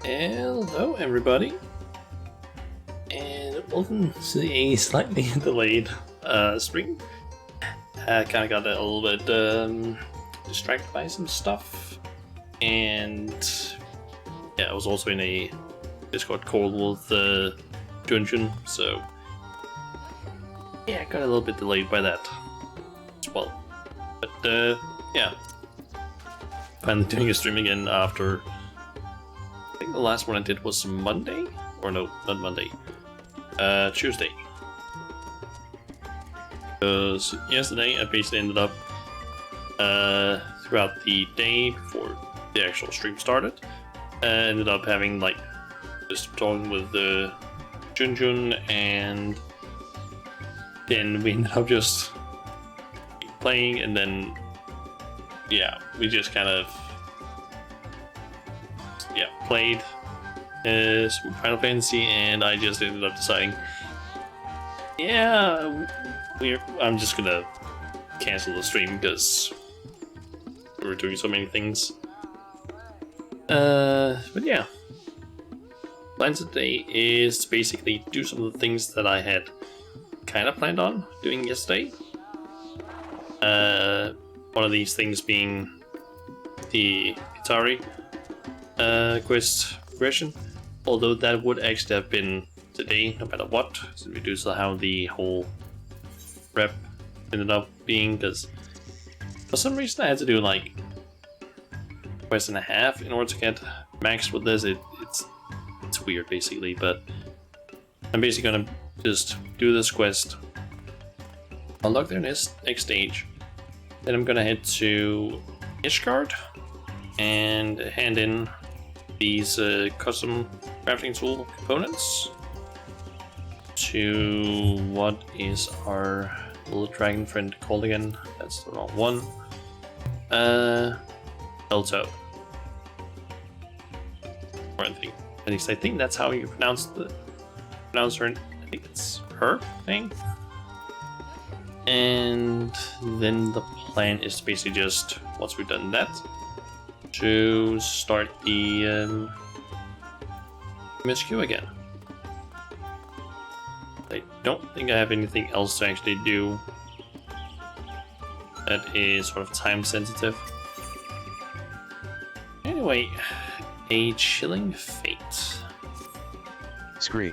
Hello everybody, and welcome to a slightly delayed stream. I kind of got a little bit distracted by some stuff, and yeah, I was also in a Discord call with Junjun, so yeah, I got a little bit delayed by that as well. But yeah, finally doing a stream again after. I think the last one I did was Monday, or no, not Monday, Tuesday. Because yesterday I basically ended up, throughout the day before the actual stream started, ended up having like, just talking with Junjun, and then we ended up just playing, and then, yeah, we just kind of, played some Final Fantasy, and I just ended up deciding, yeah, I'm just gonna cancel the stream because we were doing so many things. But yeah, plan today is to basically do some of the things that I had kind of planned on doing yesterday. One of these things being the Atari quest progression, although that would actually have been today no matter what, since we do still have the whole rep ended up being, because for some reason I had to do like quest and a half in order to get max with this. It's weird basically, but I'm basically gonna just do this quest, unlock their next stage, then I'm gonna head to Ishgard and hand in these custom crafting tool components to what is our little dragon friend called again? That's the wrong one. Elto. Or at least I think that's how you pronounce her. I think it's her thing. And then the plan is to basically just, once we've done that, to start the MSQ again. I don't think I have anything else to actually do that is sort of time sensitive. Anyway, a chilling fate. Scree.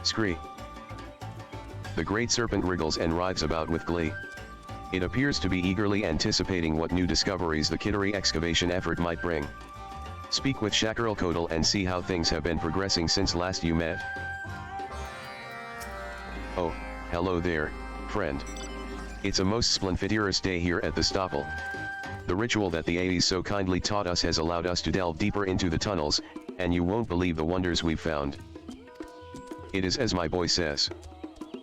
Scree. The great serpent wriggles and writhes about with glee. It appears to be eagerly anticipating what new discoveries the Kittery excavation effort might bring. Speak with Shakarl and see how things have been progressing since last you met. Oh, hello there, friend. It's a most splendiferous day here at the Stoppel. The ritual that the Aes so kindly taught us has allowed us to delve deeper into the tunnels, and you won't believe the wonders we've found. It is as my boy says.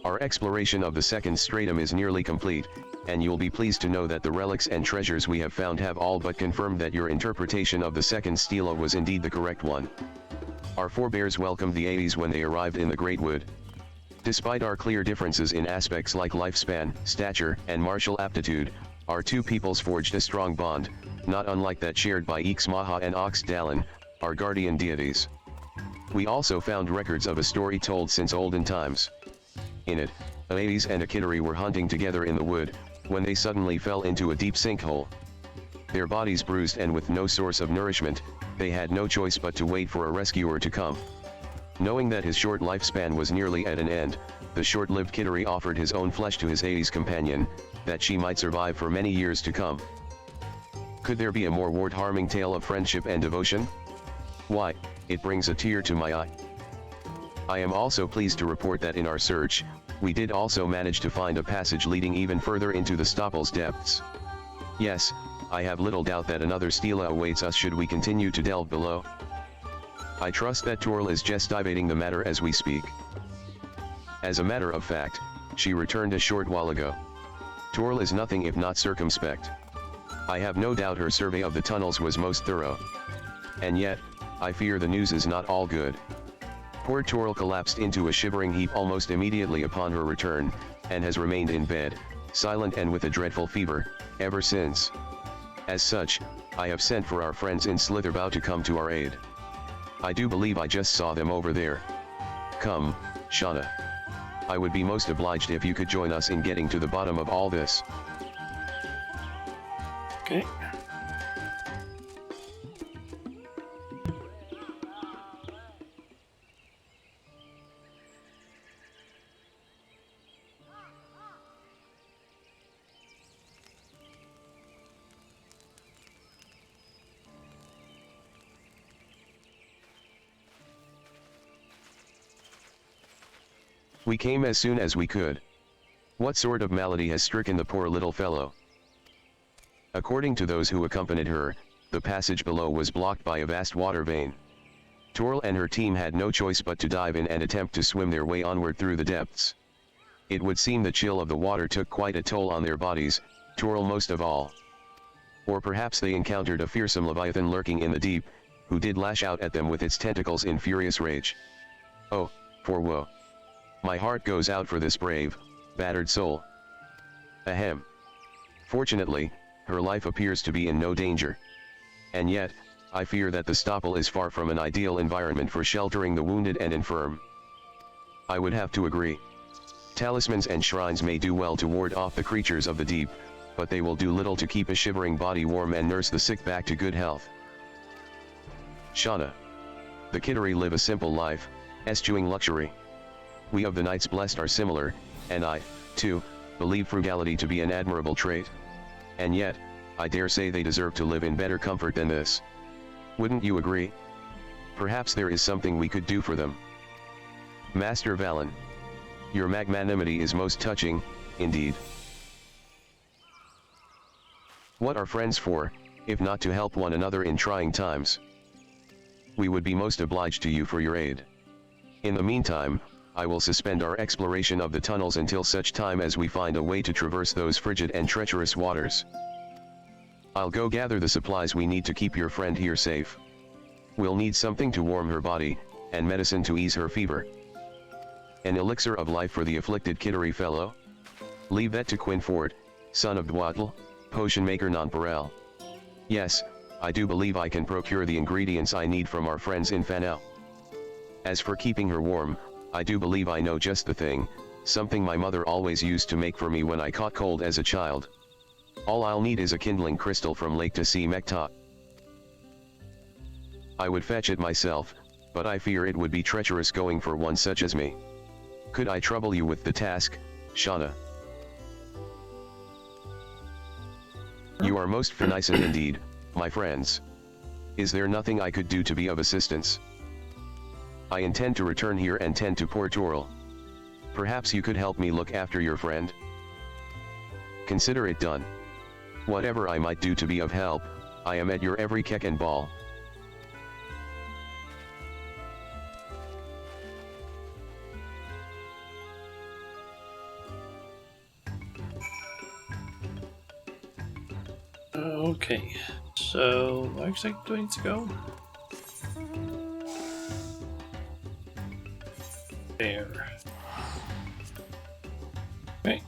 Our exploration of the second stratum is nearly complete, and you'll be pleased to know that the relics and treasures we have found have all but confirmed that your interpretation of the second stela was indeed the correct one. Our forebears welcomed the Aes when they arrived in the Great Wood. Despite our clear differences in aspects like lifespan, stature, and martial aptitude, our two peoples forged a strong bond, not unlike that shared by Ixmaha and Ox Dallin, our guardian deities. We also found records of a story told since olden times. In it, Aes and a Kittery were hunting together in the wood, when they suddenly fell into a deep sinkhole. Their bodies bruised and with no source of nourishment, they had no choice but to wait for a rescuer to come. Knowing that his short lifespan was nearly at an end, the short-lived Kittery offered his own flesh to his Aes companion, that she might survive for many years to come. Could there be a more wart-harming tale of friendship and devotion? Why, it brings a tear to my eye. I am also pleased to report that in our search, we did also manage to find a passage leading even further into the Stoppel's depths. Yes, I have little doubt that another stela awaits us should we continue to delve below. I trust that Torl is gestivating the matter as we speak. As a matter of fact, she returned a short while ago. Torl is nothing if not circumspect. I have no doubt her survey of the tunnels was most thorough. And yet, I fear the news is not all good. Poor Torl collapsed into a shivering heap almost immediately upon her return, and has remained in bed, silent and with a dreadful fever, ever since. As such, I have sent for our friends in Slitherbow to come to our aid. I do believe I just saw them over there. Come, Shauna. I would be most obliged if you could join us in getting to the bottom of all this. Okay. We came as soon as we could. What sort of malady has stricken the poor little fellow? According to those who accompanied her, the passage below was blocked by a vast water vein. Toril and her team had no choice but to dive in and attempt to swim their way onward through the depths. It would seem the chill of the water took quite a toll on their bodies, Toril most of all. Or perhaps they encountered a fearsome leviathan lurking in the deep, who did lash out at them with its tentacles in furious rage. Oh, for woe. My heart goes out for this brave, battered soul. Ahem. Fortunately, her life appears to be in no danger. And yet, I fear that the stopple is far from an ideal environment for sheltering the wounded and infirm. I would have to agree. Talismans and shrines may do well to ward off the creatures of the deep, but they will do little to keep a shivering body warm and nurse the sick back to good health. Shauna. The Kittery live a simple life, eschewing luxury. We of the Knights Blessed are similar, and I, too, believe frugality to be an admirable trait. And yet, I dare say they deserve to live in better comfort than this. Wouldn't you agree? Perhaps there is something we could do for them. Master Valen. Your magnanimity is most touching, indeed. What are friends for, if not to help one another in trying times? We would be most obliged to you for your aid. In the meantime, I will suspend our exploration of the tunnels until such time as we find a way to traverse those frigid and treacherous waters. I'll go gather the supplies we need to keep your friend here safe. We'll need something to warm her body, and medicine to ease her fever. An elixir of life for the afflicted Kittery fellow? Leave that to Quinford, son of Dwattle, potion maker Nonparal. Yes, I do believe I can procure the ingredients I need from our friends in Fanel. As for keeping her warm, I do believe I know just the thing, something my mother always used to make for me when I caught cold as a child. All I'll need is a kindling crystal from Lake to See Mekta. I would fetch it myself, but I fear it would be treacherous going for one such as me. Could I trouble you with the task, Shauna? You are most finicent indeed, my friends. Is there nothing I could do to be of assistance? I intend to return here and tend to poor Toril. Perhaps you could help me look after your friend? Consider it done. Whatever I might do to be of help, I am at your every kick and ball. Okay, so where exactly do I need to go? There. Okay.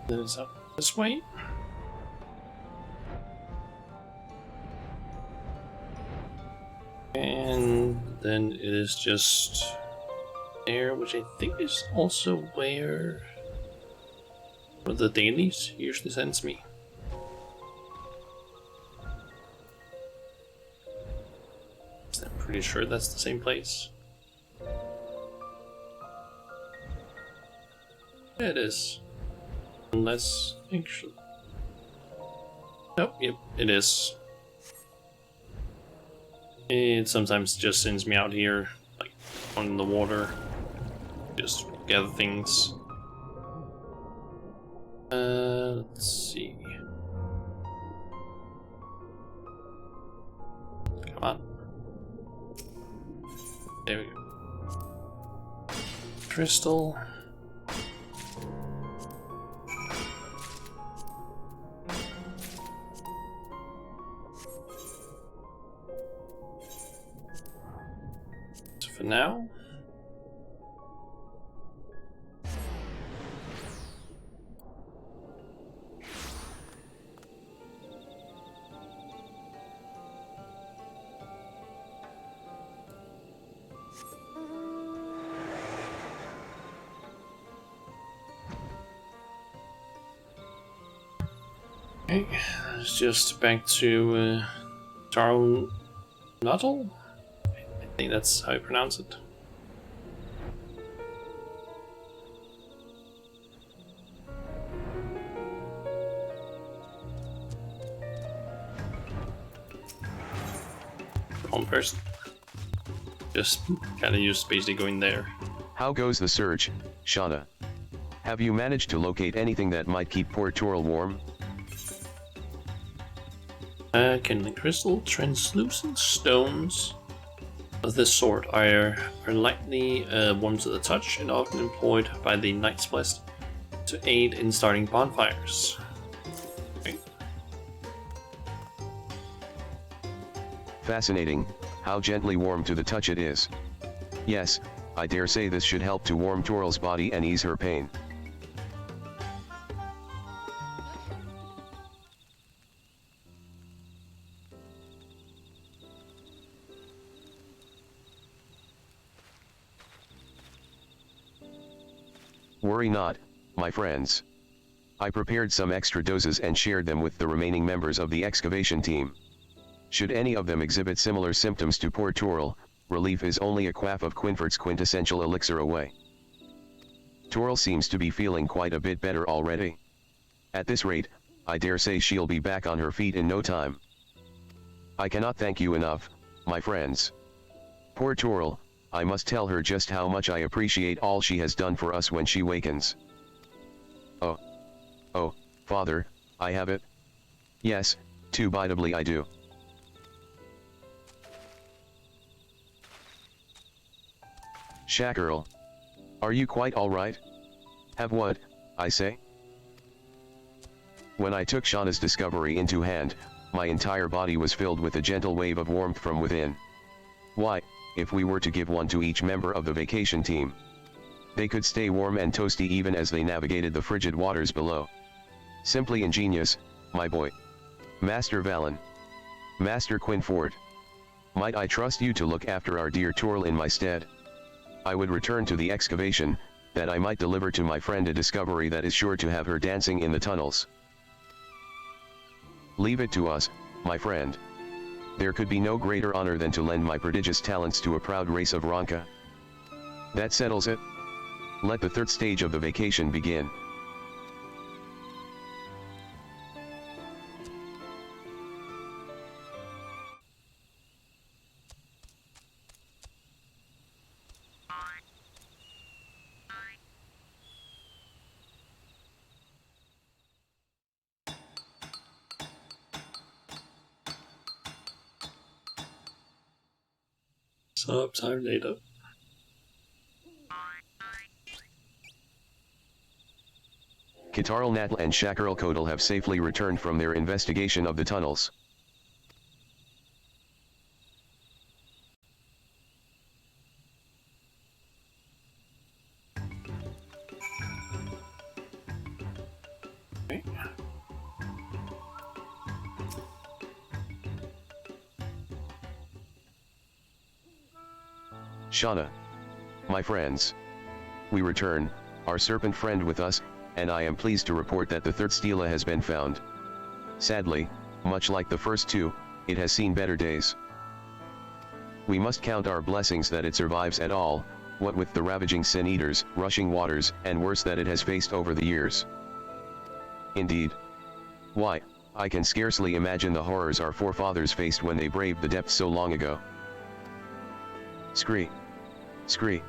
Then it's up this way. And then it is just there, which I think is also where the dailies usually sends me. I'm pretty sure that's the same place. Yeah, it is. Unless, actually... Nope, yep, it is. It sometimes just sends me out here, like, on the water. Just gather things. Let's see. Come on. There we go. Crystal. for now. Okay, it's just back to Taro Nuttall? I think that's how you pronounce it. Home person. Just kinda used basically going there. How goes the search, Shauna? Have you managed to locate anything that might keep Port Toral warm? Kindling crystal, translucent stones of this sort are lightly warm to the touch and often employed by the Knight's Blessed to aid in starting bonfires. Okay. Fascinating, how gently warm to the touch it is. Yes, I dare say this should help to warm Toral's body and ease her pain. Worry not, my friends. I prepared some extra doses and shared them with the remaining members of the excavation team. Should any of them exhibit similar symptoms to Port Toral, relief is only a quaff of Quinford's quintessential elixir away. Toral seems to be feeling quite a bit better already. At this rate, I dare say she'll be back on her feet in no time. I cannot thank you enough, my friends. Poor Toral, I must tell her just how much I appreciate all she has done for us when she wakens. Oh, Father, I have it. Yes, too bitably I do. Shakirl. Are you quite alright? Have what, I say? When I took Shauna's discovery into hand, my entire body was filled with a gentle wave of warmth from within. Why, if we were to give one to each member of the vacation team, they could stay warm and toasty even as they navigated the frigid waters below. Simply ingenious, my boy. Master Valen. Master Quinford. Might I trust you to look after our dear Toral in my stead? I would return to the excavation, that I might deliver to my friend a discovery that is sure to have her dancing in the tunnels. Leave it to us, my friend. There could be no greater honor than to lend my prodigious talents to a proud race of Ronka. That settles it. Let the third stage of the vacation begin. Sometime later. Kitarl Natl and Shakirl Kodal have safely returned from their investigation of the tunnels. Okay. Shauna. My friends. We return, our serpent friend with us, and I am pleased to report that the third stela has been found. Sadly, much like the first two, it has seen better days. We must count our blessings that it survives at all, what with the ravaging sin-eaters, rushing waters, and worse that it has faced over the years. Indeed. Why, I can scarcely imagine the horrors our forefathers faced when they braved the depths so long ago. Scree. Scree.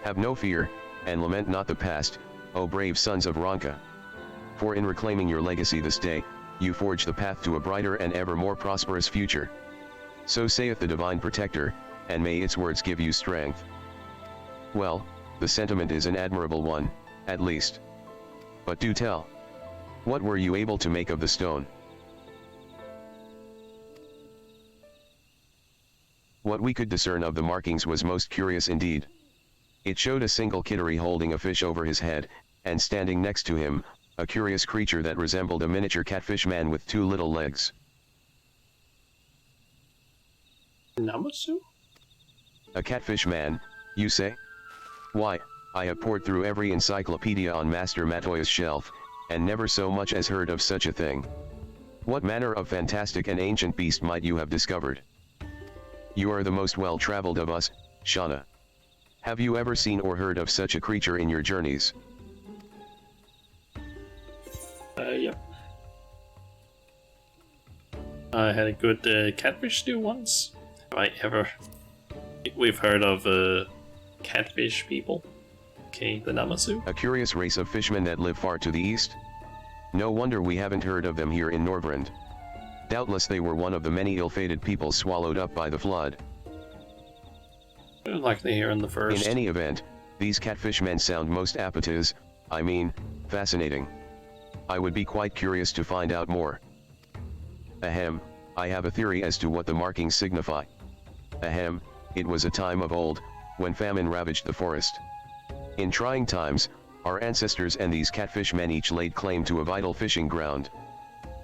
Have no fear, and lament not the past, O brave sons of Ronka. For in reclaiming your legacy this day, you forge the path to a brighter and ever more prosperous future. So saith the divine protector, and may its words give you strength. Well, the sentiment is an admirable one, at least. But do tell. What were you able to make of the stone? What we could discern of the markings was most curious indeed. It showed a single kittery holding a fish over his head, and standing next to him, a curious creature that resembled a miniature catfish man with 2 little legs. Namasu? A catfish man, you say? Why, I have pored through every encyclopedia on Master Matoya's shelf, and never so much as heard of such a thing. What manner of fantastic and ancient beast might you have discovered? You are the most well-traveled of us, Shauna. Have you ever seen or heard of such a creature in your journeys? Yep. I had a good catfish stew once. Have I ever... We've heard of catfish people. Okay, the Namasu. A curious race of fishmen that live far to the east? No wonder we haven't heard of them here in Norvrand. Doubtless they were one of the many ill-fated people swallowed up by the flood. Likely here in the first. In any event, these catfish men sound most fascinating. I would be quite curious to find out more. Ahem, I have a theory as to what the markings signify. Ahem, it was a time of old, when famine ravaged the forest. In trying times, our ancestors and these catfish men each laid claim to a vital fishing ground.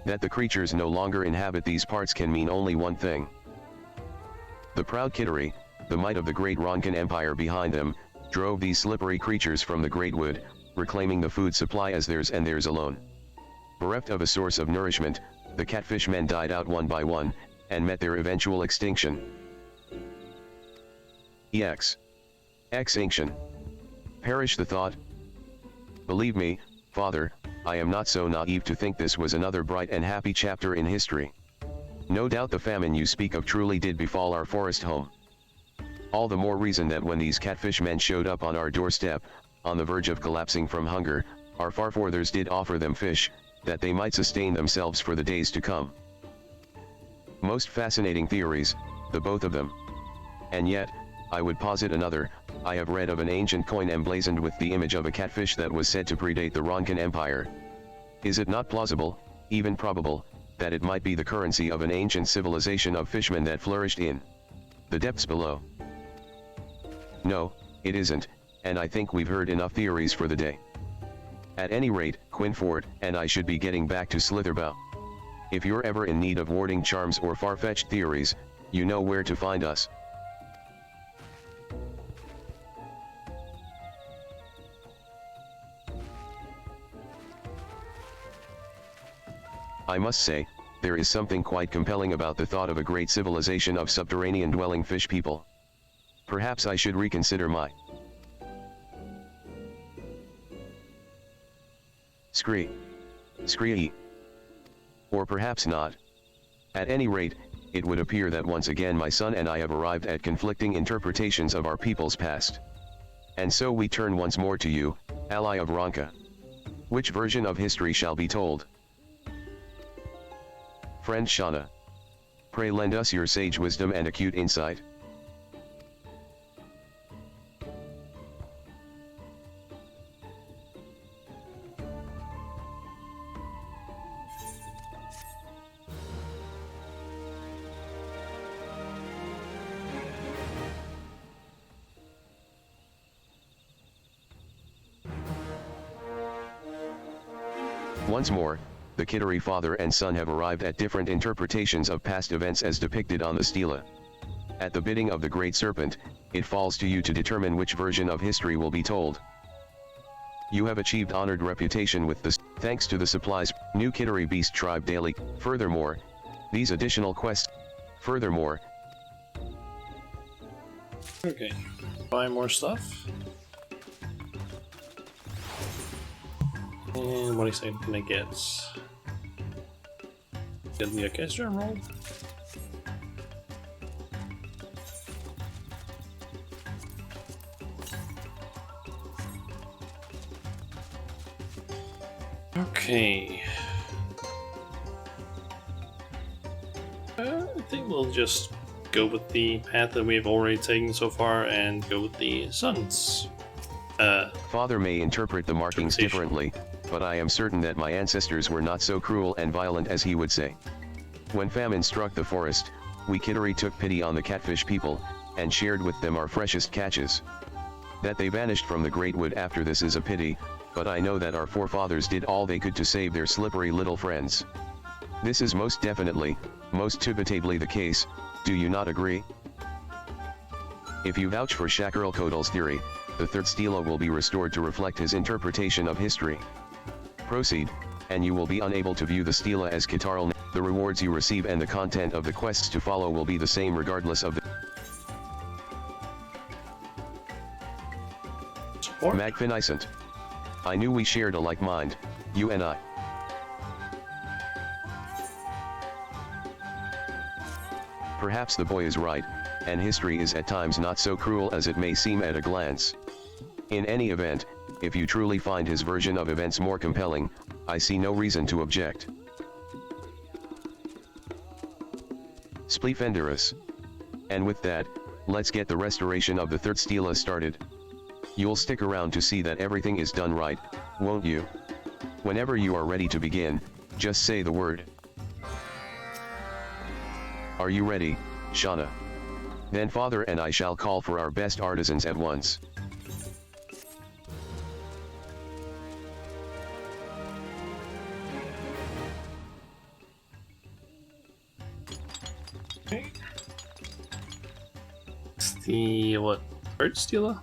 That the creatures no longer inhabit these parts can mean only one thing. The proud Kittery, the might of the great Ronkan Empire behind them, drove these slippery creatures from the Great Wood, reclaiming the food supply as theirs and theirs alone. Bereft of a source of nourishment, the catfish men died out one by one, and met their eventual extinction. Extinction. Perish the thought. Believe me, Father, I am not so naive to think this was another bright and happy chapter in history. No doubt the famine you speak of truly did befall our forest home. All the more reason that when these catfish men showed up on our doorstep, on the verge of collapsing from hunger, our forefathers did offer them fish, that they might sustain themselves for the days to come. Most fascinating theories, the both of them. And yet, I would posit another. I have read of an ancient coin emblazoned with the image of a catfish that was said to predate the Ronkan Empire. Is it not plausible, even probable, that it might be the currency of an ancient civilization of fishmen that flourished in the depths below? No, it isn't, and I think we've heard enough theories for the day. At any rate, Quinford and I should be getting back to Slitherbow. If you're ever in need of warding charms or far-fetched theories, you know where to find us. I must say, there is something quite compelling about the thought of a great civilization of subterranean-dwelling fish people. Perhaps I should reconsider my scree. Or perhaps not. At any rate, it would appear that once again my son and I have arrived at conflicting interpretations of our people's past. And so we turn once more to you, ally of Ronka. Which version of history shall be told? Friend Shauna, pray lend us your sage wisdom and acute insight. Once more, the Kittery father and son have arrived at different interpretations of past events as depicted on the stela. At the bidding of the Great Serpent, it falls to you to determine which version of history will be told. You have achieved honored reputation with this, thanks to the supplies, new Kittery beast tribe daily. Furthermore, these additional quests. Furthermore. Okay, buy more stuff. And what exactly can I get? Get the orchestra roll. Okay. I think we'll just go with the path that we've already taken so far and go with the sons. Father may interpret the markings differently, but I am certain that my ancestors were not so cruel and violent as he would say. When famine struck the forest, we Kittery took pity on the catfish people, and shared with them our freshest catches. That they vanished from the Great Wood after this is a pity, but I know that our forefathers did all they could to save their slippery little friends. This is most definitely, most indubitably the case, do you not agree? If you vouch for Shacklecoatle's theory, the third stela will be restored to reflect his interpretation of history. Proceed, and you will be unable to view the stela as Kittarl. The rewards you receive and the content of the quests to follow will be the same regardless of the support. Magnificent. I knew we shared a like mind, you and I. Perhaps the boy is right, and history is at times not so cruel as it may seem at a glance. In any event, if you truly find his version of events more compelling, I see no reason to object. Splendorous. And with that, let's get the restoration of the third stela started. You'll stick around to see that everything is done right, won't you? Whenever you are ready to begin, just say the word. Are you ready, Shauna? Then Father and I shall call for our best artisans at once. Okay. It's the, what, third stela?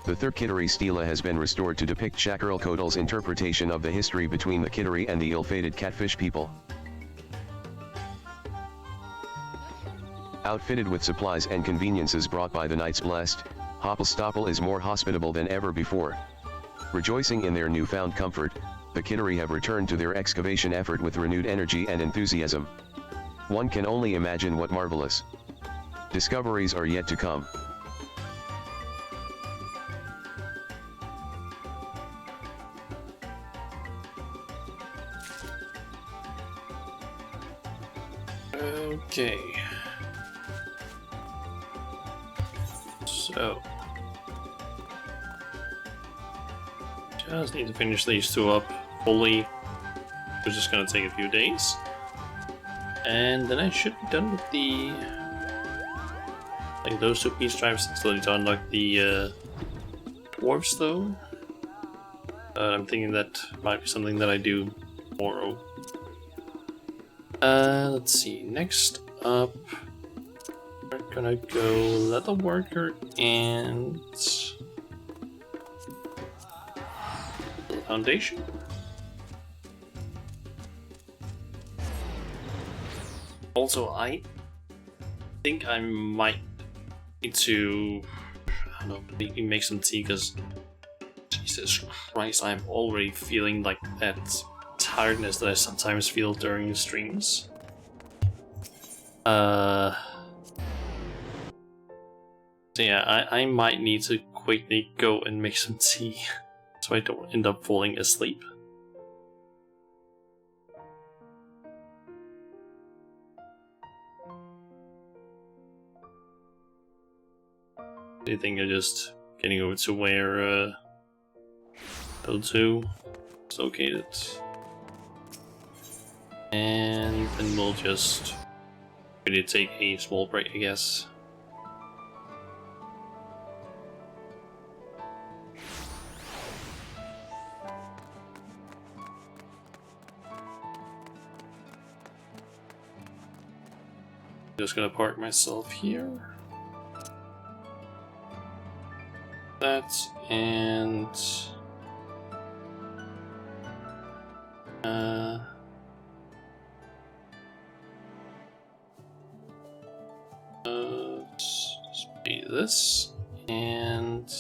The third Kittery stela has been restored to depict Shacklecoatle's interpretation of the history between the Kittery and the ill-fated catfish people. Outfitted with supplies and conveniences brought by the Knights Blessed, Hoppelstoppel is more hospitable than ever before. Rejoicing in their newfound comfort, the Kittery have returned to their excavation effort with renewed energy and enthusiasm. One can only imagine what marvelous discoveries are yet to come. Okay. So, just need to finish these two up fully, which is gonna take a few days. And then I should be done with the, like, those two peace drives. Still need to unlock the dwarves though. I'm thinking that might be something that I do tomorrow. Let's see, next up, we're gonna go leather worker and the foundation. Also, I think I might need to, I don't know, maybe make some tea, because Jesus Christ, I'm already feeling like that tiredness that I sometimes feel during the streams. So yeah, I might need to quickly go and make some tea so I don't end up falling asleep. I think I'm just getting over to where L2 is located. And then we'll just really take a small break, I guess. Just gonna park myself here. That and let's be this and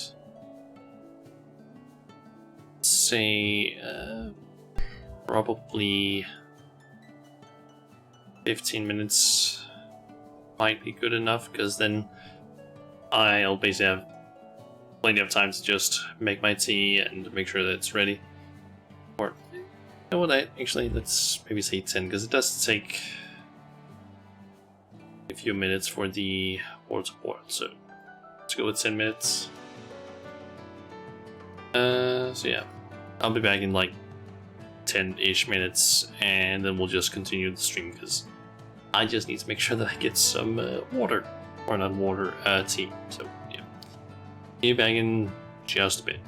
say probably 15 minutes might be good enough, because then I'll basically have plenty of time to just make my tea and make sure that it's ready. Or, you know what, actually, let's maybe say 10, because it does take a few minutes for the board support. So let's go with 10 minutes. So yeah, I'll be back in like 10-ish minutes, and then we'll just continue the stream because I just need to make sure that I get some water, or not water, tea. So yeah, be back in just a bit.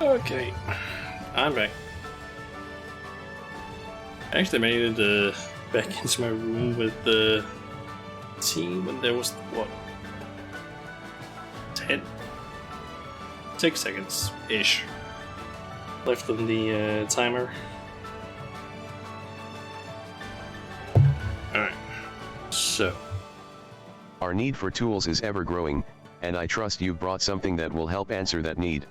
Okay, I'm back. I actually made it back into my room with the team when there was, what, 6 seconds-ish left on the timer. Alright, so. Our need for tools is ever growing, and I trust you've brought something that will help answer that need.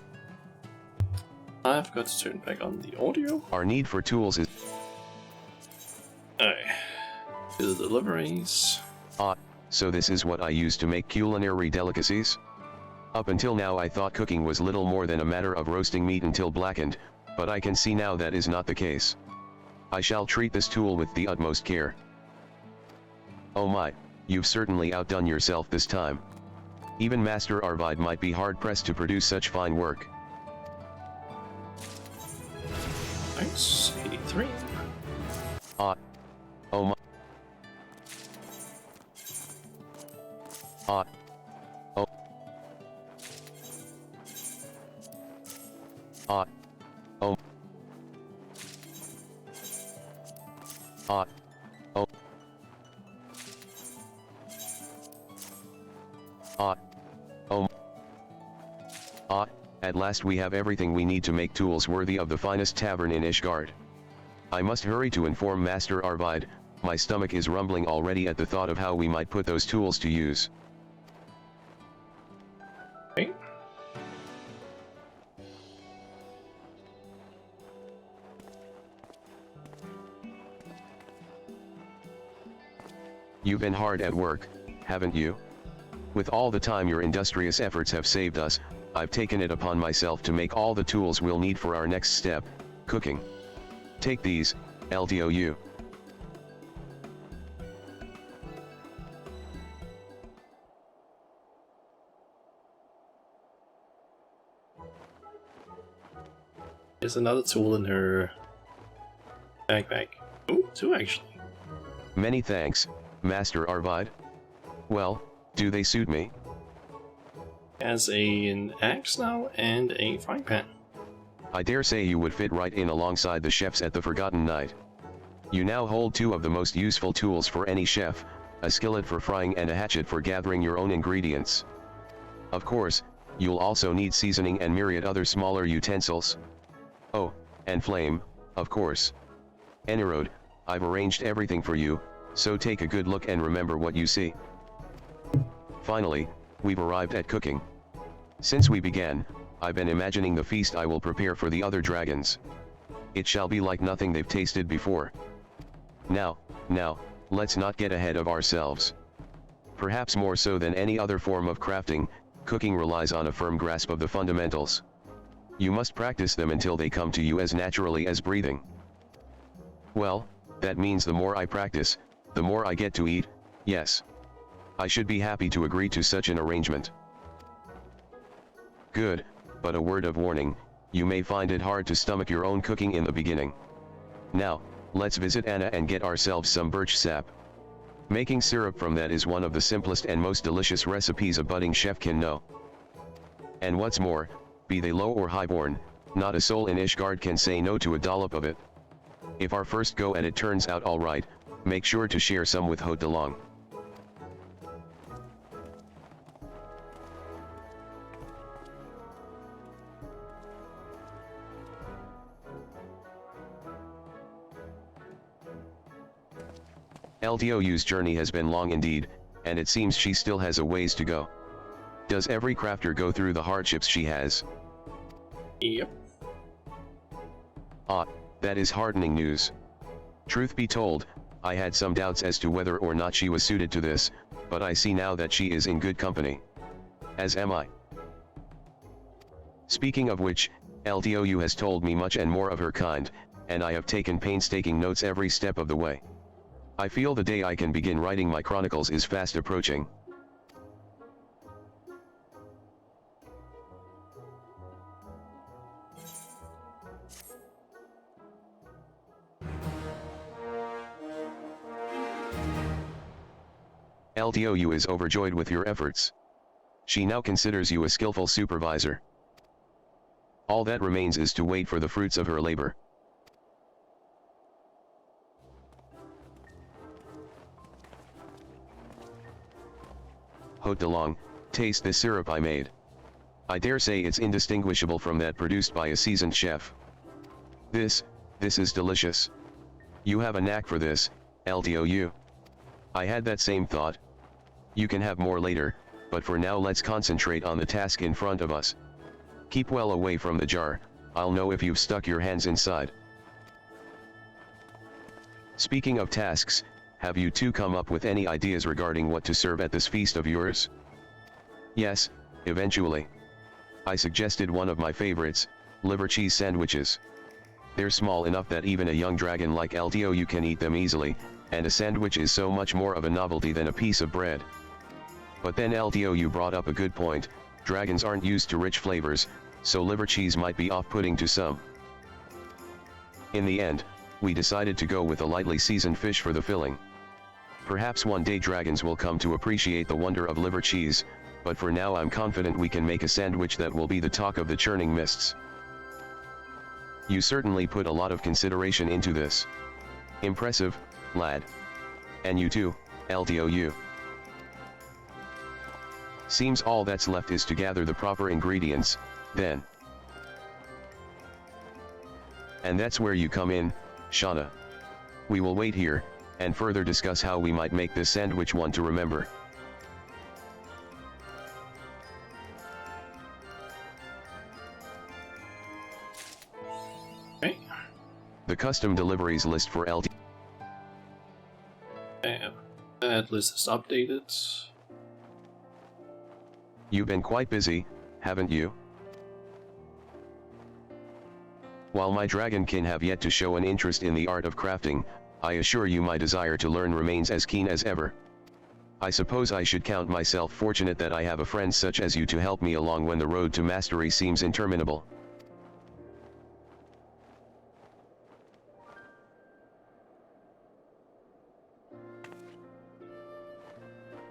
I've got to turn back on the audio. Our need for tools is... Alright, do the deliveries. So this is what I use to make culinary delicacies? Up until now I thought cooking was little more than a matter of roasting meat until blackened, but I can see now that is not the case. I shall treat this tool with the utmost care. Oh my, you've certainly outdone yourself this time. Even Master Arvid might be hard-pressed to produce such fine work. Nice, 83. Oh my. Oh. Oh. Oh. At last we have everything we need to make tools worthy of the finest tavern in Ishgard. I must hurry to inform Master Arvid, my stomach is rumbling already at the thought of how we might put those tools to use. Okay. You've been hard at work, haven't you? With all the time your industrious efforts have saved us, I've taken it upon myself to make all the tools we'll need for our next step, cooking. Take these, LTOU. There's another tool in her backpack. Oh, 2 actually. Many thanks, Master Arvid. Well, do they suit me? Has an axe now and a frying pan. I dare say you would fit right in alongside the chefs at the Forgotten Night. You now hold 2 of the most useful tools for any chef, a skillet for frying and a hatchet for gathering your own ingredients. Of course, you'll also need seasoning and myriad other smaller utensils. Oh, and flame, of course. Enerode, I've arranged everything for you, so take a good look and remember what you see. Finally, we've arrived at cooking. Since we began, I've been imagining the feast I will prepare for the other dragons. It shall be like nothing they've tasted before. Now, let's not get ahead of ourselves. Perhaps more so than any other form of crafting, cooking relies on a firm grasp of the fundamentals. You must practice them until they come to you as naturally as breathing. Well, that means the more I practice, the more I get to eat, yes. I should be happy to agree to such an arrangement. Good, but a word of warning, you may find it hard to stomach your own cooking in the beginning. Now, let's visit Anna and get ourselves some birch sap. Making syrup from that is one of the simplest and most delicious recipes a budding chef can know. And what's more, be they low or highborn, not a soul in Ishgard can say no to a dollop of it. If our first go at it turns out alright, make sure to share some with Hote DeLong. LTOU's journey has been long indeed, and it seems she still has a ways to go. Does every crafter go through the hardships she has? Yep. That is heartening news. Truth be told, I had some doubts as to whether or not she was suited to this, but I see now that she is in good company. As am I. Speaking of which, LTOU has told me much and more of her kind, and I have taken painstaking notes every step of the way. I feel the day I can begin writing my chronicles is fast approaching. LTOU is overjoyed with your efforts. She now considers you a skillful supervisor. All that remains is to wait for the fruits of her labor. Haute de Langue, taste this syrup I made. I dare say it's indistinguishable from that produced by a seasoned chef. This is delicious. You have a knack for this, LTOU. I had that same thought. You can have more later, but for now let's concentrate on the task in front of us. Keep well away from the jar, I'll know if you've stuck your hands inside. Speaking of tasks, have you two come up with any ideas regarding what to serve at this feast of yours? Yes, eventually. I suggested one of my favorites, liver cheese sandwiches. They're small enough that even a young dragon like LTOU can eat them easily, and a sandwich is so much more of a novelty than a piece of bread. But then LTOU brought up a good point, dragons aren't used to rich flavors, so liver cheese might be off-putting to some. In the end, we decided to go with a lightly seasoned fish for the filling. Perhaps one day dragons will come to appreciate the wonder of liver cheese, but for now I'm confident we can make a sandwich that will be the talk of the churning mists. You certainly put a lot of consideration into this. Impressive, lad. And you too, LTOU. Seems all that's left is to gather the proper ingredients, then. And that's where you come in, Shauna. We will wait here, and further discuss how we might make this sandwich one to remember. Okay. The custom deliveries list for LT. And that list is updated. You've been quite busy, haven't you? While my dragonkin have yet to show an interest in the art of crafting, I assure you my desire to learn remains as keen as ever. I suppose I should count myself fortunate that I have a friend such as you to help me along when the road to mastery seems interminable.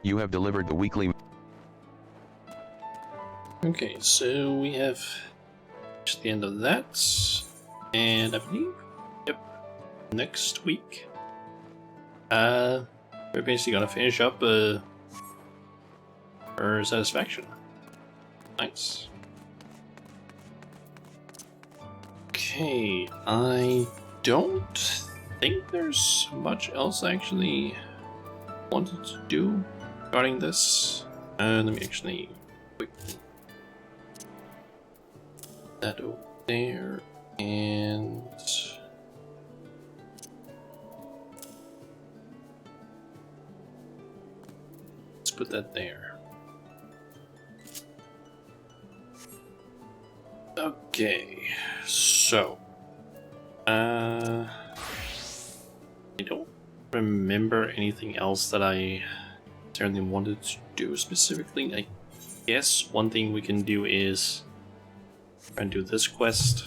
You have delivered the weekly. Okay, so we have reached the end of that, and I believe, yep, next week, we're basically gonna finish up her satisfaction. Nice. Okay, I don't think there's much else I actually wanted to do regarding this. Let me actually quickly that over there, and let's put that there. Okay, so I don't remember anything else that I certainly wanted to do specifically. I guess one thing we can do is try and do this quest.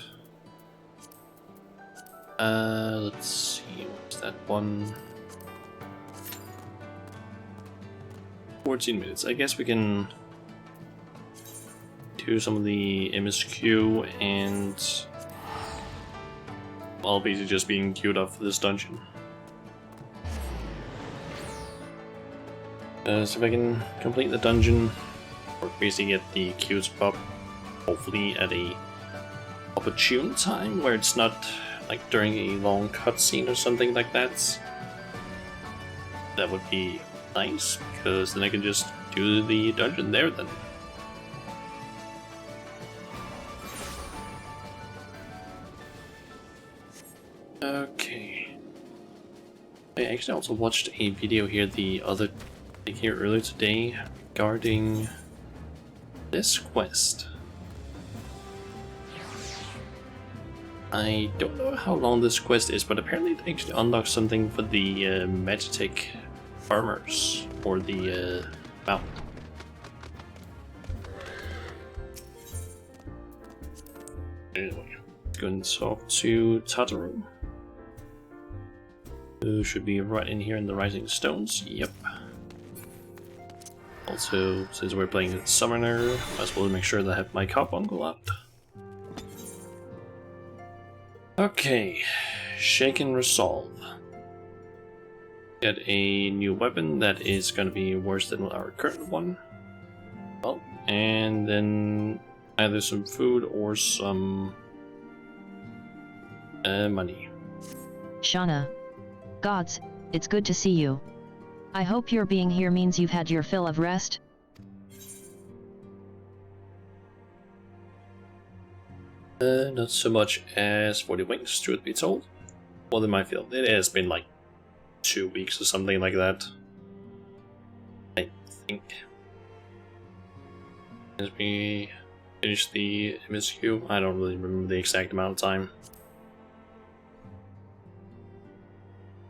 Let's see, what's that one? 14 minutes. I guess we can do some of the MSQ and well, basically just being queued up for this dungeon. So if I can complete the dungeon, or basically get the queues pop, hopefully at a opportune time where it's not like during a long cutscene or something like that. That would be nice, because then I can just do the dungeon there then. Okay. I actually also watched a video here earlier today regarding this quest. I don't know how long this quest is, but apparently it actually unlocks something for the Magitech farmers, or the mountain. Anyway, let's go and talk to Tataru, who should be right in here in the Rising Stones. Yep. Also, since we're playing Summoner, might as well make sure that I have my Cop Uncle up. Okay, Shaken Resolve. Get a new weapon that is going to be worse than our current one. Well, and then either some food or some money. Shauna. Gods, it's good to see you. I hope your being here means you've had your fill of rest. Not so much as for the wings, truth be told. More than my feel. It has been like 2 weeks or something like that. I think. As we finish the MSQ, I don't really remember the exact amount of time.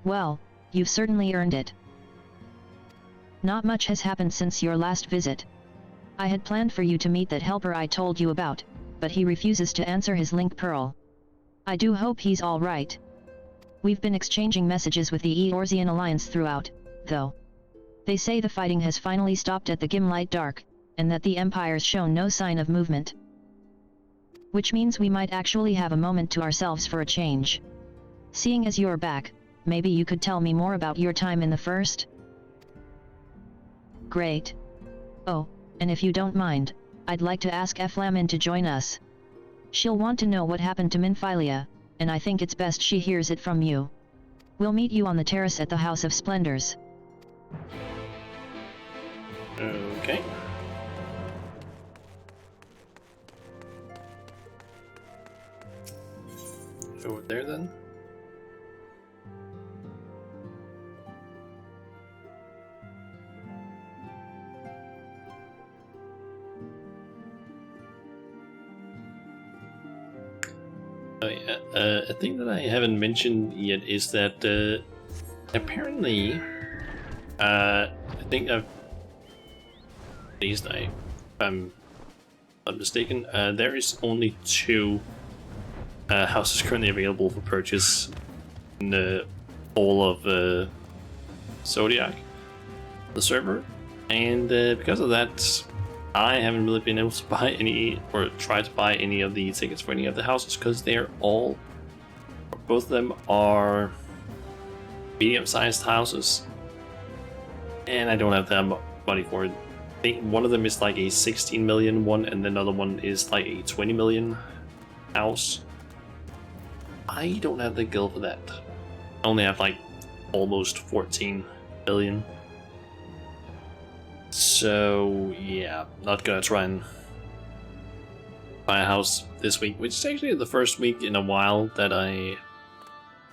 Well, you've certainly earned it. Not much has happened since your last visit. I had planned for you to meet that helper I told you about, but he refuses to answer his link pearl. I do hope he's all right. We've been exchanging messages with the Eorzean Alliance throughout, though. They say the fighting has finally stopped at the Gimlight Dark, and that the Empire's shown no sign of movement. Which means we might actually have a moment to ourselves for a change. Seeing as you're back, maybe you could tell me more about your time in the First? Great. Oh, and if you don't mind, I'd like to ask Eflamin to join us. She'll want to know what happened to Minfilia, and I think it's best she hears it from you. We'll meet you on the terrace at the House of Splendors. Okay. Over there then. Oh yeah, a thing that I haven't mentioned yet is that apparently, I think I've, at least if I'm not mistaken, there is only 2 houses currently available for purchase in the whole of Zodiac, the server, and because of that, I haven't really been able to buy any, or try to buy any of the tickets for any of the houses, because they're all, both of them are medium-sized houses, and I don't have that money for it. I think one of them is like a 16 million one, and then another one is like a 20 million house. I don't have the gil for that. I only have like almost 14 billion. So yeah, not gonna try and buy a house this week, which is actually the first week in a while that I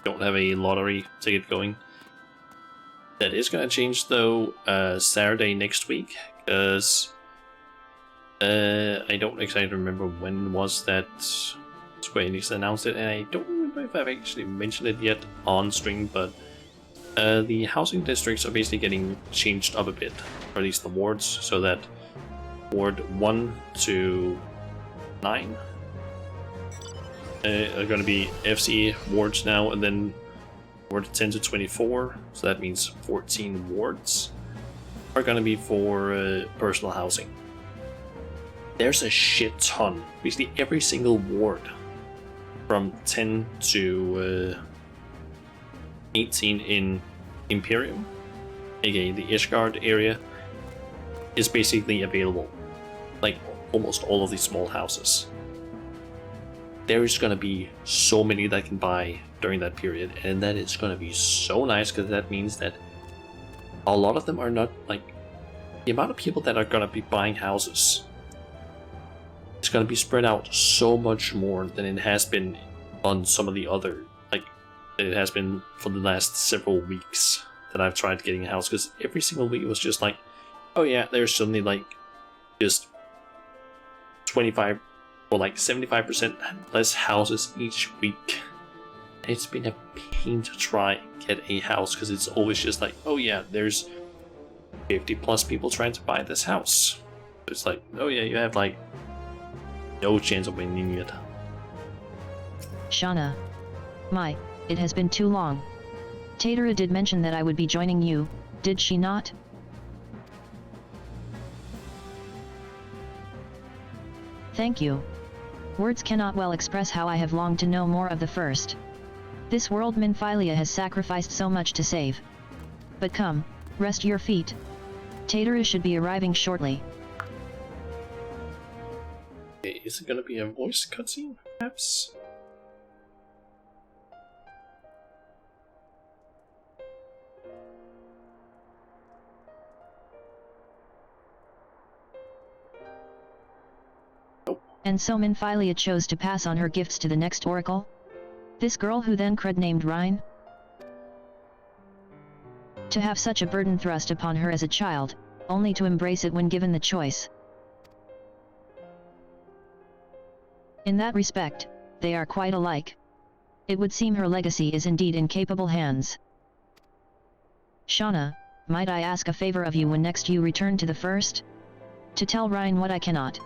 don't have a lottery ticket going. That is gonna change though Saturday next week, because I don't exactly remember when was that Square Enix announced it, and I don't remember if I've actually mentioned it yet on stream, but the housing districts are basically getting changed up a bit, or at least the wards, so that Ward 1 to 9 are going to be FC wards now, and then Ward 10 to 24, so that means 14 wards, are going to be for personal housing. There's a shit ton, basically every single ward, from 10 to 18 in Imperium, aka the Ishgard area, is basically available. Like almost all of these small houses. There is gonna be so many that can buy during that period, and that is gonna be so nice, because that means that a lot of them are not, like, the amount of people that are gonna be buying houses is gonna be spread out so much more than it has been on some of the other, like, it has been for the last several weeks that I've tried getting a house, because every single week it was just like, oh yeah, there's suddenly like just 25 or like 75% less houses each week. It's been a pain to try and get a house, because it's always just like, oh yeah, there's 50 plus people trying to buy this house. It's like, oh yeah, you have like no chance of winning it. Shauna. It has been too long. Tatara did mention that I would be joining you, did she not? Thank you. Words cannot well express how I have longed to know more of the first. This world Minfilia has sacrificed so much to save. But come, rest your feet. Tater should be arriving shortly. Okay, is it gonna be a voice cutscene, perhaps? And so Minfilia chose to pass on her gifts to the next oracle? This girl who then cred named Rhine? To have such a burden thrust upon her as a child, only to embrace it when given the choice. In that respect, they are quite alike. It would seem her legacy is indeed in capable hands. Shauna, might I ask a favor of you when next you return to the first? To tell Rhine what I cannot.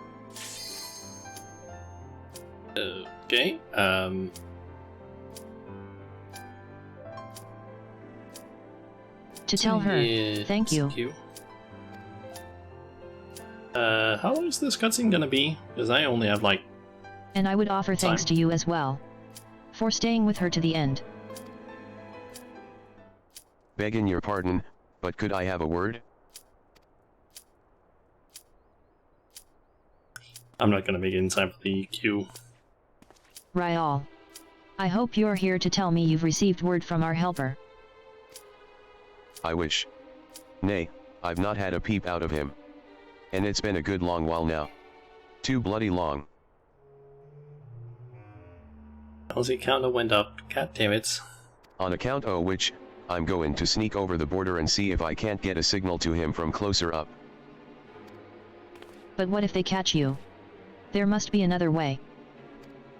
Okay, To tell her, yeah, thank you. How long is this cutscene gonna be? Because I only have like... And I would offer thanks to you as well. For staying with her to the end. Begging your pardon, but could I have a word? I'm not gonna make it in time for the queue. Ryal. I hope you're here to tell me you've received word from our helper. I wish. Nay, I've not had a peep out of him. And it's been a good long while now. Too bloody long. How's counter went up? God damn it. On account of which, I'm going to sneak over the border and see if I can't get a signal to him from closer up. But what if they catch you? There must be another way.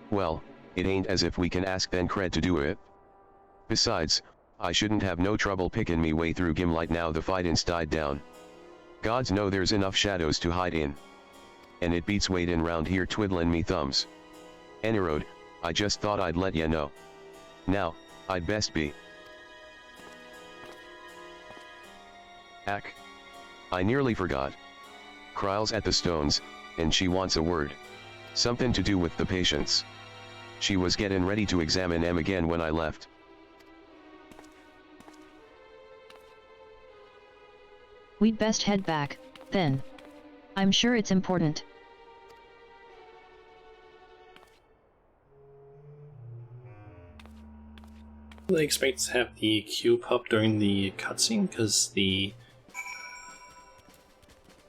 Well, it ain't as if we can ask Thancred to do it. Besides, I shouldn't have no trouble picking me way through Gimlight now the fighting's died down. Gods know there's enough shadows to hide in. And it beats waitin' round here twiddlin' me thumbs. Enerode, I just thought I'd let ya know. Now, I'd best be. Ack. I nearly forgot. Kryle's at the stones, and she wants a word. Something to do with the patients. She was getting ready to examine them again when I left. We'd best head back, then. I'm sure it's important. I expect to have the queue pop during the cutscene, because the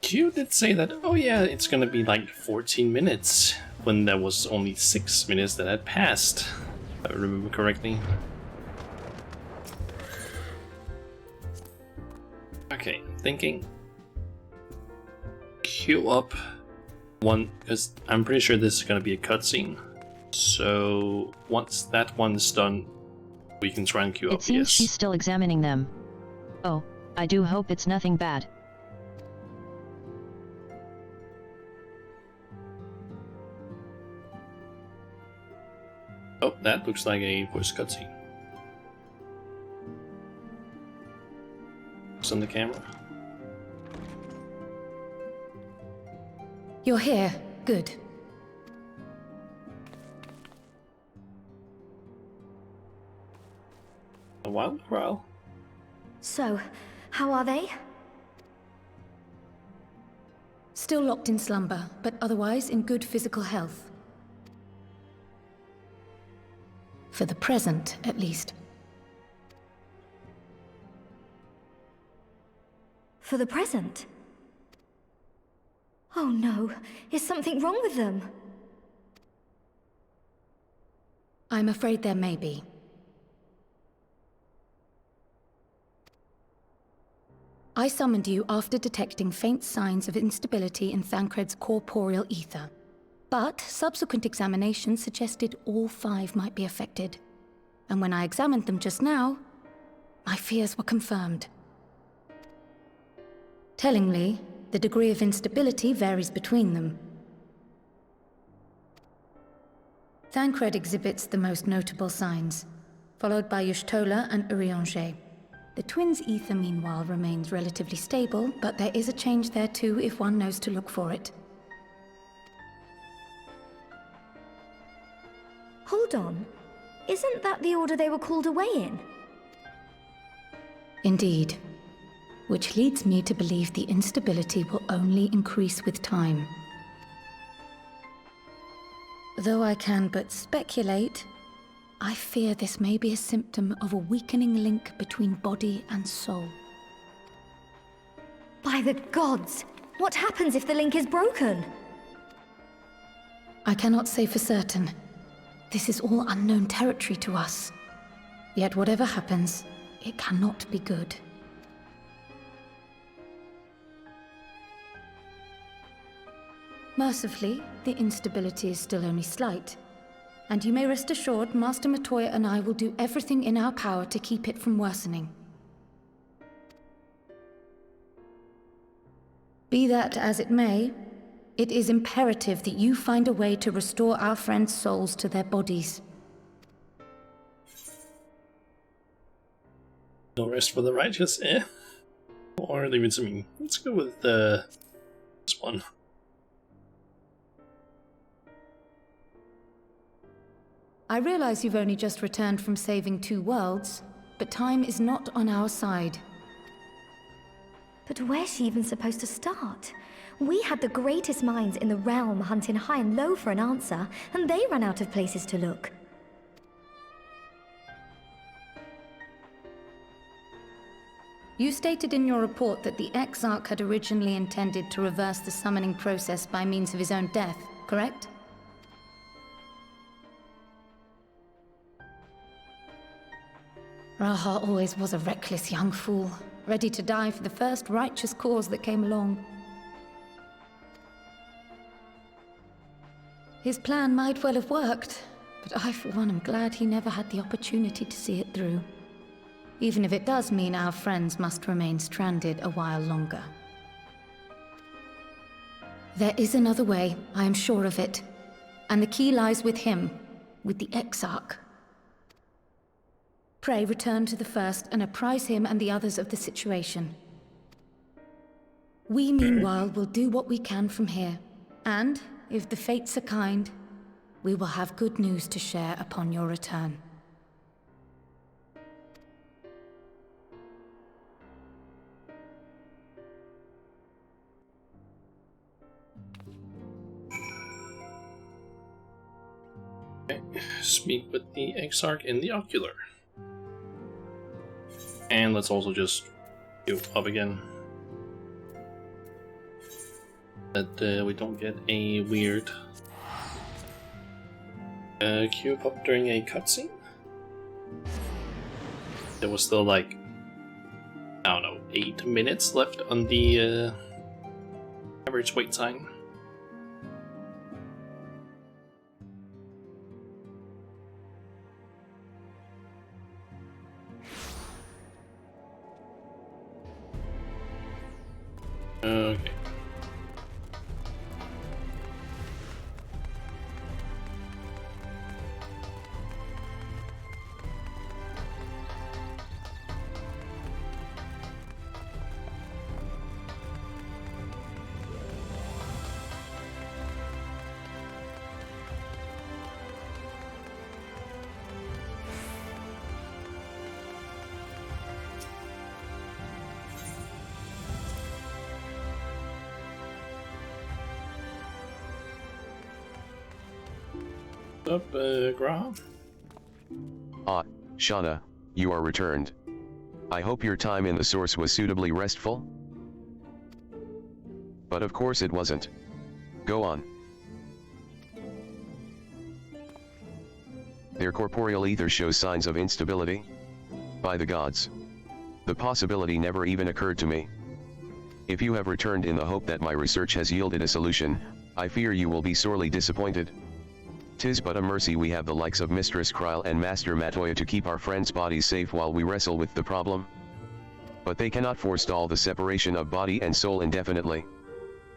queue did say that, oh yeah, it's gonna be like 14 minutes, when there was only 6 minutes that had passed, if I remember correctly. Okay, thinking. Queue up one, because I'm pretty sure this is gonna be a cutscene. So once that one's done, we can try and queue up. It seems she's still examining them. Oh, I do hope it's nothing bad. Oh, that looks like a voice cutscene. It's on the camera. You're here. Good. A while. So, how are they? Still locked in slumber, but otherwise in good physical health. For the present, at least. For the present? Oh no, is something wrong with them? I'm afraid there may be. I summoned you after detecting faint signs of instability in Thancred's corporeal ether. But subsequent examination suggested all 5 might be affected. And when I examined them just now, my fears were confirmed. Tellingly, the degree of instability varies between them. Thancred exhibits the most notable signs, followed by Y'shtola and Urianger. The twins' ether, meanwhile, remains relatively stable, but there is a change there too if one knows to look for it. Hold on. Isn't that the order they were called away in? Indeed. Which leads me to believe the instability will only increase with time. Though I can but speculate, I fear this may be a symptom of a weakening link between body and soul. By the gods! What happens if the link is broken? I cannot say for certain. This is all unknown territory to us. Yet whatever happens, it cannot be good. Mercifully, the instability is still only slight. And you may rest assured Master Matoya and I will do everything in our power to keep it from worsening. Be that as it may, it is imperative that you find a way to restore our friends' souls to their bodies. No rest for the righteous, eh? Or leave it to me. Let's go with this one. I realize you've only just returned from saving 2 worlds, but time is not on our side. But where's she even supposed to start? We had the greatest minds in the realm hunting high and low for an answer, and they ran out of places to look. You stated in your report that the Exarch had originally intended to reverse the summoning process by means of his own death, correct? Raha always was a reckless young fool, ready to die for the first righteous cause that came along. His plan might well have worked, but I for one am glad he never had the opportunity to see it through. Even if it does mean our friends must remain stranded a while longer. There is another way, I am sure of it. And the key lies with him, with the Exarch. Pray return to the First and apprise him and the others of the situation. We, meanwhile, will do what we can from here. And, if the fates are kind, we will have good news to share upon your return. Okay. Speak with the Exarch in the ocular. And let's also just go up again. That we don't get a weird queue up during a cutscene. There was still like, I don't know, 8 minutes left on the average wait time. Okay. Up, Graham? Ah, Shauna, you are returned. I hope your time in the source was suitably restful? But of course it wasn't. Go on. Their corporeal ether shows signs of instability? By the gods. The possibility never even occurred to me. If you have returned in the hope that my research has yielded a solution, I fear you will be sorely disappointed. 'Tis but a mercy we have the likes of Mistress Kryl and Master Matoya to keep our friends' bodies safe while we wrestle with the problem. But they cannot forestall the separation of body and soul indefinitely.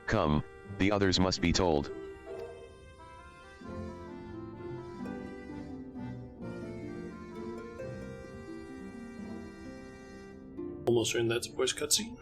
Come, the others must be told. Almost in that voice cutscene.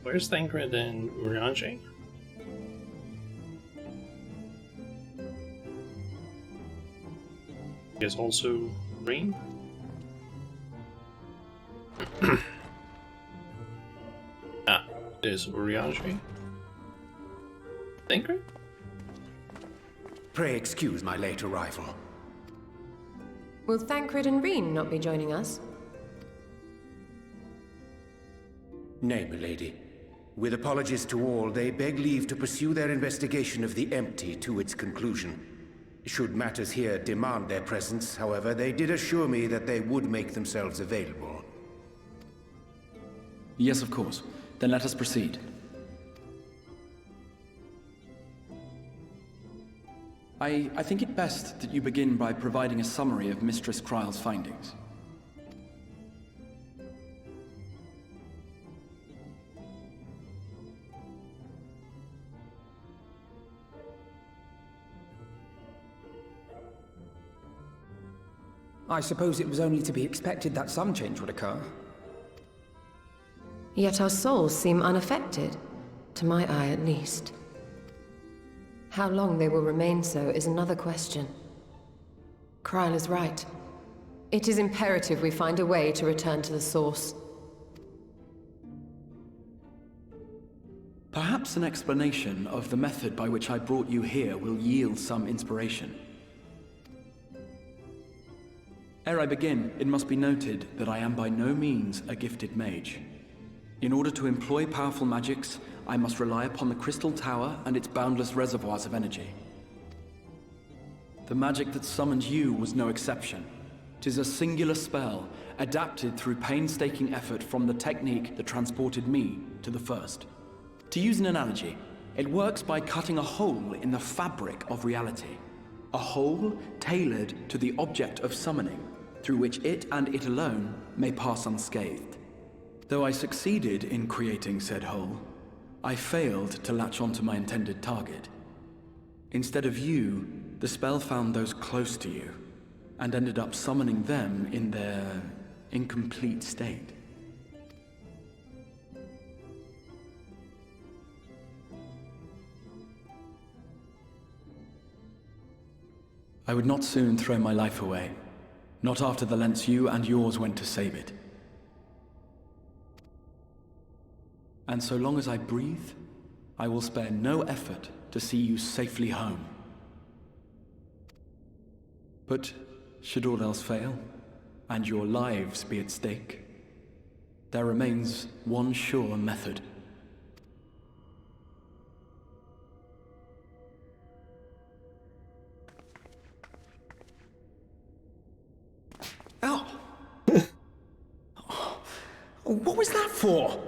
Where's Thancred and Urianger? There's also Green. There's Urianger. Thancred? Pray excuse my late arrival. Will Thancred and Reen not be joining us? Nay, milady. With apologies to all, they beg leave to pursue their investigation of the empty to its conclusion. Should matters here demand their presence, however, they did assure me that they would make themselves available. Yes, of course. Then let us proceed. I think it best that you begin by providing a summary of Mistress Kryle's findings. I suppose it was only to be expected that some change would occur. Yet our souls seem unaffected, to my eye at least. How long they will remain so is another question. Kryle is right. It is imperative we find a way to return to the source. Perhaps an explanation of the method by which I brought you here will yield some inspiration. Ere I begin, it must be noted that I am by no means a gifted mage. In order to employ powerful magics, I must rely upon the Crystal Tower and its boundless reservoirs of energy. The magic that summoned you was no exception. 'Tis a singular spell, adapted through painstaking effort from the technique that transported me to the First. To use an analogy, it works by cutting a hole in the fabric of reality. A hole tailored to the object of summoning, through which it and it alone may pass unscathed. Though I succeeded in creating said hole, I failed to latch onto my intended target. Instead of you, the spell found those close to you, and ended up summoning them in their incomplete state. I would not soon throw my life away, not after the lengths you and yours went to save it. And so long as I breathe, I will spare no effort to see you safely home. But should all else fail, and your lives be at stake, there remains one sure method. Oh! What was that for?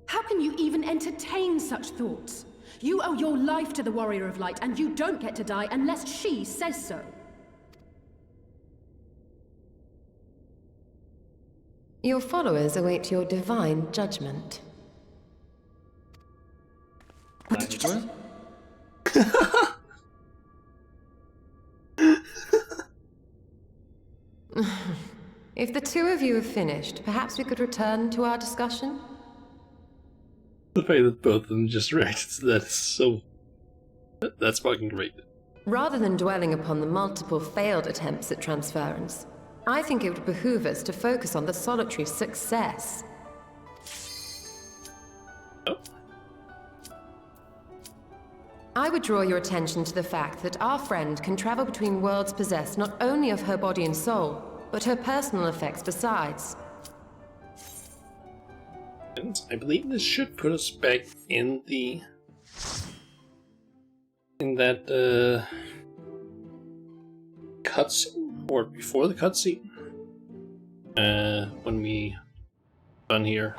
How can you even entertain such thoughts? You owe your life to the Warrior of Light, and you don't get to die unless she says so. Your followers await your divine judgment. What did you just... If the two of you have finished, perhaps we could return to our discussion? The fact that both of them just reacted to that is so... That's fucking great. Rather than dwelling upon the multiple failed attempts at transference, I think it would behoove us to focus on the solitary success. Oh. I would draw your attention to the fact that our friend can travel between worlds possessed not only of her body and soul, but her personal effects besides. And I believe this should put us back in the... in that, cutscene, or before the cutscene, when we done here.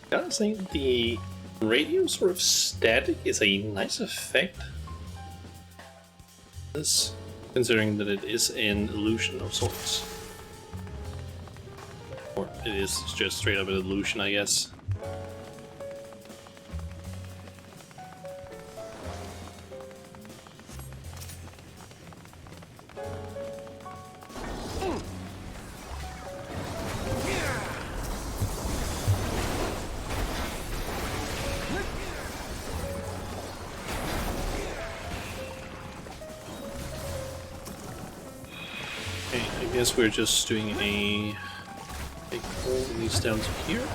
I gotta say, the Radio sort of static is a nice effect. This, considering that it is an illusion of sorts. Or it is just straight up an illusion, I guess. I guess we're just doing a big hole in these down to here.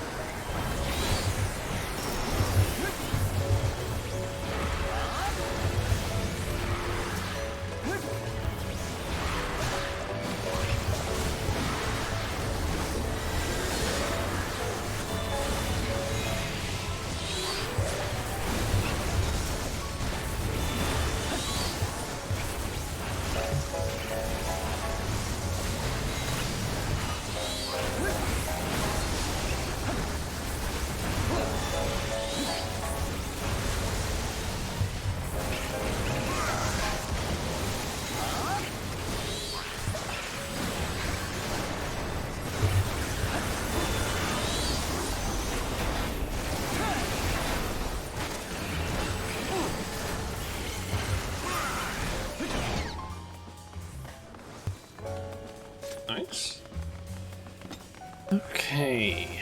Nice. Okay.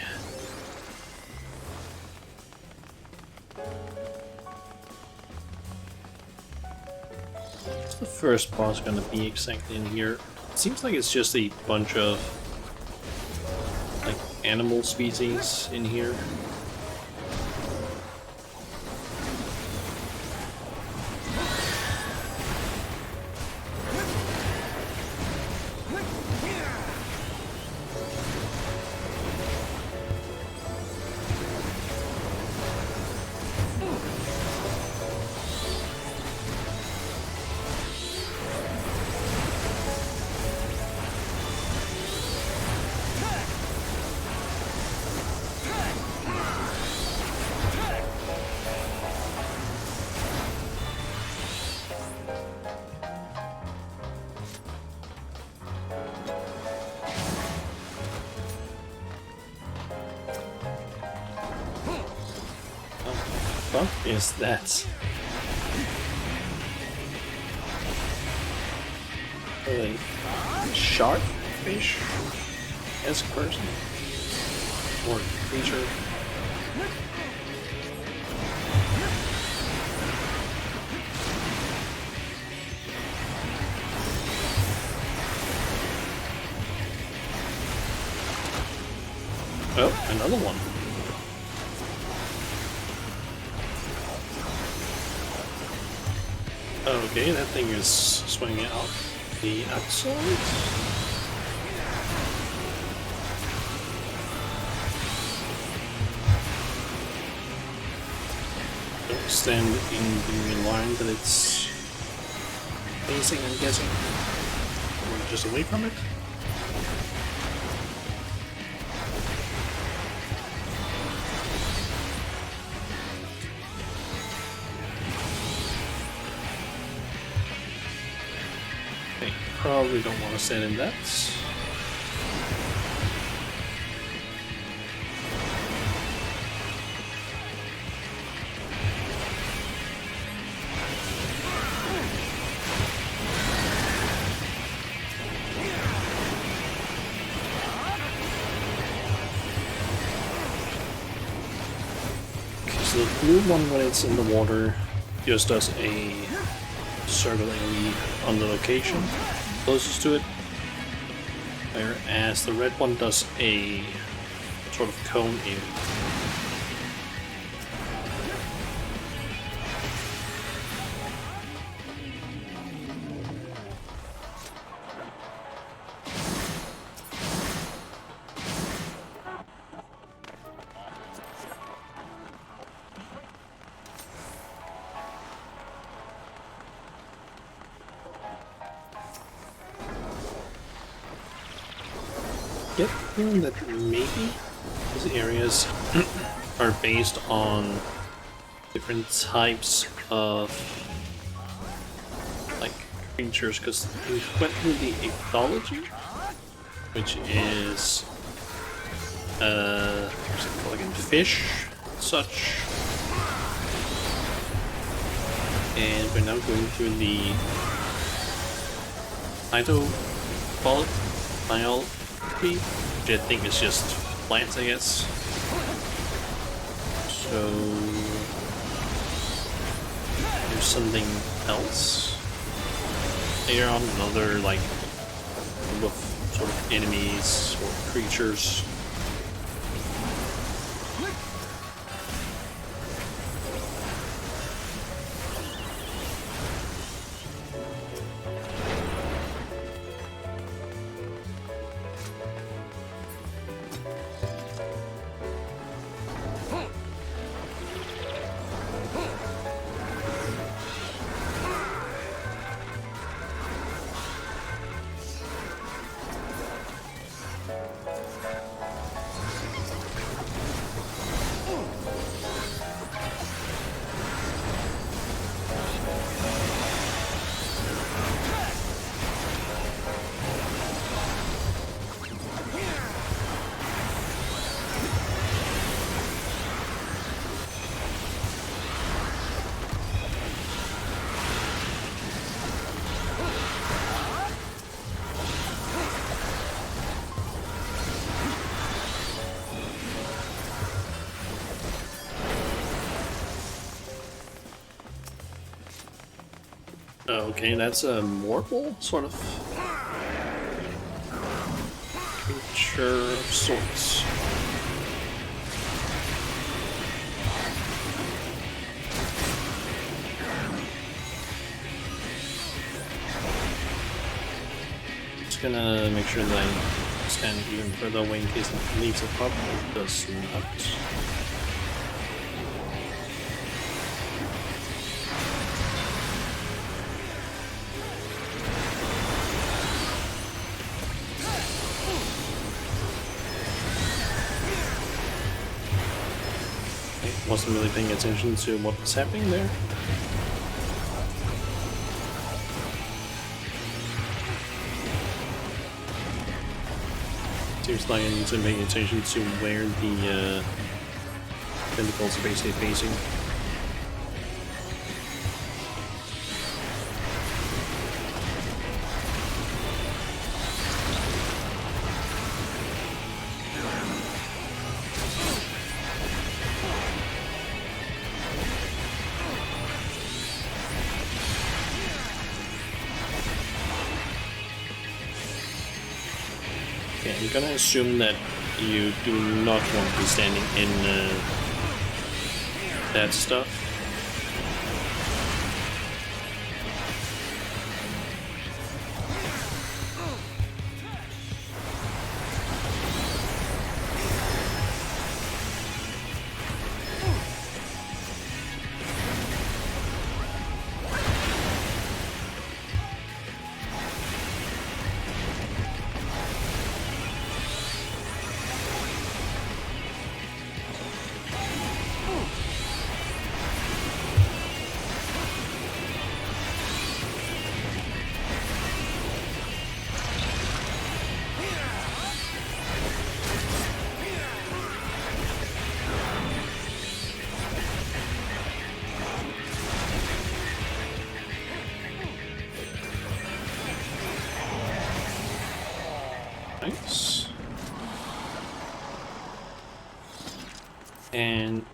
What's the first boss gonna be exactly in here? It seems like it's just a bunch of like animal species in here. What is that? A shark fish as a person or creature? Oh, another one. Okay, that thing is swinging out the outside. Don't stand in the line that it's facing, I'm guessing. Or just away from it. Probably don't want to stand in that. Okay, so the blue one, when it's in the water, just does a circle on the location closest to it, whereas the red one does a sort of cone in. Get the feeling that maybe these areas are based on different types of like creatures, because we went through the ethology, which is what's it called again? Fish, such. And we're now going through the biology, which I think is just plants, I guess. So there's something else here on another like group of sort of enemies or creatures. Okay, that's a mortal sort of creature of sorts. Just gonna make sure that I stand even further away in case it needs a pop. It does not. Wasn't really paying attention to what was happening there. Seems like I need to pay attention to where the tentacles are basically facing. Okay, I'm gonna assume that you do not want to be standing in that stuff. Nice. And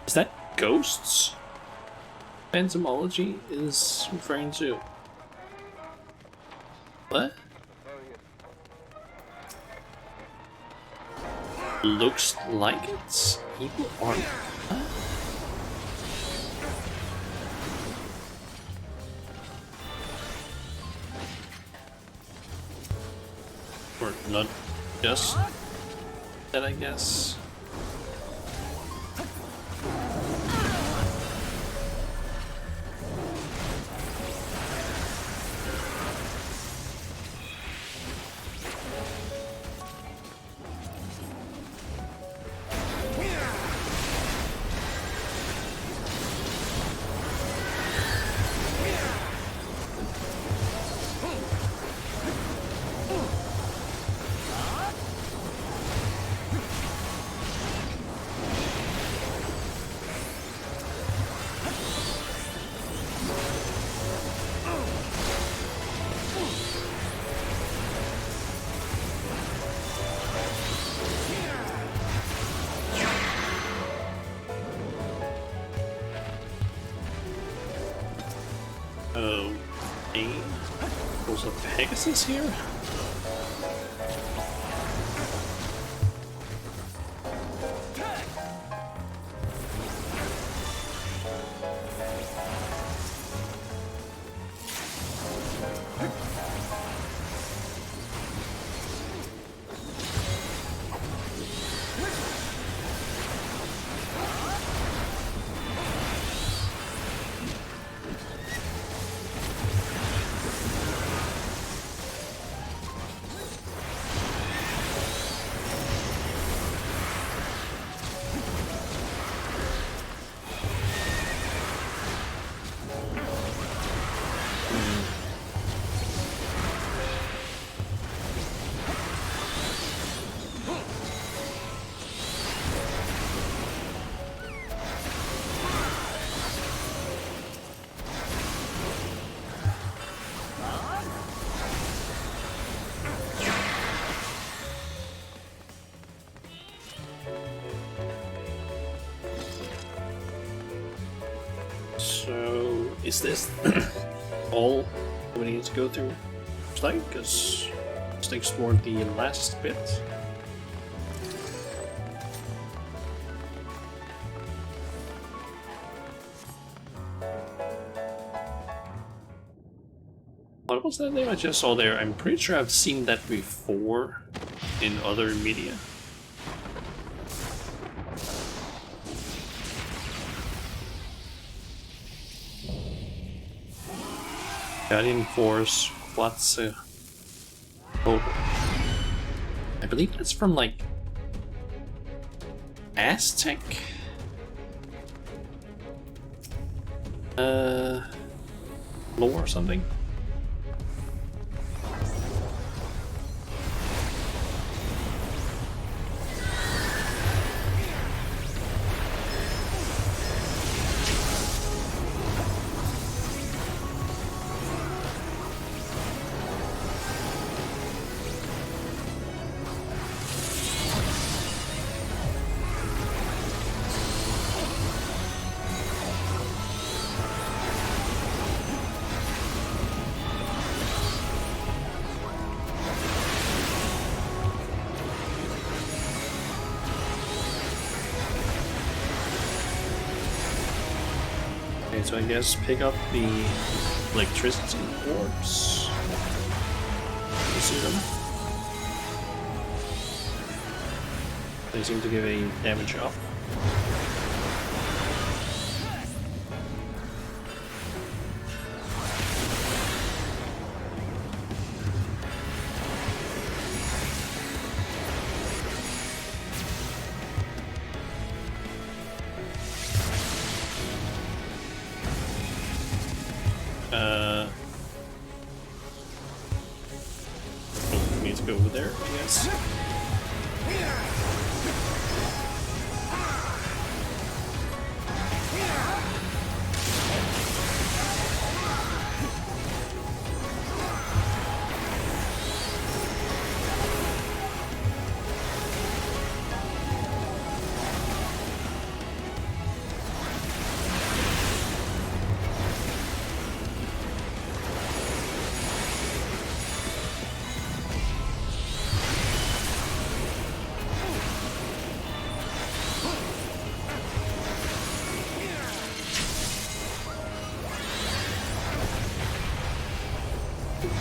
is that ghosts? Phantomology is referring to what? Looks like it's evil art. Huh? Or not just that, I guess. Okay. There's a Pegasus here? So, is this all we need to go through? Like, because just explore the last bit. What was that name I just saw there? I'm pretty sure I've seen that before in other media. Guardian Force, what's oh, I believe that's from like Aztec lore or something. Okay, so I guess pick up the electricity orbs. You see them? They seem to give a damage up. We need to go over there, I guess.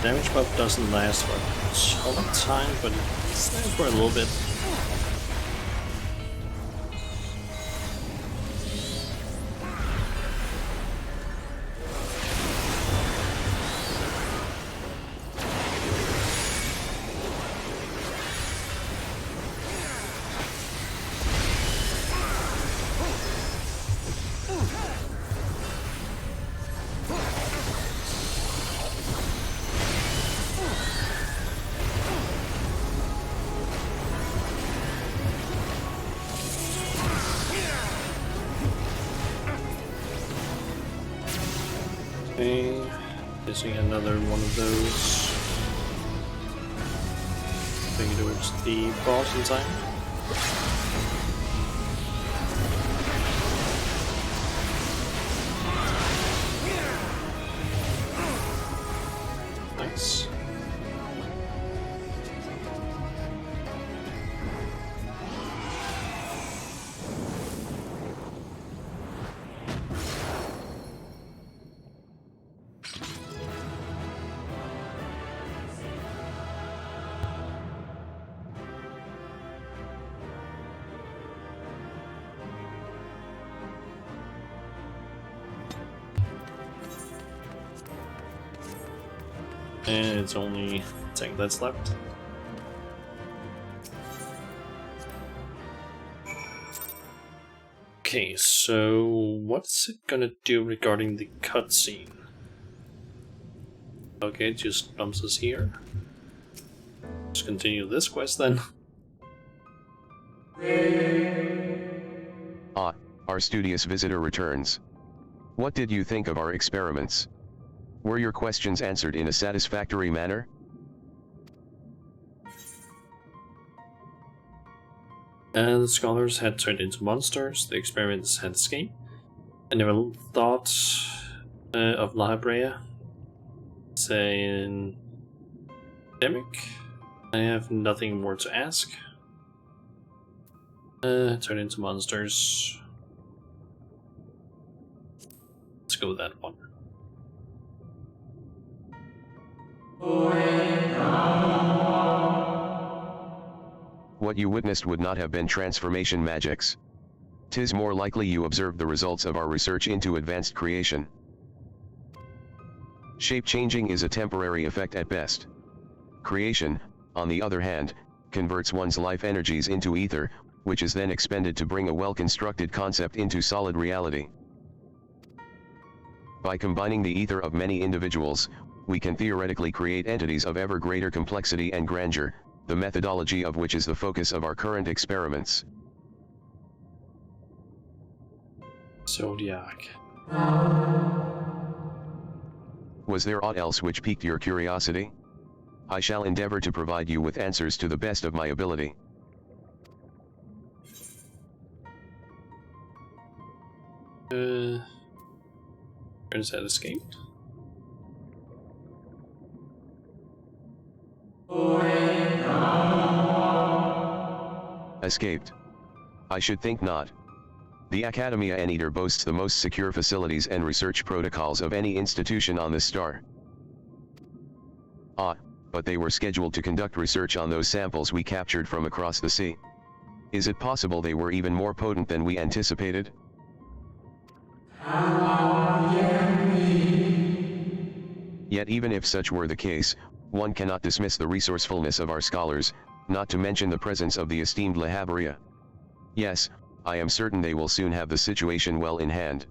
Damage buff doesn't last for a ton of time, but it's there for a little bit. Okay, missing another one of those. I think it was the boss in time. And it's only tank that's left. Okay, so what's it gonna do regarding the cutscene? Okay, it just dumps us here. Let's continue this quest then. Ah, our studious visitor returns. What did you think of our experiments? Were your questions answered in a satisfactory manner? The scholars had turned into monsters, the experiments had escaped. I never thought of La Brea as an epidemic. I have nothing more to ask. Turn into monsters. Let's go with that one. What you witnessed would not have been transformation magics. 'Tis more likely you observed the results of our research into advanced creation. Shape-changing is a temporary effect at best. Creation, on the other hand, converts one's life energies into ether, which is then expended to bring a well-constructed concept into solid reality. By combining the ether of many individuals, we can theoretically create entities of ever greater complexity and grandeur, the methodology of which is the focus of our current experiments. Zodiac. Was there aught else which piqued your curiosity? I shall endeavor to provide you with answers to the best of my ability. Friends had escaped. Escaped? I should think not. The Academia Anteater boasts the most secure facilities and research protocols of any institution on this star. Ah, but they were scheduled to conduct research on those samples we captured from across the sea. Is it possible they were even more potent than we anticipated? Yet even if such were the case, one cannot dismiss the resourcefulness of our scholars, not to mention the presence of the esteemed La Habrea. Yes, I am certain they will soon have the situation well in hand.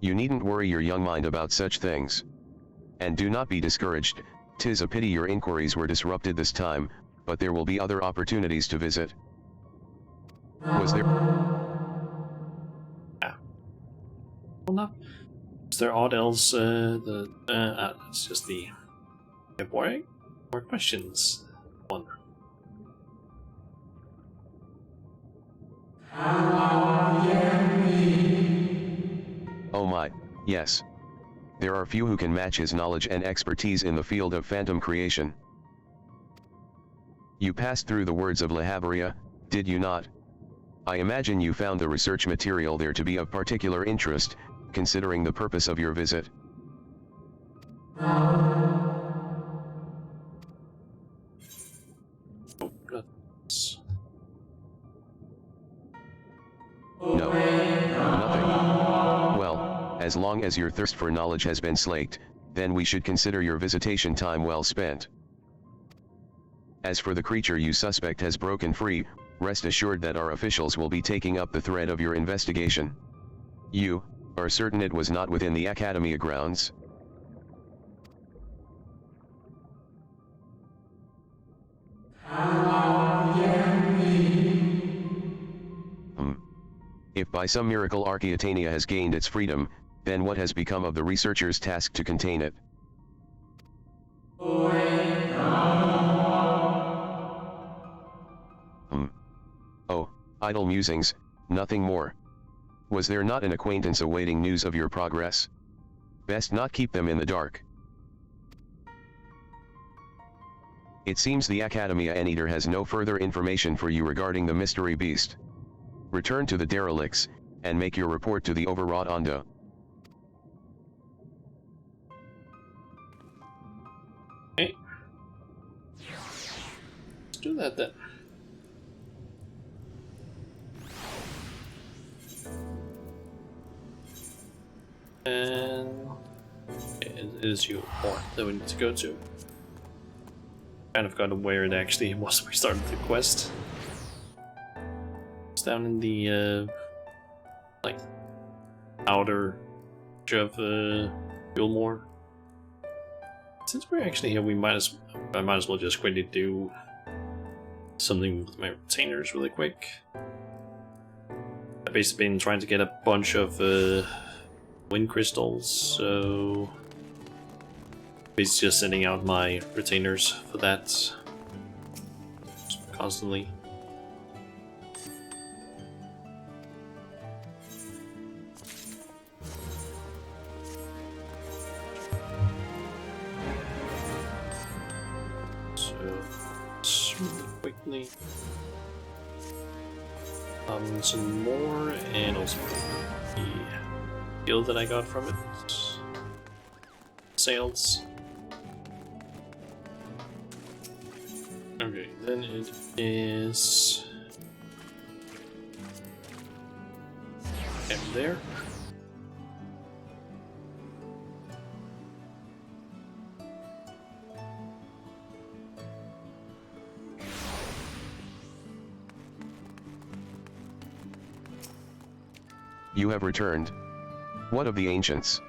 You needn't worry your young mind about such things. And do not be discouraged, 'tis a pity your inquiries were disrupted this time, but there will be other opportunities to visit. Was there... Well, no. Is there aught else? It's just the. More questions. One. Oh my, yes. There are few who can match his knowledge and expertise in the field of phantom creation. You passed through the words of La Habrea, did you not? I imagine you found the research material there to be of particular interest, considering the purpose of your visit. No. Nothing. Well, as long as your thirst for knowledge has been slaked, then we should consider your visitation time well spent. As for the creature you suspect has broken free, rest assured that our officials will be taking up the thread of your investigation. You are certain it was not within the Academia grounds? If by some miracle Archaeotania has gained its freedom, then what has become of the researchers tasked to contain it? Oh, idle musings, nothing more. Was there not an acquaintance awaiting news of your progress? Best not keep them in the dark. It seems the Academia Anteater has no further information for you regarding the mystery beast. Return to the derelicts, and make your report to the overwrought Ondo. Okay. Let's do that then. And It is your port that we need to go to. Kind of got where it actually was we started the quest. It's down in the like outer edge of Gilmore. Since we're actually here, I might as well just quickly do something with my retainers really quick. I've basically been trying to get a bunch of wind crystals, so basically just sending out my retainers for that constantly. So, really quickly. Some more, and also the skill that I got from it. Sales. Okay, then it is there. You have returned. What of the ancients?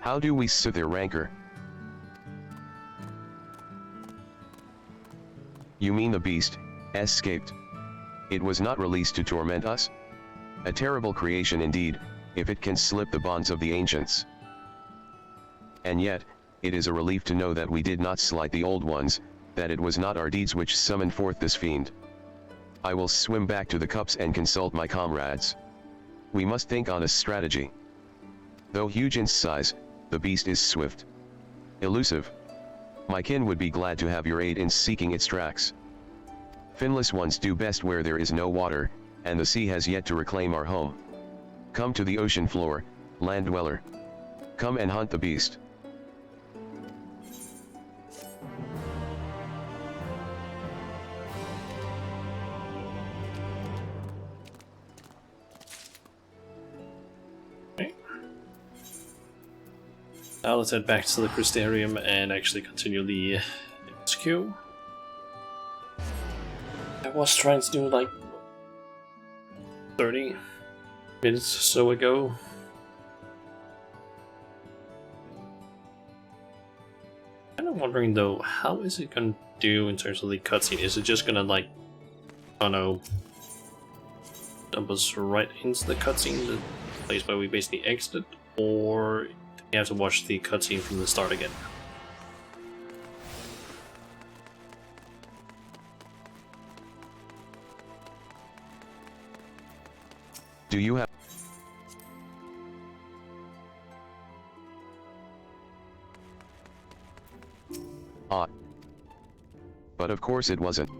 How do we soothe their rancor? You mean the beast escaped? It was not released to torment us? A terrible creation indeed, if it can slip the bonds of the ancients. And yet, it is a relief to know that we did not slight the old ones, that it was not our deeds which summoned forth this fiend. I will swim back to the cups and consult my comrades. We must think on a strategy. Though huge in size, the beast is swift. Elusive. My kin would be glad to have your aid in seeking its tracks. Finless ones do best where there is no water, and the sea has yet to reclaim our home. Come to the ocean floor, land dweller. Come and hunt the beast. Now let's head back to the Crystarium and actually continue the HQ. I was trying to do like 30 minutes or so ago. I'm wondering though, how is it gonna do in terms of the cutscene? Is it just gonna like, I don't know, dump us right into the cutscene, the place where we basically exited, or you have to watch the cutscene from the start again? Do you have... But of course it wasn't.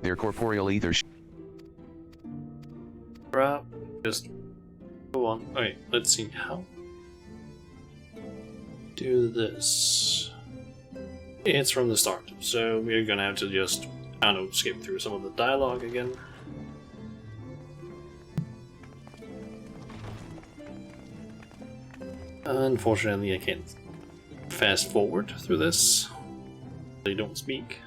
Their corporeal ether Bruh, just go on. Okay, let's see how. Do this. It's from the start, so we're gonna have to just, I don't know, skip through some of the dialogue again. Unfortunately, I can't fast forward through this. They don't speak.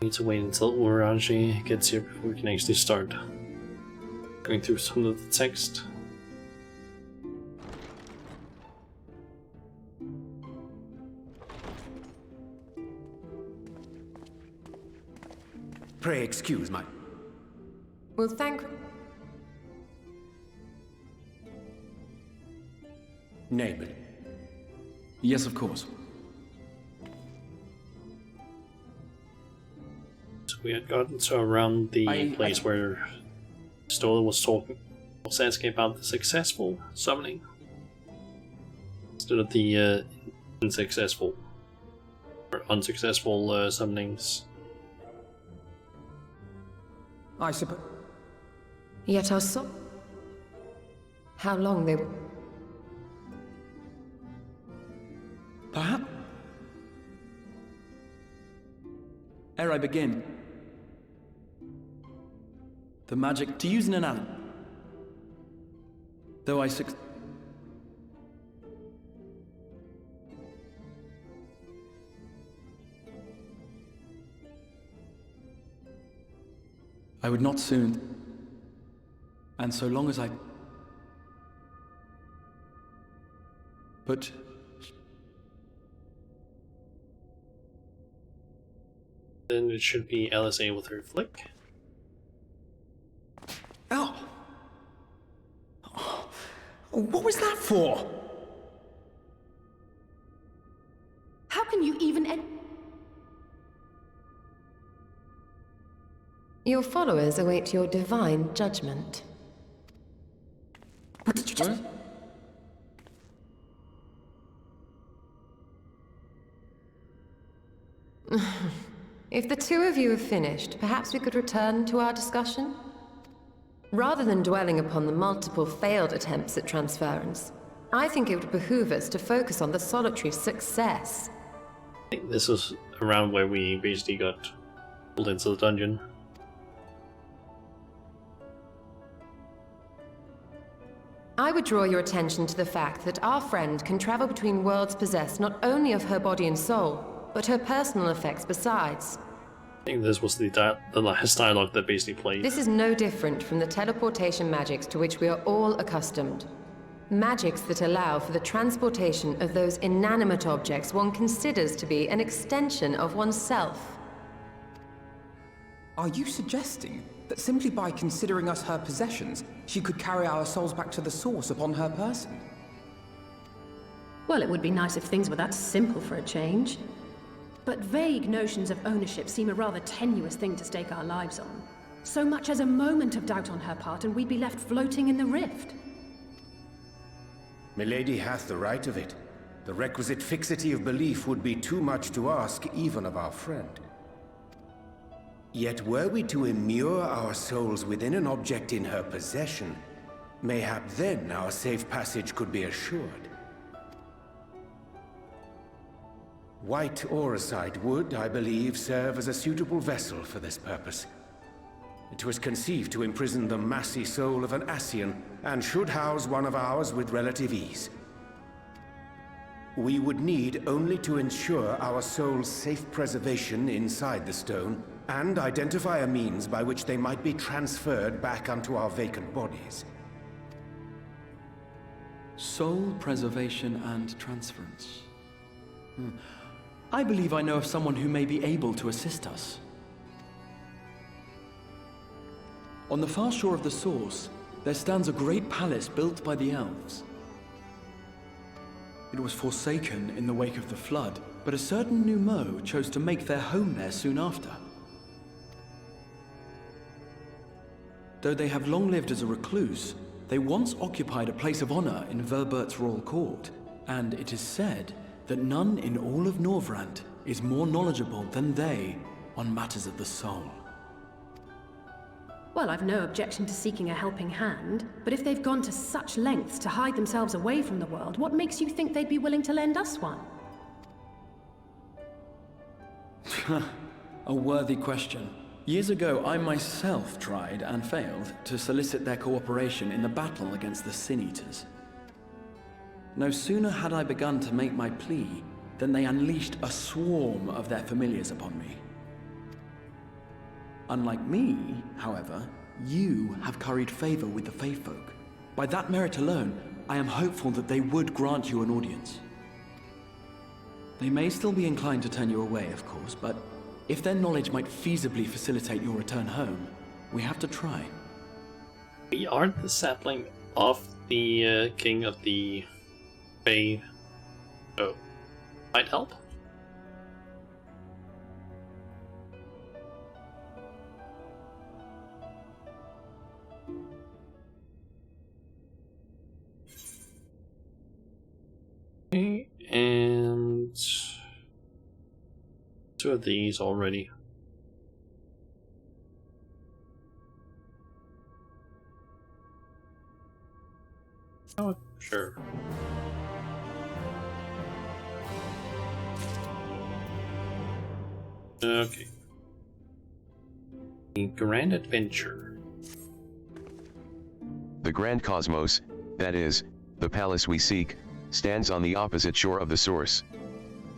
Need to wait until Uraji gets here before we can actually start going through some of the text. Pray excuse my... Well, thank... Name. Yes, of course. So we had gotten to around the place where Stola was asking about the successful summoning instead of the unsuccessful summonings. I suppose... Yet I saw... How long they... Perhaps... ere I begin, the magic to use an analogy. Though I would not soon, and so long as I... But... Then it should be LSA with her flick. Oh! What was that for? How can you even Your followers await your divine judgment. What did you just... If the two of you have finished, perhaps we could return to our discussion? Rather than dwelling upon the multiple failed attempts at transference, I think it would behoove us to focus on the solitary success. I think this was around where we basically got pulled into the dungeon. I would draw your attention to the fact that our friend can travel between worlds possessed not only of her body and soul, but her personal effects besides. I think this was the last dialogue that basically played. This is no different from the teleportation magics to which we are all accustomed. Magics that allow for the transportation of those inanimate objects one considers to be an extension of oneself. Are you suggesting that simply by considering us her possessions, she could carry our souls back to the source upon her person? Well, it would be nice if things were that simple for a change. But vague notions of ownership seem a rather tenuous thing to stake our lives on. So much as a moment of doubt on her part and we'd be left floating in the rift. Milady hath the right of it. The requisite fixity of belief would be too much to ask even of our friend. Yet were we to immure our souls within an object in her possession, mayhap then our safe passage could be assured. White Auracite would, I believe, serve as a suitable vessel for this purpose. It was conceived to imprison the massy soul of an Ascian, and should house one of ours with relative ease. We would need only to ensure our souls' safe preservation inside the stone, and identify a means by which they might be transferred back unto our vacant bodies. Soul preservation and transference. I believe I know of someone who may be able to assist us. On the far shore of the source, there stands a great palace built by the elves. It was forsaken in the wake of the flood, but a certain Numo chose to make their home there soon after. Though they have long lived as a recluse, they once occupied a place of honor in Verbert's royal court, and it is said that none in all of Norvrant is more knowledgeable than they on matters of the soul. Well, I've no objection to seeking a helping hand, but if they've gone to such lengths to hide themselves away from the world, what makes you think they'd be willing to lend us one? A worthy question. Years ago, I myself tried and failed to solicit their cooperation in the battle against the Sin Eaters. No sooner had I begun to make my plea than they unleashed a swarm of their familiars upon me. Unlike me, however, you have curried favor with the Fae folk. By that merit alone, I am hopeful that they would grant you an audience. They may still be inclined to turn you away, of course, but if their knowledge might feasibly facilitate your return home, we have to try. We aren't the sapling of the king of the Fae. Oh, might help. Okay, and two of these already. Oh, sure. Okay. Grand Adventure. The Grand Cosmos, that is, the palace we seek, stands on the opposite shore of the source.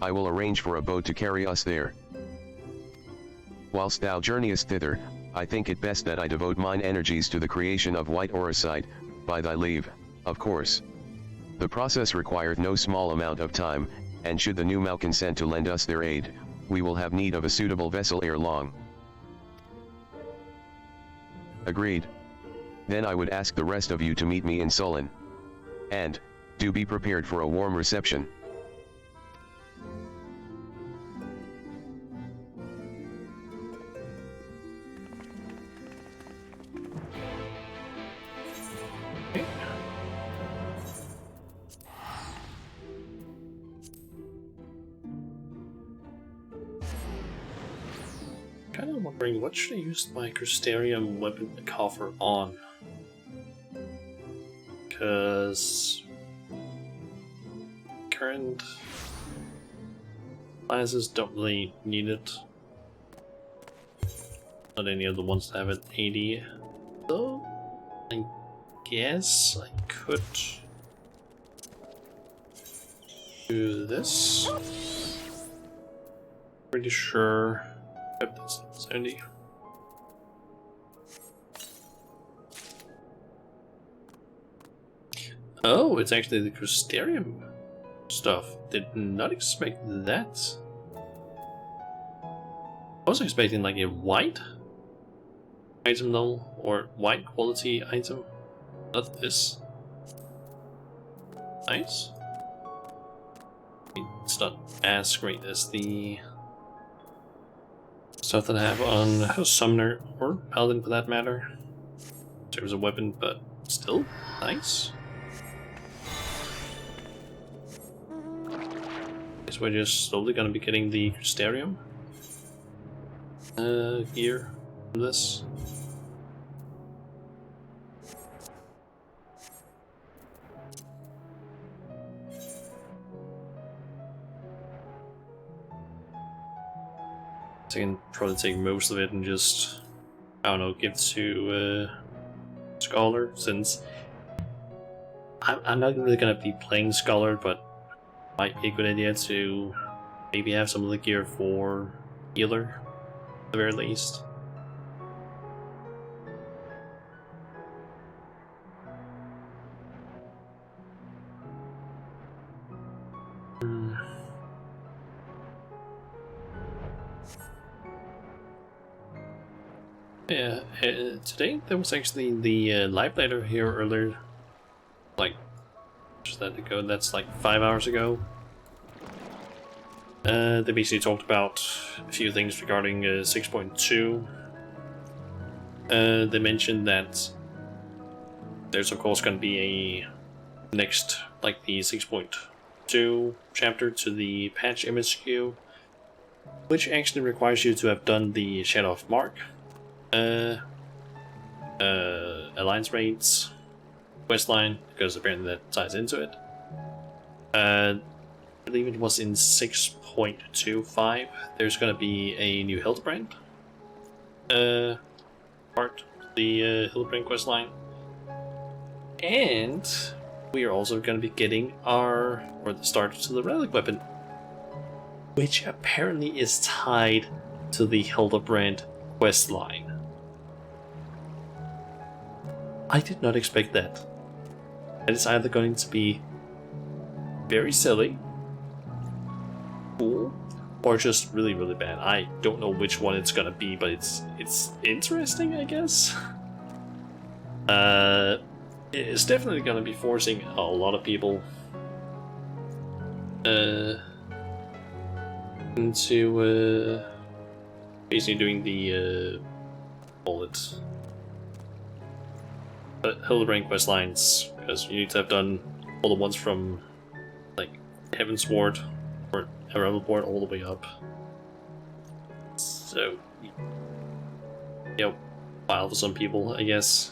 I will arrange for a boat to carry us there. Whilst thou journeyest thither, I think it best that I devote mine energies to the creation of white oricide, by thy leave, of course. The process required no small amount of time, and should the new Mal consent to lend us their aid, we will have need of a suitable vessel ere long. Agreed. Then I would ask the rest of you to meet me in Sullen. And, do be prepared for a warm reception. Kind of wondering what should I use my Crystarium weapon coffer on? Because current classes don't really need it. Not any of the ones that have an 80. So I guess I could do this. Pretty sure. Yep, that's 70. Oh, it's actually the Crystarium stuff. Did not expect that. I was expecting like a white item though, or white quality item. Not this. Nice. It's not as great as the stuff that I have on Summoner, or Paladin for that matter, in terms of weapon, but still nice. Guess we're just slowly gonna be getting the Crystarium gear from this. I can probably take most of it and just, I don't know, give to Scholar, since I'm not really gonna be playing Scholar, but might be a good idea to maybe have some of the gear for Healer, at the very least. Yeah, today there was actually the live letter here earlier, like, just that ago, that's like 5 hours ago. They basically talked about a few things regarding 6.2. They mentioned that there's of course going to be a next, like the 6.2 chapter to the patch MSQ, which actually requires you to have done the Shadow of Mark. Alliance raids, questline, because apparently that ties into it. I believe it was in 6.25. There's gonna be a new Hildebrand part, the Hildebrand questline, and we are also gonna be getting the start to the relic weapon, which apparently is tied to the Hildebrand questline. I did not expect that. And it's either going to be very silly, cool, or just really, really bad. I don't know which one it's gonna be, but it's interesting, I guess. It's definitely gonna be forcing a lot of people into basically doing the Hildebrand quest lines, because you need to have done all the ones from like Heaven's Ward or Herald Ward all the way up. So, while for some people, I guess.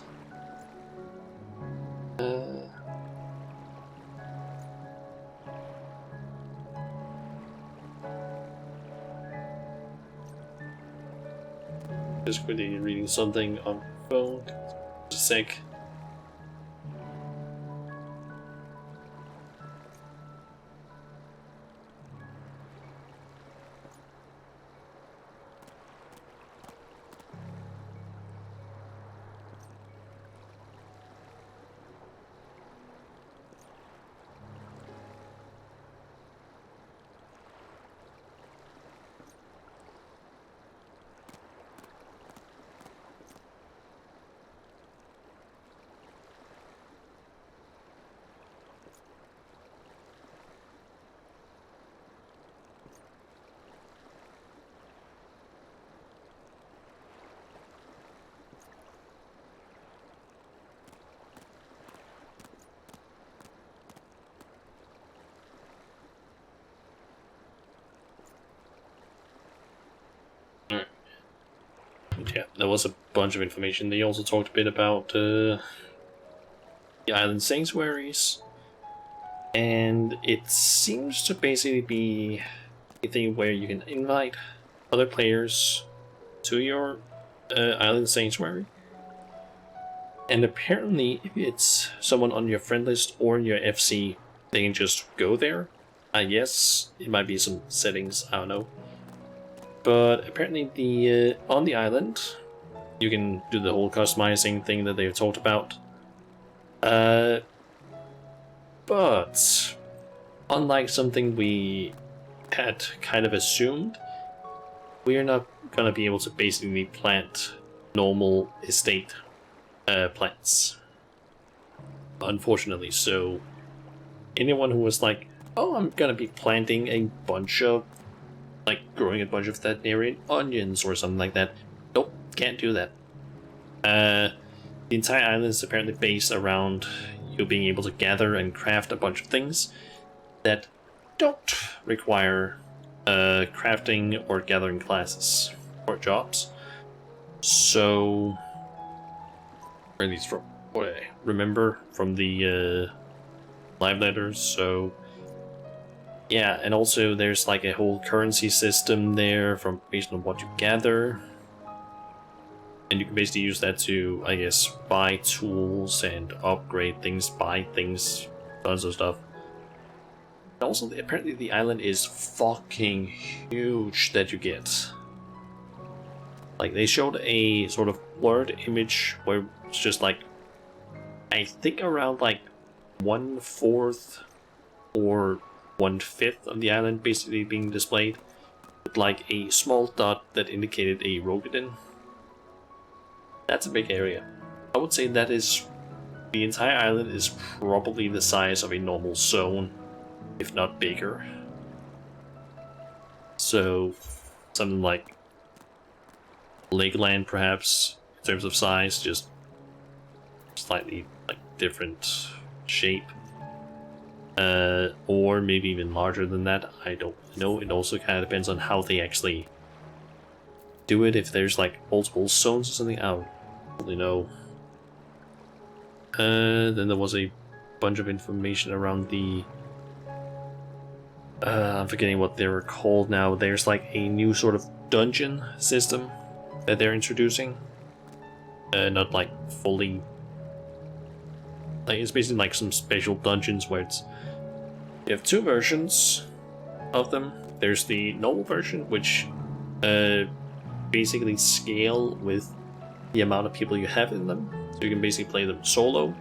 Just quickly reading something on phone. Just a sec. Yeah, there was a bunch of information. They also talked a bit about the island sanctuaries, and it seems to basically be a thing where you can invite other players to your island sanctuary, and apparently if it's someone on your friend list or your FC, they can just go there. I guess it might be some settings, I don't know. But apparently the on the island, you can do the whole customizing thing that they've talked about. But unlike something we had kind of assumed, we are not gonna be able to basically plant normal estate plants. Unfortunately, so anyone who was like, oh, I'm gonna be planting a bunch of, like, growing a bunch of Thanarian onions or something like that. Nope, can't do that. The entire island is apparently based around you being able to gather and craft a bunch of things that don't require crafting or gathering classes or jobs. So, or at least from what I remember from the live letters, so yeah, and also there's like a whole currency system there from based on what you gather. And you can basically use that to, I guess, buy tools and upgrade things, buy things, tons of stuff. And also, apparently the island is fucking huge that you get. Like, they showed a sort of blurred image where it's just like, I think around like 1/4 or 1/5 of the island basically being displayed, with like a small dot that indicated a Rogadin. That's a big area. I would say that is, the entire island is probably the size of a normal zone, if not bigger. So, something like Lakeland perhaps, in terms of size, just slightly like different shape. Or maybe even larger than that, I don't know. It also kind of depends on how they actually do it. If there's like multiple zones or something, I don't really know. Then there was a bunch of information around the I'm forgetting what they were called now. There's like a new sort of dungeon system that they're introducing. Not like fully, like, it's basically like some special dungeons where it's, you have two versions of them. There's the normal version, which basically scale with the amount of people you have in them. So you can basically play them solo,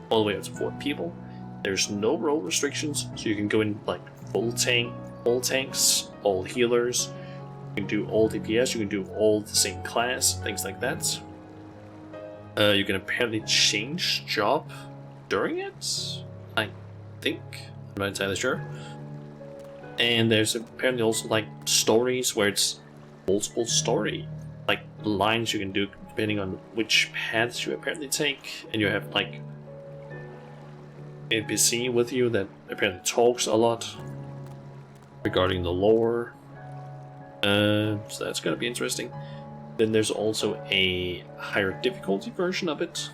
all the way up to 4 people. There's no role restrictions, so you can go in like full tank, all tanks, all healers. You can do all DPS, you can do all the same class, things like that. You can apparently change job during it, I think. I'm not entirely sure. And there's apparently also like stories where it's multiple story, like lines you can do depending on which paths you apparently take, and you have like NPC with you that apparently talks a lot regarding the lore. So that's gonna be interesting. Then there's also a higher difficulty version of it,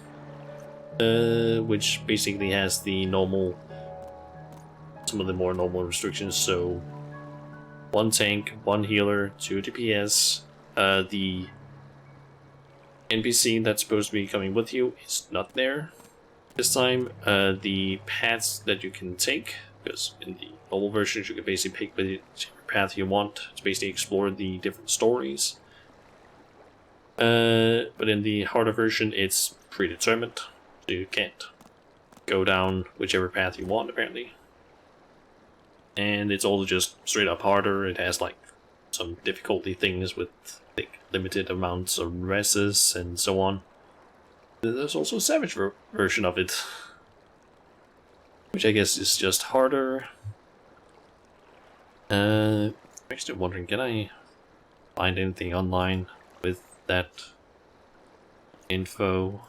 which basically has the normal, some of the more normal restrictions. So 1 tank, 1 healer, 2 DPS. The NPC that's supposed to be coming with you is not there this time. The paths that you can take, because in the normal versions you can basically pick whichever path you want to basically explore the different stories. But in the harder version it's predetermined, so you can't go down whichever path you want apparently. And it's also just straight up harder. It has like some difficulty things with like limited amounts of reses and so on. There's also a Savage version of it, which I guess is just harder. I'm actually wondering, can I find anything online with that info?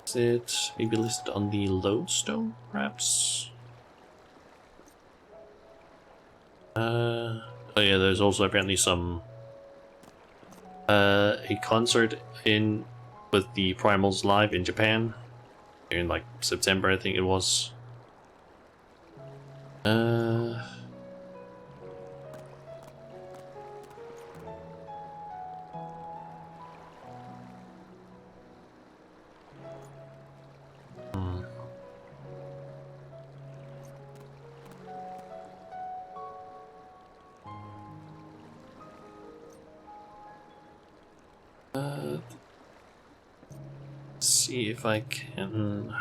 Is it maybe listed on the lodestone, perhaps? Oh yeah, there's also apparently some a concert with the Primals live in Japan in like September, I think it was. See if I can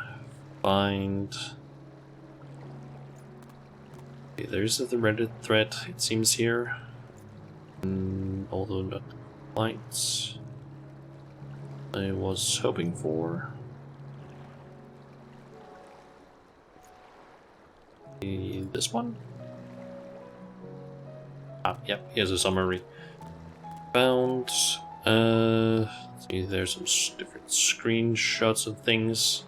find. Okay, there's the Reddit thread, it seems here, although not quite I was hoping for. This one? Ah, yep, here's a summary. Found. See, there's some different screenshots of things.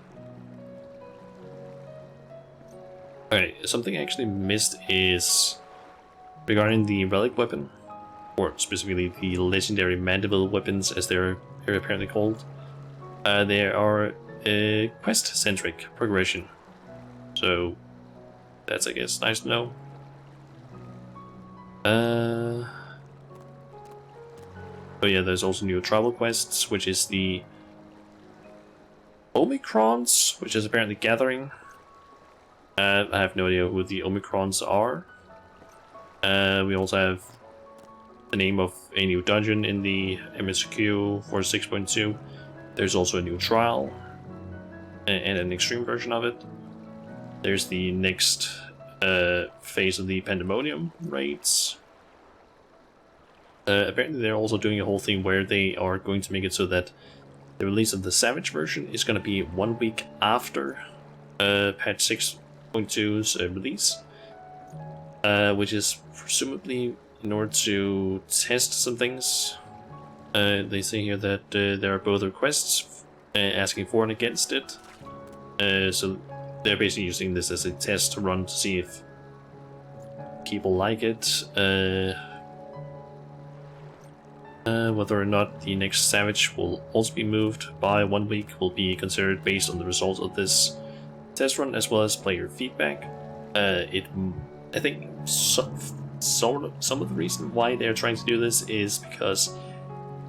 Alright, something I actually missed is regarding the relic weapon, or specifically the legendary mandible weapons as they're apparently called. They are a quest-centric progression, so that's, I guess, nice to know. Oh yeah, there's also new travel quests, which is the Omicrons, which is apparently gathering. I have no idea who the Omicrons are. We also have the name of a new dungeon in the MSQ for 6.2. There's also a new trial and an extreme version of it. There's the next phase of the Pandemonium raids. Apparently they're also doing a whole thing where they are going to make it so that the release of the Savage version is going to be 1 week after patch 6.2's release, which is presumably in order to test some things. They say here that there are both requests asking for and against it, so they're basically using this as a test run to see if people like it. Whether or not the next Savage will also be moved by 1 week will be considered based on the results of this test run as well as player feedback. I think some of the reason why they're trying to do this is because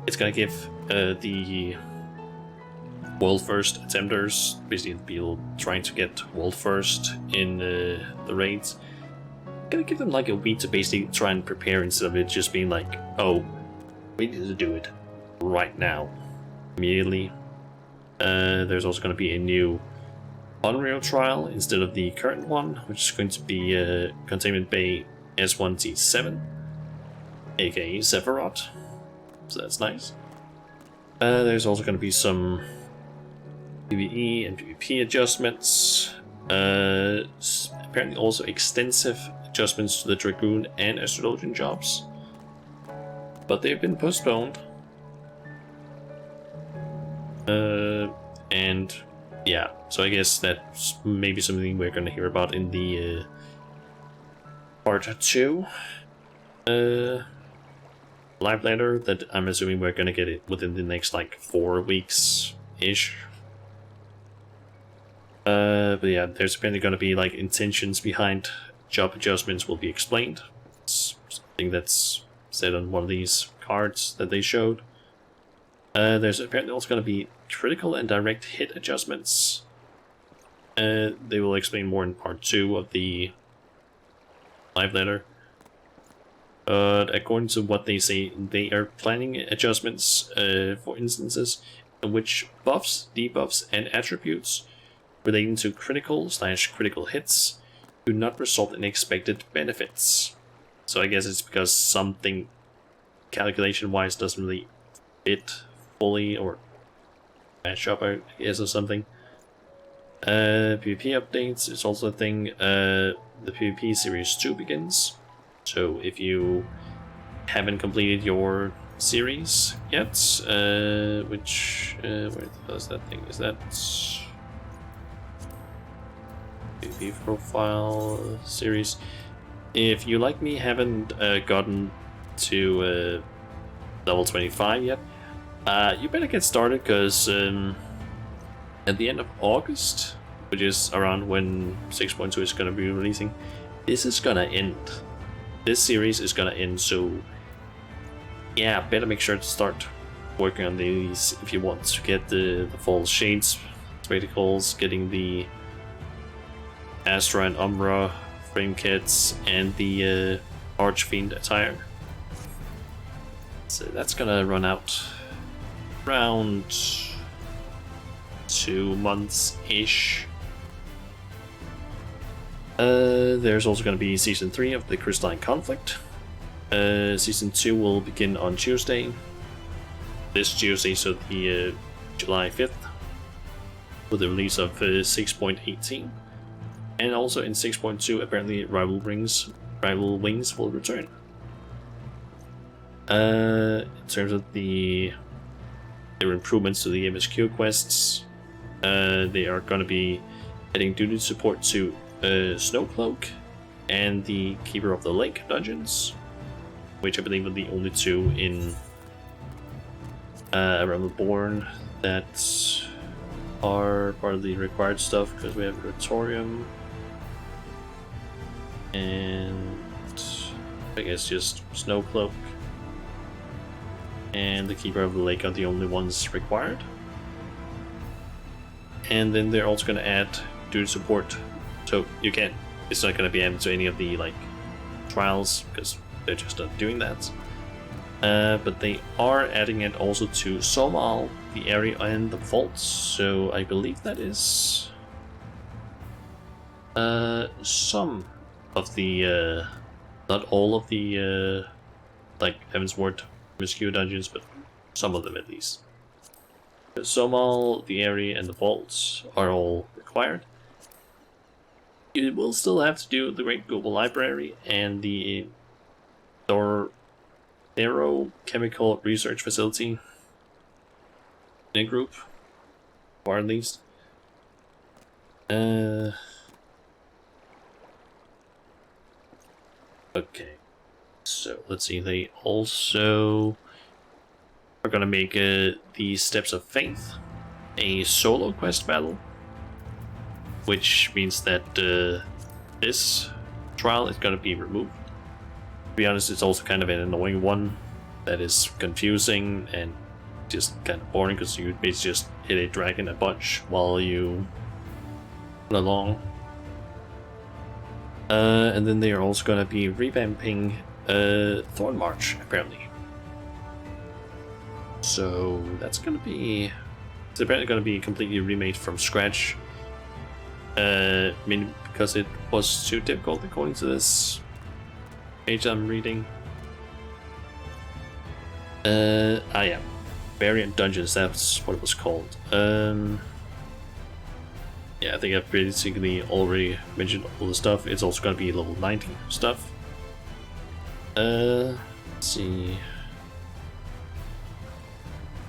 it's going to give the world first attempters, basically the people trying to get world first in the raids, going to give them like a week to basically try and prepare instead of it just being like, oh, we need to do it right now, immediately. There's also going to be a new Unreal trial instead of the current one, which is going to be Containment Bay S1T7, aka Sephiroth. So that's nice. There's also going to be some PvE and PvP adjustments. Apparently also extensive adjustments to the Dragoon and Astrologian jobs, but they've been postponed. And yeah, so I guess that's maybe something we're going to hear about in the part 2 live letter that I'm assuming we're going to get it within the next like 4 weeks ish. But yeah, there's apparently going to be like intentions behind job adjustments will be explained. It's something that's said on one of these cards that they showed. There's apparently also going to be critical and direct hit adjustments. They will explain more in part 2 of the live letter. But according to what they say, they are planning adjustments for instances in which buffs, debuffs, and attributes relating to critical/critical hits do not result in expected benefits. So I guess it's because something calculation-wise doesn't really fit fully or match up, I guess, or something. PvP updates is also a thing. The PvP Series 2 begins. So if you haven't completed your series yet, which where does that thing? Is that PvP profile series? If you, like me, haven't gotten to level 25 yet, you better get started, because at the end of August, which is around when 6.2 is going to be releasing, this is going to end. This series is going to end, so yeah, better make sure to start working on these if you want to get the full Shades Spectacles, getting the Astra and Umbra frame kits, and the Archfiend attire. So that's gonna run out around 2 months-ish. There's also going to be Season 3 of the Crystalline Conflict. Season 2 will begin on Tuesday. This Tuesday, so the July 5th, with the release of 6.18. And also in 6.2, apparently Rival Wings will return. In terms of their improvements to the MSQ quests, they are going to be adding duty support to Snowcloak and the Keeper of the Lake dungeons, which I believe are the only two in Realm Reborn that are part of the required stuff, because we have Retorium and I guess just Snowcloak and the Keeper of the Lake are the only ones required. And then they're also going to add duty support, so you can't, it's not going to be added to any of the like trials, because they're just not doing that. But they are adding it also to Somal, the area, and the vaults. So I believe that is some of the not all of the like Heavensward MSQ dungeons, but some of them at least. Somal, the area, and the vaults are all required. You will still have to do the Great Global Library and the Chemical Research Facility in a group, or at least. Okay. So let's see. They also are gonna make the Steps of Faith a solo quest battle, which means that this trial is gonna be removed. To be honest, it's also kind of an annoying one that is confusing and just kind of boring, because you basically just hit a dragon a bunch while you run along. And then they are also going to be revamping Thorn March, apparently. So that's going to be... It's apparently going to be completely remade from scratch. I mean, because it was too difficult according to this page I'm reading. Yeah. Variant Dungeons, that's what it was called. Yeah, I think I've basically already mentioned all the stuff. It's also going to be level 90 stuff. Let's see.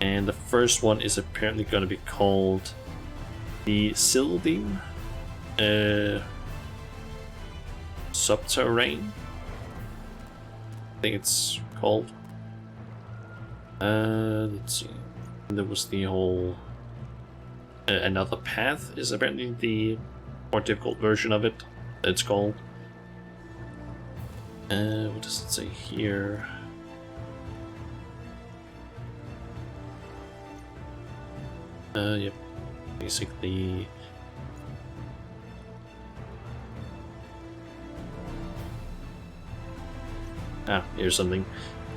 And the first one is apparently going to be called the Sylvine Subterrane, I think it's called. Let's see. There was the whole Another Path is apparently the more difficult version of it, it's called. What does it say here? Yep. Basically. Here's something.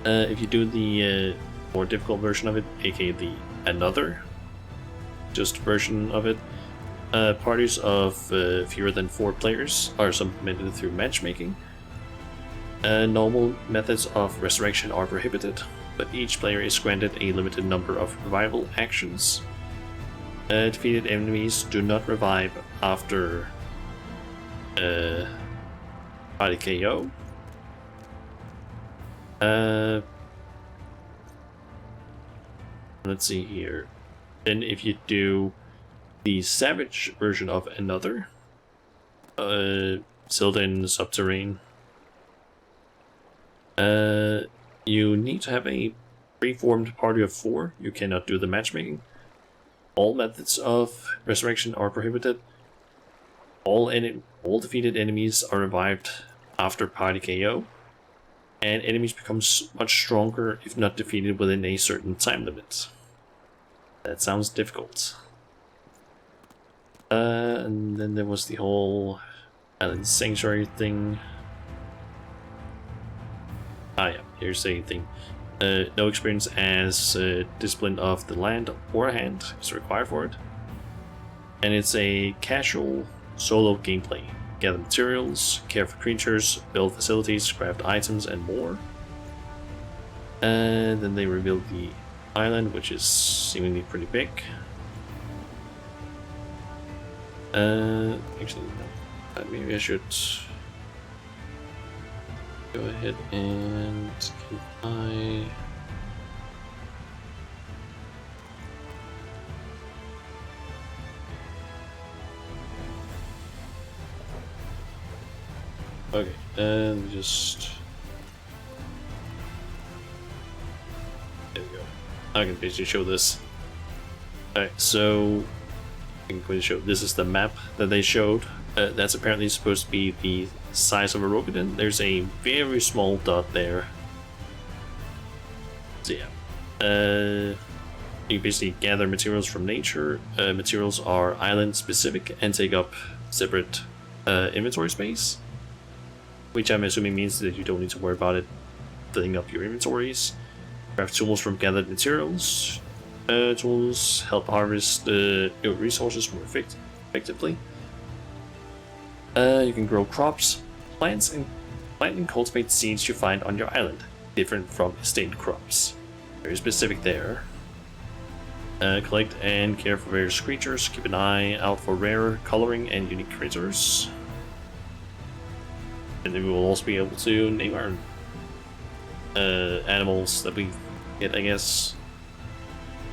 If you do the more difficult version of it, aka the another just version of it, parties of fewer than 4 players are supplemented through matchmaking. Normal methods of resurrection are prohibited, but each player is granted a limited number of revival actions. Defeated enemies do not revive after body KO. Let's see here. Then if you do the savage version of another, Sylvan Subterrane, you need to have a preformed party of 4. You cannot do the matchmaking. All methods of resurrection are prohibited. All defeated enemies are revived after party KO. And enemies become much stronger if not defeated within a certain time limit. That sounds difficult. And then there was the whole Island Sanctuary thing. Yeah, here's a thing. No experience as Discipline of the Land or Hand is required for it. And it's a casual solo gameplay. Gather materials, care for creatures, build facilities, craft items, and more. And then they revealed the island, which is seemingly pretty big. Actually, no. Maybe I should go ahead and can I... Okay, and just... There we go. I can basically show this. Alright, so... I'm going to show, this is the map that they showed. That's apparently supposed to be the size of a Rokugan. There's a very small dot there. So yeah. You basically gather materials from nature. Materials are island specific and take up separate inventory space. Which I'm assuming means that you don't need to worry about it filling up your inventories. Craft tools from gathered materials. Tools help harvest resources more effectively. You can grow crops, plant and cultivate seeds you find on your island, different from estate crops. Very specific there. Collect and care for various creatures. Keep an eye out for rare coloring and unique critters. And then we will also be able to name our animals that we get, I guess.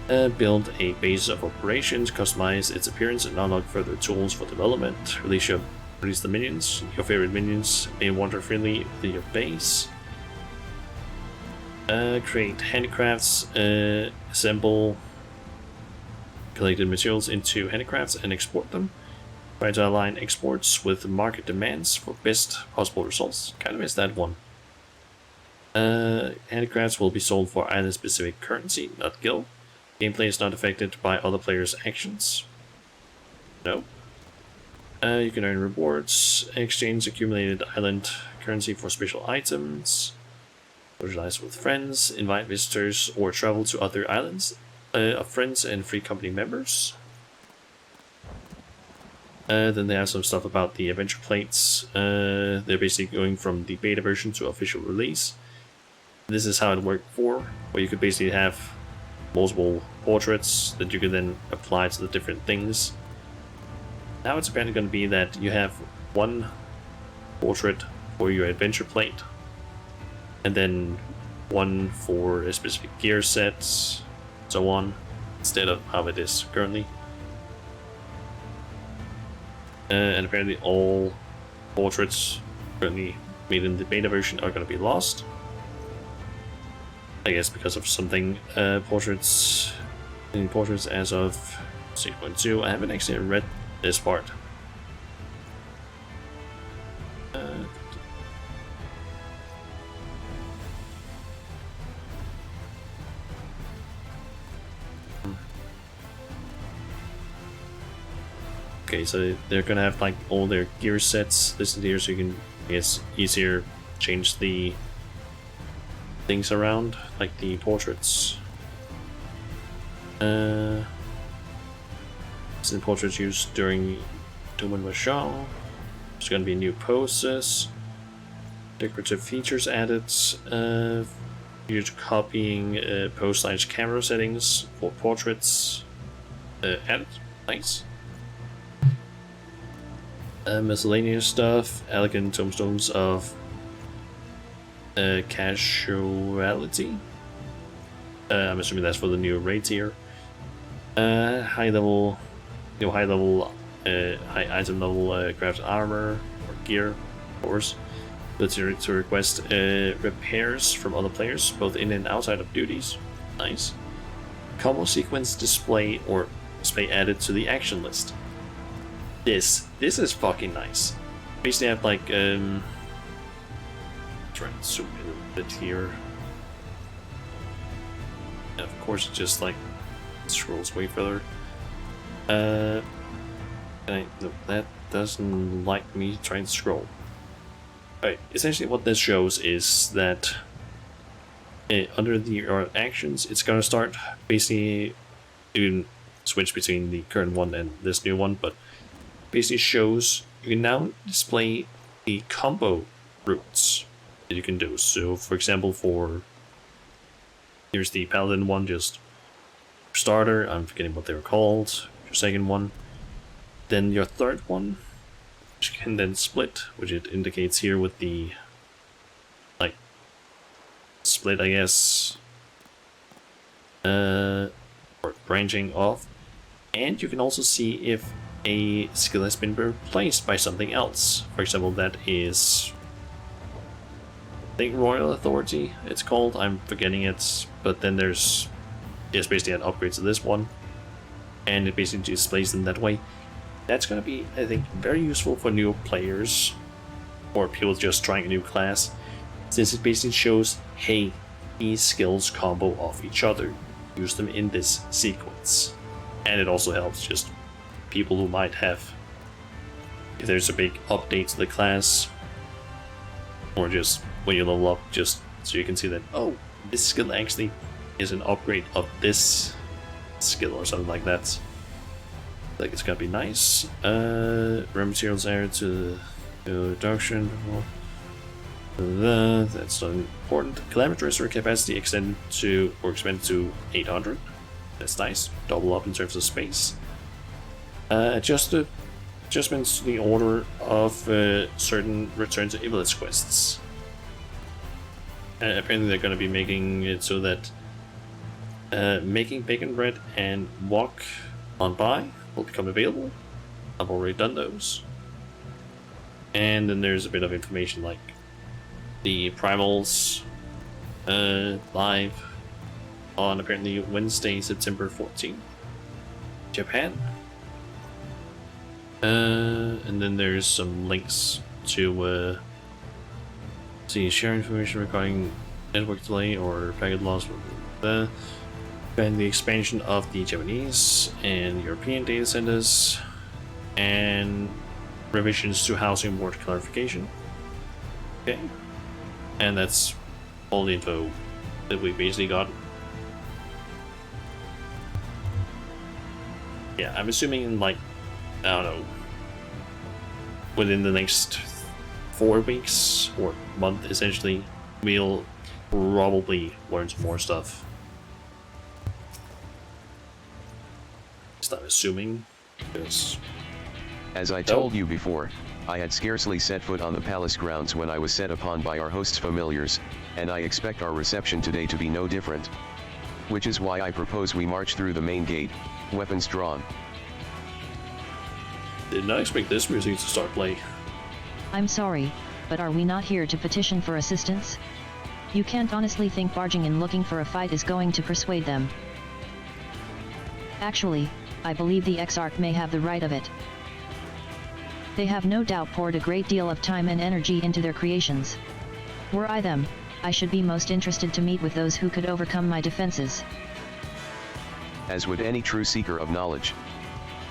Build a base of operations, customize its appearance, and unlock further tools for development. Release the minions. Your favorite minions may wander freely within your base. Create handicrafts. Assemble collected materials into handicrafts and export them. Try to align exports with market demands for best possible results. Kind of missed that one. Handicrafts will be sold for island-specific currency, not guild. Gameplay is not affected by other players' actions. No. You can earn rewards, exchange accumulated island currency for special items, socialize with friends, invite visitors, or travel to other islands of friends and free company members. Then they have some stuff about the adventure plates. They're basically going from the beta version to official release. This is how it worked before, where you could basically have multiple portraits that you can then apply to the different things. Now it's apparently going to be that you have one portrait for your adventure plate, and then one for a specific gear set, so on, instead of how it is currently. And apparently all portraits currently made in the beta version are going to be lost. I guess because of something. Portraits as of 6.2. I haven't actually read this part. Okay, so they're gonna have like all their gear sets listed here, so you can, I guess, easier change the things around, like the portraits. Some portraits used during Doom and Marshall. There's gonna be new poses, decorative features added. You're copying pose/camera settings for portraits added. Nice. Miscellaneous stuff, elegant tombstones of casualty. I'm assuming that's for the new raid tier. High level high item level crafted armor or gear, of course. To request repairs from other players, both in and outside of duties. Nice. Combo sequence display added to the action list. This is fucking nice. Basically, I have like trying to zoom in a bit here. And of course, it just like scrolls way further. No, that doesn't like me trying to scroll. Alright, essentially what this shows is that under the actions, it's gonna start basically doing switch between the current one and this new one, but basically shows you can now display the combo routes that you can do. So for example, here's the paladin one, just starter, I'm forgetting what they were called, your second one, then your third one, which can then split, which it indicates here with the like split, I guess, or branching off. And you can also see if a skill has been replaced by something else. For example, that is, I think, Royal Authority it's called, I'm forgetting it, but then there's basically an upgrade to this one, and it basically displays them that way. That's going to be, I think, very useful for new players or people just trying a new class, since it basically shows, hey, these skills combo off each other, use them in this sequence. And it also helps just people who might have, if there's a big update to the class, or just when you level up, just so you can see that, oh, this skill actually is an upgrade of this skill or something like that. Like, it's gonna be nice. Raw materials added to the reduction. That's not important. Calamity reservoir capacity expanded to 800. That's nice. Double up in terms of space. Adjustments to the order of certain return to Iblis quests. Apparently they're going to be making it so that making bacon bread and walk on by will become available. I've already done those. And then there's a bit of information like the primals live on apparently Wednesday, September 14th, Japan. And then there's some links to share information regarding network delay or packet loss, and the expansion of the Japanese and European data centers, and revisions to housing board clarification. Okay, and that's all the info that we basically got. Yeah, I'm assuming, like, I don't know, within the next 4 weeks or month, essentially, we'll probably learn some more stuff. Just I'm assuming, because... As I told you before, I had scarcely set foot on the palace grounds when I was set upon by our host's familiars, and I expect our reception today to be no different. Which is why I propose we march through the main gate, weapons drawn. Did not expect this music to start playing. I'm sorry, but are we not here to petition for assistance? You can't honestly think barging in looking for a fight is going to persuade them. Actually, I believe the Exarch may have the right of it. They have no doubt poured a great deal of time and energy into their creations. Were I them, I should be most interested to meet with those who could overcome my defenses. As would any true seeker of knowledge.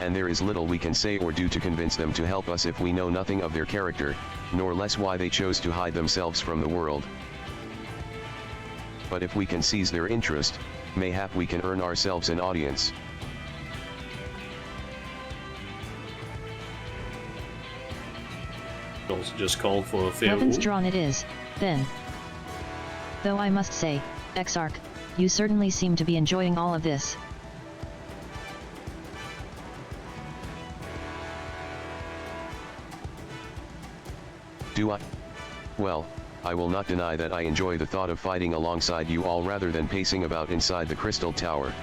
and there is little we can say or do to convince them to help us if we know nothing of their character, nor less why they chose to hide themselves from the world. But if we can seize their interest, mayhap we can earn ourselves an audience. Also just called for a fair Weapons woo. drawn it is, then. Though I must say, Exarch, you certainly seem to be enjoying all of this. Do I? Well, I will not deny that I enjoy the thought of fighting alongside you all rather than pacing about inside the Crystal Tower.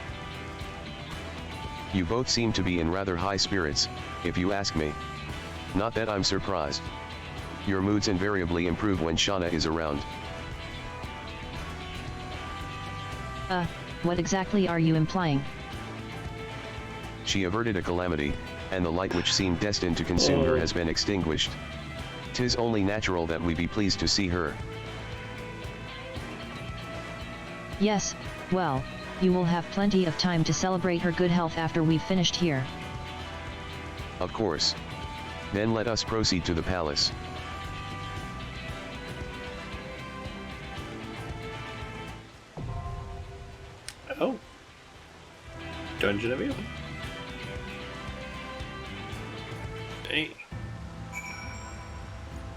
You both seem to be in rather high spirits, if you ask me. Not that I'm surprised. Your moods invariably improve when Shauna is around. What exactly are you implying? She averted a calamity, and the light which seemed destined to consume her has been extinguished. 'Tis only natural that we be pleased to see her. Yes, well, you will have plenty of time to celebrate her good health after we've finished here. Of course. Then let us proceed to the palace. Oh. Dungeon available. Okay.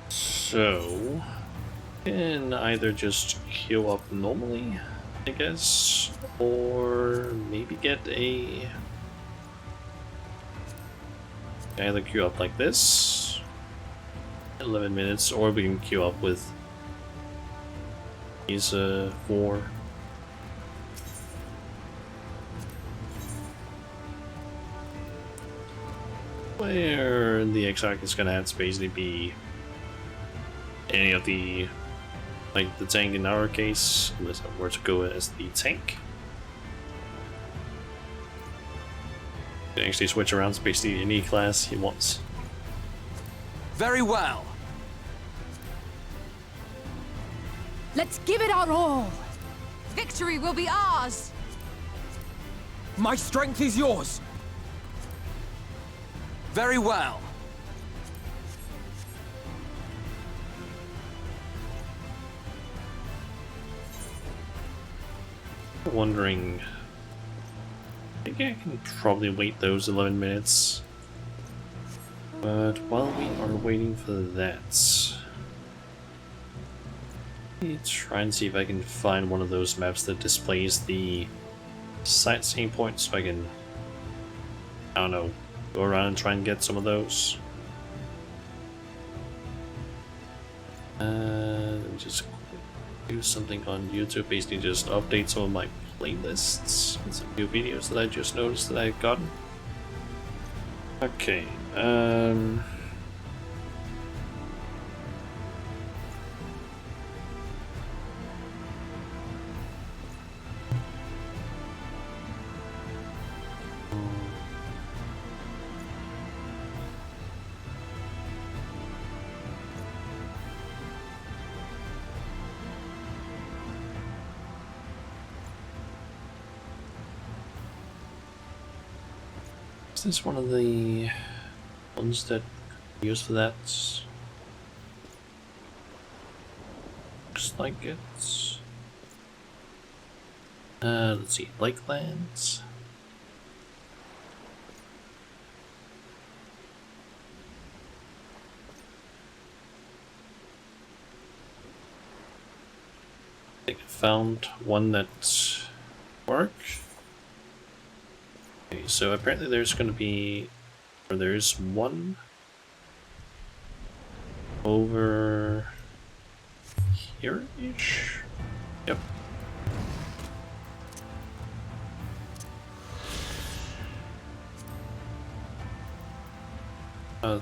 So, can either just queue up normally, I guess, or maybe get a... either queue up like this, 11 minutes, or we can queue up with these 4. Where the Exarch is gonna have to basically be any of the, like the tank in our case, unless I were to go as the tank. You can actually switch around to basically any class he wants. Very well. Let's give it our all. Victory will be ours. My strength is yours. Very well. Wondering, I think I can probably wait those 11 minutes. But while we are waiting for that, let me try and see if I can find one of those maps that displays the sightseeing points so I can, I don't know, go around and try and get some of those. Let me just do something on YouTube, basically just update some of my playlists with some new videos that I just noticed that I've gotten. Okay, is this one of the ones that I use for that? Looks like it's... let's see, Lakelands. I think I found one that works. Okay, so apparently there's going to be, or there's one over here-ish. Yep.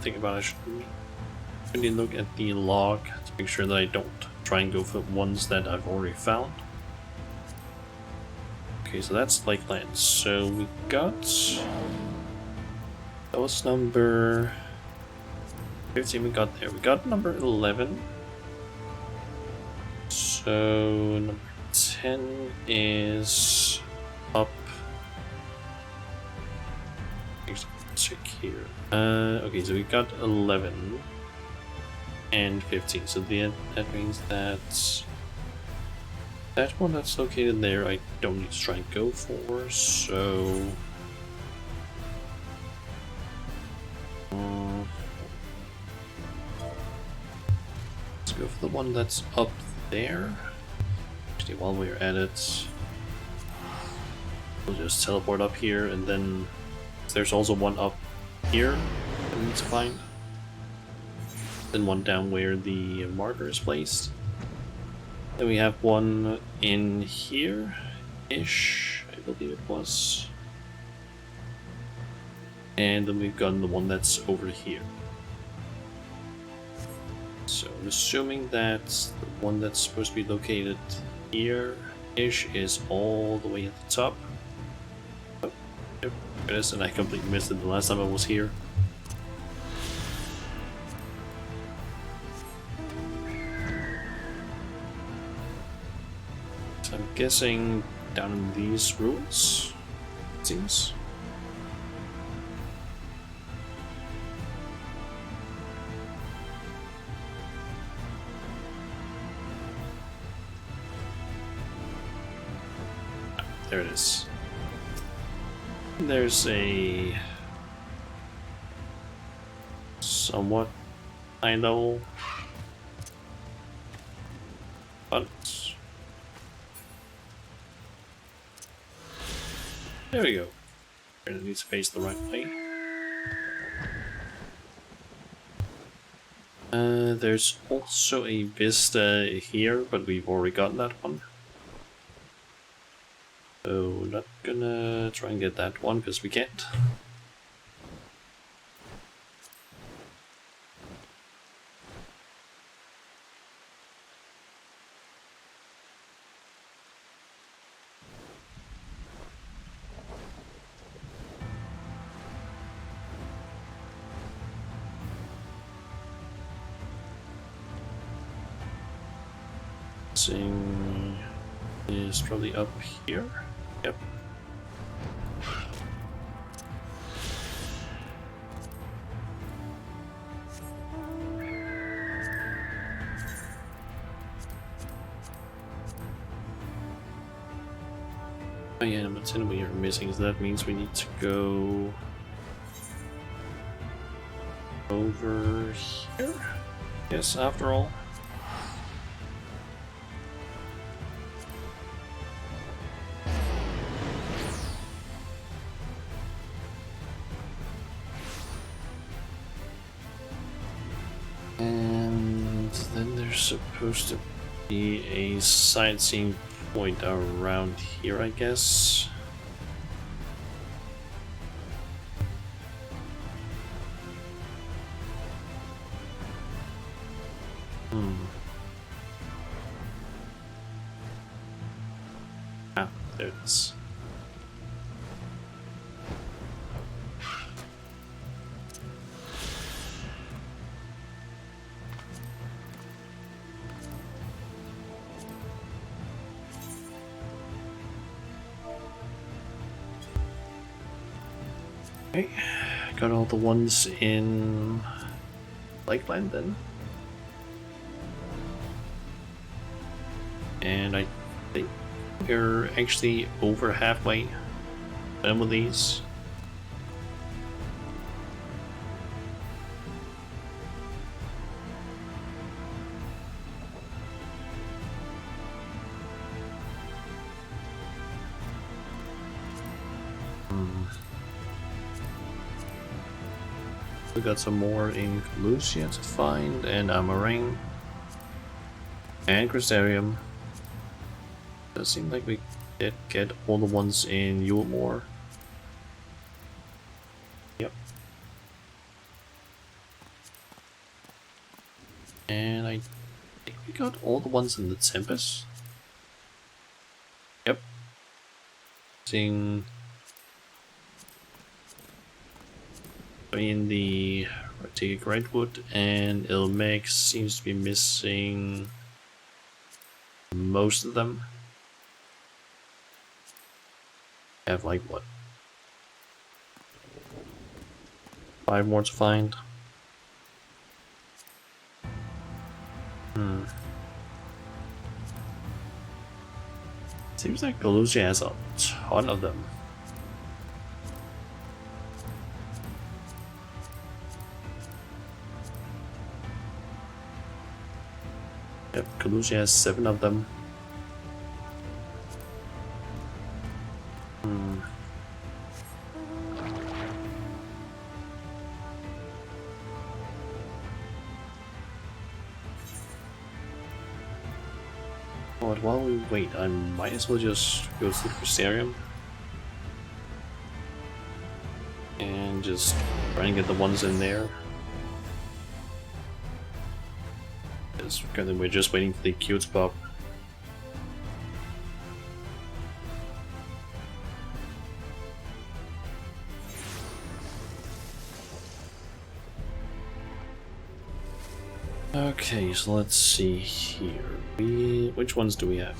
Think about it, I should need to look at the log to make sure that I don't try and go for ones that I've already found. Okay, so that's Lakeland. So we got... that was number 15 we got there. We got number 11. So number 10 is up. check here. Okay, so we got 11 and 15. So that means that that one that's located there I don't need to try and go for, so let's go for the one that's up there. Actually, while we're at it, we'll just teleport up here, and then there's also one up here that we need to find. Then one down where the marker is placed. Then we have one in here-ish, I believe it was. And then we've gotten the one that's over here. So I'm assuming that the one that's supposed to be located here-ish is all the way at the top. Oh, yep, it is, and I completely missed it the last time I was here. So I'm guessing down in these ruins, it seems. There it is. There's a somewhat high level, but there we go. It needs to face the right way. There's also a vista here, but we've already gotten that one. So not gonna try and get that one because we can't. Sing is probably up here. Yep. Oh yeah, number 10 we are missing, so that means we need to go over here. Yes, after all. And then there's supposed to be a sightseeing point around here, I guess. Ah, there it is. Okay, got all the ones in Lakeland then. And I think we're actually over halfway done with these. We got some more in Lucia to find, and Amaring, and Crystarium. Does seem like we did get all the ones in Yulemore. Yep. And I think we got all the ones in the Tempest. Yep. Seeing in the Rotic Redwood, and Ilmeg seems to be missing most of them. Have like what? 5 more to find. Seems like Galusia has a ton of them. Yep, Galusia has 7 of them. But while we wait, I might as well just go to the Crystarium and just try and get the ones in there. Because we're just waiting for the queue to pop. Okay, so let's see here. Which ones do we have?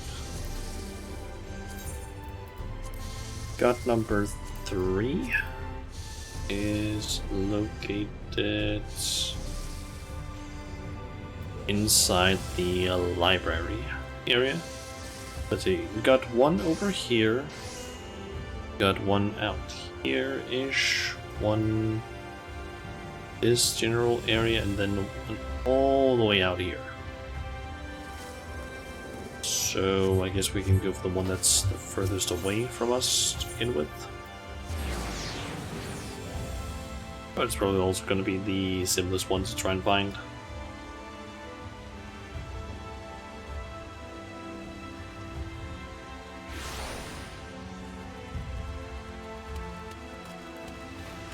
Got number 3 is located inside the library area. Let's see, we got one over here. Got one out here-ish. One this general area, and then one all the way out here. So I guess we can go for the one that's the furthest away from us to begin with. But it's probably also going to be the simplest one to try and find.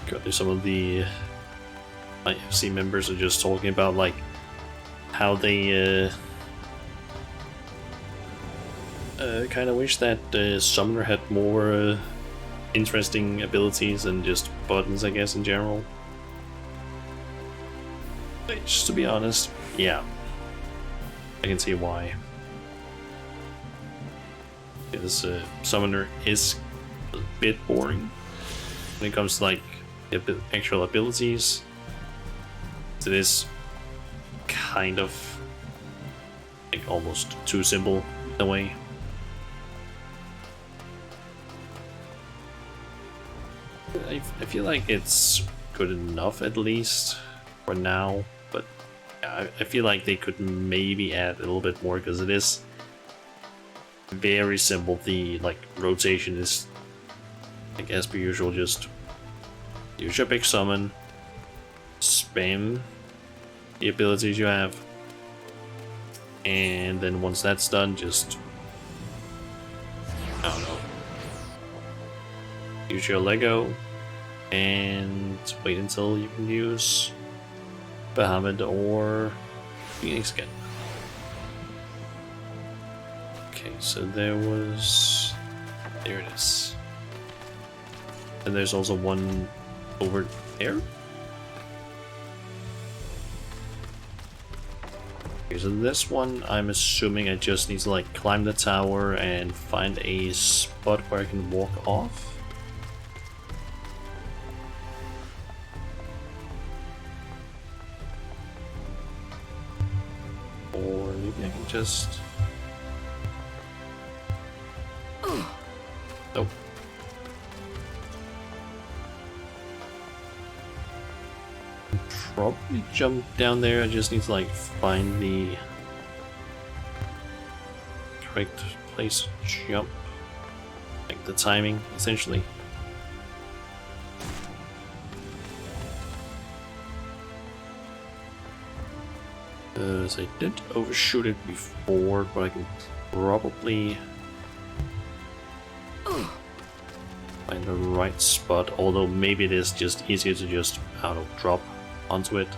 Got some of the IFC members are just talking about like how they kind of wish that Summoner had more interesting abilities than just buttons, I guess, in general. Just to be honest, yeah, I can see why. Because Summoner is a bit boring when it comes to like actual abilities. It is kind of like almost too simple in a way. I feel like it's good enough at least for now, but yeah, I feel like they could maybe add a little bit more because it is very simple. The like rotation is like as per usual, just use your big summon, spam the abilities you have, and then once that's done, just I don't know, use your Lego and wait until you can use Bahamut or Phoenix again. Okay, so there it is. And there's also one over there. Okay, so this one, I'm assuming I just need to like climb the tower and find a spot where I can walk off. Or maybe I can just... Nope. Probably jump down there. I just need to like find the correct place to jump, like the timing essentially. So I did overshoot it before, but I can probably find the right spot, although maybe it is just easier to just, I don't know, drop onto it.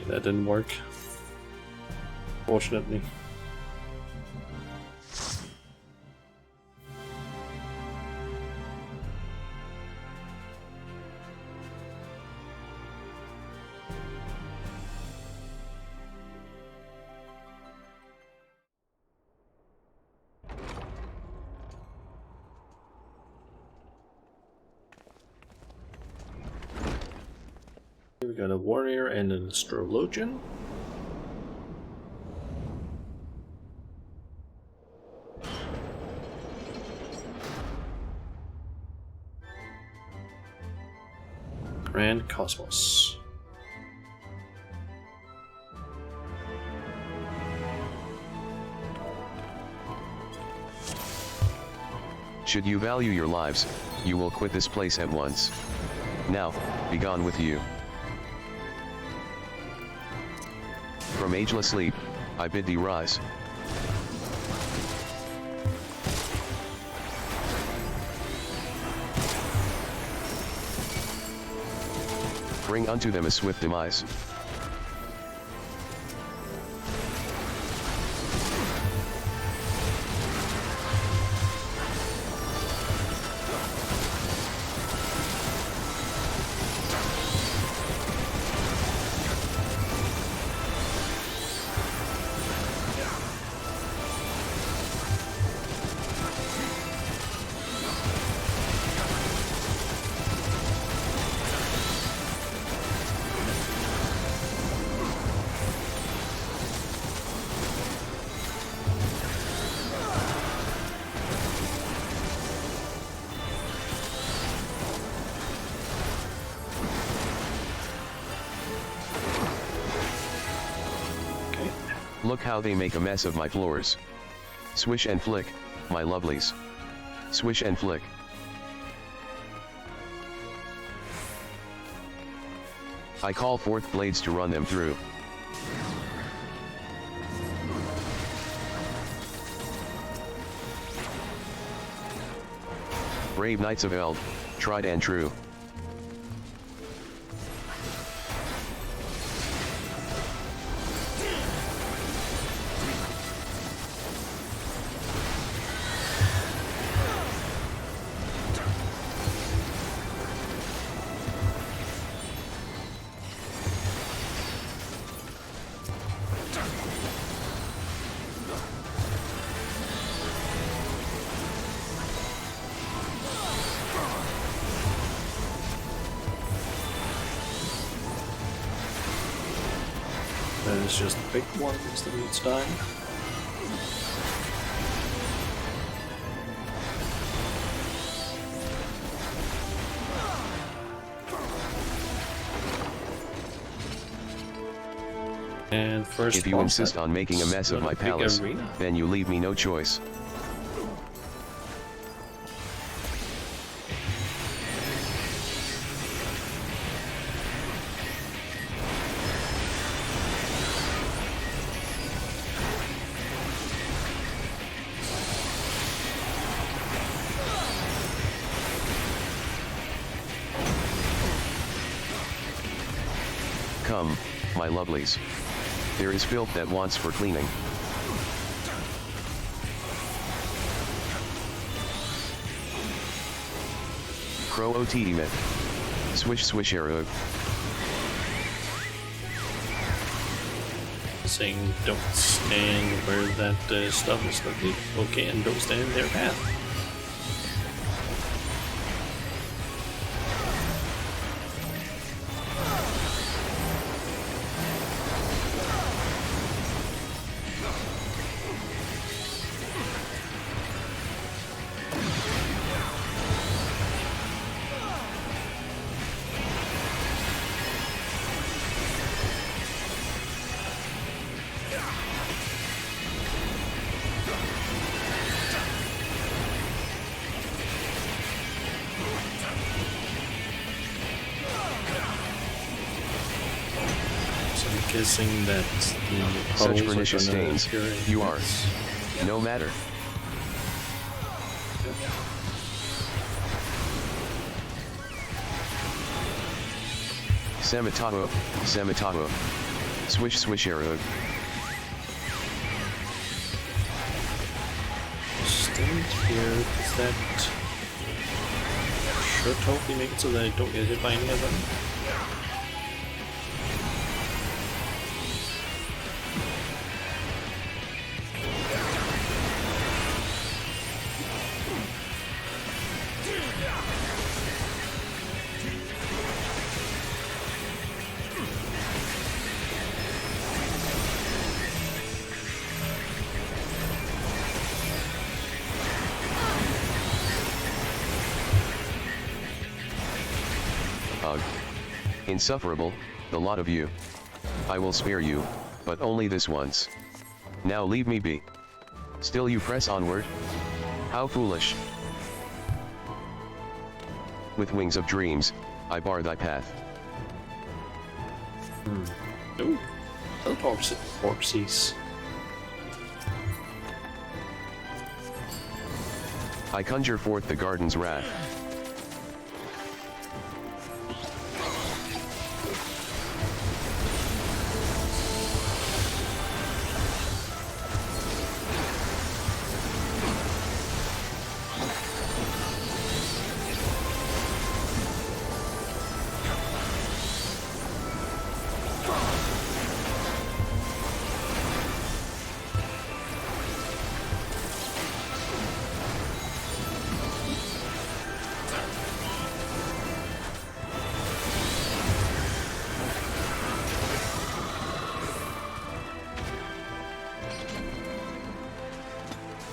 Okay, that didn't work. Fortunately. We got a warrior and an astrologian. Grand Cosmos. Should you value your lives, you will quit this place at once. Now, be gone with you. From ageless sleep, I bid thee rise. Bring unto them a swift demise. Look how they make a mess of my floors. Swish and flick, my lovelies. Swish and flick. I call forth blades to run them through. Brave knights of Eld, tried and true. That is just the big ones that needs dying. And first, if you insist on making a mess of my palace, then you leave me no choice. Come, my lovelies. There is filth that wants for cleaning. Crow otimet. Swish swish arrow. Saying don't stand where that stuff is located. Okay, and don't stand in their path. Guessing that the such pernicious stains, you are no matter. Semitaho, Semitaho. Swish swish arrow. Stand here, because that should hopefully make it so that I don't get hit by any of them. Ugh. Insufferable, the lot of you. I will spare you, but only this once. Now leave me be. Still you press onward? How foolish. With wings of dreams, I bar thy path. Ooh, corpses. I conjure forth the garden's wrath.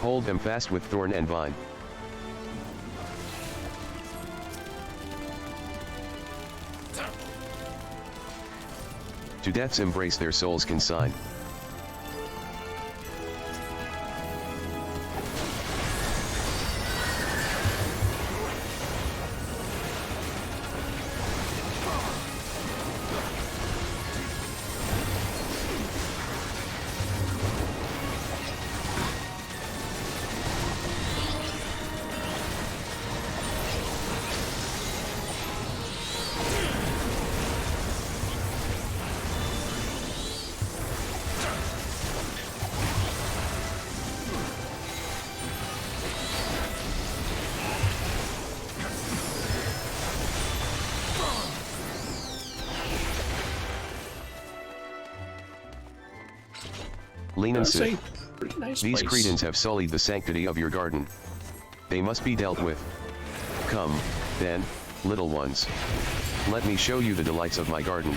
Hold them fast with thorn and vine. To death's embrace their souls consign. Lean and sit. Nice These place. cretins have sullied the sanctity of your garden. They must be dealt with. Come, then, little ones. Let me show you the delights of my garden.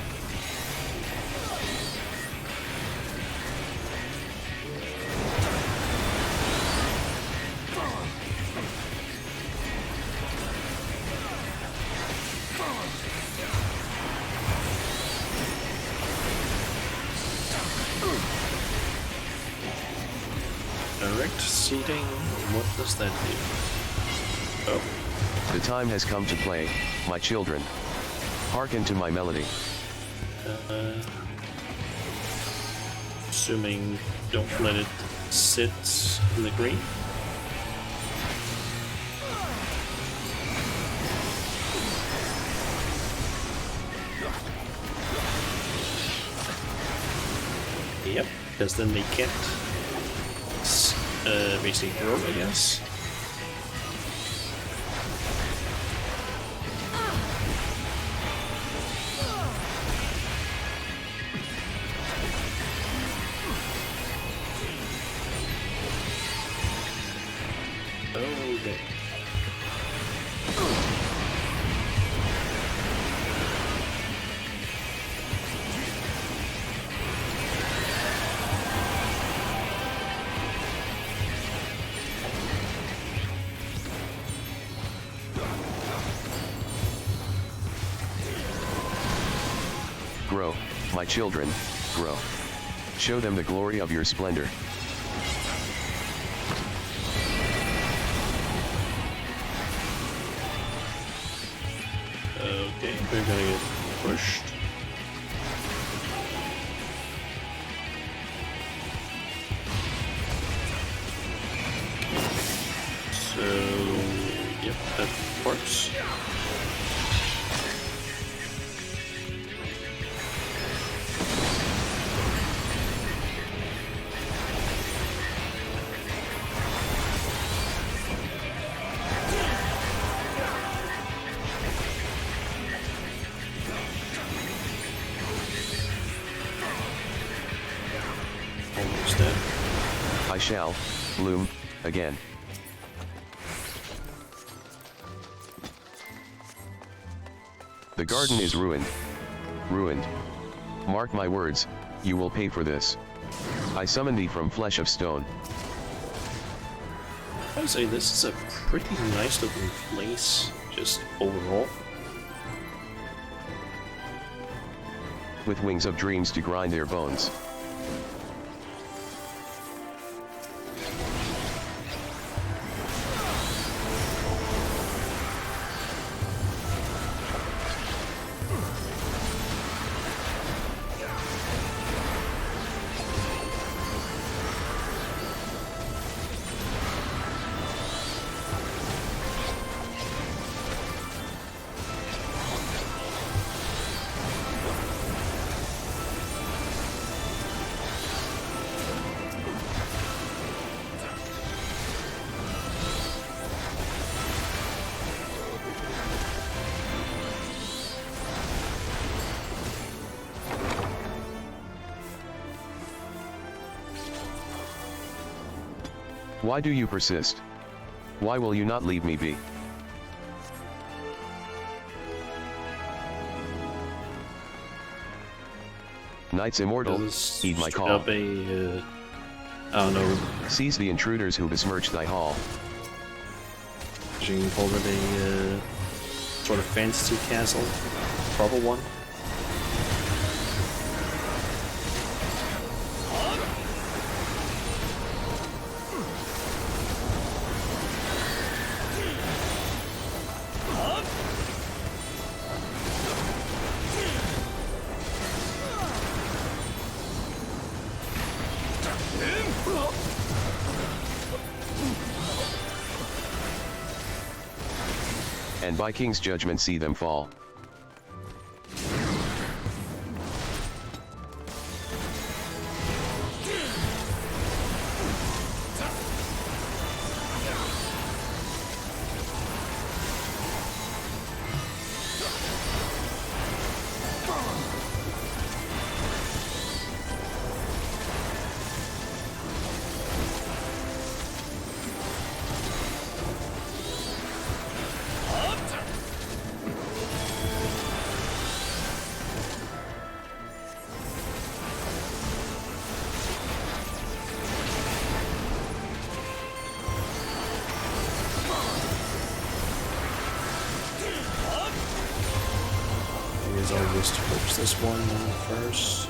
Direct seating, what does that do? Oh. The time has come to play, my children. Hearken to my melody. Assuming don't let it sit in the green. Yep, because then they can't basically grow, I guess. Okay. Grow, my children, grow. Show them the glory of your splendor. Okay, we're gonna get pushed. So, yep, that works. I shall bloom again. The garden is ruined. Ruined. Mark my words, you will pay for this. I summon thee from flesh of stone. I'd say this is a pretty nice looking place, just overall. With wings of dreams to grind their bones. Why do you persist? Why will you not leave me be? Knights immortal, heed my call. Up a, I don't know. Seize the intruders who besmirch thy hall. You can call it a sort of fantasy castle, proper one. And by king's judgment see them fall. I'll just focus this one first.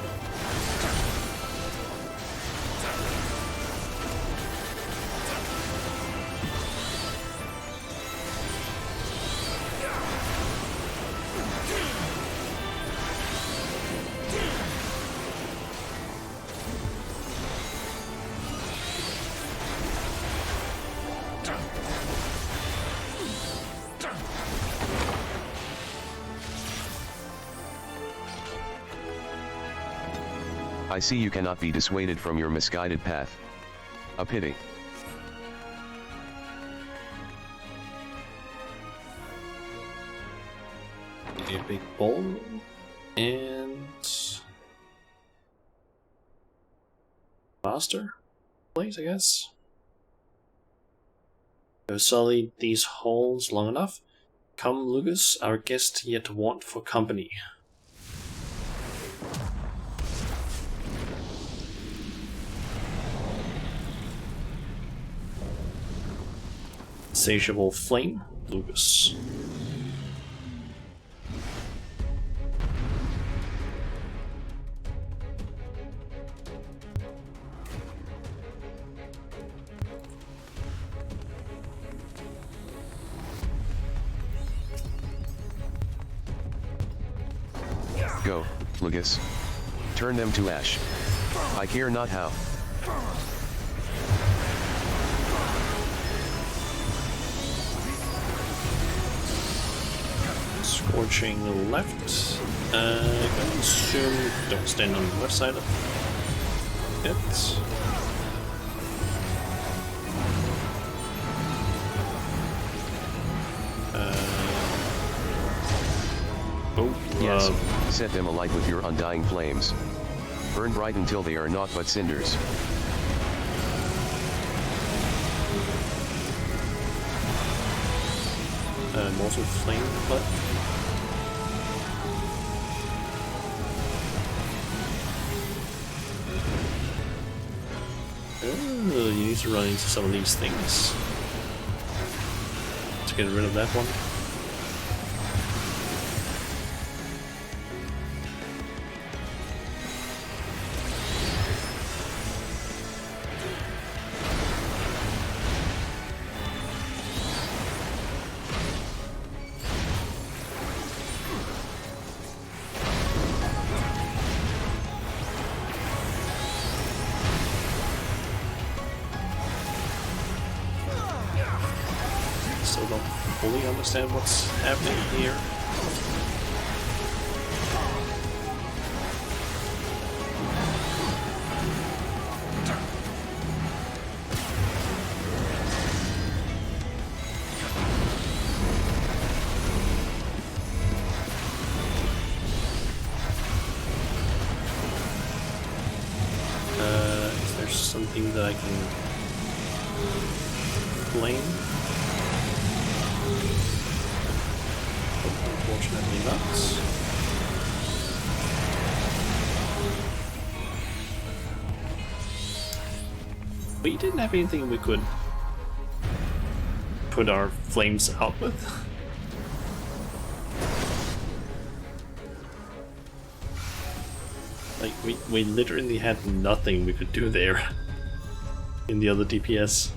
I see you cannot be dissuaded from your misguided path. A pity. A big bowl and master place, I guess. I've sullied these halls long enough. Come, Lucas, our guest yet want for company. Insatiable flame, Lucas. Go, Lucas. Turn them to ash. I care not how. Scorching left. I can assume don't stand on the left side of it. Yes, set them alight with your undying flames. Burn bright until they are naught but cinders. Immortal Flame, but oh, you need to run into some of these things to get rid of that one. Still don't fully understand what's happening here. Is there something that I can flame? Unfortunately not. We didn't have anything we could put our flames out with. Like, we literally had nothing we could do there in the other DPS.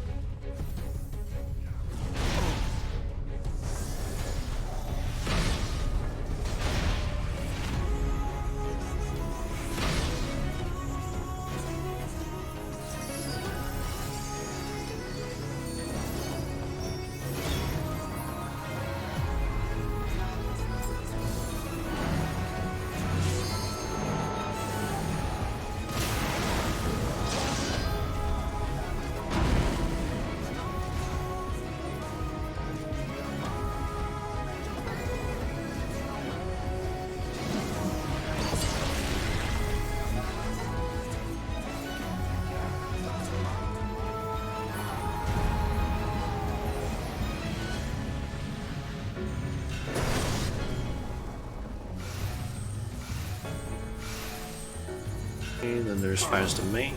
Okay, then there's Fires to May.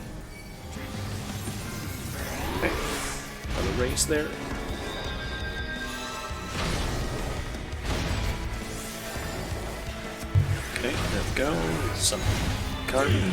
Okay, another race there. Okay, there we go. Some Guardian.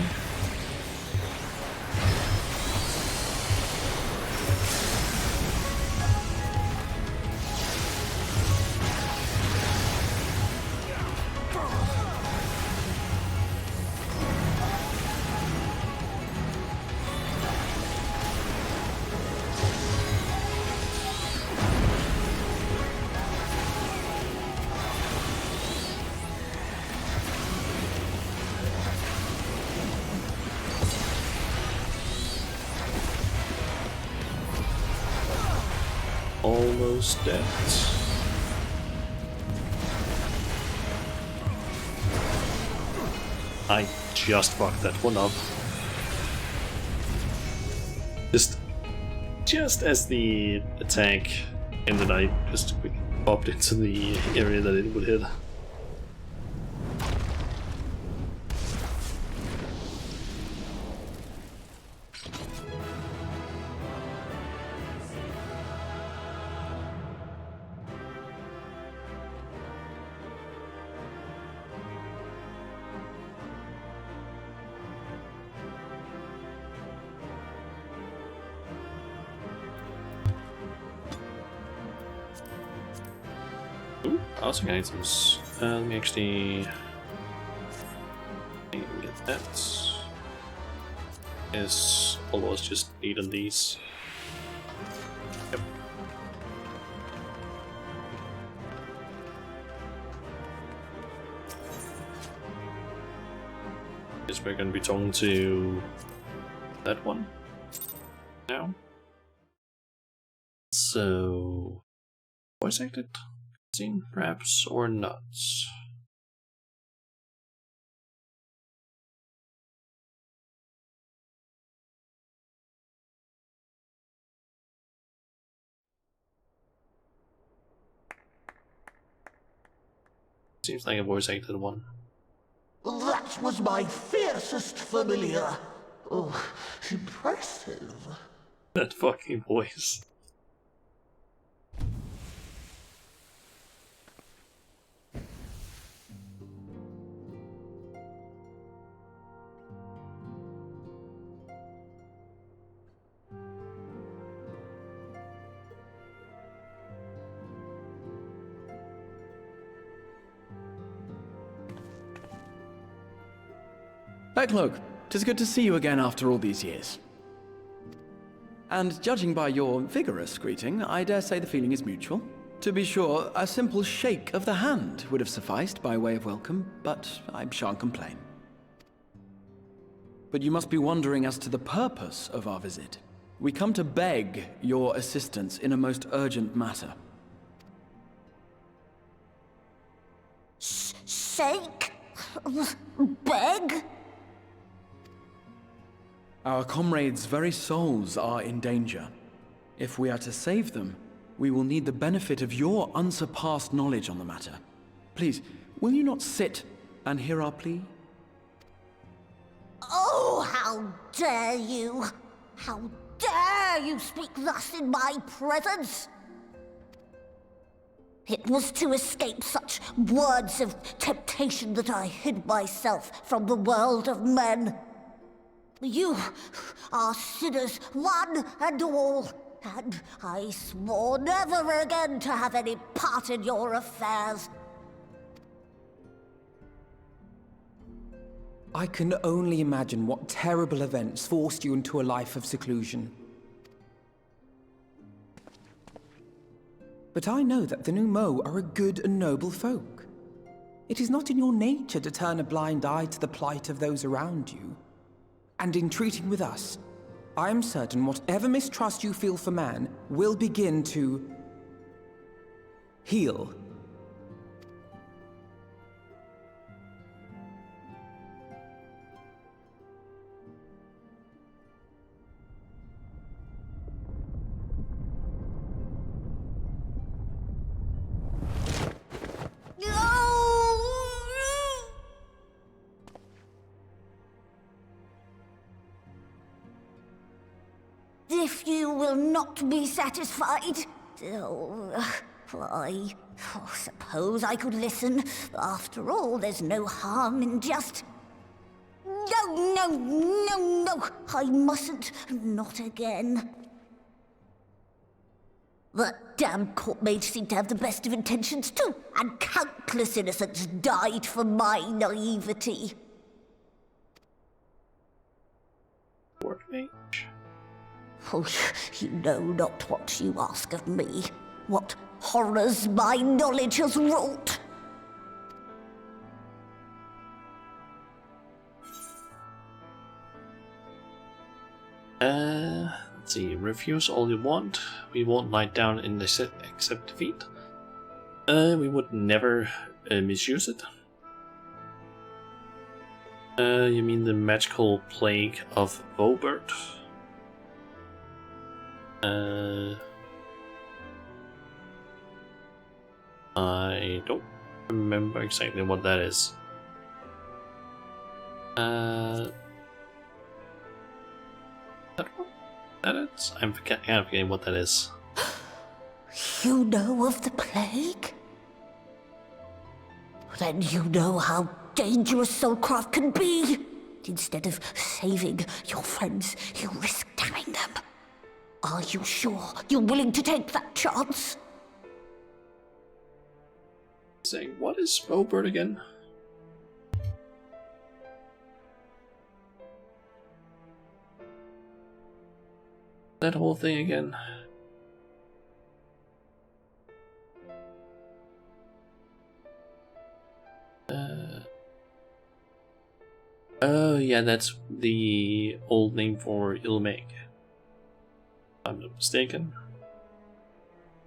Almost dead. I just fucked that one up. Just as the attack ended, I just popped into the area that it would hit. Ooh, housing items. Let me actually get that. Is always just need on these. Yep. Guess we're gonna be talking to that one now. So, voice acted? Scene, perhaps, or not? Seems like a voice acted one. That was my fiercest familiar. Oh, impressive. That fucking voice. Backlogue, 'tis good to see you again after all these years. And judging by your vigorous greeting, I dare say the feeling is mutual. To be sure, a simple shake of the hand would have sufficed by way of welcome, but I shan't complain. But you must be wondering as to the purpose of our visit. We come to beg your assistance in a most urgent matter. Shake? Beg? Our comrades' very souls are in danger. If we are to save them, we will need the benefit of your unsurpassed knowledge on the matter. Please, will you not sit and hear our plea? Oh, how dare you! How dare you speak thus in my presence! It was to escape such words of temptation that I hid myself from the world of men. You are sinners, one and all, and I swore never again to have any part in your affairs. I can only imagine what terrible events forced you into a life of seclusion. But I know that the Numo are a good and noble folk. It is not in your nature to turn a blind eye to the plight of those around you. And in treating with us, I am certain whatever mistrust you feel for man will begin to heal. If you will not be satisfied, I suppose I could listen. After all, there's no harm in just... No, I mustn't. Not again. That damn court mage seemed to have the best of intentions too, and countless innocents died for my naivety. Court mage? Oh, you know not what you ask of me. What horrors my knowledge has wrought. Let's see. Refuse all you want. We won't lie down in the set except defeat. We would never misuse it. You mean the magical plague of Vobert? I don't remember exactly what that is. That one? That is? I'm forgetting what that is. You know of the plague? Then you know how dangerous soulcraft can be. Instead of saving your friends, you risk damning them. Are you sure you're willing to take that chance? Saying, what is Vobert again? That whole thing again. Oh yeah, that's the old name for Ilmeg. If I'm not mistaken.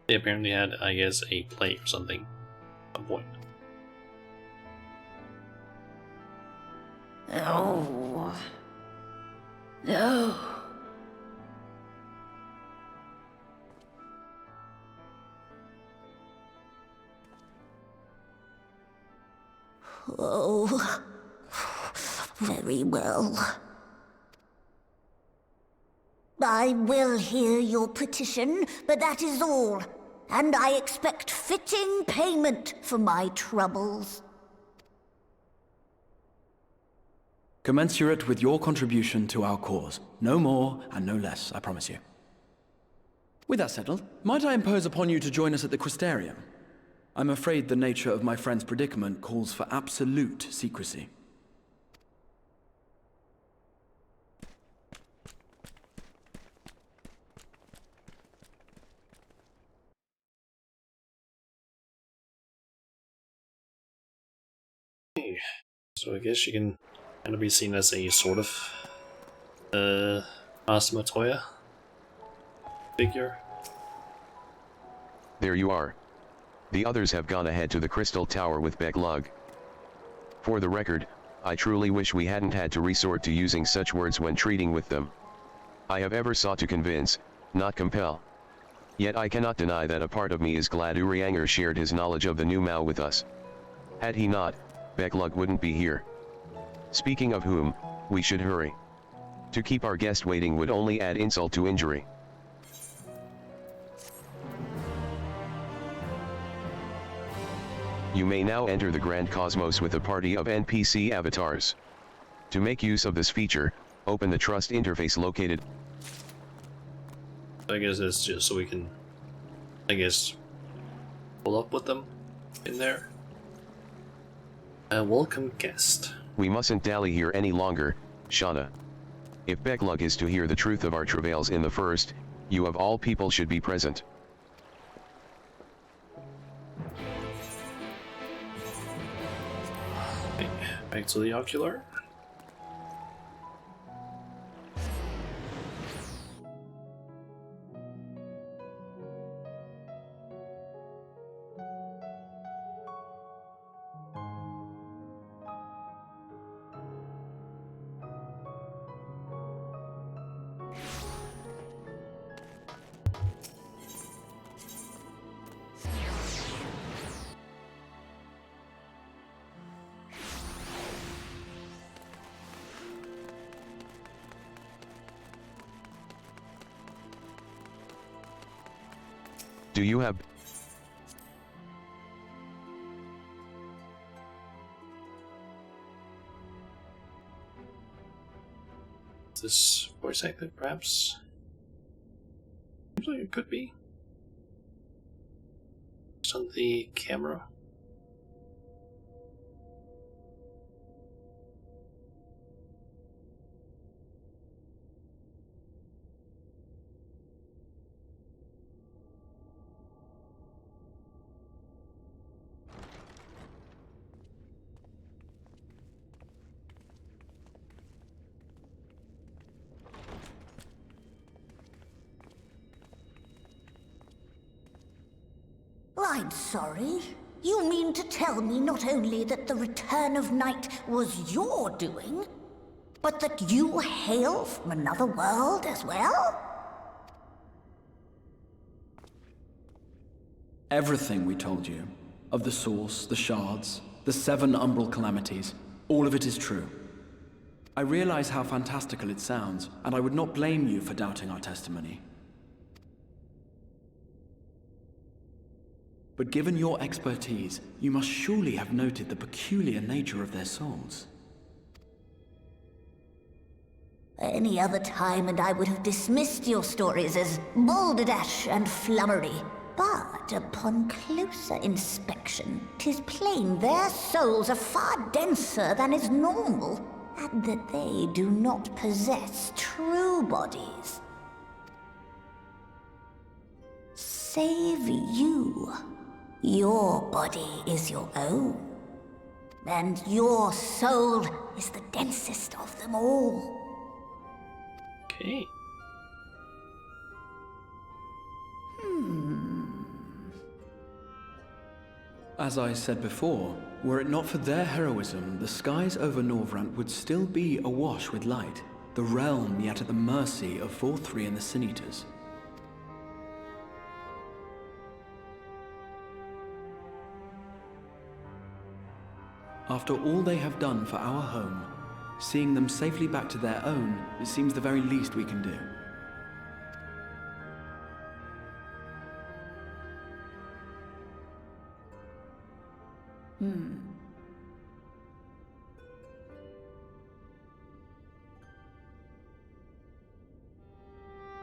They apparently had, I guess, a plague or something at some point. No. No. Oh, very well. I will hear your petition, but that is all. And I expect fitting payment for my troubles. Commensurate with your contribution to our cause. No more and no less, I promise you. With that settled, might I impose upon you to join us at the Crystarium? I'm afraid the nature of my friend's predicament calls for absolute secrecy. So I guess you can kind of be seen as a sort of Master Matoya figure. There you are. The others have gone ahead to the Crystal Tower with Beglug. For the record, I truly wish we hadn't had to resort to using such words when treating with them. I have ever sought to convince, not compel. Yet I cannot deny that a part of me is glad Urianger shared his knowledge of the new Mao with us. Had he not, Beglug wouldn't be here. Speaking of whom, we should hurry. To keep our guest waiting would only add insult to injury. You may now enter the Grand Cosmos with a party of NPC avatars. To make use of this feature, open the Trust interface located. I guess it's just so we can, pull up with them in there. A welcome guest. We mustn't dally here any longer, Shauna. If Beglug is to hear the truth of our travails in the first, you of all people should be present. Okay, back to the ocular. Do you have... Is this voice acted, perhaps? Seems like it could be. Just on the camera. I'm sorry. You mean to tell me not only that the return of night was your doing, but that you hail from another world as well? Everything we told you, of the source, the shards, the 7 umbral calamities, all of it is true. I realize how fantastical it sounds, and I would not blame you for doubting our testimony. But given your expertise, you must surely have noted the peculiar nature of their souls. Any other time and I would have dismissed your stories as balderdash and flummery. But upon closer inspection, 'tis plain their souls are far denser than is normal, and that they do not possess true bodies. Save you. Your body is your own, and your soul is the densest of them all. Okay. As I said before, were it not for their heroism, the skies over Norvrant would still be awash with light, the realm yet at the mercy of Vorthri and the Sin Eaters. After all they have done for our home, seeing them safely back to their own, it seems the very least we can do.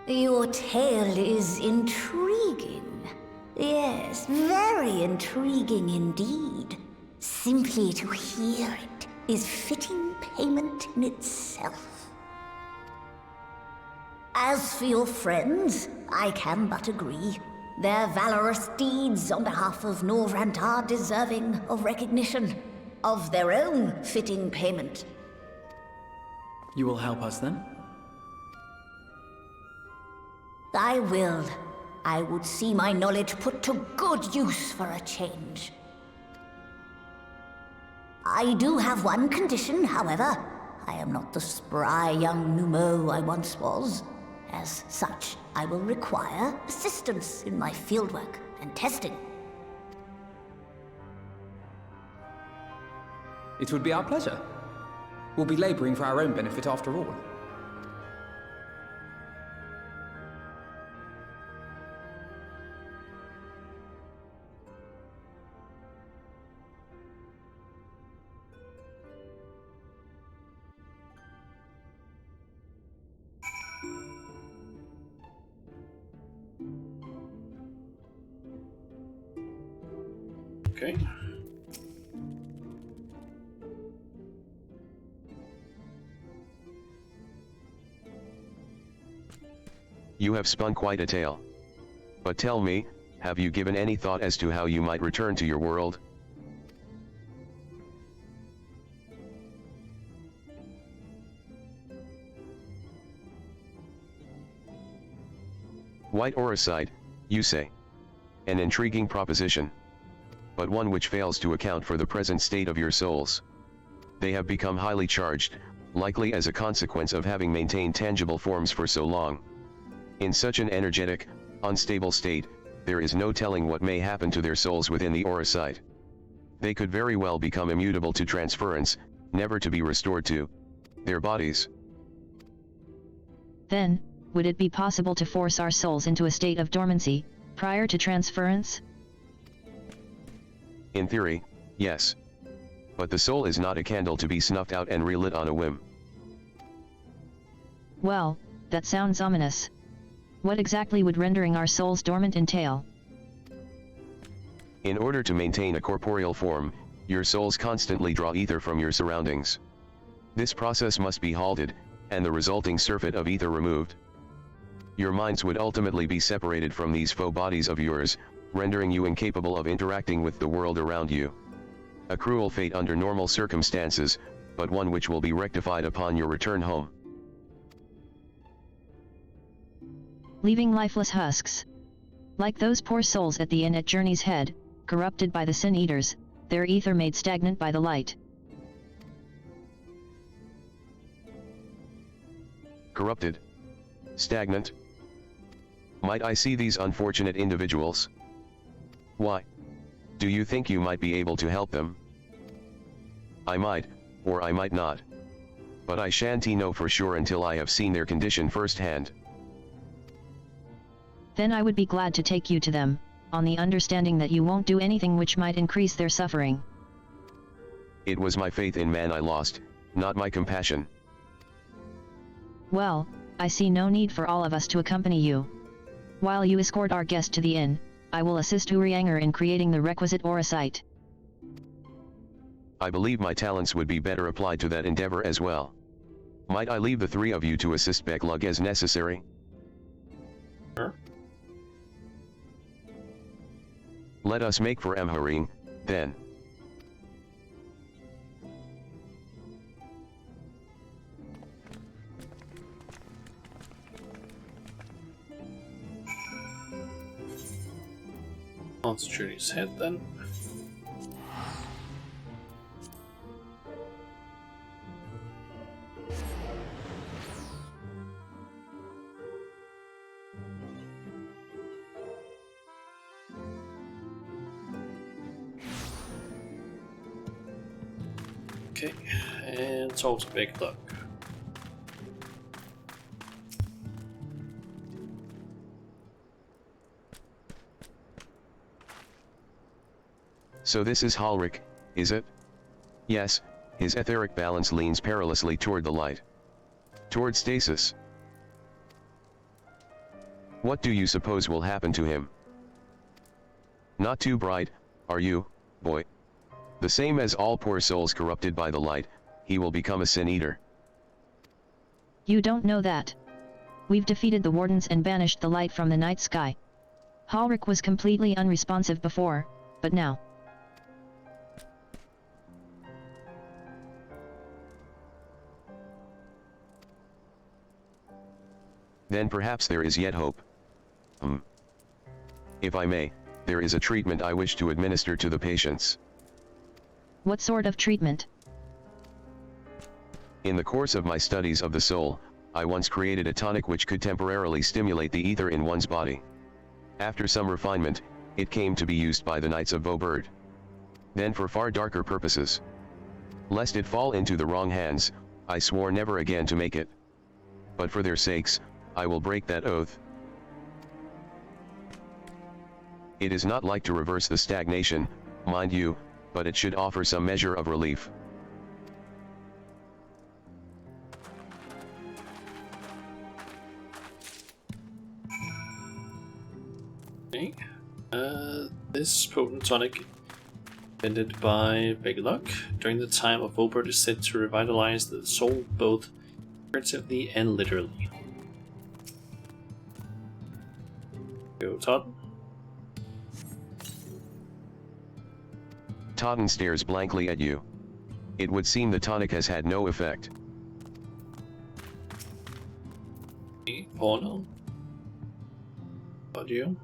Your tale is intriguing. Yes, very intriguing indeed. Simply to hear it is fitting payment in itself. As for your friends, I can but agree. Their valorous deeds on behalf of Norvrant are deserving of recognition, of their own fitting payment. You will help us then? I will. I would see my knowledge put to good use for a change. I do have one condition, however. I am not the spry young Numo I once was. As such, I will require assistance in my fieldwork and testing. It would be our pleasure. We'll be laboring for our own benefit after all. Okay. You have spun quite a tale. But tell me, have you given any thought as to how you might return to your world? White Oricide, you say. An intriguing proposition. But one which fails to account for the present state of your souls. They have become highly charged, likely as a consequence of having maintained tangible forms for so long. In such an energetic, unstable state, there is no telling what may happen to their souls within the Oricide. They could very well become immutable to transference, never to be restored to their bodies. Then, would it be possible to force our souls into a state of dormancy, prior to transference? In theory, yes. But the soul is not a candle to be snuffed out and relit on a whim. Well, that sounds ominous. What exactly would rendering our souls dormant entail? In order to maintain a corporeal form, your souls constantly draw ether from your surroundings. This process must be halted, and the resulting surfeit of ether removed. Your minds would ultimately be separated from these faux bodies of yours, rendering you incapable of interacting with the world around you. A cruel fate under normal circumstances, but one which will be rectified upon your return home. Leaving lifeless husks. Like those poor souls at the inn at Journey's Head, corrupted by the Sin Eaters, their ether made stagnant by the light. Corrupted? Stagnant? Might I see these unfortunate individuals? Why? Do you think you might be able to help them? I might, or I might not. But I shan't know for sure until I have seen their condition firsthand. Then I would be glad to take you to them, on the understanding that you won't do anything which might increase their suffering. It was my faith in man I lost, not my compassion. Well, I see no need for all of us to accompany you. While you escort our guest to the inn, I will assist Urianger in creating the requisite Oricite. I believe my talents would be better applied to that endeavor as well. Might I leave the three of you to assist Beklug as necessary? Sure. Let us make for Amharing, then. On Journey's Head then. Okay, and talk to Big Luck. So this is Halric, is it? Yes, his etheric balance leans perilously toward the light. Toward stasis. What do you suppose will happen to him? Not too bright, are you, boy? The same as all poor souls corrupted by the light, he will become a sin-eater. You don't know that. We've defeated the Wardens and banished the light from the night sky. Halric was completely unresponsive before, but now... Then perhaps there is yet hope. If I may, there is a treatment I wish to administer to the patients. What sort of treatment? In the course of my studies of the soul, I once created a tonic which could temporarily stimulate the ether in one's body. After some refinement, it came to be used by the Knights of Beaubird. Then for far darker purposes. Lest it fall into the wrong hands, I swore never again to make it. But for their sakes, I will break that oath. It is not like to reverse the stagnation, mind you, but it should offer some measure of relief. Okay. This potent tonic, invented by Big Luck, during the time of Beaubird, is said to revitalize the soul both figuratively and literally. Go, Todd. Totten stares blankly at you. It would seem the tonic has had no effect. Porno. Audio.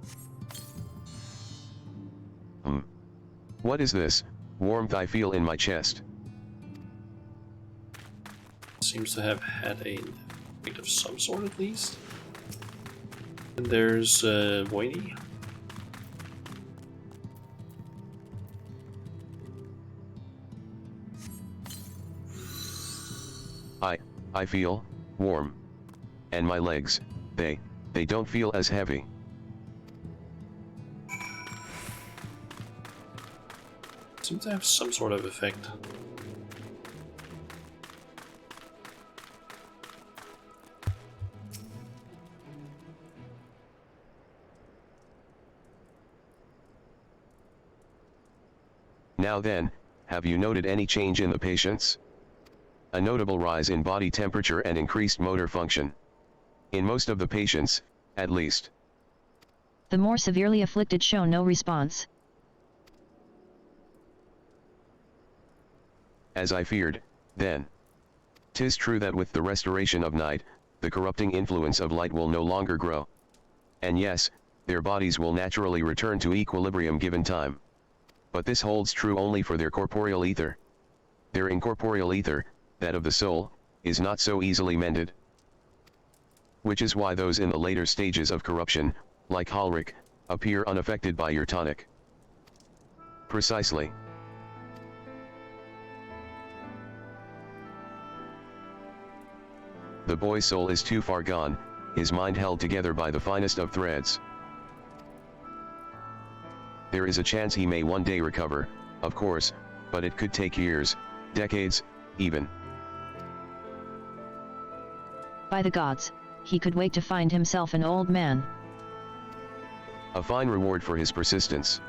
What is this warmth I feel in my chest? Seems to have had a effect of some sort at least. And there's Voini. I feel warm. And my legs, they don't feel as heavy. Seem to have some sort of effect. Now then, have you noted any change in the patients? A notable rise in body temperature and increased motor function. In most of the patients, at least. The more severely afflicted show no response. As I feared, then. 'Tis true that with the restoration of night, the corrupting influence of light will no longer grow. And yes, their bodies will naturally return to equilibrium given time. But this holds true only for their corporeal ether. Their incorporeal ether, that of the soul, is not so easily mended. Which is why those in the later stages of corruption, like Halric, appear unaffected by your tonic. Precisely. The boy's soul is too far gone, his mind held together by the finest of threads. There is a chance he may one day recover, of course, but it could take years, decades, even. By the gods, he could wait to find himself an old man. A fine reward for his persistence.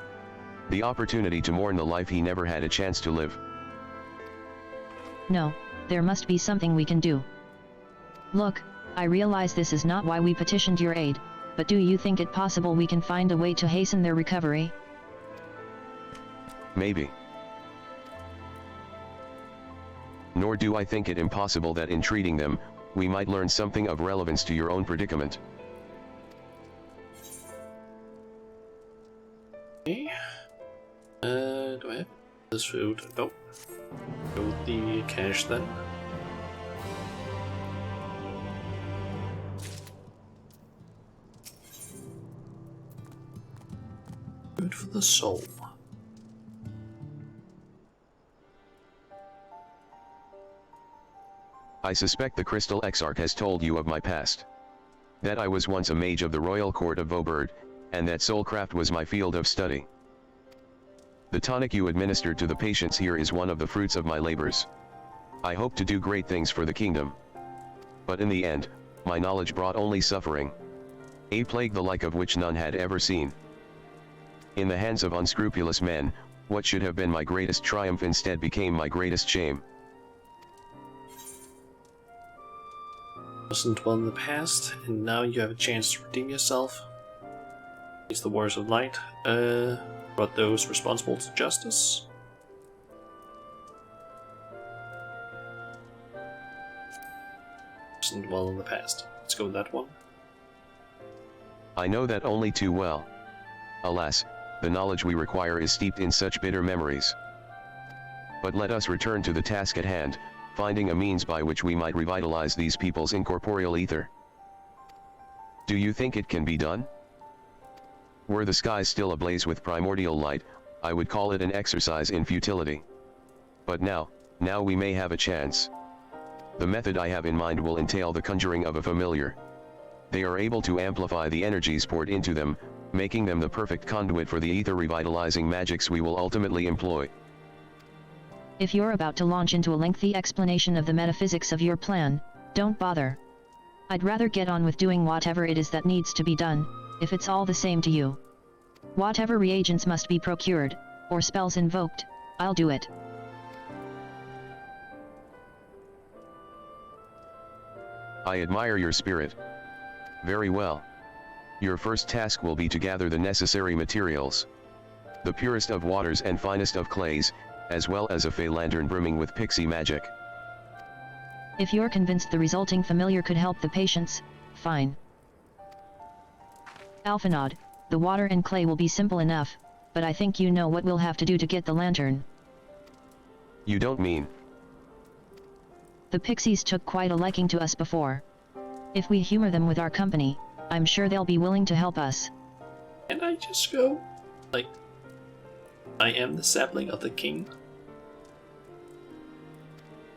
The opportunity to mourn the life he never had a chance to live. No, there must be something we can do. Look, I realize this is not why we petitioned your aid, but do you think it possible we can find a way to hasten their recovery? Maybe. Nor do I think it impossible that in treating them, we might learn something of relevance to your own predicament. Okay. Do I have this food? Nope. Go with the cash then. Good for the soul. I suspect the Crystal Exarch has told you of my past. That I was once a mage of the royal court of Vobird, and that soulcraft was my field of study. The tonic you administered to the patients here is one of the fruits of my labors. I hope to do great things for the kingdom. But in the end, my knowledge brought only suffering. A plague the like of which none had ever seen. In the hands of unscrupulous men, what should have been my greatest triumph instead became my greatest shame. Doesn't dwell in the past, and now you have a chance to redeem yourself. Face the Warriors of Light, brought those responsible to justice. Doesn't dwell in the past. Let's go with that one. I know that only too well. Alas, the knowledge we require is steeped in such bitter memories. But let us return to the task at hand, finding a means by which we might revitalize these people's incorporeal ether. Do you think it can be done? Were the skies still ablaze with primordial light, I would call it an exercise in futility. But now we may have a chance. The method I have in mind will entail the conjuring of a familiar. They are able to amplify the energies poured into them, making them the perfect conduit for the ether revitalizing magics we will ultimately employ. If you're about to launch into a lengthy explanation of the metaphysics of your plan, don't bother. I'd rather get on with doing whatever it is that needs to be done, if it's all the same to you. Whatever reagents must be procured, or spells invoked, I'll do it. I admire your spirit. Very well. Your first task will be to gather the necessary materials. The purest of waters and finest of clays, as well as a fey lantern brimming with pixie magic. If you're convinced the resulting familiar could help the patients, fine. Alphanod, the water and clay will be simple enough, but I think you know what we'll have to do to get the lantern. You don't mean? The pixies took quite a liking to us before. If we humor them with our company, I'm sure they'll be willing to help us. Can I just go, like, I am the sapling of the king?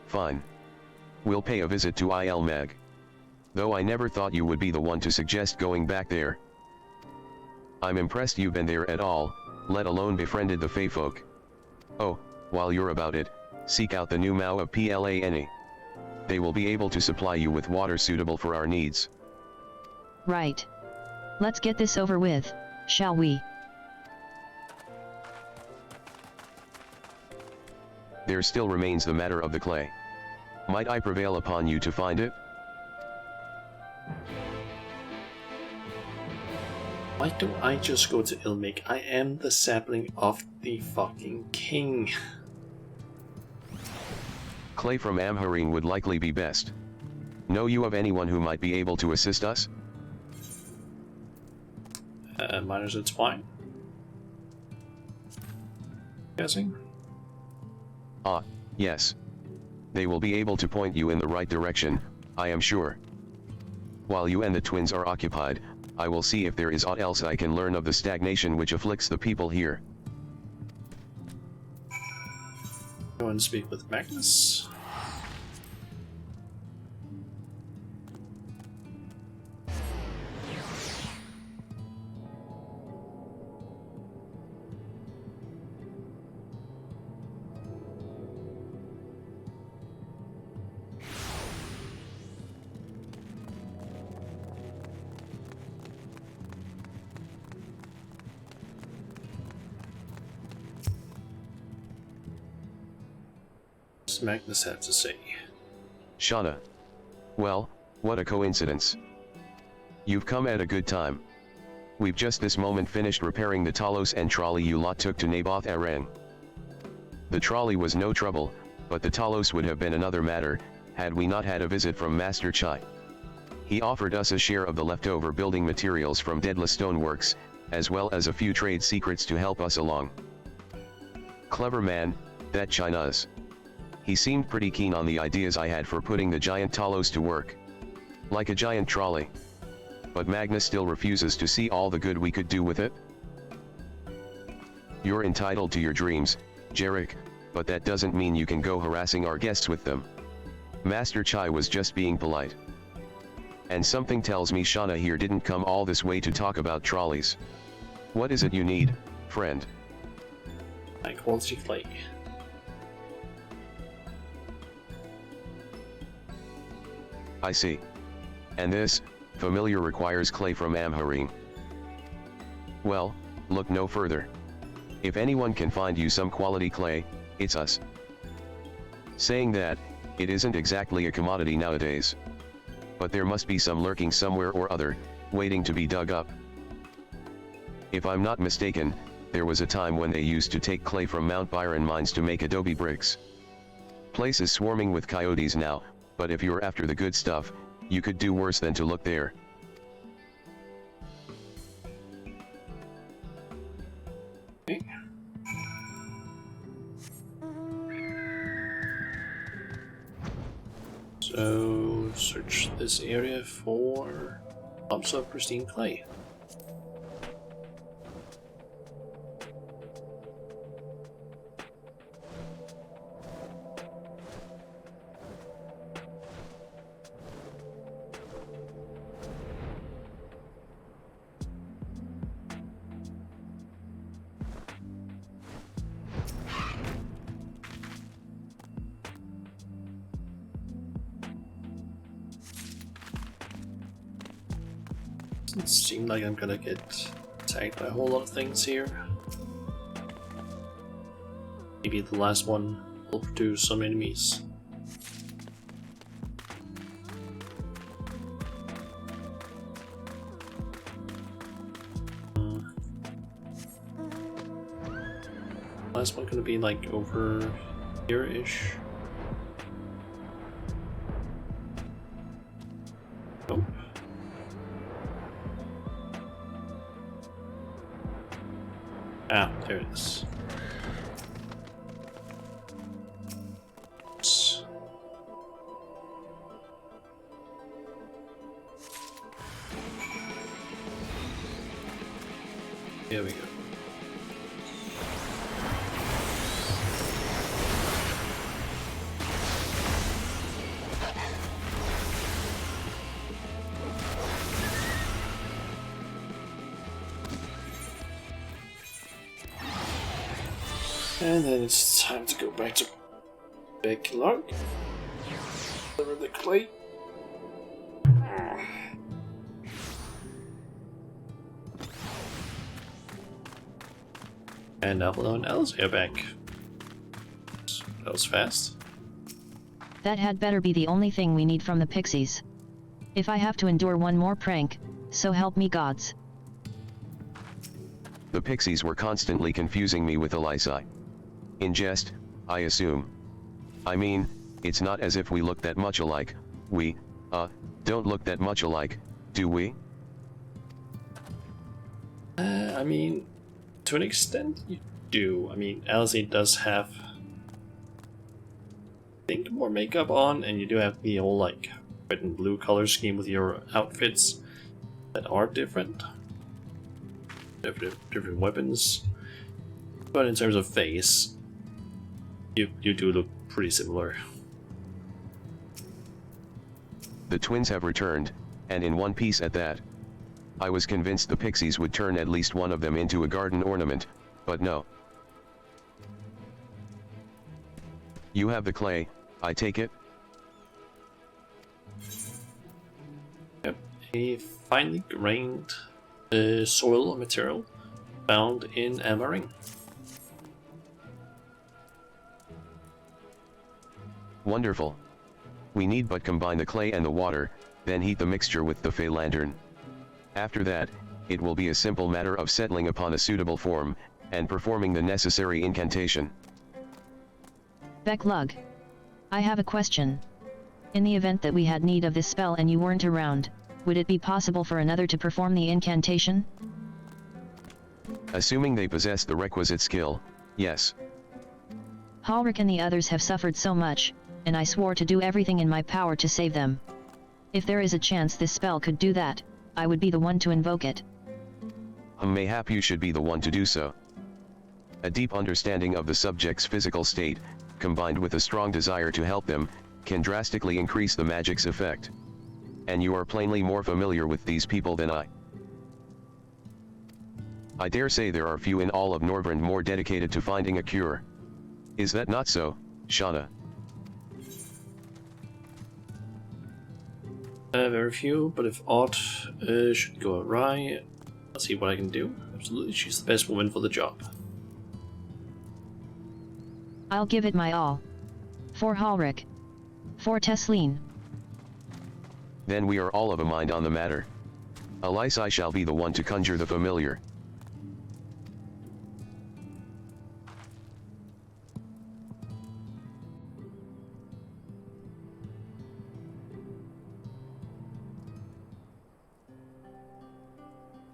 Fine. We'll pay a visit to Ilmag. Though I never thought you would be the one to suggest going back there. I'm impressed you've been there at all, let alone befriended the Fey folk. Oh, while you're about it, seek out the new Mao of Plane. They will be able to supply you with water suitable for our needs. Right. Let's get this over with, shall we? There still remains the matter of the clay. Might I prevail upon you to find it? Why don't I just go to Ilmig? I am the sapling of the fucking king. Clay from Amharine would likely be best. Know you of anyone who might be able to assist us? Miners and swine. Guessing? Ah, yes. They will be able to point you in the right direction, I am sure. While you and the twins are occupied, I will see if there is aught else I can learn of the stagnation which afflicts the people here. Go and speak with Magnus. Magnus had to say. Shauna. Well, what a coincidence. You've come at a good time. We've just this moment finished repairing the Talos and trolley you lot took to Naboth Aran. The trolley was no trouble, but the Talos would have been another matter, had we not had a visit from Master Chai. He offered us a share of the leftover building materials from Deadless Stoneworks, as well as a few trade secrets to help us along. Clever man, that China's. He seemed pretty keen on the ideas I had for putting the giant Talos to work. Like a giant trolley. But Magnus still refuses to see all the good we could do with it. You're entitled to your dreams, Jarek, but that doesn't mean you can go harassing our guests with them. Master Chai was just being polite. And something tells me Shauna here didn't come all this way to talk about trolleys. What is it you need, friend? High quality clay. I see. And this, familiar requires clay from Amharing. Well, look no further. If anyone can find you some quality clay, it's us. Saying that, it isn't exactly a commodity nowadays. But there must be some lurking somewhere or other, waiting to be dug up. If I'm not mistaken, there was a time when they used to take clay from Mount Byron mines to make adobe bricks. Place is swarming with coyotes now, but if you're after the good stuff, you could do worse than to look there. Okay. So, search this area for lumps of pristine clay. Doesn't seem like I'm gonna get attacked by a whole lot of things here. Maybe the last one will produce some enemies. Last one gonna be like over here-ish. Nope. Ah, there it is. Oops. Here we go. And then it's time to go back to backlog. Deliver the clay. And Apple and Alice are back. That was fast. That had better be the only thing we need from the pixies. If I have to endure one more prank, so help me gods. The pixies were constantly confusing me with Elysai. In jest, I assume. I mean, it's not as if we look that much alike. We, don't look that much alike, do we? I mean, to an extent, you do. I mean, Alice does have, I think, more makeup on, and you do have the whole, like, red and blue color scheme with your outfits that are different. Different weapons. But in terms of face, you do look pretty similar. The twins have returned, and in one piece at that. I was convinced the pixies would turn at least one of them into a garden ornament, but no. You have the clay, I take it? Yep, a finely grained soil material found in Amharing. Wonderful. We need but combine the clay and the water, then heat the mixture with the Fey Lantern. After that, it will be a simple matter of settling upon a suitable form, and performing the necessary incantation. Becklug. I have a question. In the event that we had need of this spell and you weren't around, would it be possible for another to perform the incantation? Assuming they possess the requisite skill, yes. Halric and the others have suffered so much, and I swore to do everything in my power to save them. If there is a chance this spell could do that, I would be the one to invoke it. Mayhap you should be the one to do so. A deep understanding of the subject's physical state, combined with a strong desire to help them, can drastically increase the magic's effect. And you are plainly more familiar with these people than I. I dare say there are few in all of Norvrend more dedicated to finding a cure. Is that not so, Shauna? Very few, but if aught should go awry, I'll see what I can do. Absolutely, she's the best woman for the job. I'll give it my all. For Halric. For Tesleen. Then we are all of a mind on the matter. Elise, I shall be the one to conjure the familiar.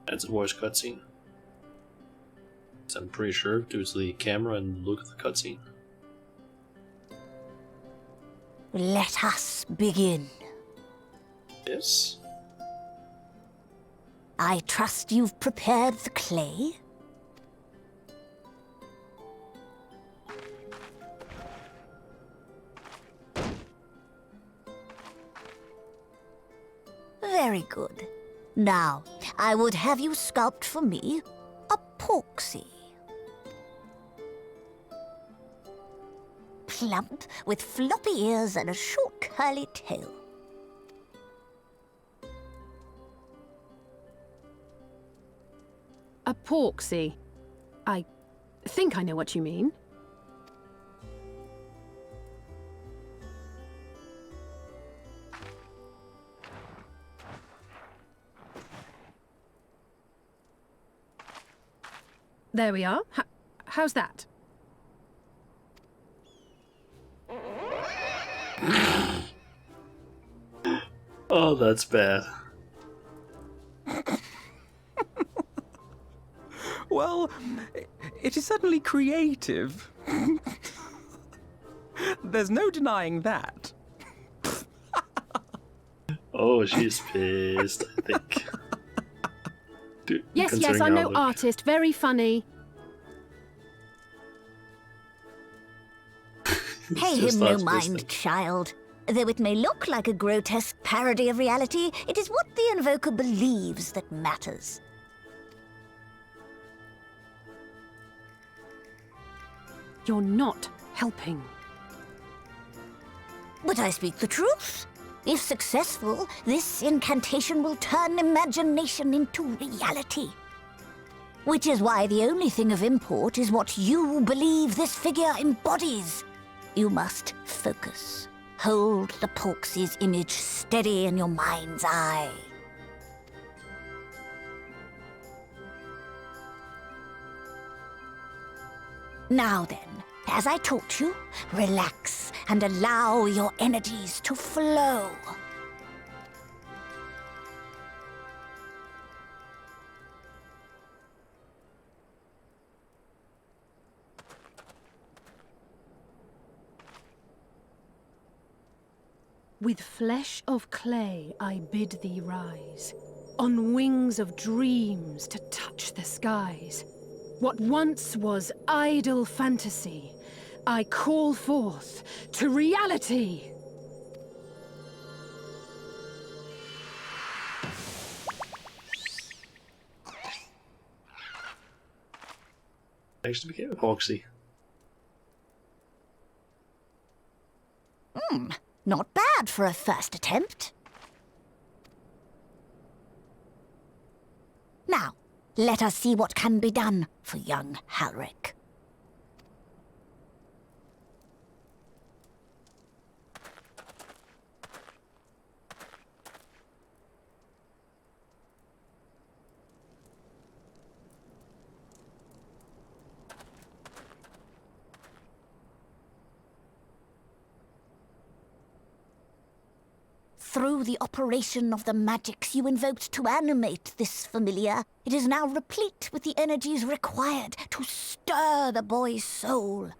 That's a voice cutscene. So I'm pretty sure due to the camera and the look of the cutscene. Let us begin. Yes. I trust you've prepared the clay? Very good. Now, I would have you sculpt for me a porksy. Plump, with floppy ears and a short curly tail. A porksy. I think I know what you mean. There we are. How's that? Oh, that's bad. Well, it is certainly creative. There's no denying that. Oh, she's pissed, I think. Yes, I know look. artist. Very funny. Pay him no mind, child. Though it may look like a grotesque parody of reality, it is what the invoker believes that matters. You're not helping. But I speak the truth. If successful, this incantation will turn imagination into reality. Which is why the only thing of import is what you believe this figure embodies. You must focus. Hold the Porksy's image steady in your mind's eye. Now then, as I taught you, relax and allow your energies to flow. With flesh of clay I bid thee rise, on wings of dreams to touch the skies. What once was idle fantasy, I call forth to reality! Actually became a Hoxie. Not bad for a first attempt. Now, let us see what can be done for young Halric. Through the operation of the magics you invoked to animate this familiar, it is now replete with the energies required to stir the boy's soul.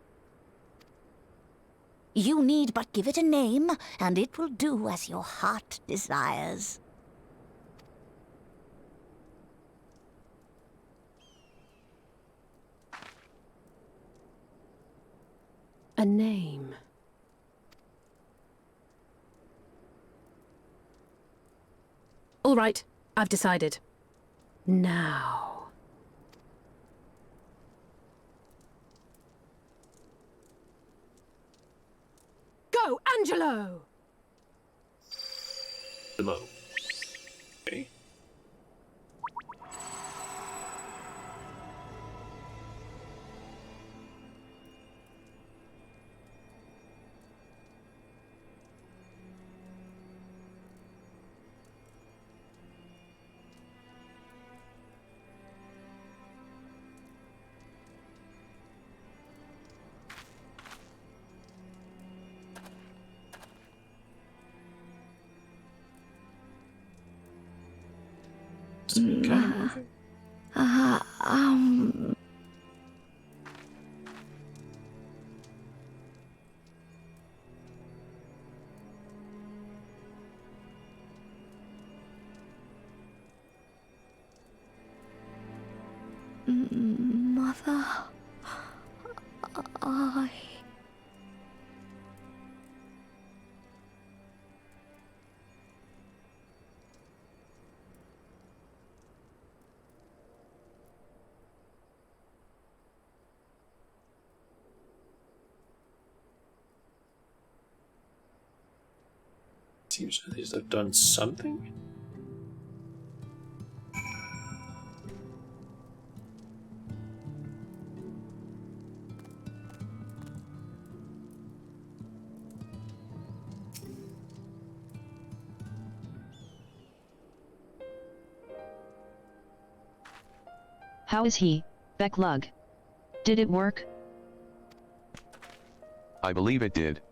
You need but give it a name, and it will do as your heart desires. A name. All right, I've decided. Now... Go, Angelo! Hello. Okay. Mother... I... Seems at least I've done something. How is he, Becklug? Did it work? I believe it did.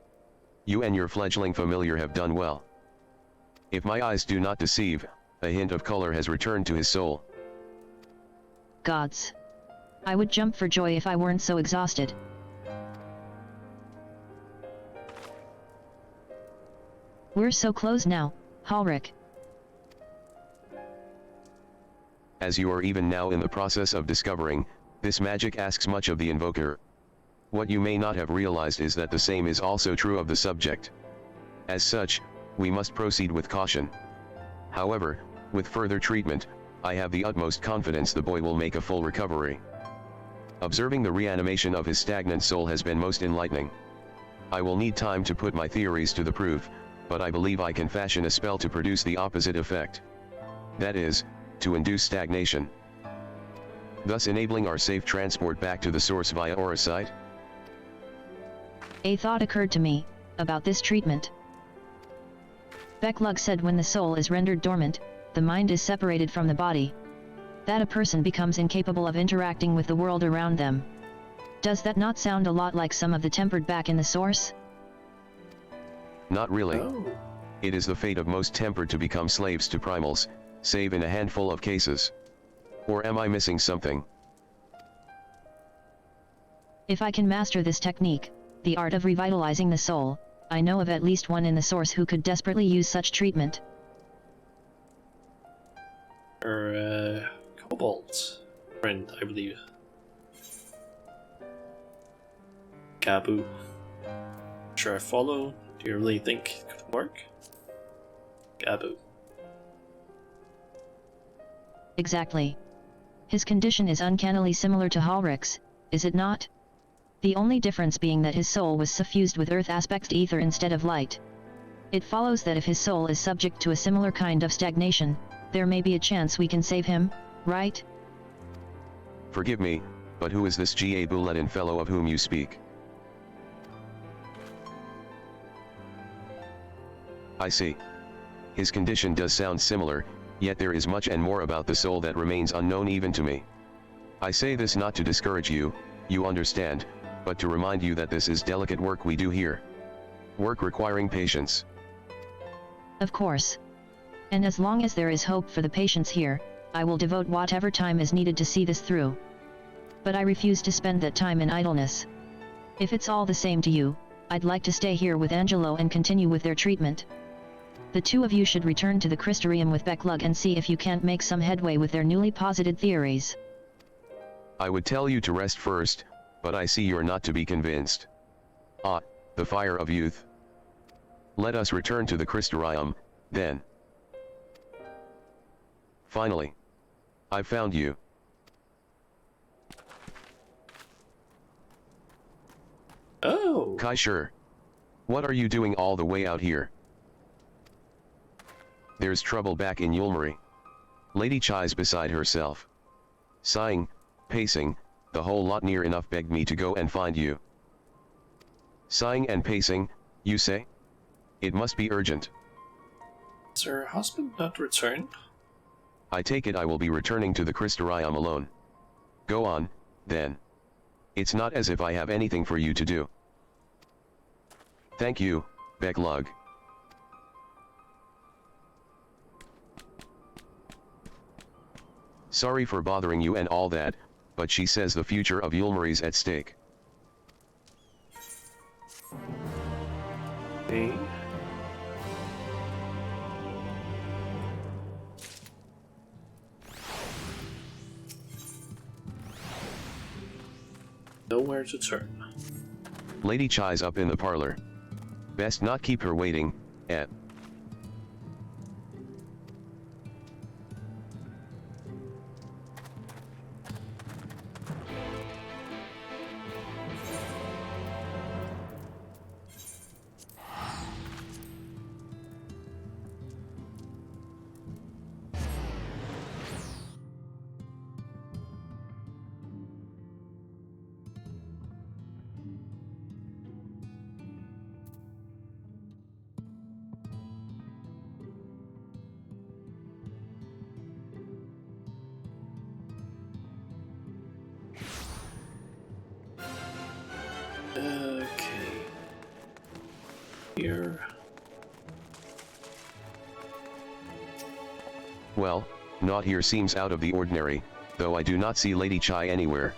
You and your fledgling familiar have done well. If my eyes do not deceive, a hint of color has returned to his soul. Gods. I would jump for joy if I weren't so exhausted. We're so close now, Halric. As you are even now in the process of discovering, this magic asks much of the invoker. What you may not have realized is that the same is also true of the subject. As such, we must proceed with caution. However, with further treatment, I have the utmost confidence the boy will make a full recovery. Observing the reanimation of his stagnant soul has been most enlightening. I will need time to put my theories to the proof, but I believe I can fashion a spell to produce the opposite effect. That is, to induce stagnation, thus enabling our safe transport back to the source via Auracite. A thought occurred to me, about this treatment. Becklug said when the soul is rendered dormant, the mind is separated from the body. That a person becomes incapable of interacting with the world around them. Does that not sound a lot like some of the tempered back in the source? Not really. Oh. It is the fate of most tempered to become slaves to primals, save in a handful of cases. Or am I missing something? If I can master this technique, the art of revitalizing the soul, I know of at least one in the source who could desperately use such treatment. Cobalt friend, I believe. Gabu. Sure, I follow. Do you really think it could work? Gabu. Exactly. His condition is uncannily similar to Halric's, is it not? The only difference being that his soul was suffused with earth aspects ether instead of light. It follows that if his soul is subject to a similar kind of stagnation, there may be a chance we can save him, right? Forgive me, but who is this G.A. Bulletin fellow of whom you speak? I see. His condition does sound similar, yet there is much and more about the soul that remains unknown even to me. I say this not to discourage you, you understand, but to remind you that this is delicate work we do here. Work requiring patience. Of course. And as long as there is hope for the patients here, I will devote whatever time is needed to see this through. But I refuse to spend that time in idleness. If it's all the same to you, I'd like to stay here with Angelo and continue with their treatment. The two of you should return to the Crystarium with Becklug and see if you can't make some headway with their newly posited theories. I would tell you to rest first, but I see you're not to be convinced. Ah, the fire of youth. Let us return to the Crystarium, then. Finally. I found you. Oh! Kaishur. What are you doing all the way out here? There's trouble back in Yulmari. Lady Chai's beside herself. Sighing, pacing, the whole lot near enough begged me to go and find you. Sighing and pacing, you say? It must be urgent. Has her husband not returned? I take it I will be returning to the Crystarium alone. Go on, then. It's not as if I have anything for you to do. Thank you, Becklug. Sorry for bothering you and all that, but she says the future of Yulmari's at stake. Okay. Nowhere to turn. Lady Chai's up in the parlor. Best not keep her waiting, eh? Okay. Here. Well, not here seems out of the ordinary, though I do not see Lady Chai anywhere.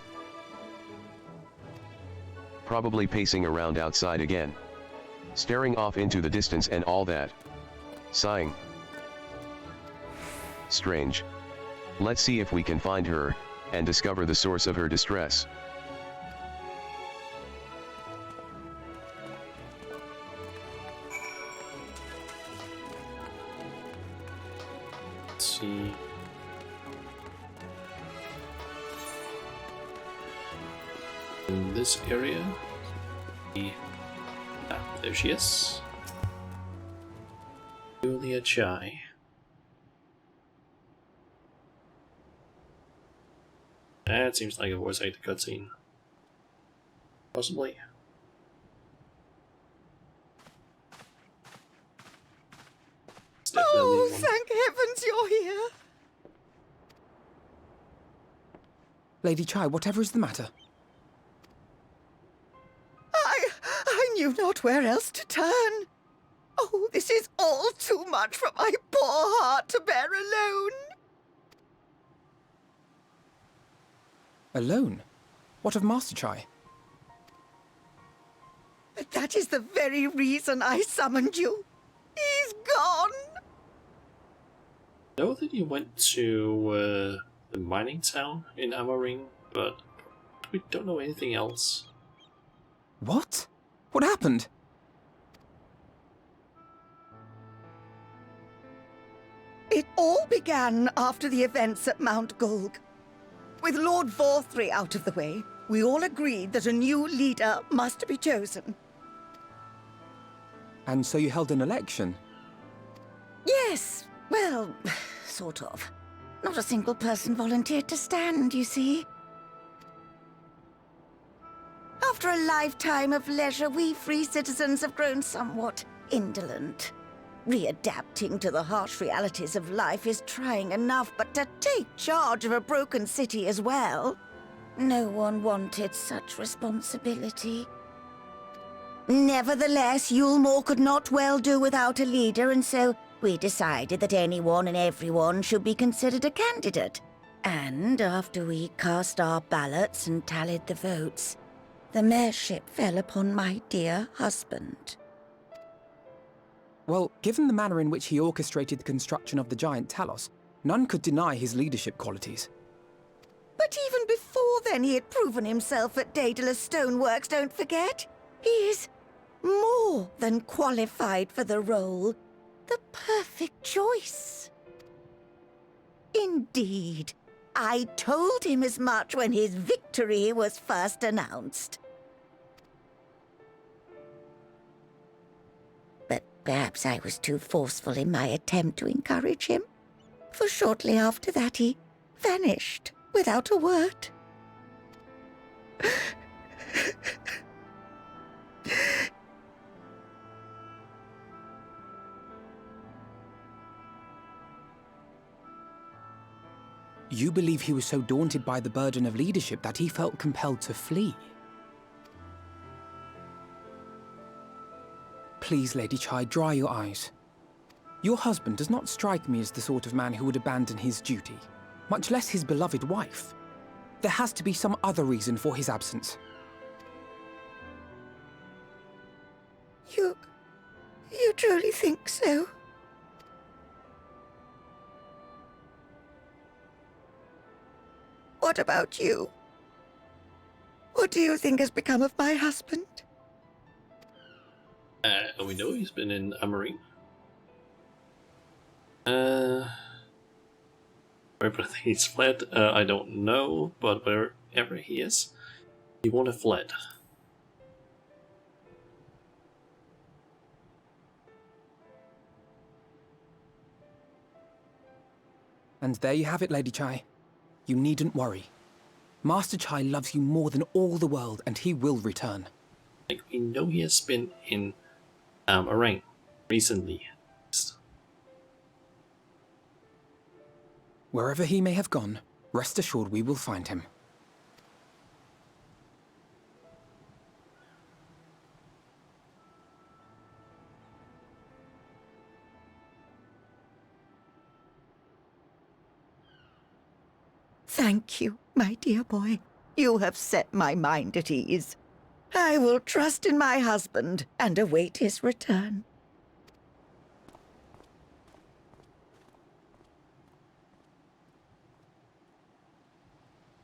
Probably pacing around outside again. Staring off into the distance and all that. Sighing. Strange. Let's see if we can find her, and discover the source of her distress. Let's see. In this area. There she is. Julia Chai. That seems like a voice actor cutscene. Possibly. Oh, thank heavens you're here! Lady Chai, whatever is the matter? I knew not where else to turn. Oh, this is all too much for my poor heart to bear alone. Alone? What of Master Chai? But that is the very reason I summoned you. He's gone. I know that you went to the mining town in Amaring, but we don't know anything else. What? What happened? It all began after the events at Mount Gulg. With Lord Vorthri out of the way, we all agreed that a new leader must be chosen. And so you held an election? Yes, well, sort of. Not a single person volunteered to stand, you see. After a lifetime of leisure, we free citizens have grown somewhat indolent. Readapting to the harsh realities of life is trying enough, but to take charge of a broken city as well? No one wanted such responsibility. Nevertheless, Yulmore could not well do without a leader, and so we decided that anyone and everyone should be considered a candidate. And after we cast our ballots and tallied the votes, the mayorship fell upon my dear husband. Well, given the manner in which he orchestrated the construction of the giant Talos, none could deny his leadership qualities. But even before then, he had proven himself at Daedalus Stoneworks, don't forget. He is more than qualified for the role. The perfect choice. Indeed. I told him as much when his victory was first announced. But perhaps I was too forceful in my attempt to encourage him, for shortly after that he vanished without a word. You believe he was so daunted by the burden of leadership that he felt compelled to flee? Please, Lady Chai, dry your eyes. Your husband does not strike me as the sort of man who would abandon his duty, much less his beloved wife. There has to be some other reason for his absence. You truly think so? What about you? What do you think has become of my husband? We know he's been in Amarine. Wherever he's fled, I don't know, but wherever he is, he won't have fled. And there you have it, Lady Chai. You needn't worry. Master Chai loves you more than all the world, and he will return. Like, we know he has been in Arang recently. Wherever he may have gone, rest assured we will find him. Thank you, my dear boy. You have set my mind at ease. I will trust in my husband and await his return.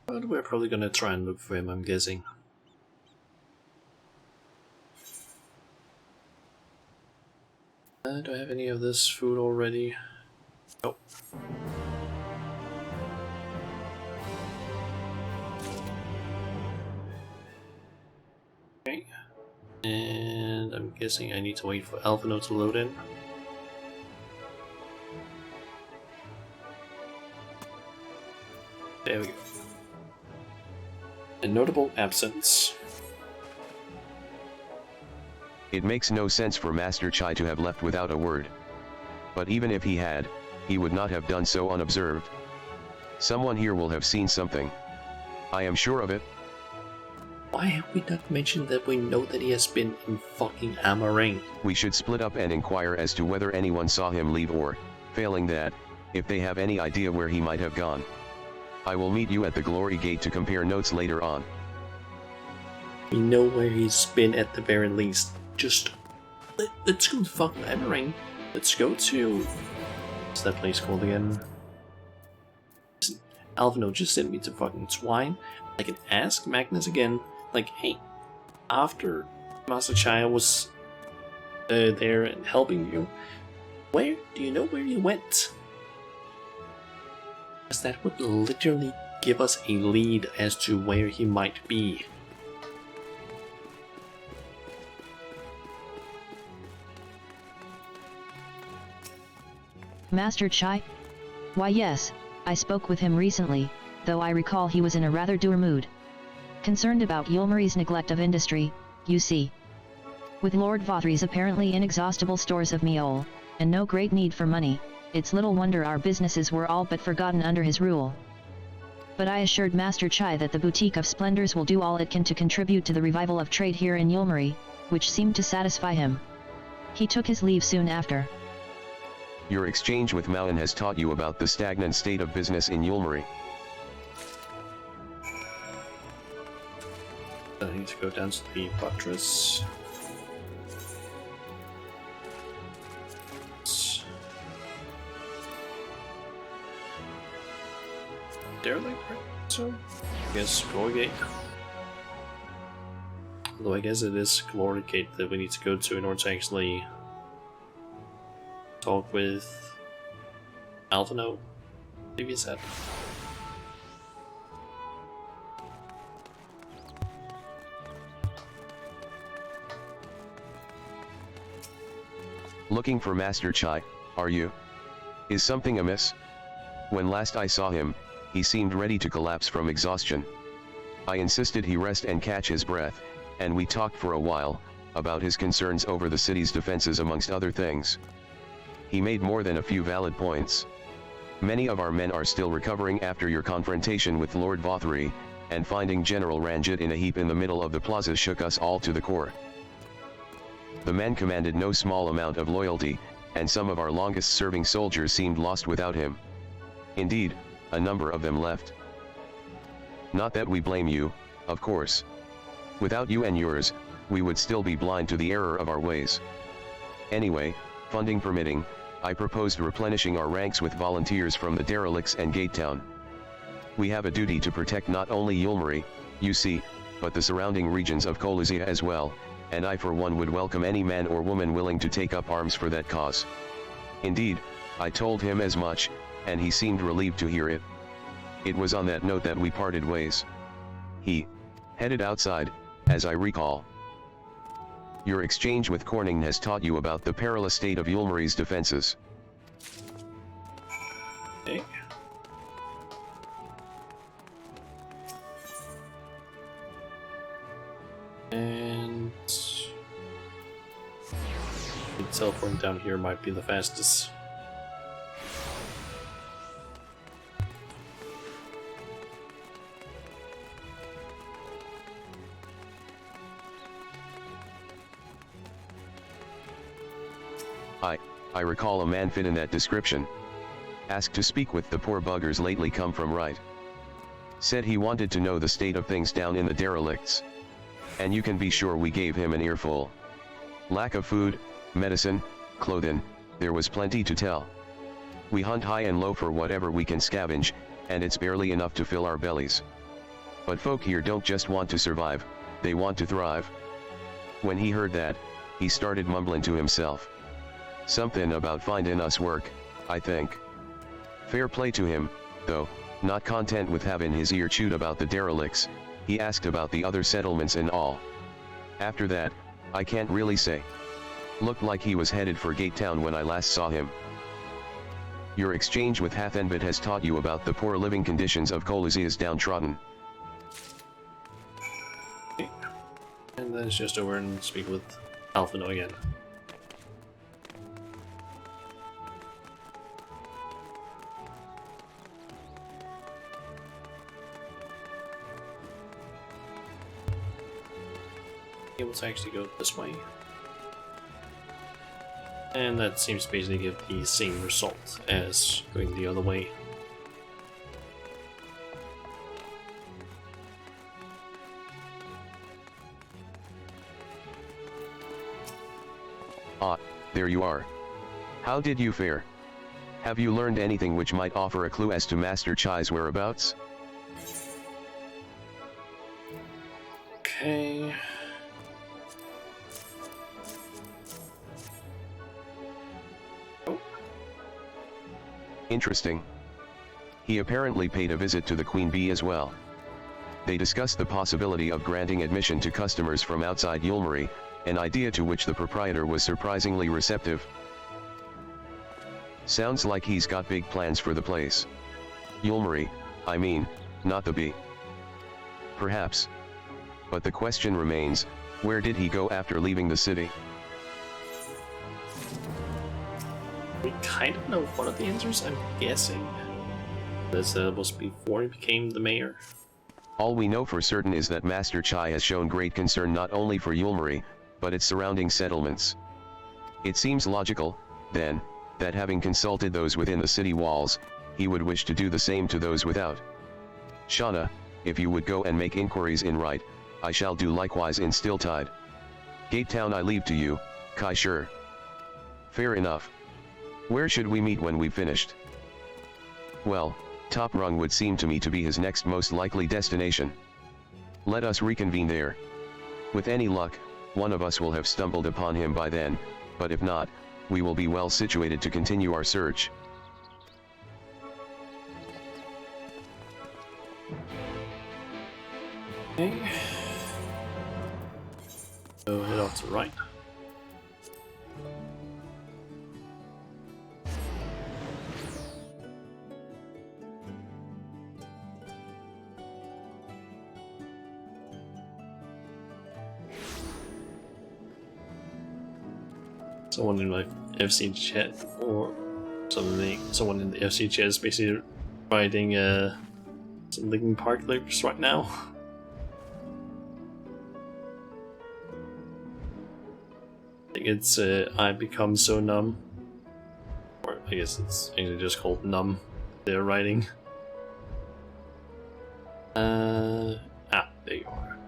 But we're probably gonna try and look for him, I'm guessing. Do I have any of this food already? Nope. Okay. And I'm guessing I need to wait for Alphino to load in. There we go. A notable absence. It makes no sense for Master Chai to have left without a word. But even if he had, he would not have done so unobserved. Someone here will have seen something. I am sure of it. Why have we not mentioned that we know that he has been in fucking Amarang? We should split up and inquire as to whether anyone saw him leave or, failing that, if they have any idea where he might have gone. I will meet you at the Glory Gate to compare notes later on. We know where he's been at the very least. Just let's go to fucking Amarang. Let's go to... what's that place called again? Alphino just sent me to fucking Twine. I can ask Magnus again, like, hey, after Master Chai was there and helping you, where do you know where he went? Because that would literally give us a lead as to where he might be. Master Chai? Why yes, I spoke with him recently, though I recall he was in a rather dour mood. Concerned about Yulmari's neglect of industry, you see. With Lord Vothry's apparently inexhaustible stores of meal, and no great need for money, it's little wonder our businesses were all but forgotten under his rule. But I assured Master Chai that the Boutique of Splendors will do all it can to contribute to the revival of trade here in Yulmari, which seemed to satisfy him. He took his leave soon after. Your exchange with Mauen has taught you about the stagnant state of business in Yulmari. I need to go down to the buttress. Derelict, right? So, I guess Glory Gate. Although I guess it is Glory Gate that we need to go to in order to actually talk with Alphino. believe he said. Looking for Master Chai, are you? Is something amiss? When last I saw him, he seemed ready to collapse from exhaustion. I insisted he rest and catch his breath, and we talked for a while, about his concerns over the city's defenses amongst other things. He made more than a few valid points. Many of our men are still recovering after your confrontation with Lord Vothri, and finding General Ranjit in a heap in the middle of the plaza shook us all to the core. The man commanded no small amount of loyalty, and some of our longest-serving soldiers seemed lost without him. Indeed, a number of them left. Not that we blame you, of course. Without you and yours, we would still be blind to the error of our ways. Anyway, funding permitting, I proposed replenishing our ranks with volunteers from the derelicts and Gate Town. We have a duty to protect not only Yulmari, you see, but the surrounding regions of Kolizia as well, and I for one would welcome any man or woman willing to take up arms for that cause. Indeed, I told him as much, and he seemed relieved to hear it. It was on that note that we parted ways. He headed outside, as I recall. Your exchange with Corning has taught you about the perilous state of Yulmari's defenses. Okay. And teleporting down here might be the fastest. I recall a man fit in that description. Asked to speak with the poor buggers lately come from right. Said he wanted to know the state of things down in the derelicts. And you can be sure we gave him an earful. Lack of food, medicine, clothing, there was plenty to tell. We hunt high and low for whatever we can scavenge, and it's barely enough to fill our bellies. But folk here don't just want to survive, they want to thrive. When he heard that, he started mumbling to himself. Something about finding us work, I think. Fair play to him, though, not content with having his ear chewed about the derelicts, he asked about the other settlements and all. After that, I can't really say. Looked like he was headed for Gate Town when I last saw him. Your exchange with Hathenbit has taught you about the poor living conditions of Kolizia's downtrodden. Okay. And then it's just over and speak with Alphino again. Able to actually go this way, and that seems to basically give the same result as going the other way. Ah, there you are. How did you fare? Have you learned anything which might offer a clue as to Master Chai's whereabouts? Okay. Interesting. He apparently paid a visit to the Queen Bee as well. They discussed the possibility of granting admission to customers from outside Yulmari, an idea to which the proprietor was surprisingly receptive. Sounds like he's got big plans for the place. Yulmari, I mean, not the bee. Perhaps. But the question remains, where did he go after leaving the city? We kind of know one of the answers, I'm guessing. This was before he became the mayor. All we know for certain is that Master Chai has shown great concern not only for Yulmari, but its surrounding settlements. It seems logical, then, that having consulted those within the city walls, he would wish to do the same to those without. Shauna, if you would go and make inquiries in Right, I shall do likewise in Stilltide. Gate Town I leave to you, Kai Shur. Fair enough. Where should we meet when we've finished? Well, Top Rung would seem to me to be his next most likely destination. Let us reconvene there. With any luck, one of us will have stumbled upon him by then, but if not, we will be well situated to continue our search. Okay. So head off to the right. Someone in my FC chat or someone in the FC chat is basically writing some Linkin Park lyrics right now. I think it's I become so numb, or I guess it's actually just called numb. They're writing. There you are.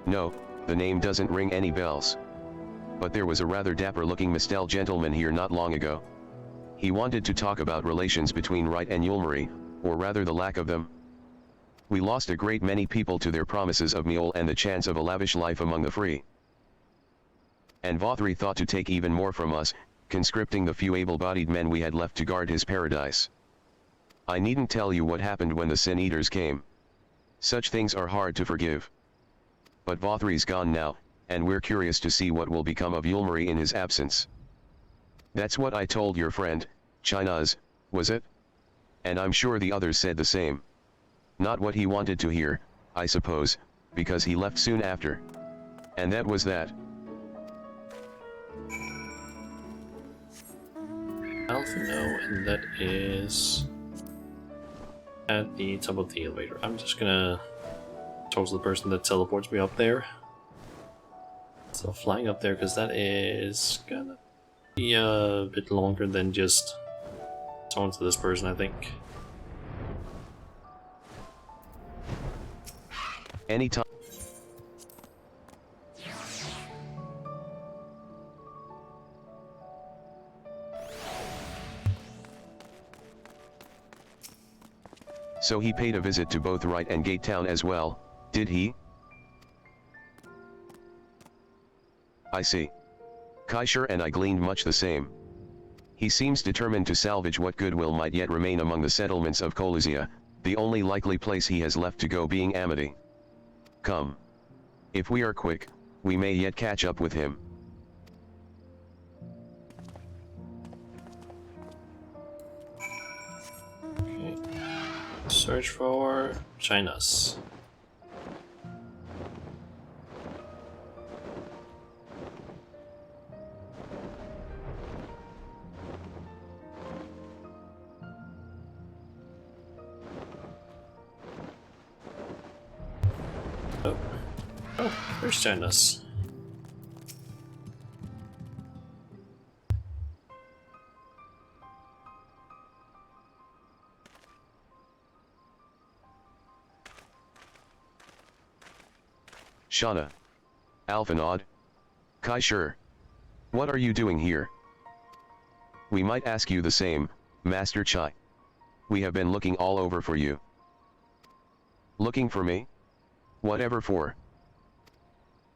No, the name doesn't ring any bells. But there was a rather dapper-looking Mistel gentleman here not long ago. He wanted to talk about relations between Wright and Yulmarie, or rather the lack of them. We lost a great many people to their promises of meal and the chance of a lavish life among the free. And Vothri thought to take even more from us, conscripting the few able-bodied men we had left to guard his paradise. I needn't tell you what happened when the Sin Eaters came. Such things are hard to forgive. But Vothri's gone now, and we're curious to see what will become of Yulmarie in his absence. That's what I told your friend, Chinaz, was it? And I'm sure the others said the same. Not what he wanted to hear, I suppose, because he left soon after. And that was that. Alpha no, and that is at the top of the elevator. I'm just gonna talk to the person that teleports me up there. So flying up there, because that is gonna be a bit longer than just talking to this person, I think. Anytime. So he paid a visit to both Wright and Gate Town as well, did he? I see. Kaishur and I gleaned much the same. He seems determined to salvage what goodwill might yet remain among the settlements of Colusia, the only likely place he has left to go being Amity. Come. If we are quick, we may yet catch up with him. Okay. Search for Chinas. Oh, there's Chinas. Shauna. Alphanod. Kaishur. What are you doing here? We might ask you the same, Master Chai. We have been looking all over for you. Looking for me? Whatever for?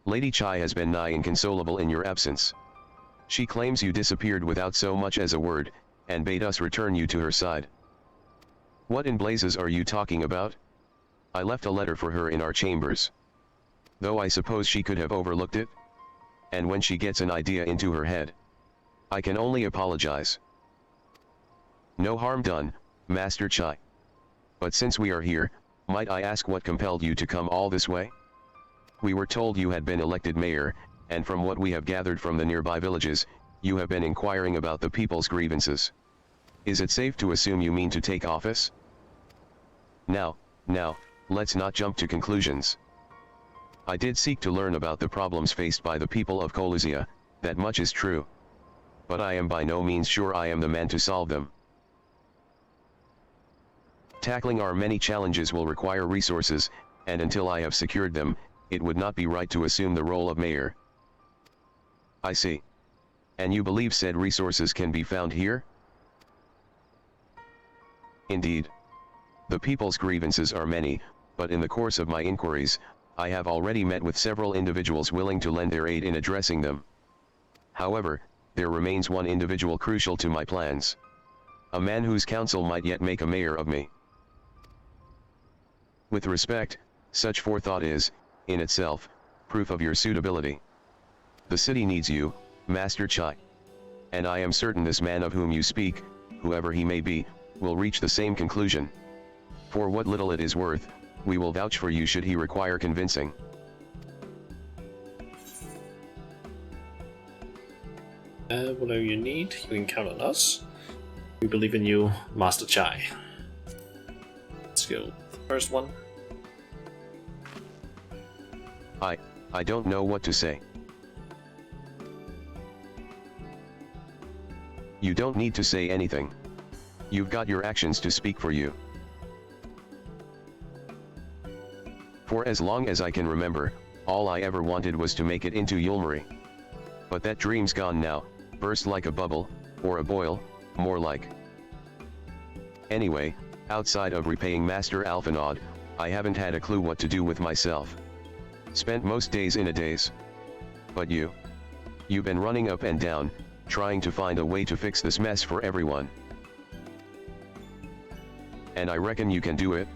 Lady Chai has been nigh inconsolable in your absence. She claims you disappeared without so much as a word, and bade us return you to her side. What in blazes are you talking about? I left a letter for her in our chambers. Though I suppose she could have overlooked it? And when she gets an idea into her head, I can only apologize. No harm done, Master Chai. But since we are here, might I ask what compelled you to come all this way? We were told you had been elected mayor, and from what we have gathered from the nearby villages, you have been inquiring about the people's grievances. Is it safe to assume you mean to take office? Now, let's not jump to conclusions. I did seek to learn about the problems faced by the people of Colusia, that much is true. But I am by no means sure I am the man to solve them. Tackling our many challenges will require resources, and until I have secured them, it would not be right to assume the role of mayor. I see. And you believe said resources can be found here? Indeed. The people's grievances are many, but in the course of my inquiries, I have already met with several individuals willing to lend their aid in addressing them. However, there remains one individual crucial to my plans. a man whose counsel might yet make a mayor of me. With respect, such forethought is, in itself, proof of your suitability. The city needs you, Master Chai. And I am certain this man of whom you speak, whoever he may be, will reach the same conclusion. For what little it is worth, we will vouch for you should he require convincing. Whatever you need, you can count on us. We believe in you, Master Chai. Let's go. First one. I don't know what to say. You don't need to say anything. You've got your actions to speak for you. For as long as I can remember, all I ever wanted was to make it into Yulmari. But that dream's gone now, burst like a bubble, or a boil, more like. Anyway, outside of repaying Master Alphanod, I haven't had a clue what to do with myself. Spent most days in a daze. But you've been running up and down, trying to find a way to fix this mess for everyone. And I reckon you can do it.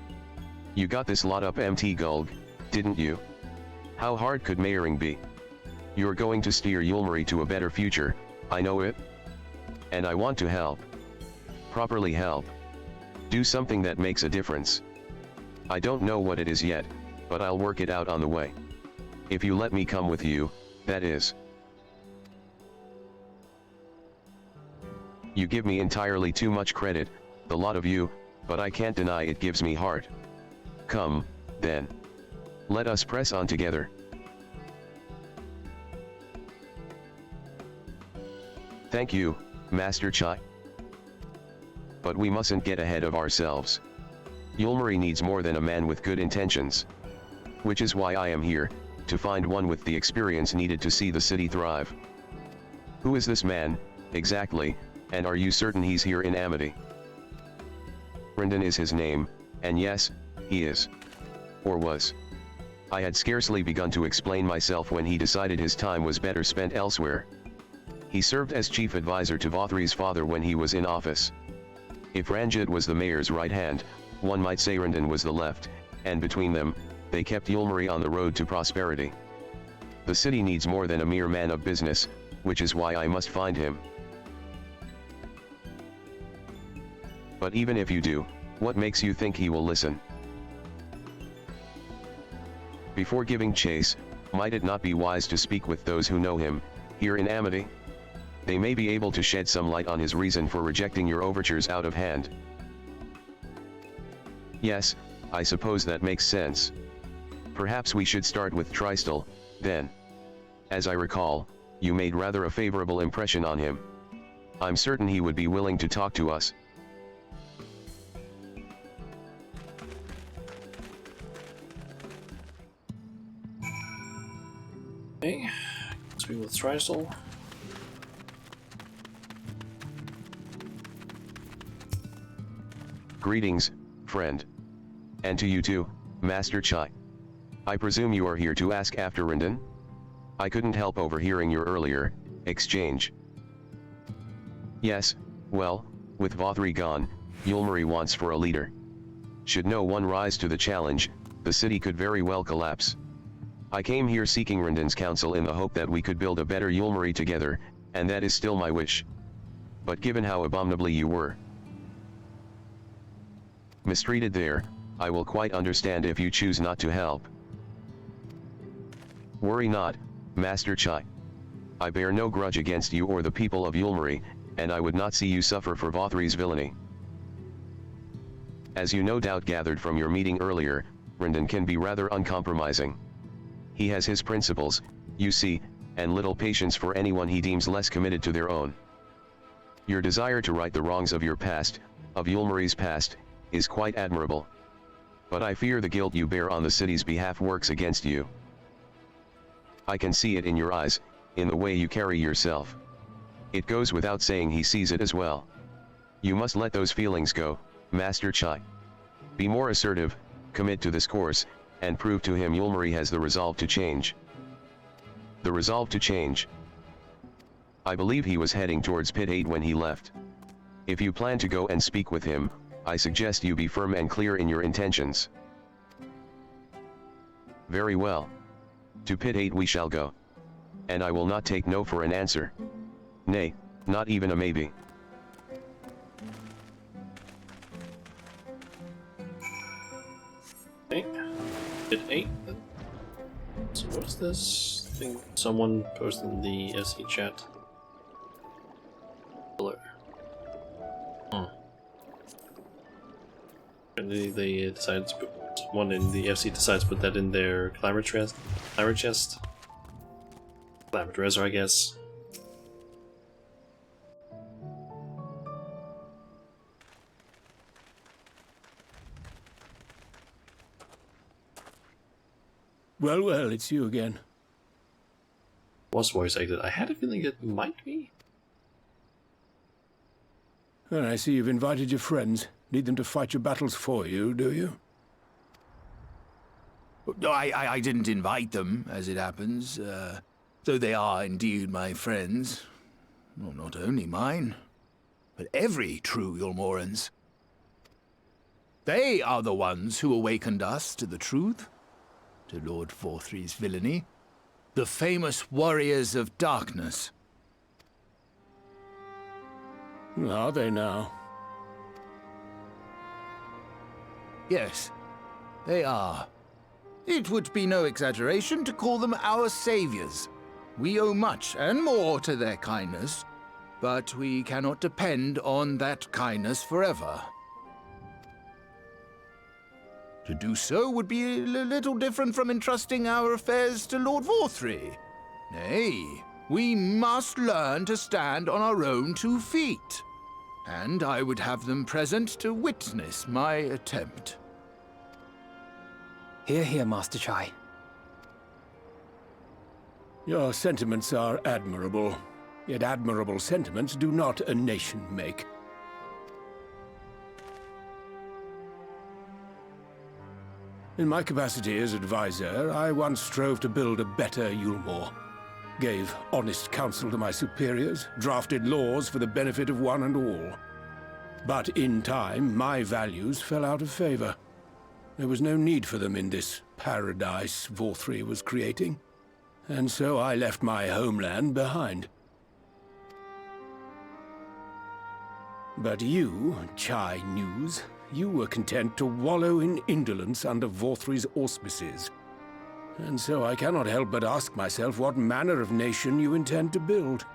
You got this lot up MT Gulg, didn't you? How hard could mayoring be? You're going to steer Yulmari to a better future, I know it. And I want to help. Properly help. Do something that makes a difference. I don't know what it is yet, but I'll work it out on the way. If you let me come with you, that is. You give me entirely too much credit, the lot of you, but I can't deny it gives me heart. Come, then. Let us press on together. Thank you, Master Chai. But we mustn't get ahead of ourselves. Yulmari needs more than a man with good intentions. Which is why I am here, to find one with the experience needed to see the city thrive. Who is this man, exactly, and are you certain he's here in Amity? Brendan is his name, and yes, he is. Or was. I had scarcely begun to explain myself when he decided his time was better spent elsewhere. He served as chief advisor to Vothri's father when he was in office. If Ranjit was the mayor's right hand, one might say Brendan was the left, and between them, they kept Yulmari on the road to prosperity. The city needs more than a mere man of business, which is why I must find him. But even if you do, what makes you think he will listen? Before giving chase, might it not be wise to speak with those who know him, here in Amity? They may be able to shed some light on his reason for rejecting your overtures out of hand. Yes, I suppose that makes sense. Perhaps we should start with Tristel, then. As I recall, you made rather a favorable impression on him. I'm certain he would be willing to talk to us. Okay, let's be with Tristel. Greetings, friend. And to you too, Master Chai. I presume you are here to ask after Rindan? I couldn't help overhearing your earlier exchange. Yes, well, with Vothri gone, Yulmari wants for a leader. Should no one rise to the challenge, the city could very well collapse. I came here seeking Rindan's counsel in the hope that we could build a better Yulmari together, and that is still my wish. But given how abominably you were mistreated there, I will quite understand if you choose not to help. Worry not, Master Chai. I bear no grudge against you or the people of Yulmari, and I would not see you suffer for Vothri's villainy. As you no doubt gathered from your meeting earlier, Rindan can be rather uncompromising. He has his principles, you see, and little patience for anyone he deems less committed to their own. Your desire to right the wrongs of your past, of Yulmari's past, is quite admirable. But I fear the guilt you bear on the city's behalf works against you. I can see it in your eyes, in the way you carry yourself. It goes without saying he sees it as well. You must let those feelings go, Master Chai. Be more assertive, commit to this course, and prove to him Yulmari has the resolve to change. The resolve to change. I believe he was heading towards Pit 8 when he left. If you plan to go and speak with him, I suggest you be firm and clear in your intentions. Very well. To pit 8 we shall go. And I will not take no for an answer. Nay, not even a maybe. Okay. Pit 8. So what's this thing? Someone posted in the SE chat. Hello. And they decided to put one in the FC decides to put that in their climate chest. Climate dresser, I guess. Well, well, it's you again. Was voice acted. I had a feeling it might be. Well, I see you've invited your friends. Need them to fight your battles for you, do you? No, I didn't invite them, as it happens, though they are indeed my friends. Well, not only mine, but every true Yulmoran's. They are the ones who awakened us to the truth, to Lord Vorthry's villainy, the famous warriors of darkness. Are they now? Yes, they are. It would be no exaggeration to call them our saviors. We owe much and more to their kindness, but we cannot depend on that kindness forever. To do so would be a little different from entrusting our affairs to Lord Vorthry. Nay, we must learn to stand on our own 2 feet. And I would have them present to witness my attempt. Hear, hear, Master Chai. Your sentiments are admirable. Yet admirable sentiments do not a nation make. In my capacity as advisor, I once strove to build a better Yulmore. Gave honest counsel to my superiors, drafted laws for the benefit of one and all. But in time, my values fell out of favor. There was no need for them in this paradise Vorthry was creating. And so I left my homeland behind. But you, Chai News, you were content to wallow in indolence under Vorthry's auspices. And so I cannot help but ask myself what manner of nation you intend to build.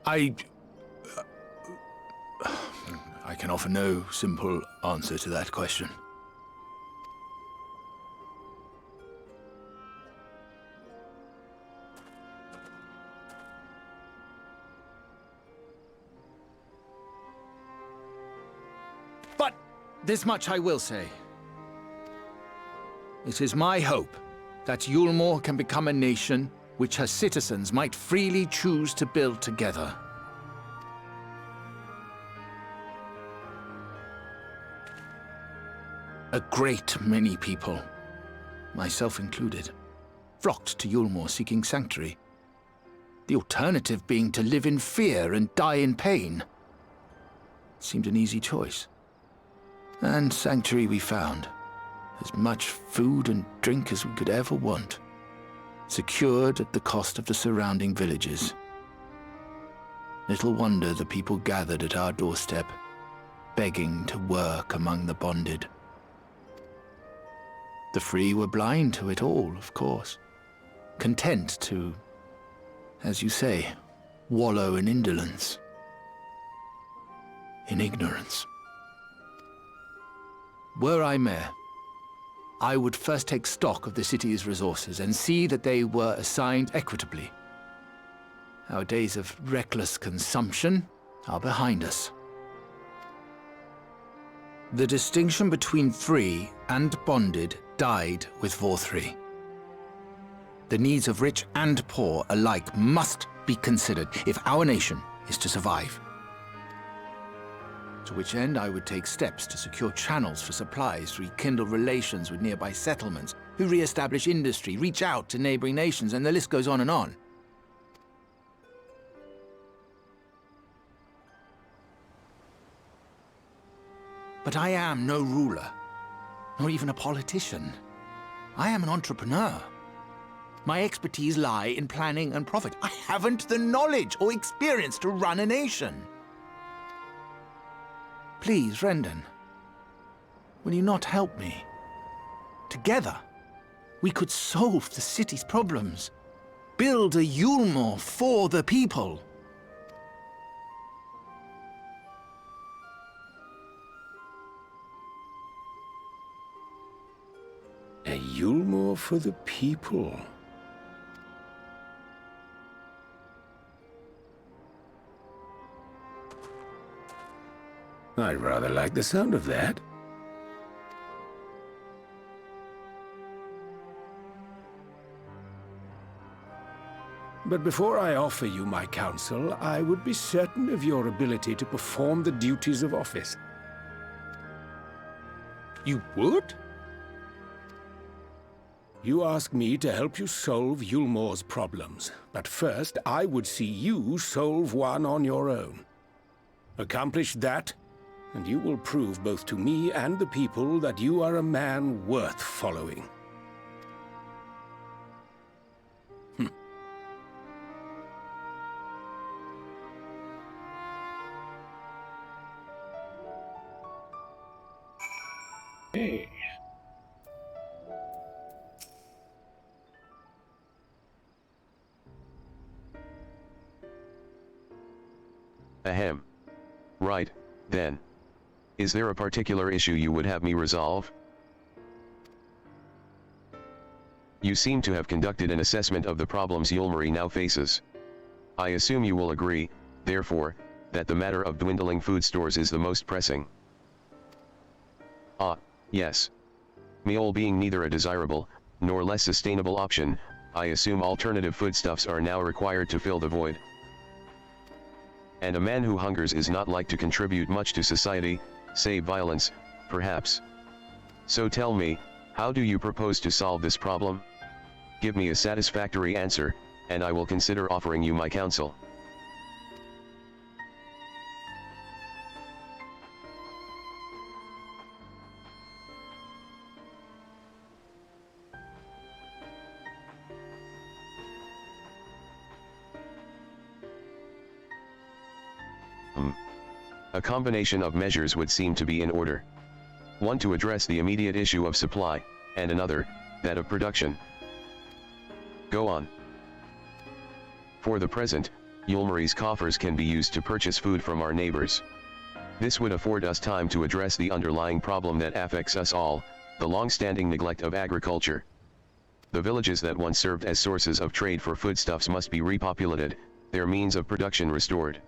I can offer no simple answer to that question. But this much I will say. It is my hope that Yulmore can become a nation which her citizens might freely choose to build together. A great many people, myself included, flocked to Yulmore seeking sanctuary. The alternative being to live in fear and die in pain. It seemed an easy choice. And sanctuary we found. As much food and drink as we could ever want. Secured at the cost of the surrounding villages. Little wonder the people gathered at our doorstep, begging to work among the bonded. The free were blind to it all, of course, content to, as you say, wallow in indolence, in ignorance. Were I mayor, I would first take stock of the city's resources and see that they were assigned equitably. Our days of reckless consumption are behind us. The distinction between free and bonded died with Vorthry. The needs of rich and poor alike must be considered if our nation is to survive. To which end I would take steps to secure channels for supplies, rekindle relations with nearby settlements, who re-establish industry, reach out to neighboring nations, and the list goes on and on. But I am no ruler, nor even a politician. I am an entrepreneur. My expertise lie in planning and profit. I haven't the knowledge or experience to run a nation. Please, Rendon, will you not help me? Together, we could solve the city's problems. Build a Yulmore for the people. A Yulmore for the people. I rather like the sound of that. But before I offer you my counsel, I would be certain of your ability to perform the duties of office. You would? You ask me to help you solve Yulmore's problems, but first I would see you solve one on your own. Accomplish that, and you will prove both to me and the people that you are a man worth following. Hey. Ahem. Right, then. Is there a particular issue you would have me resolve? You seem to have conducted an assessment of the problems Yulmore now faces. I assume you will agree, therefore, that the matter of dwindling food stores is the most pressing. Ah, yes. Meal being neither a desirable, nor less sustainable option, I assume alternative foodstuffs are now required to fill the void. And a man who hungers is not like to contribute much to society, save violence, perhaps. So tell me, how do you propose to solve this problem? Give me a satisfactory answer, and I will consider offering you my counsel. A combination of measures would seem to be in order. One to address the immediate issue of supply, and another, that of production. Go on. For the present, Yulmore's coffers can be used to purchase food from our neighbors. This would afford us time to address the underlying problem that affects us all, the long-standing neglect of agriculture. The villages that once served as sources of trade for foodstuffs must be repopulated, their means of production restored.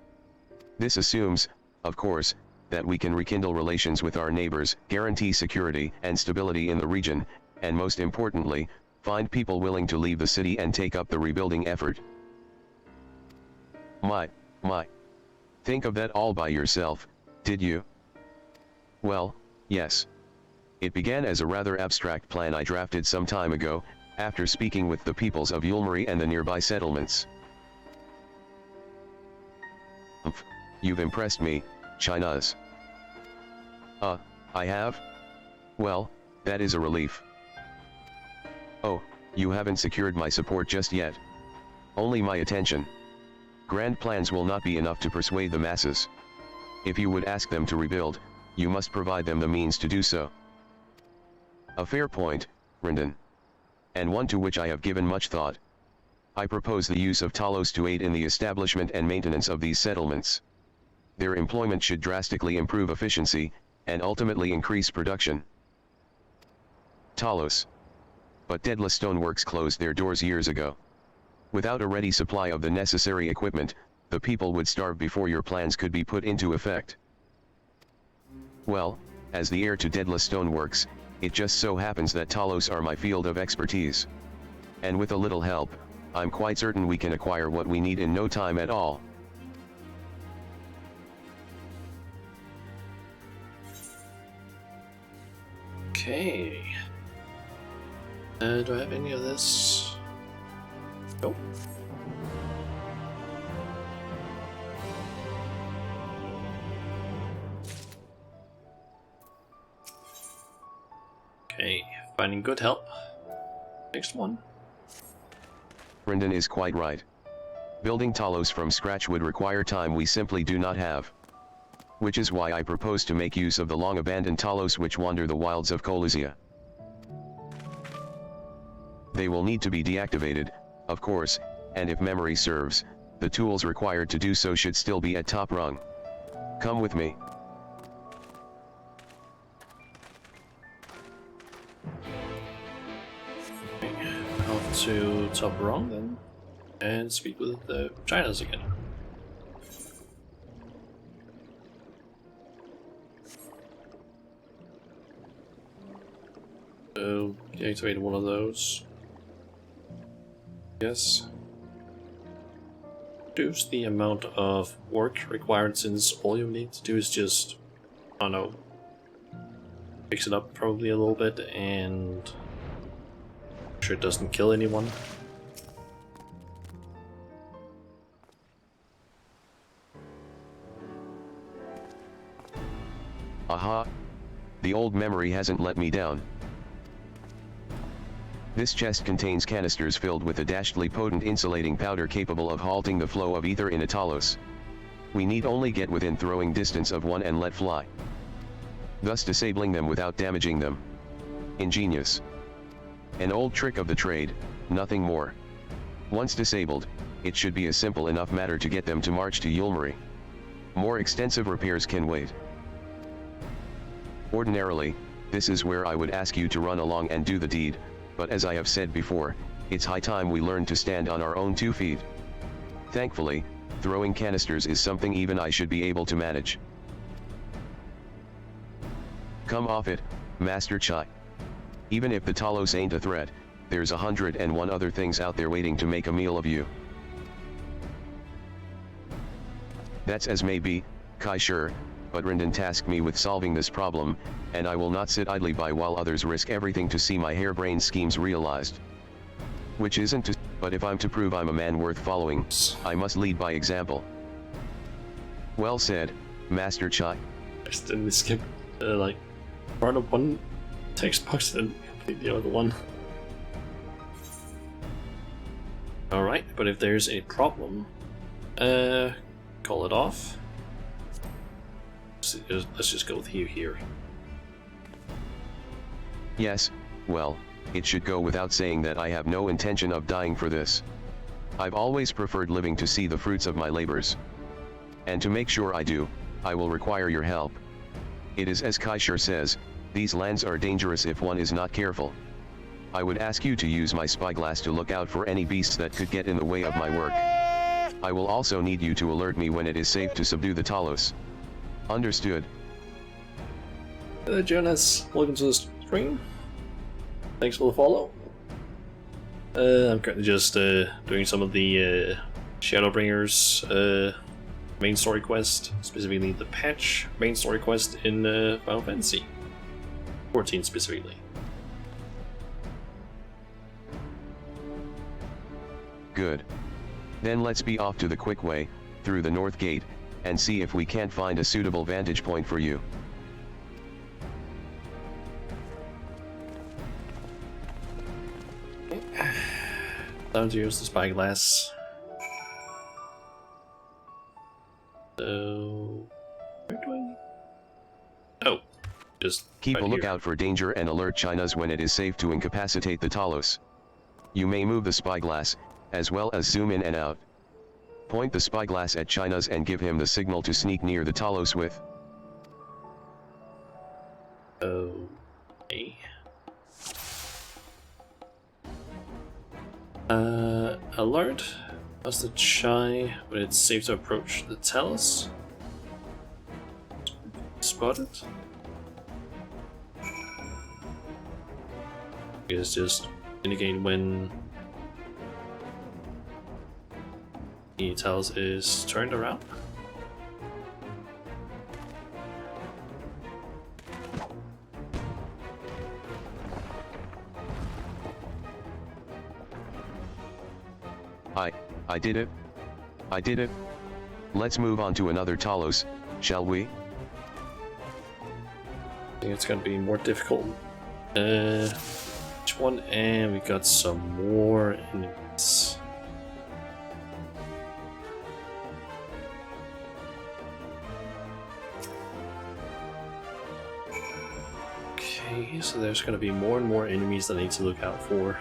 This assumes, of course, that we can rekindle relations with our neighbors, guarantee security and stability in the region, and most importantly, find people willing to leave the city and take up the rebuilding effort. My. Think of that all by yourself, did you? Well, yes. It began as a rather abstract plan I drafted some time ago, after speaking with the peoples of Yulmore and the nearby settlements. You've impressed me, Chinas. I have? Well, that is a relief. Oh, you haven't secured my support just yet. Only my attention. Grand plans will not be enough to persuade the masses. If you would ask them to rebuild, you must provide them the means to do so. A fair point, Rendon. And one to which I have given much thought. I propose the use of Talos to aid in the establishment and maintenance of these settlements. Their employment should drastically improve efficiency, and ultimately increase production. Talos. But Daedalus Stoneworks closed their doors years ago. Without a ready supply of the necessary equipment, the people would starve before your plans could be put into effect. Well, as the heir to Daedalus Stoneworks, it just so happens that Talos are my field of expertise. And with a little help, I'm quite certain we can acquire what we need in no time at all. Okay. Do I have any of this? Nope. Okay, finding good help. Next one. Brendan is quite right. Building Talos from scratch would require time we simply do not have. Which is why I propose to make use of the long-abandoned Talos which wander the wilds of Colusia. They will need to be deactivated, of course, and if memory serves, the tools required to do so should still be at top rung. Come with me. Off to top rung then, and speak with the Chinas again. So, deactivate one of those. Yes. Reduce the amount of work required since all you need to do is just, I don't know, fix it up probably a little bit and make sure it doesn't kill anyone. Aha! The old memory hasn't let me down. This chest contains canisters filled with a dastardly potent insulating powder capable of halting the flow of ether in a Talos. We need only get within throwing distance of one and let fly, thus disabling them without damaging them. Ingenious. An old trick of the trade, nothing more. Once disabled, it should be a simple enough matter to get them to march to Yulmari. More extensive repairs can wait. Ordinarily, this is where I would ask you to run along and do the deed, but as I have said before, it's high time we learn to stand on our own 2 feet. Thankfully, throwing canisters is something even I should be able to manage. Come off it, Master Chai. Even if the Talos ain't a threat, there's 101 other things out there waiting to make a meal of you. That's as may be, Kai sure, but Rendon tasked me with solving this problem, and I will not sit idly by while others risk everything to see my harebrained schemes realized. Which isn't to, but if I'm to prove I'm a man worth following, I must lead by example. Well said, Master Chai. I accidentally skipped, like, part of one text box and complete the other one. Alright, but if there's a problem, call it off. Let's just go with you here. Yes, well, it should go without saying that I have no intention of dying for this. I've always preferred living to see the fruits of my labors. And to make sure I do, I will require your help. It is as Kaishur says, these lands are dangerous if one is not careful. I would ask you to use my spyglass to look out for any beasts that could get in the way of my work. I will also need you to alert me when it is safe to subdue the Talos. Understood. Jonas, welcome to the stream. Thanks for the follow. I'm currently just doing some of the Shadowbringers main story quest, specifically the patch main story quest in Final Fantasy 14 specifically. Good. Then let's be off to the quick way, through the north gate, and see if we can't find a suitable vantage point for you. Time to use the spyglass. So, where do I? Oh, just keep right a here. lookout for danger and alert Chinas when it is safe to incapacitate the Talos. You may move the spyglass, as well as zoom in and out. Point the spyglass at Chinas and give him the signal to sneak near the Talos with. Okay. Alert. As the Chai when it's safe to approach the Talos. Spotted. It's just indicating when the Talos is turned around. I did it. I did it. Let's move on to another Talos, shall we? I think it's gonna be more difficult. Which one? And we got some more enemies. Okay, so there's gonna be more and more enemies that I need to look out for.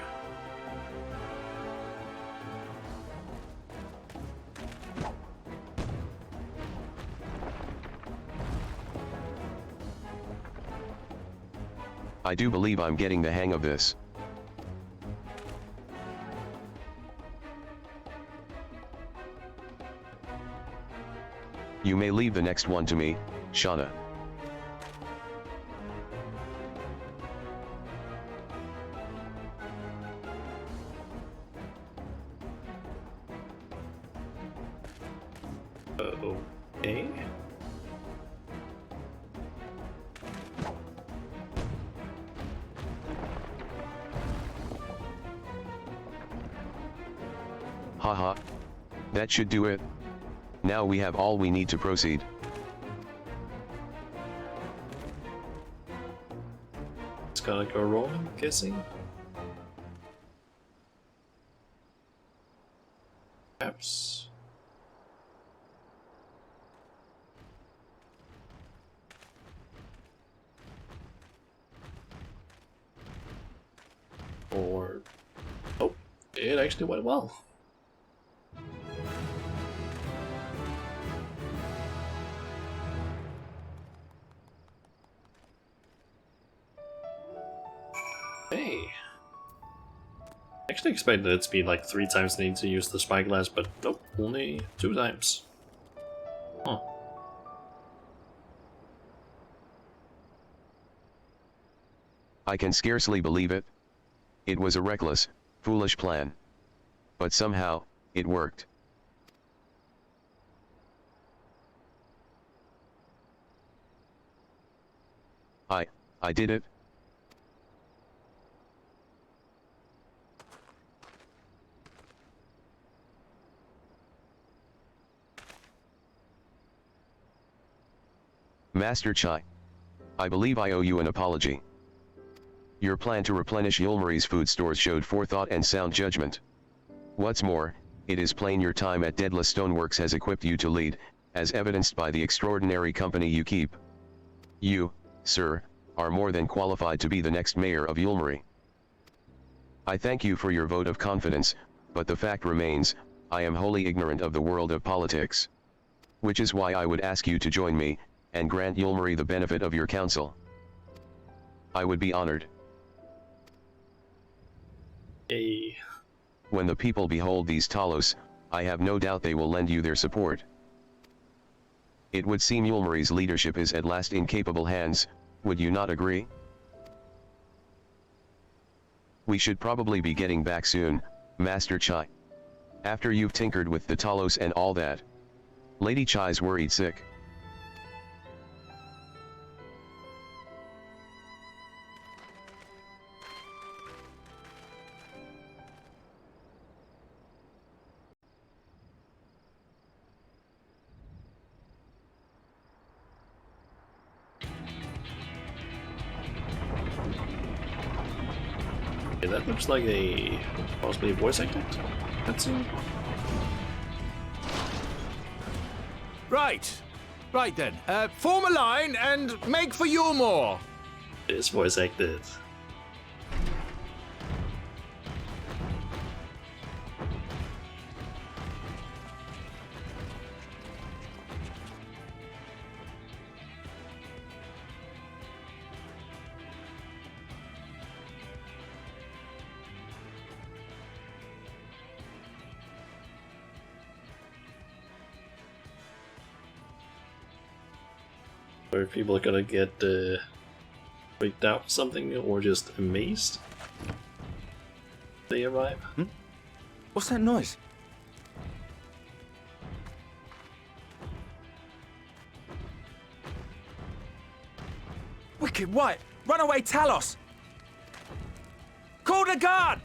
I do believe I'm getting the hang of this. You may leave the next one to me, Shauna. Okay. Haha. That should do it. Now we have all we need to proceed. It's gonna go wrong, I'm guessing. Perhaps. Or... oh, it actually went well. Hey. I actually expected it to be like 3 times the need to use the spyglass, but nope, only 2 times. Huh. I can scarcely believe it. It was a reckless, foolish plan. But somehow, it worked. I did it. Master Chai. I believe I owe you an apology. Your plan to replenish Yulmari's food stores showed forethought and sound judgment. What's more, it is plain your time at Deadless Stoneworks has equipped you to lead, as evidenced by the extraordinary company you keep. You, sir, are more than qualified to be the next mayor of Yulmari. I thank you for your vote of confidence, but the fact remains, I am wholly ignorant of the world of politics. Which is why I would ask you to join me, and grant Yulmari the benefit of your counsel. I would be honored. Hey. When the people behold these Talos, I have no doubt they will lend you their support. It would seem Yulmari's leadership is at last in capable hands, would you not agree? We should probably be getting back soon, Master Chai. After you've tinkered with the Talos and all that. Lady Chai's worried sick. Okay, that looks like a possibly voice acting cutscene. Right. Right then. Form a line and make for Yulmore. It's voice acted. Or if people are gonna get freaked out or something, or just amazed they arrive. What's that noise? Wicked White! Runaway Talos! Call the guard!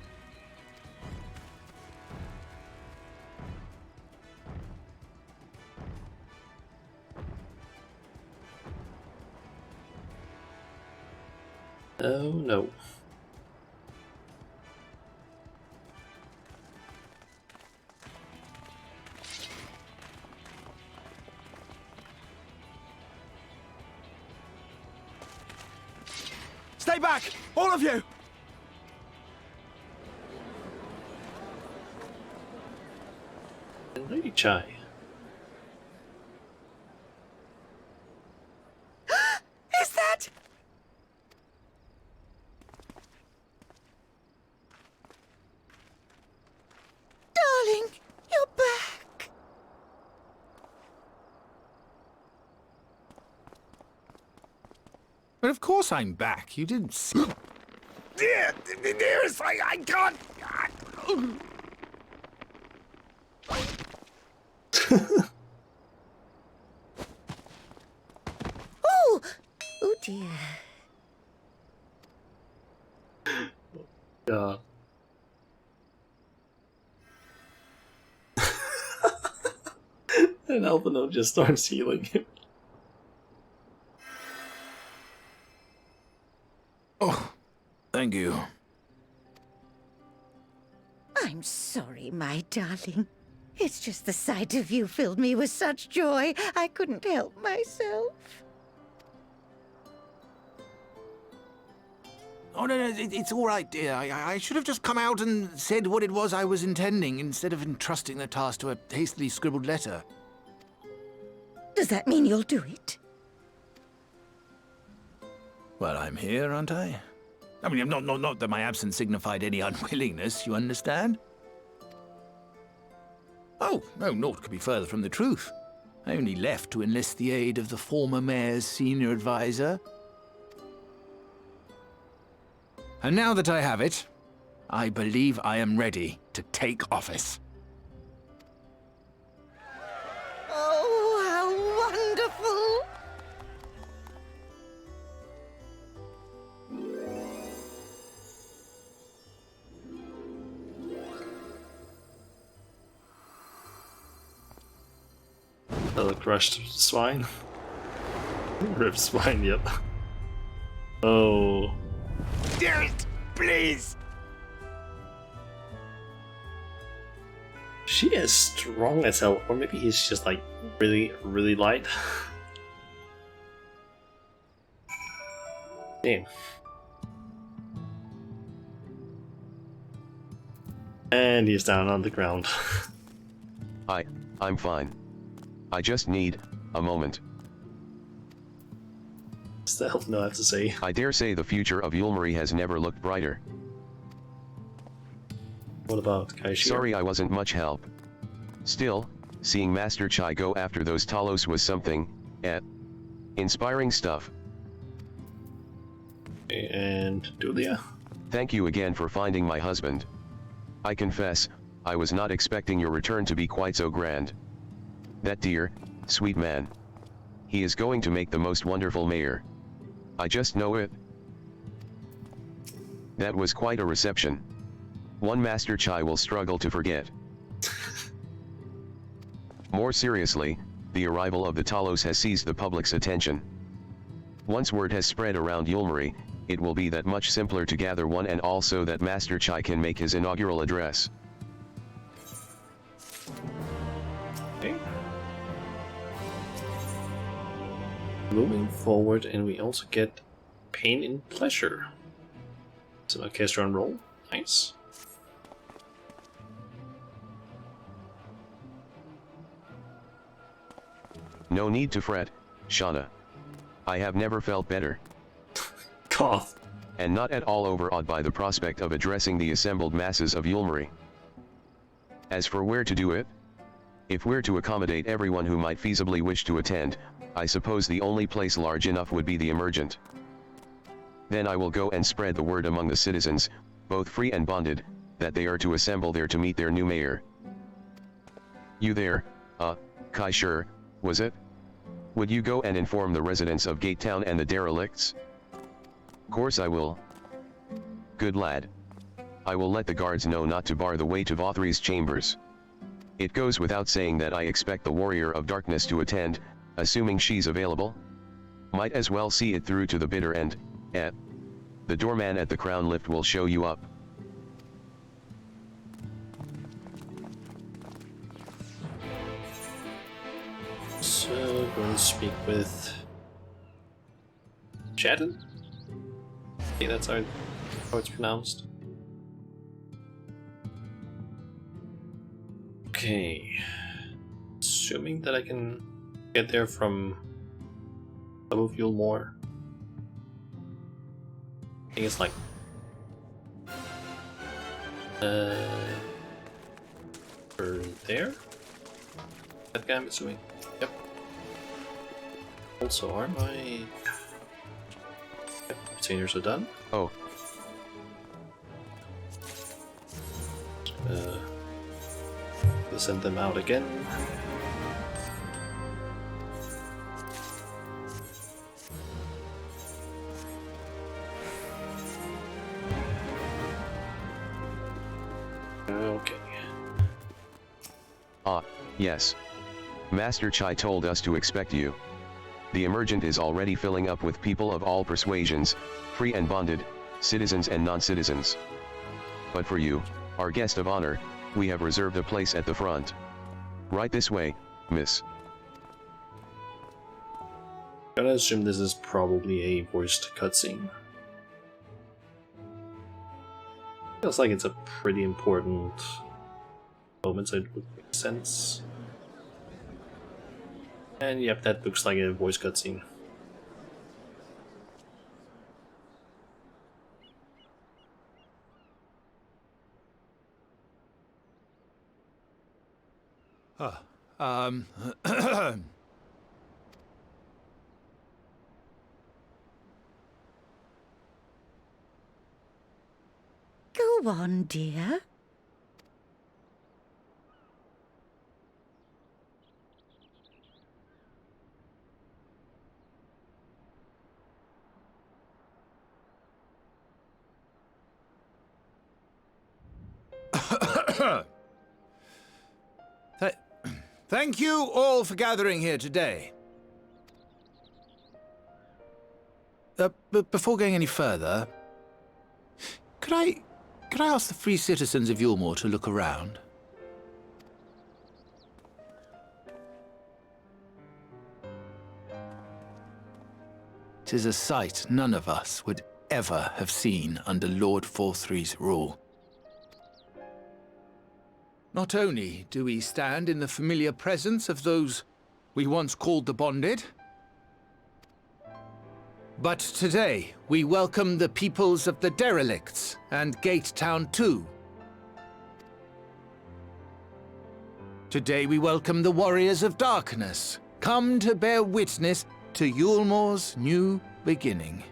Oh no. Stay back! All of you! Lady Chai. Is that... Darling, you're back. But of course I'm back. You didn't see... Dearest, I can't... Oh! Oh dear. God. And Albino just starts healing him. Oh, thank you. I'm sorry, my darling. It's just the sight of you filled me with such joy, I couldn't help myself. Oh, no, it's all right, dear. I should have just come out and said what it was I was intending, instead of entrusting the task to a hastily scribbled letter. Does that mean you'll do it? Well, I'm here, aren't I? I mean, not that my absence signified any unwillingness, you understand? Oh, no, naught could be further from the truth. I only left to enlist the aid of the former mayor's senior advisor. And now that I have it, I believe I am ready to take office. Oh, how wonderful! Another crushed swine. Ripped swine, yep. Oh. Dearest, please! She is strong as hell, or maybe he's just like really, really light. Damn. And he's down on the ground. I'm fine. I just need a moment. Still don't know what to say. I dare say the future of Yulmari has never looked brighter. What about Kaishir? Sorry I wasn't much help. Still, seeing Master Chai go after those Talos was something, inspiring stuff. And Dulia? Thank you again for finding my husband. I confess, I was not expecting your return to be quite so grand. That dear, sweet man. He is going to make the most wonderful mayor. I just know it. That was quite a reception. One Master Chai will struggle to forget. More seriously, the arrival of the Talos has seized the public's attention. Once word has spread around Yulmari, it will be that much simpler to gather one and all so that Master Chai can make his inaugural address. Okay. Moving forward, and we also get Pain and Pleasure. It's an orchestra and roll. Nice. No need to fret, Shauna. I have never felt better. Cough. And not at all overawed by the prospect of addressing the assembled masses of Yulmari. As for where to do it, if we're to accommodate everyone who might feasibly wish to attend, I suppose the only place large enough would be the Emergent. Then I will go and spread the word among the citizens, both free and bonded, that they are to assemble there to meet their new mayor. You there, Kaishir, was it? Would you go and inform the residents of Gatetown and the derelicts? Course I will. Good lad. I will let the guards know not to bar the way to Vothri's chambers. It goes without saying that I expect the Warrior of Darkness to attend, assuming she's available. Might as well see it through to the bitter end, The doorman at the crown lift will show you up. So, going to speak with Chatton? I think that's how it's pronounced. Okay. Assuming that I can get there from above Yulmore. I think it's like over there? That guy, I'm assuming. Yep. Also, are my containers are done? Oh. Send them out again. Okay. Ah, yes. Master Chai told us to expect you. The emergent is already filling up with people of all persuasions, free and bonded, citizens and non-citizens. But for you, our guest of honor, we have reserved a place at the front. Right this way, miss. I'm gonna assume this is probably a voiced cutscene. Feels like it's a pretty important moment, so it would make sense. And yep, that looks like a voice cutscene. Go on, dear. Thank you all for gathering here today. But before going any further, could I ask the free citizens of Yulmore to look around? "'Tis a sight none of us would ever have seen under Lord Forthry's rule. Not only do we stand in the familiar presence of those we once called the Bonded, but today we welcome the peoples of the Derelicts and Gate Town too. Today we welcome the Warriors of Darkness, come to bear witness to Yulmore's new beginning.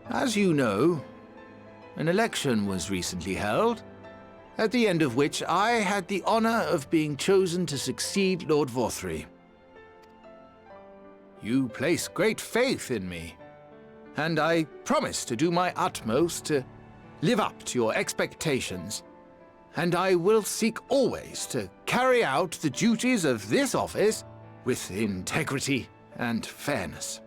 As you know, an election was recently held, at the end of which I had the honor of being chosen to succeed Lord Forthry. You place great faith in me, and I promise to do my utmost to live up to your expectations, and I will seek always to carry out the duties of this office with integrity and fairness.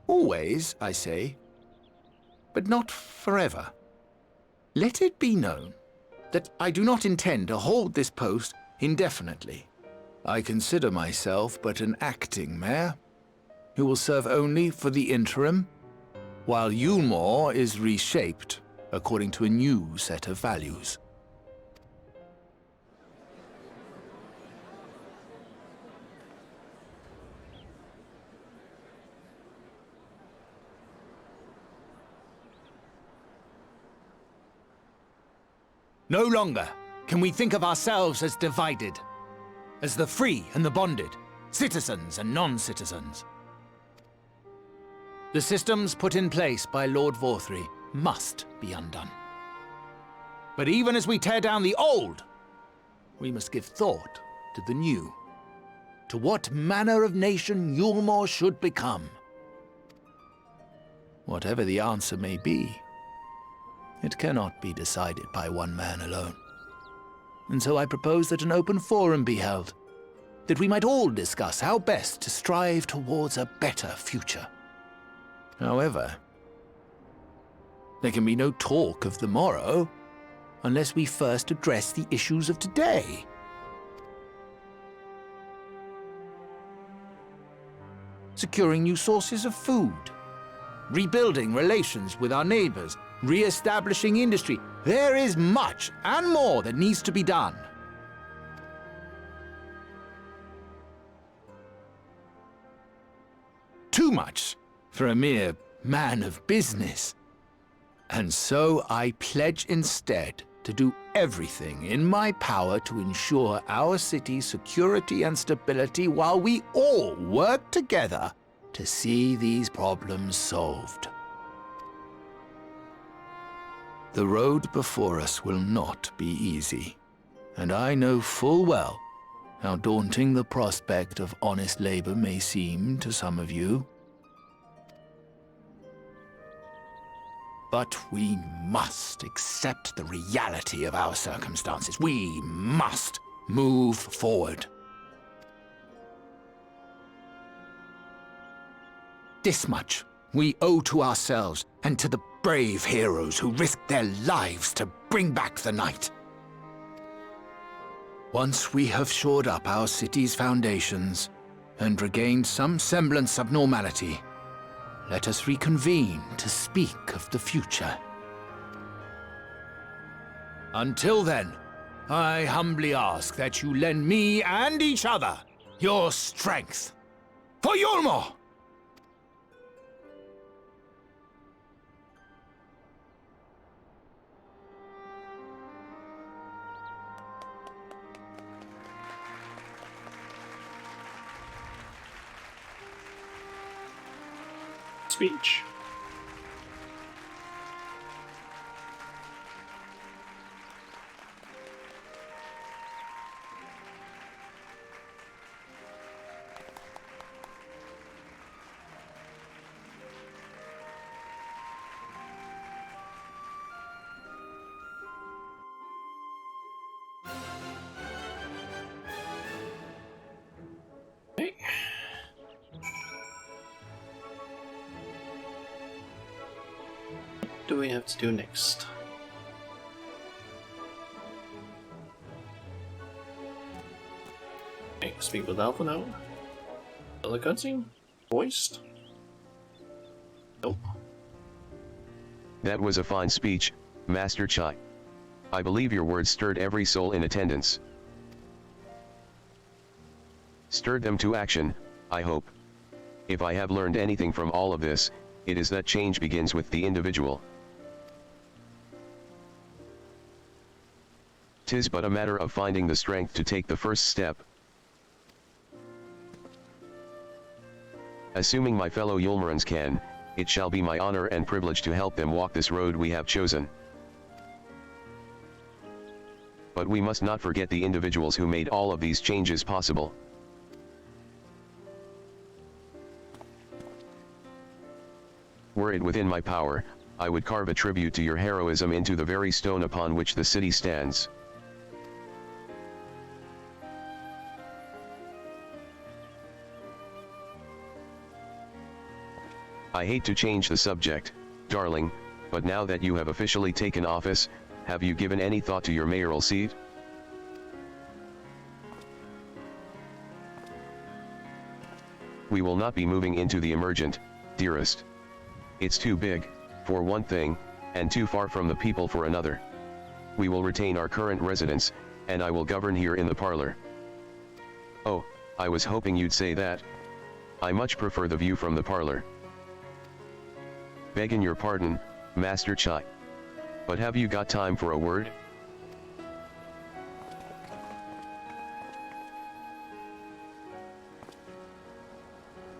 Always, I say, but not forever. Let it be known that I do not intend to hold this post indefinitely. I consider myself but an acting mayor, who will serve only for the interim, while Yulmore is reshaped according to a new set of values. No longer can we think of ourselves as divided, as the free and the bonded, citizens and non-citizens. The systems put in place by Lord Forthry must be undone. But even as we tear down the old, we must give thought to the new, to what manner of nation Yulmore should become. Whatever the answer may be, It cannot be decided by one man alone. And so I propose that an open forum be held, that we might all discuss how best to strive towards a better future. However, there can be no talk of the morrow unless we first address the issues of today. Securing new sources of food, rebuilding relations with our neighbors, re-establishing industry. There is much and more that needs to be done. Too much for a mere man of business. And so I pledge instead to do everything in my power to ensure our city's security and stability while we all work together to see these problems solved. The road before us will not be easy, and I know full well how daunting the prospect of honest labor may seem to some of you. But we must accept the reality of our circumstances. We must move forward. This much we owe to ourselves and to the brave heroes who risked their lives to bring back the night. Once we have shored up our city's foundations and regained some semblance of normality, let us reconvene to speak of the future. Until then, I humbly ask that you lend me and each other your strength. For Yulmore! Speech. Okay. What do we have to do next? Okay, speak with Alpha now. Other cutscene? Voiced? Nope. That was a fine speech, Master Chai. I believe your words stirred every soul in attendance. Stirred them to action, I hope. If I have learned anything from all of this, it is that change begins with the individual. 'Tis but a matter of finding the strength to take the first step. Assuming my fellow Yulmarans can, it shall be my honor and privilege to help them walk this road we have chosen. But we must not forget the individuals who made all of these changes possible. Were it within my power, I would carve a tribute to your heroism into the very stone upon which the city stands. I hate to change the subject, darling, but now that you have officially taken office, have you given any thought to your mayoral seat? We will not be moving into the emergent, dearest. It's too big, for one thing, and too far from the people for another. We will retain our current residence, and I will govern here in the parlor. Oh, I was hoping you'd say that. I much prefer the view from the parlor. Begging your pardon, Master Chai. But have you got time for a word?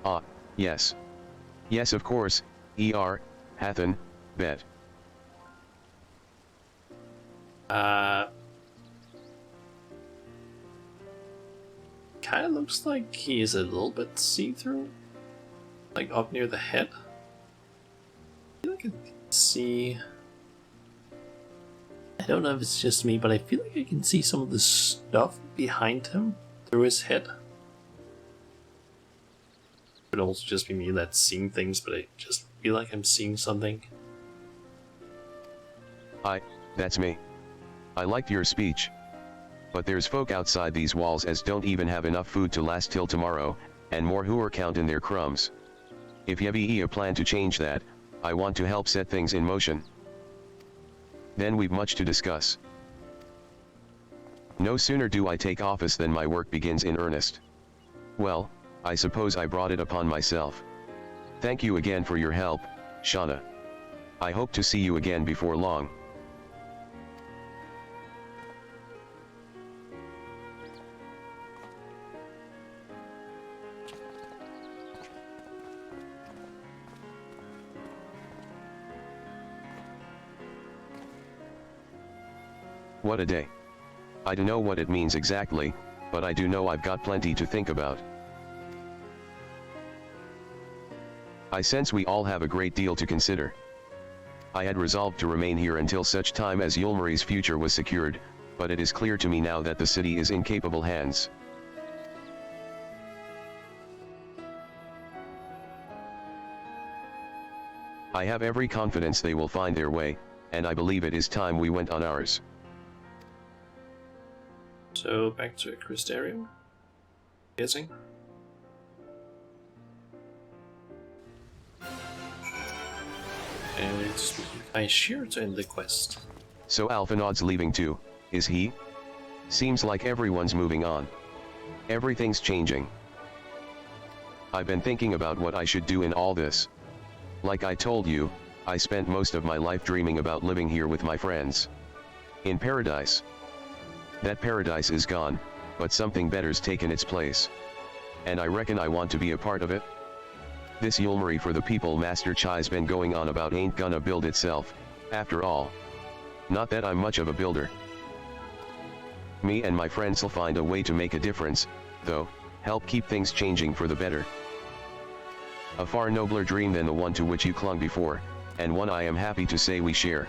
Ah, yes. Yes, of course, Hathan, bet. Kinda looks like he is a little bit see-through. Like up near the head. I feel like I can see don't know if it's just me, but I feel like I can see some of the stuff behind him through his head. It could also just be me that's seeing things, but I just feel like I'm seeing something. Hi, that's me. I liked your speech. But there's folk outside these walls as don't even have enough food to last till tomorrow, and more who are counting their crumbs. If you have a plan to change that, I want to help set things in motion. Then we've much to discuss. No sooner do I take office than my work begins in earnest. Well, I suppose I brought it upon myself. Thank you again for your help, Shauna. I hope to see you again before long. What a day. I don't know what it means exactly, but I do know I've got plenty to think about. I sense we all have a great deal to consider. I had resolved to remain here until such time as Yulmari's future was secured, but it is clear to me now that the city is in capable hands. I have every confidence they will find their way, and I believe it is time we went on ours. So back to Crystarium, guessing. And it's Aishir to end the quest. So Alphanod's leaving too, is he? Seems like everyone's moving on. Everything's changing. I've been thinking about what I should do in all this. Like I told you, I spent most of my life dreaming about living here with my friends. In paradise. That paradise is gone, but something better's taken its place. And I reckon I want to be a part of it. This Yulmari for the people Master Chai's been going on about ain't gonna build itself, after all. Not that I'm much of a builder. Me and my friends'll find a way to make a difference, though, help keep things changing for the better. A far nobler dream than the one to which you clung before, and one I am happy to say we share.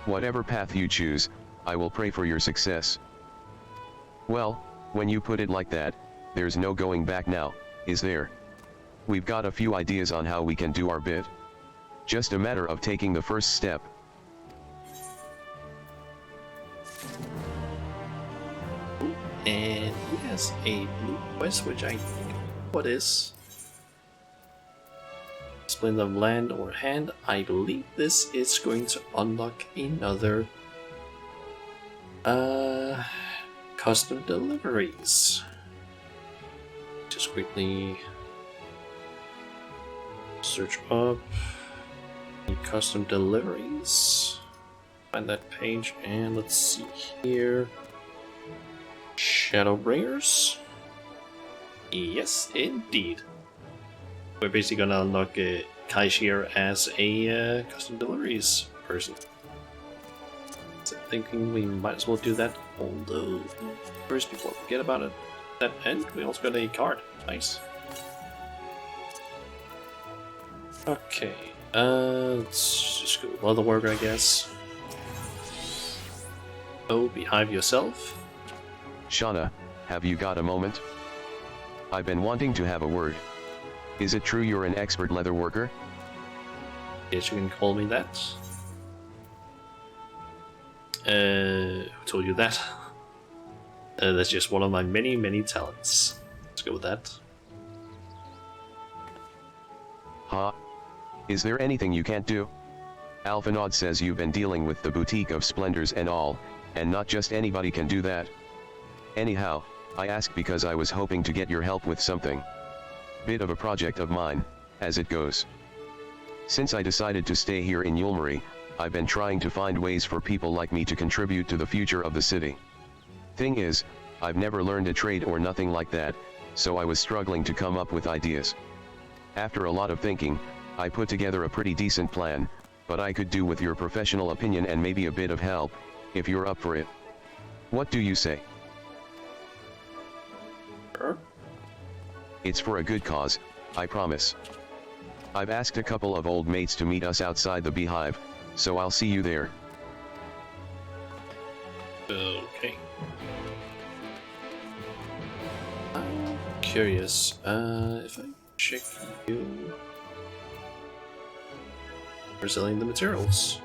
Whatever path you choose, I will pray for your success. Well, when you put it like that, there's no going back now, is there? We've got a few ideas on how we can do our bit. Just a matter of taking the first step. And he has a blue quest, which I think what is. Splendor of land or hand. I believe this is going to unlock another custom deliveries. Just quickly search up the custom deliveries. Find that page and let's see here. Shadowbringers. Yes, indeed. We're basically gonna unlock Kaishir as a custom deliveries person. So I'm thinking we might as well do that. Although, first, before we forget about it, that end, we also got a card. Nice. Okay, let's just go with Leatherworker, I guess. Oh, behave yourself. Shauna, have you got a moment? I've been wanting to have a word. Is it true you're an expert leatherworker? Yes, you can call me that. Who told you that? That's just one of my many, many talents. Let's go with that. Huh? Is there anything you can't do? Alphanod says you've been dealing with the Boutique of Splendors and all, and not just anybody can do that. Anyhow, I asked because I was hoping to get your help with something. Bit of a project of mine, as it goes. Since I decided to stay here in Yulmari, I've been trying to find ways for people like me to contribute to the future of the city. Thing is, I've never learned a trade or nothing like that, so I was struggling to come up with ideas. After a lot of thinking, I put together a pretty decent plan, but I could do with your professional opinion and maybe a bit of help, if you're up for it. What do you say? Sure. It's for a good cause, I promise. I've asked a couple of old mates to meet us outside the beehive, so I'll see you there. Okay. I'm curious, if I check you... We're selling the materials.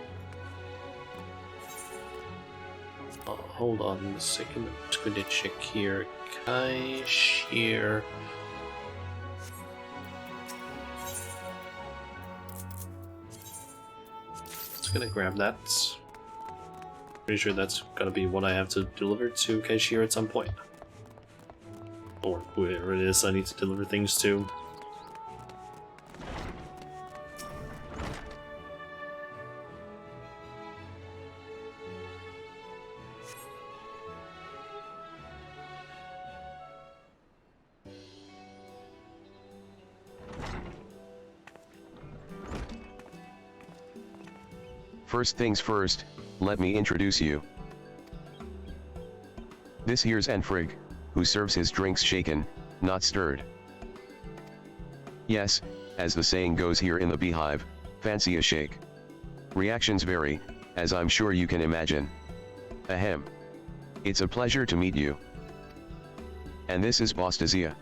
Hold on a second, I'm just going to check here. Cashier. Just gonna grab that. Pretty sure that's gonna be what I have to deliver to cashier at some point. Or whoever it is I need to deliver things to. First things first, let me introduce you. This here's Enfrig, who serves his drinks shaken, not stirred. Yes, as the saying goes here in the Beehive, fancy a shake. Reactions vary, as I'm sure you can imagine. Ahem. It's a pleasure to meet you. And this is Bostazia.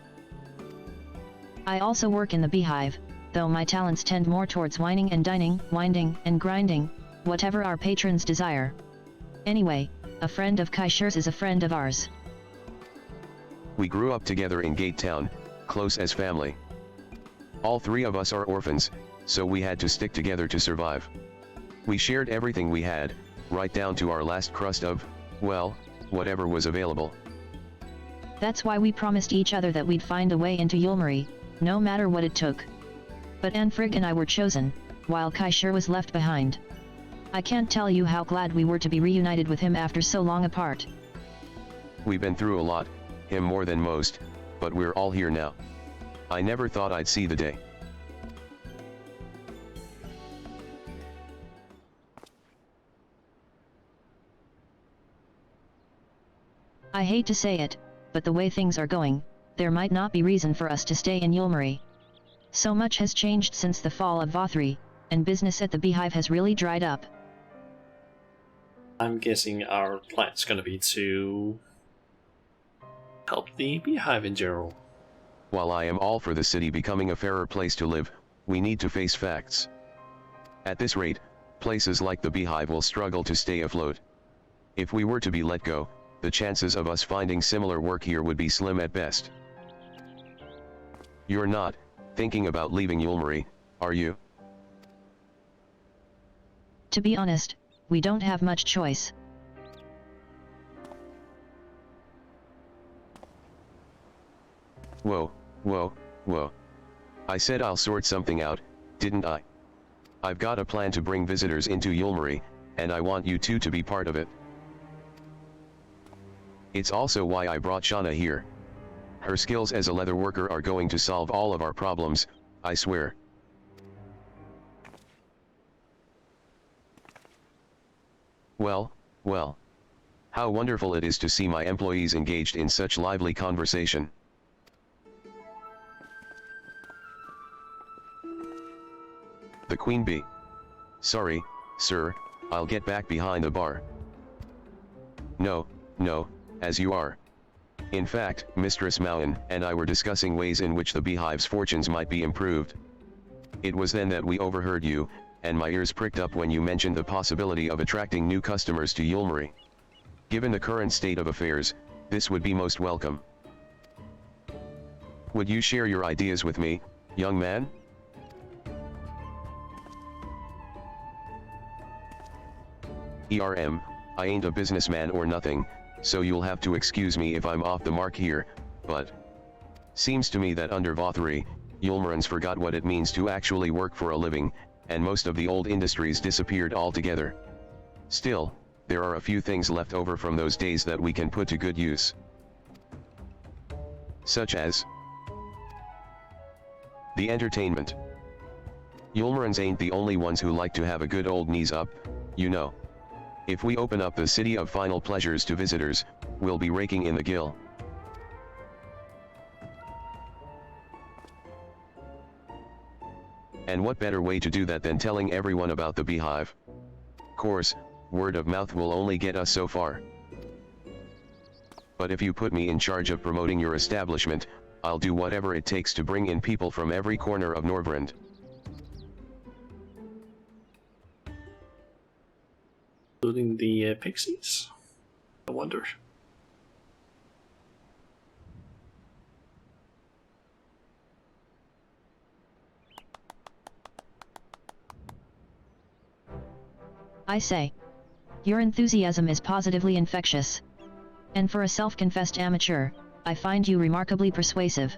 I also work in the Beehive, though my talents tend more towards whining and dining, winding and grinding, whatever our patrons desire. Anyway, a friend of Kaishir's is a friend of ours. We grew up together in Gate Town, close as family. All three of us are orphans, so we had to stick together to survive. We shared everything we had, right down to our last crust of, well, whatever was available. That's why we promised each other that we'd find a way into Yulmari, no matter what it took. But Enfrig and I were chosen, while Kaishir was left behind. I can't tell you how glad we were to be reunited with him after so long apart. We've been through a lot, him more than most, but we're all here now. I never thought I'd see the day. I hate to say it, but the way things are going, there might not be reason for us to stay in Yulmari. So much has changed since the fall of Vothri, and business at the Beehive has really dried up. I'm guessing our plan's gonna be to help the Beehive in general. While I am all for the city becoming a fairer place to live, we need to face facts. At this rate, places like the Beehive will struggle to stay afloat. If we were to be let go, the chances of us finding similar work here would be slim at best. You're not thinking about leaving Yulmari, are you? To be honest, we don't have much choice. Whoa, whoa, whoa. I said I'll sort something out, didn't I? I've got a plan to bring visitors into Yulmari, and I want you two to be part of it. It's also why I brought Shauna here. Her skills as a leather worker are going to solve all of our problems, I swear. Well, well. How wonderful it is to see my employees engaged in such lively conversation. The Queen Bee. Sorry, sir, I'll get back behind the bar. No, no, as you are. In fact, Mistress Mowen and I were discussing ways in which the Beehive's fortunes might be improved. It was then that we overheard you, and my ears pricked up when you mentioned the possibility of attracting new customers to Yulmari. Given the current state of affairs, this would be most welcome. Would you share your ideas with me, young man? I ain't a businessman or nothing, so you'll have to excuse me if I'm off the mark here, but seems to me that under Vothri, Yulmarans forgot what it means to actually work for a living, and most of the old industries disappeared altogether. Still, there are a few things left over from those days that we can put to good use. Such as the entertainment. Yulmarans ain't the only ones who like to have a good old knees up, you know. If we open up the City of Final Pleasures to visitors, we'll be raking in the gill. And what better way to do that than telling everyone about the Beehive? Course, word of mouth will only get us so far. but if you put me in charge of promoting your establishment, I'll do whatever it takes to bring in people from every corner of Norvrend. Including the pixies? I wonder. I say. Your enthusiasm is positively infectious. And for a self-confessed amateur, I find you remarkably persuasive.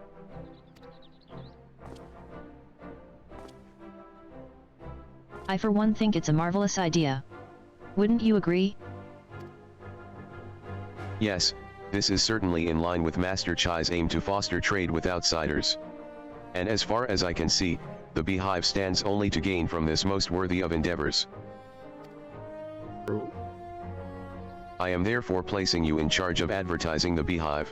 I for one think it's a marvelous idea. Wouldn't you agree? Yes, this is certainly in line with Master Chai's aim to foster trade with outsiders. And as far as I can see, the Beehive stands only to gain from this most worthy of endeavors. I am therefore placing you in charge of advertising the Beehive.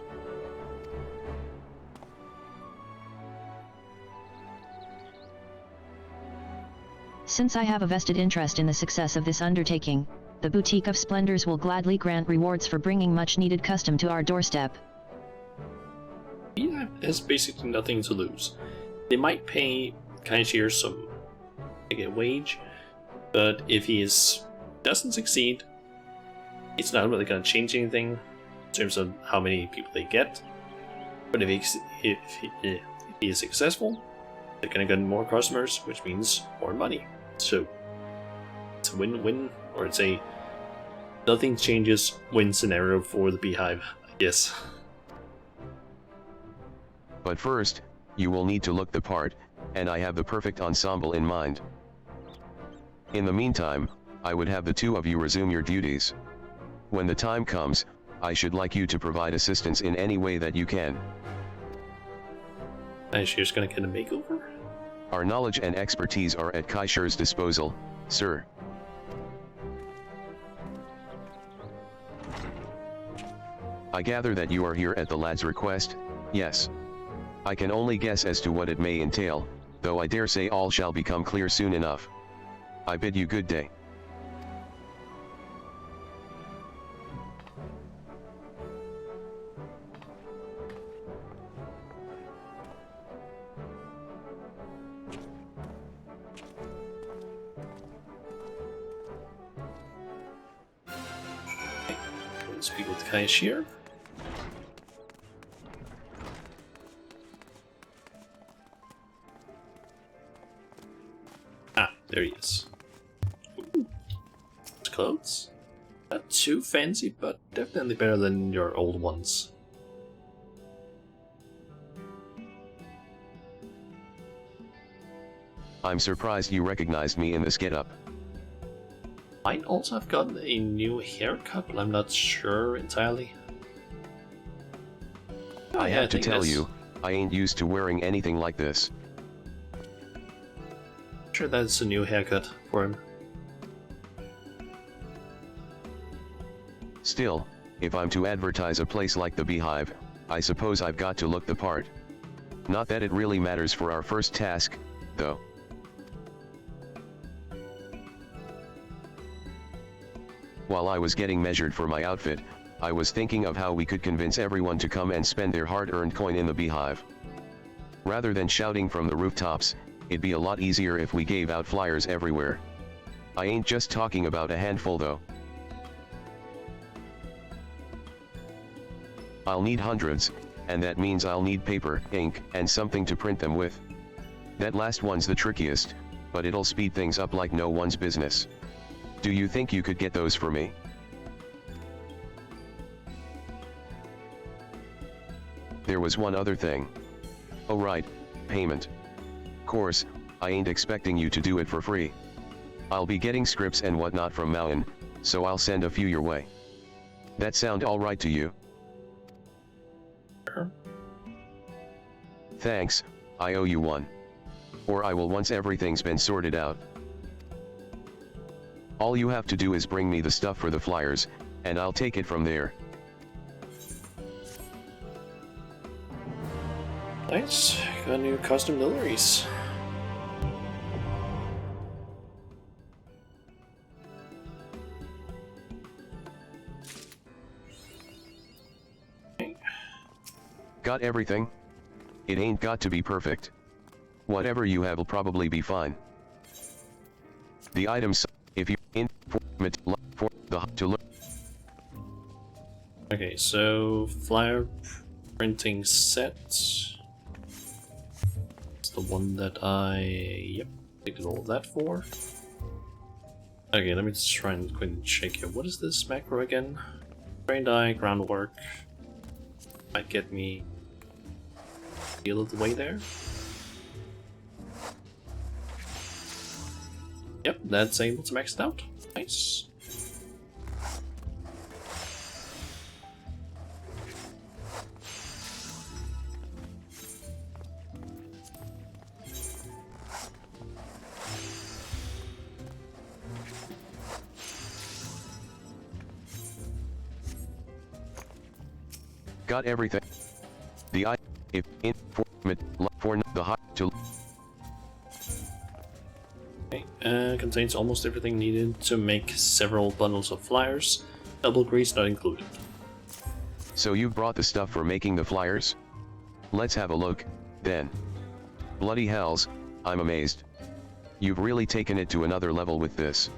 Since I have a vested interest in the success of this undertaking, the Boutique of Splendors will gladly grant rewards for bringing much-needed custom to our doorstep. Beehive has basically nothing to lose. They might pay Kaishir some a wage, but if he doesn't succeed, it's not really going to change anything in terms of how many people they get. But if he is successful, they're going to get more customers, which means more money. So it's a win-win, or it's a nothing changes win scenario for the Beehive, I guess. But first, you will need to look the part, and I have the perfect ensemble in mind. In the meantime, I would have the two of you resume your duties. When the time comes, I should like you to provide assistance in any way that you can. Kaishir's gonna get a makeover? Our knowledge and expertise are at Kaishir's disposal, sir. I gather that you are here at the lad's request, yes. I can only guess as to what it may entail, though I dare say all shall become clear soon enough. I bid you good day. Speak with Kaishir. Ah, there he is. Ooh. His clothes. Not too fancy, but definitely better than your old ones. I'm surprised you recognized me in this getup. Might also have gotten a new haircut, but I'm not sure entirely. I had to tell you, I ain't used to wearing anything like this. Sure, that's a new haircut for him. Still, if I'm to advertise a place like the Beehive, I suppose I've got to look the part. Not that it really matters for our first task, though. While I was getting measured for my outfit, I was thinking of how we could convince everyone to come and spend their hard-earned coin in the Beehive. Rather than shouting from the rooftops, it'd be a lot easier if we gave out flyers everywhere. I ain't just talking about a handful though. I'll need hundreds, and that means I'll need paper, ink, and something to print them with. That last one's the trickiest, but it'll speed things up like no one's business. Do you think you could get those for me? There was one other thing. Oh right, payment. Course, I ain't expecting you to do it for free. I'll be getting scripts and whatnot from Mauen, so I'll send a few your way. That sound alright to you? Sure. Thanks, I owe you one. Or I will once everything's been sorted out. All you have to do is bring me the stuff for the flyers, and I'll take it from there. Nice, got new custom liveries. Got everything? It ain't got to be perfect. Whatever you have will probably be fine. The items, if you for the to look. Okay, so flyer printing set. It's the one that I did all of that for. Okay, let me just try and quickly check here. What is this macro again? Brain die, groundwork. Might get me a deal of the way there. Yep, that's able to max it out. Nice. Got everything. The I if in for the hot to. Okay, contains almost everything needed to make several bundles of flyers. Double grease not included. So you brought the stuff for making the flyers? Let's have a look, then. Bloody hells, I'm amazed. You've really taken it to another level with this.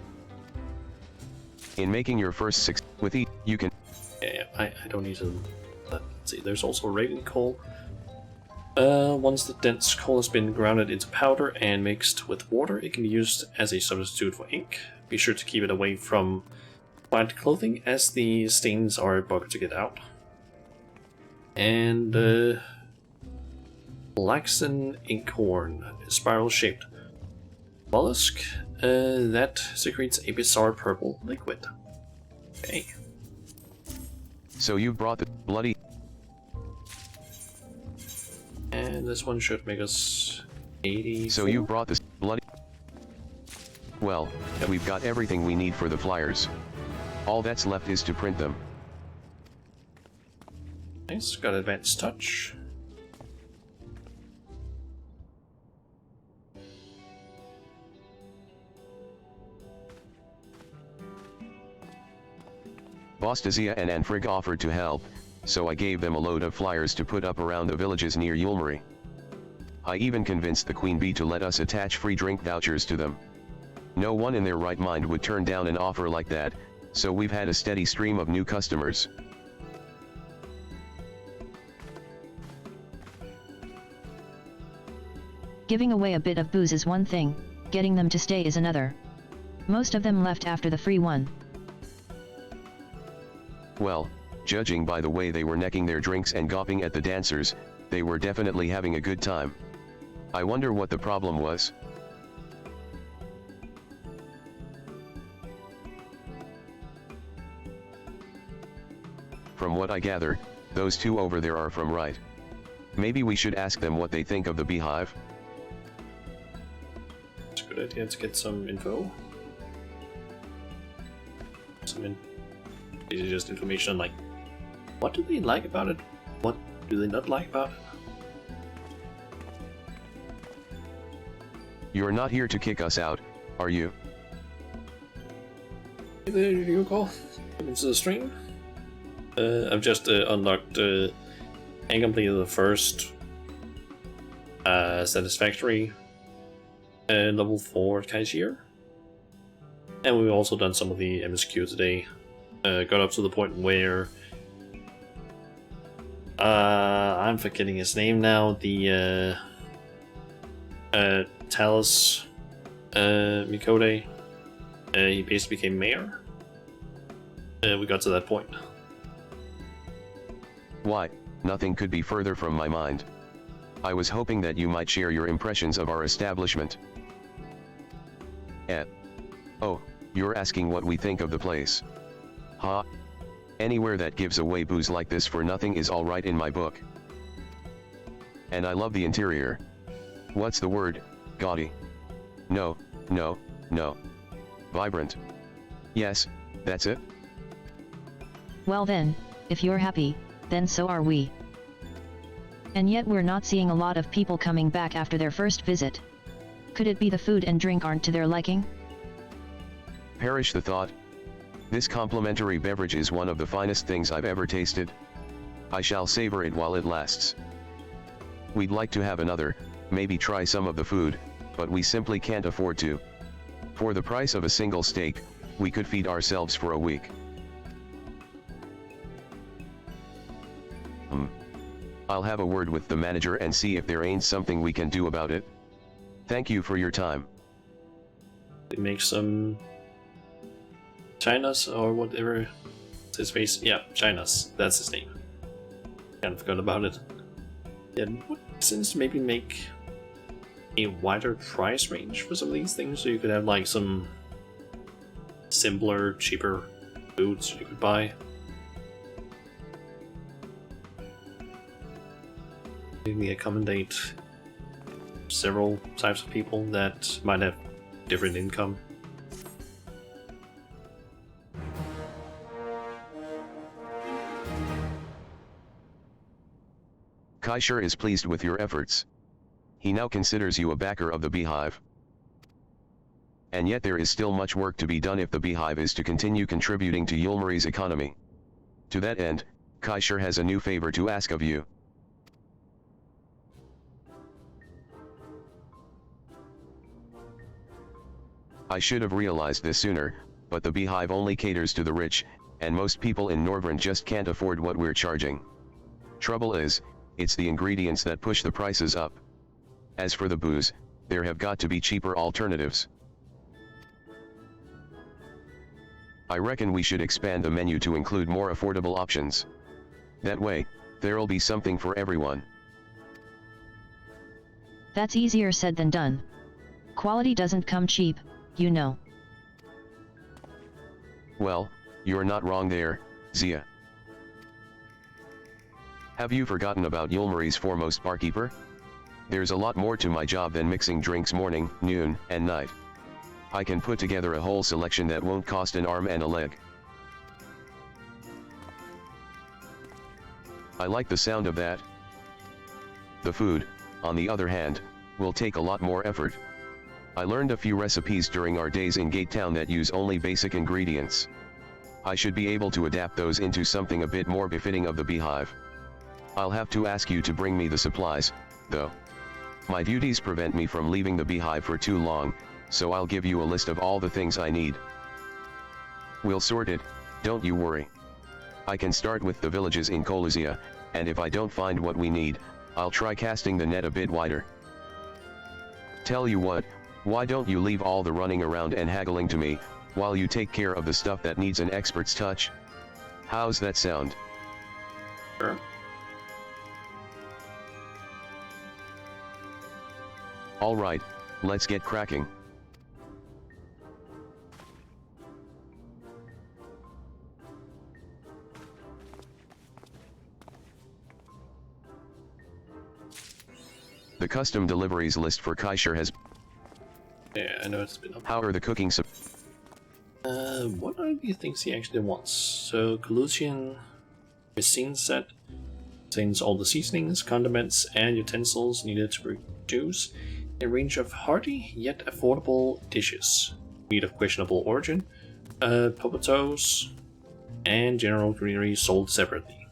In making your first 6 with each, you can. Yeah, I don't need to. Let's see, there's also raven coal. Once the dense coal has been grounded into powder and mixed with water, it can be used as a substitute for ink. Be sure to keep it away from white clothing, as the stains are a bugger to get out. And Laxon inkhorn, spiral-shaped mollusk that secretes a bizarre purple liquid. Okay. So you brought the bloody. And this one should make us 80. So you brought this bloody. Well, we've got everything we need for the flyers. All that's left is to print them. Nice, got advanced touch. Bostazia and Anfrig offered to help, so I gave them a load of flyers to put up around the villages near Yulmari. I even convinced the Queen Bee to let us attach free drink vouchers to them. No one in their right mind would turn down an offer like that, so we've had a steady stream of new customers. Giving away a bit of booze is one thing, getting them to stay is another. Most of them left after the free one. Well, judging by the way they were necking their drinks and gawping at the dancers, they were definitely having a good time. I wonder what the problem was. From what I gather, those two over there are from right. Maybe we should ask them what they think of the beehive. It's a good idea to get some info. These are just information like, what do they like about it? What do they not like about it? You're not here to kick us out, are you? Hey there, you call? Welcome to the stream. I've just unlocked and completed the first satisfactory level 4 Kaishir. And we've also done some of the MSQ today. Got up to the point where I'm forgetting his name now. The Talus Mikode. He basically became mayor. We got to that point. Why, nothing could be further from my mind. I was hoping that you might share your impressions of our establishment. Oh, you're asking what we think of the place. Huh? Anywhere that gives away booze like this for nothing is alright in my book. And I love the interior. What's the word? Gaudy. No. Vibrant. Yes, that's it. Well then, if you're happy, then so are we. And yet we're not seeing a lot of people coming back after their first visit. Could it be the food and drink aren't to their liking? Perish the thought. This complimentary beverage is one of the finest things I've ever tasted. I shall savor it while it lasts. We'd like to have another, maybe try some of the food, but we simply can't afford to. For the price of a single steak, we could feed ourselves for a week. I'll have a word with the manager and see if there ain't something we can do about it. Thank you for your time. They make some Chinas or whatever. It's his face. Yeah, Chinas. That's his name. Kind of forgot about it. Yeah, what sense to maybe make a wider price range for some of these things so you could have like some simpler, cheaper foods you could buy. Maybe accommodate several types of people that might have different income. Kaishar is pleased with your efforts. He now considers you a backer of the Beehive. And yet there is still much work to be done if the Beehive is to continue contributing to Yulmuri's economy. To that end, Kaishar has a new favor to ask of you. I should have realized this sooner, but the Beehive only caters to the rich, and most people in Norvrend just can't afford what we're charging. Trouble is, it's the ingredients that push the prices up. As for the booze, there have got to be cheaper alternatives. I reckon we should expand the menu to include more affordable options. That way, there'll be something for everyone. That's easier said than done. Quality doesn't come cheap, you know. Well, you're not wrong there, Zia. Have you forgotten about Yulmuri's foremost barkeeper? There's a lot more to my job than mixing drinks morning, noon, and night. I can put together a whole selection that won't cost an arm and a leg. I like the sound of that. The food, on the other hand, will take a lot more effort. I learned a few recipes during our days in Gatetown that use only basic ingredients. I should be able to adapt those into something a bit more befitting of the Beehive. I'll have to ask you to bring me the supplies, though. My duties prevent me from leaving the Beehive for too long, so I'll give you a list of all the things I need. We'll sort it, don't you worry. I can start with the villages in Koluzia, and if I don't find what we need, I'll try casting the net a bit wider. Tell you what, why don't you leave all the running around and haggling to me, while you take care of the stuff that needs an expert's touch? How's that sound? Sure. Alright, let's get cracking. The custom deliveries list for Kaishar has... Yeah, I know it's been up. How are the cooking what are the things he actually wants? So, Colusian cuisine set contains all the seasonings, condiments, and utensils needed to produce a range of hearty yet affordable dishes. Meat of questionable origin, potatoes, and general greenery sold separately.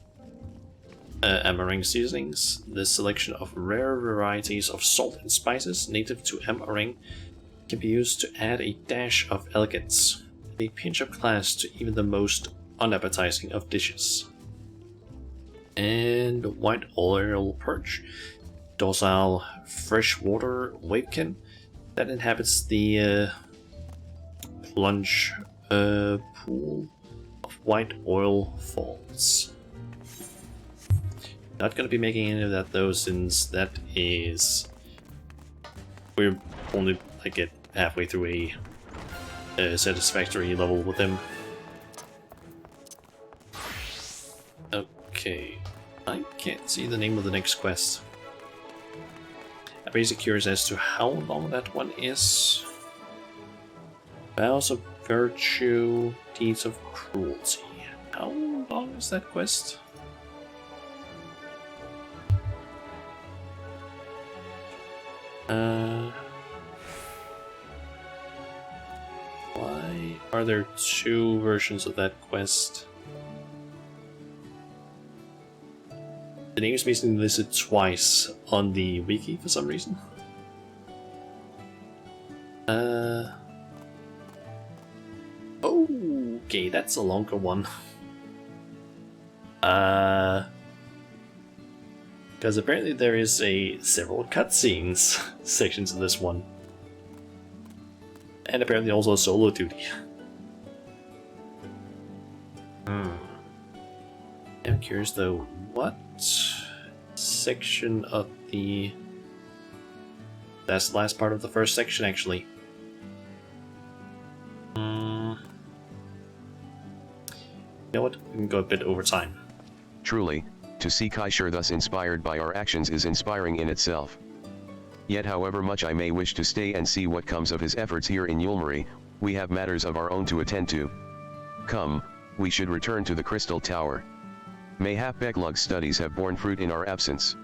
Amarang seasonings, the selection of rare varieties of salt and spices native to Amarang can be used to add a dash of elegance, a pinch of class to even the most unappetizing of dishes. And white oil perch, docile freshwater wavekin that inhabits the plunge pool of white oil falls. Not gonna be making any of that though, since that is... we're only like at halfway through a satisfactory level with him. Okay, I can't see the name of the next quest. I'm basically curious as to how long that one is. Vows of Virtue, Deeds of Cruelty. How long is that quest? Why are there two versions of that quest? The name is basically listed twice on the wiki for some reason. Okay, that's a longer one. Because apparently there is several cutscenes sections in this one. And apparently also a solo duty. I'm curious though, what section of that's the last part of the first section actually. You know what? We can go a bit over time. Truly, to see Kaishur thus inspired by our actions is inspiring in itself. Yet however much I may wish to stay and see what comes of his efforts here in Yulmari, we have matters of our own to attend to. Come, we should return to the Crystal Tower. Mayhap Beglug's studies have borne fruit in our absence.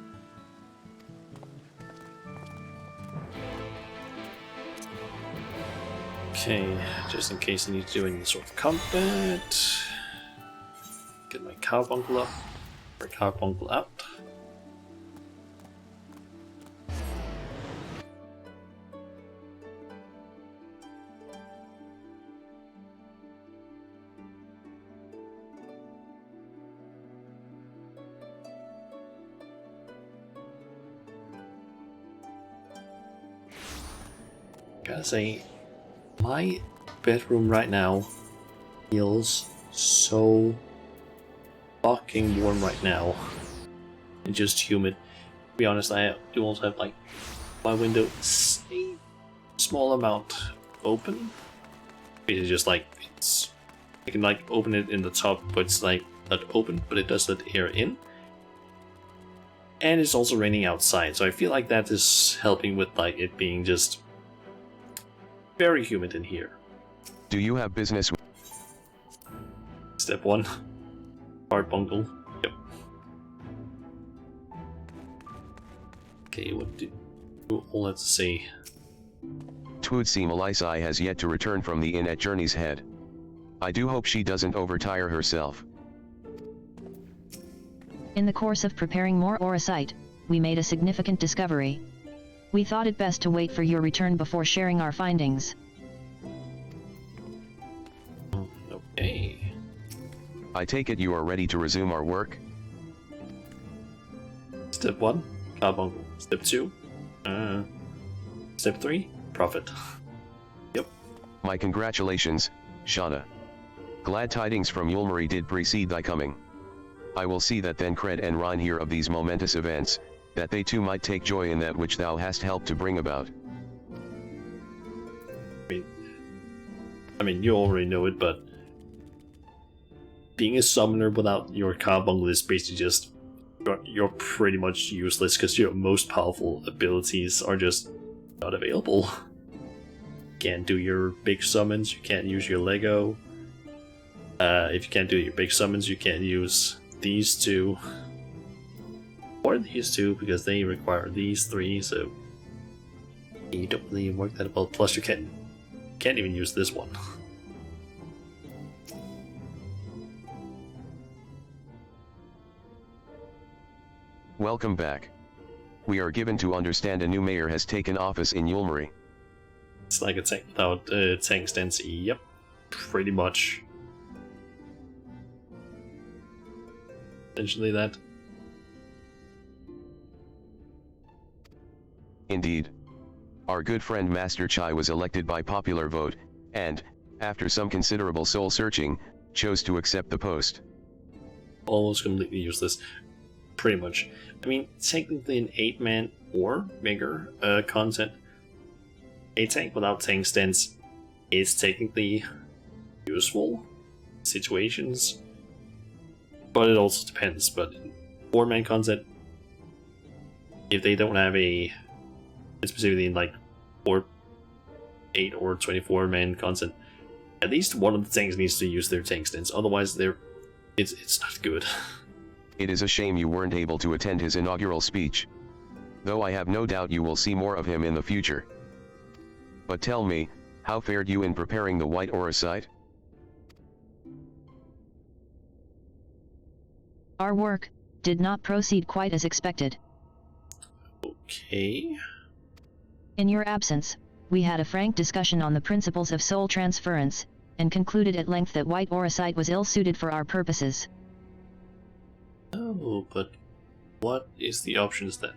Okay, just in case I need to do any sort of combat. Get my carbuncle up, or carbuncle out. Gotta say, my bedroom right now feels so fucking warm right now. And just humid. To be honest, I do also have like my window a small amount open. It's just like I can like open it in the top, but it's like not open, but it does let air in. And it's also raining outside, so I feel like that is helping with like it being just very humid in here. Do you have business with... Step 1. Carbuncle. Yep. Okay, what do all have to say? Twudsi Malisai has yet to return from the inn at Journey's Head. I do hope she doesn't overtire herself. In the course of preparing more Orosite, we made a significant discovery. We thought it best to wait for your return before sharing our findings. Okay. I take it you are ready to resume our work? Step 1, carbuncle. Step 2, Step 3, profit. Yep. My congratulations, Shauna. Glad tidings from Yulmari did precede thy coming. I will see that then Cred and Rhine hear of these momentous events, that they too might take joy in that which thou hast helped to bring about. I mean, you already know it, but being a summoner without your carbuncle is basically just you're pretty much useless because your most powerful abilities are just not available. Can't do your big summons, you can't use your Lego. If you can't do your big summons, you can't use these two. Or these two, because they require these three, so you don't really work that well. Plus you can't even use this one. Welcome back. We are given to understand a new mayor has taken office in Yulmari. It's like a tank without tank stance. Yep, pretty much. Essentially that. Indeed. Our good friend Master Chai was elected by popular vote, and, after some considerable soul-searching, chose to accept the post. Almost completely useless. Pretty much. I mean, technically an 8-man or bigger content, a tank without tank stance is technically useful situations, but it also depends. But 4-man content, if they don't have specifically in like 8 or 24-man content, at least one of the tanks needs to use their tank stance. Otherwise, it's not good. It is a shame you weren't able to attend his inaugural speech. Though I have no doubt you will see more of him in the future. But tell me, how fared you in preparing the White Orosite? Our work, did not proceed quite as expected. Okay. In your absence, we had a frank discussion on the principles of soul transference, and concluded at length that white orosite was ill-suited for our purposes. Oh, but what is the options then?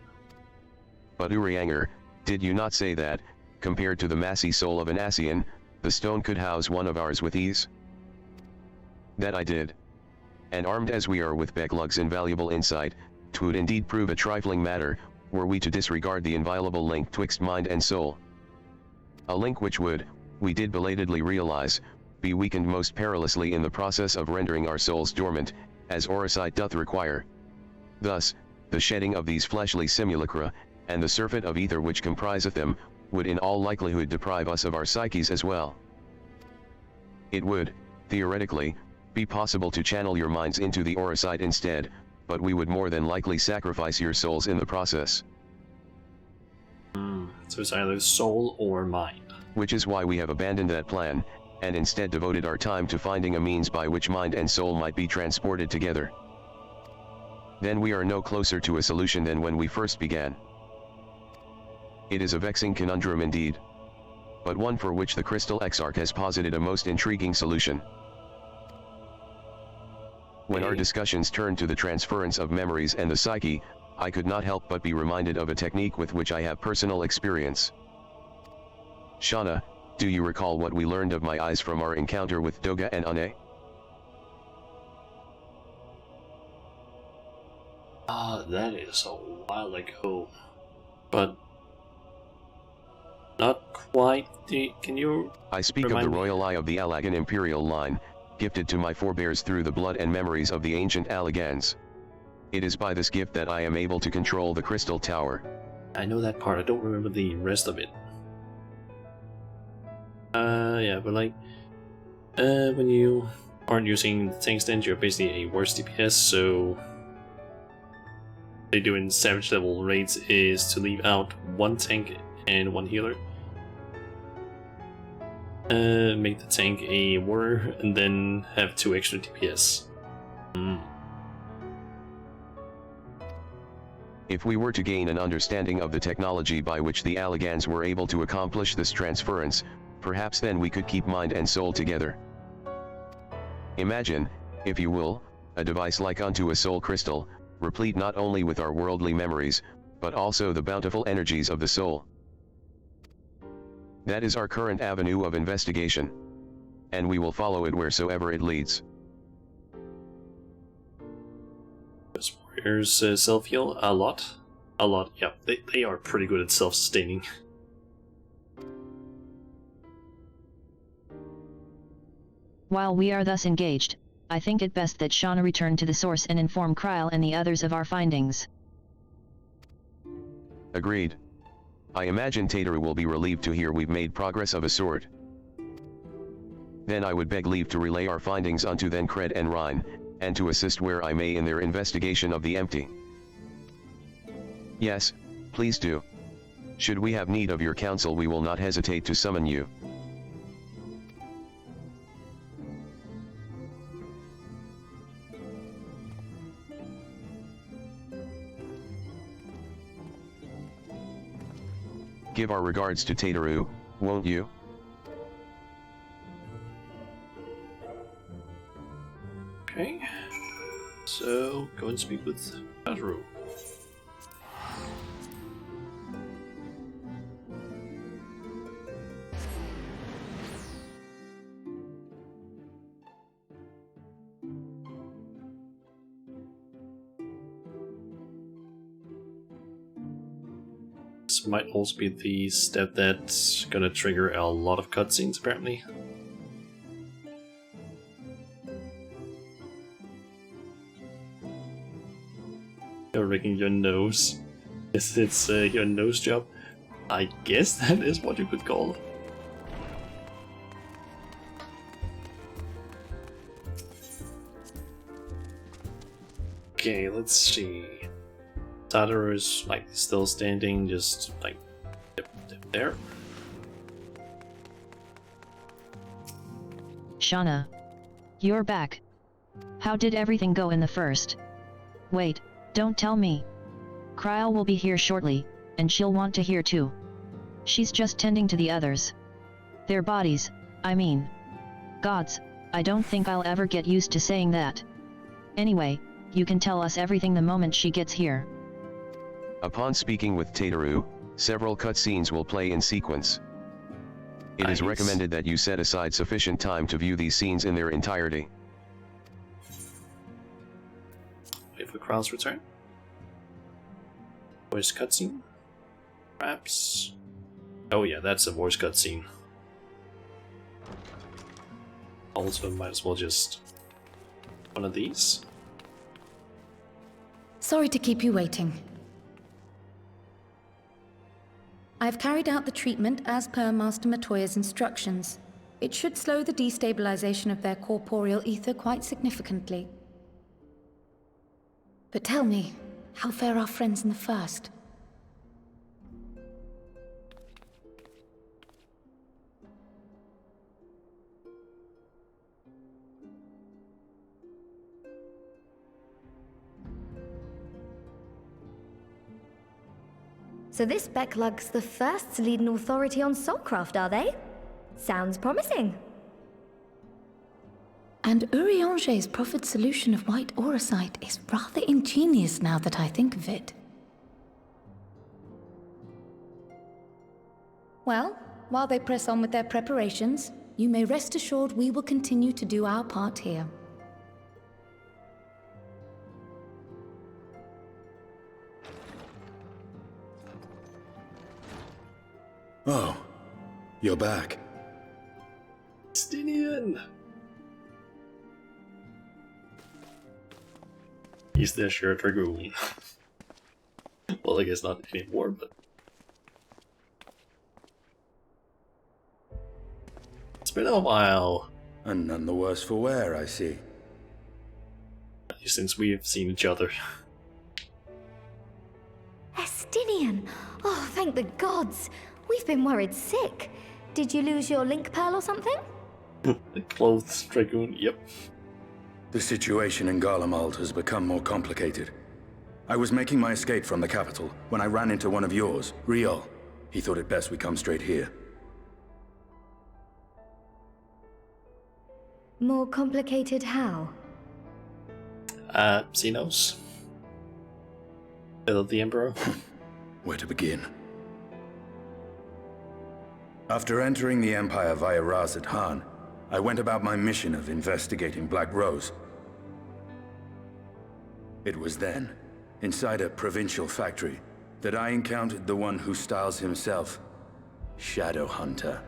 But Urianger, did you not say that, compared to the massy soul of an Asian, the stone could house one of ours with ease? That I did. And armed as we are with Beglug's invaluable insight, 'twould indeed prove a trifling matter, were we to disregard the inviolable link twixt mind and soul. A link which would, we did belatedly realize, be weakened most perilously in the process of rendering our souls dormant, as orosite doth require. Thus, the shedding of these fleshly simulacra, and the surfeit of ether which compriseth them, would in all likelihood deprive us of our psyches as well. It would, theoretically, be possible to channel your minds into the orosite instead, but we would more than likely sacrifice your souls in the process. So it's either soul or mind. Which is why we have abandoned that plan, and instead devoted our time to finding a means by which mind and soul might be transported together. Then we are no closer to a solution than when we first began. It is a vexing conundrum indeed, but one for which the Crystal Exarch has posited a most intriguing solution. When our discussions turned to the transference of memories and the psyche, I could not help but be reminded of a technique with which I have personal experience. Shauna, do you recall what we learned of my eyes from our encounter with Doga and Ane? Ah, that is a while ago. But not quite. Can you I speak of the royal eye of the Allagan imperial line, gifted to my forebears through the blood and memories of the ancient Allagans. It is by this gift that I am able to control the crystal tower. I know that part, I don't remember the rest of it. Yeah, but like, when you aren't using the tank stand, you're basically a worse DPS, so they do in Savage level raids is to leave out one tank and one healer. Make the tank a warrior, and then have 2 extra DPS. If we were to gain an understanding of the technology by which the Allagans were able to accomplish this transference, perhaps then we could keep mind and soul together. Imagine, if you will, a device like unto a soul crystal, replete not only with our worldly memories, but also the bountiful energies of the soul. That is our current avenue of investigation, and we will follow it wheresoever it leads. Those warriors self-heal a lot. Yeah, they are pretty good at self-sustaining. While we are thus engaged, I think it best that Shauna return to the source and inform Kryl and the others of our findings. Agreed. I imagine Tateru will be relieved to hear we've made progress of a sort. Then I would beg leave to relay our findings unto then Cred and Rhine, and to assist where I may in their investigation of the empty. Yes, please do. Should we have need of your counsel, we will not hesitate to summon you. Give our regards to Tateru, won't you? Okay, so go and speak with Tateru. This might also be the step that's gonna trigger a lot of cutscenes, apparently. You're rigging your nose. Yes, it's your nose job. I guess that is what you could call it. Okay, let's see. Tateru is like still standing, just like there. Shauna, you're back. How did everything go in the first? Wait, Don't tell me. Kryl will be here shortly, and she'll want to hear too. She's just tending to the others. Their bodies, I mean. Gods, I don't think I'll ever get used to saying that. Anyway, you can tell us everything the moment she gets here. Upon speaking with Tateru, several cutscenes will play in sequence. It is recommended that you set aside sufficient time to view these scenes in their entirety. Wait for Kryl's return. Voice cutscene? Perhaps? Oh yeah, that's a voice cutscene. Also, might as well just... one of these? Sorry to keep you waiting. I've carried out the treatment as per Master Matoya's instructions. It should slow the destabilization of their corporeal ether quite significantly. But tell me, how fare our friends in the First? So this Becklug's the first to lead an authority on soulcraft, are they? Sounds promising. And Urianger's proffered solution of white auracite is rather ingenious now that I think of it. Well, while they press on with their preparations, you may rest assured we will continue to do our part here. Oh, you're back. Justinian! He's the sure Dragoon. Well, I guess not anymore, but... it's been a while. And none the worse for wear, I see. Since we have seen each other. Estinian! Oh, thank the gods! We've been worried sick. Did you lose your link pearl or something? The clothes Dragoon, yep. The situation in Garlemald has become more complicated. I was making my escape from the capital when I ran into one of yours, Riol. He thought it best we come straight here. More complicated how? Xenos. The Emperor. Where to begin? After entering the Empire via Razat Han, I went about my mission of investigating Black Rose. It was then, inside a provincial factory, that I encountered the one who styles himself Shadow Hunter,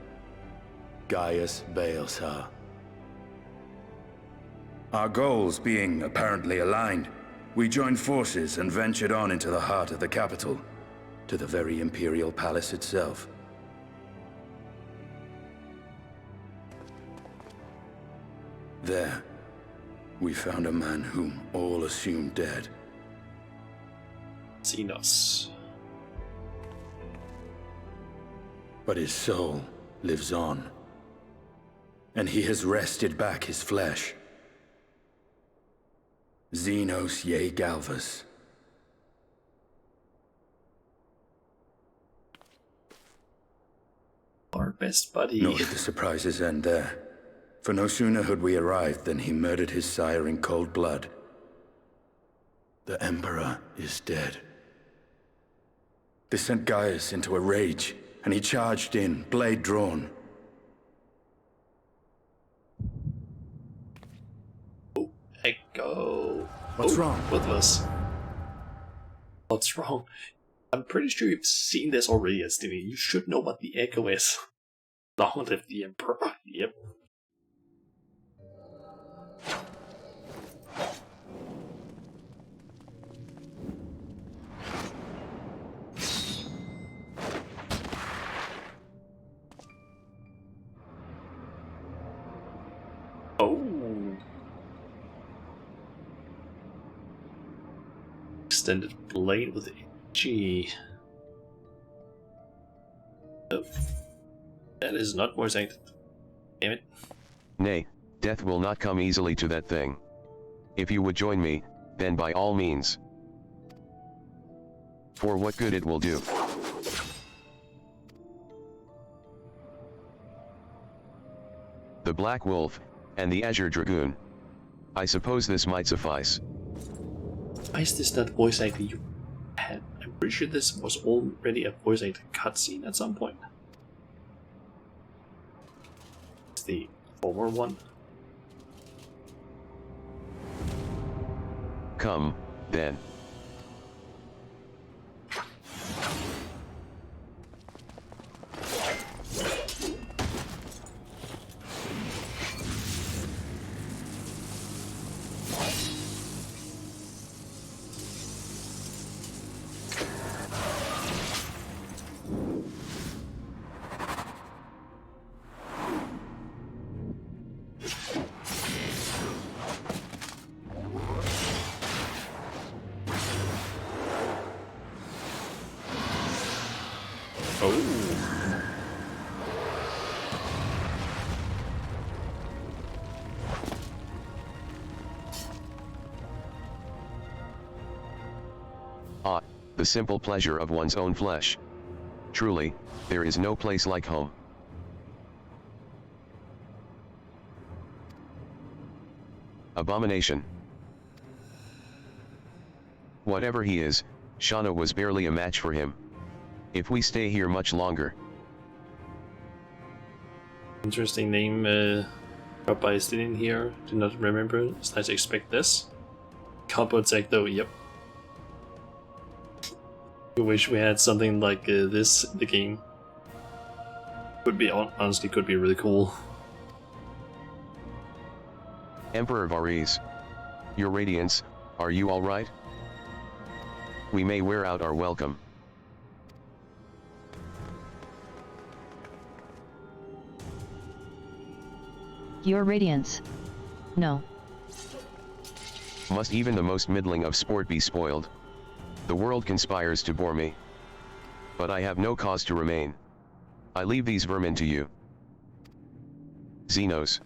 Gaius Baelsar. Our goals being apparently aligned, we joined forces and ventured on into the heart of the capital, to the very Imperial Palace itself. There, we found a man whom all assumed dead. Xenos. But his soul lives on. And he has wrested back his flesh. Xenos Ye Galvus. Our best buddy. Nor did the surprises end there. For no sooner had we arrived than he murdered his sire in cold blood. The Emperor is dead. This sent Gaius into a rage, and he charged in, blade drawn. Oh, Echo. What's wrong? Both of us. What's wrong? I'm pretty sure you've seen this already, Estini. You should know what the Echo is. Long live the Emperor. Yep. Oh. Extended blade with G. Oh. That is not voice acted. Damn it. Nay, death will not come easily to that thing. If you would join me, then by all means. for what good it will do. The Black Wolf, and the Azure Dragoon. I suppose this might suffice. Why is this not voice acting you had? I'm pretty sure this was already a voice acting cutscene at some point. It's the former one. Come, then. The simple pleasure of one's own flesh. Truly, there is no place like home. Abomination. Whatever he is, Shauna was barely a match for him. If we stay here much longer. Interesting name, dropped by Stinian here. Did not remember. It's nice to expect this. Combo tech though, yep. I wish we had something like this in the game. Could be, honestly, could be really cool. Emperor Varese. Your Radiance, are you alright? We may wear out our welcome. Your Radiance. No. Must even the most middling of sport be spoiled? The world conspires to bore me. But I have no cause to remain. I leave these vermin to you. Xenos.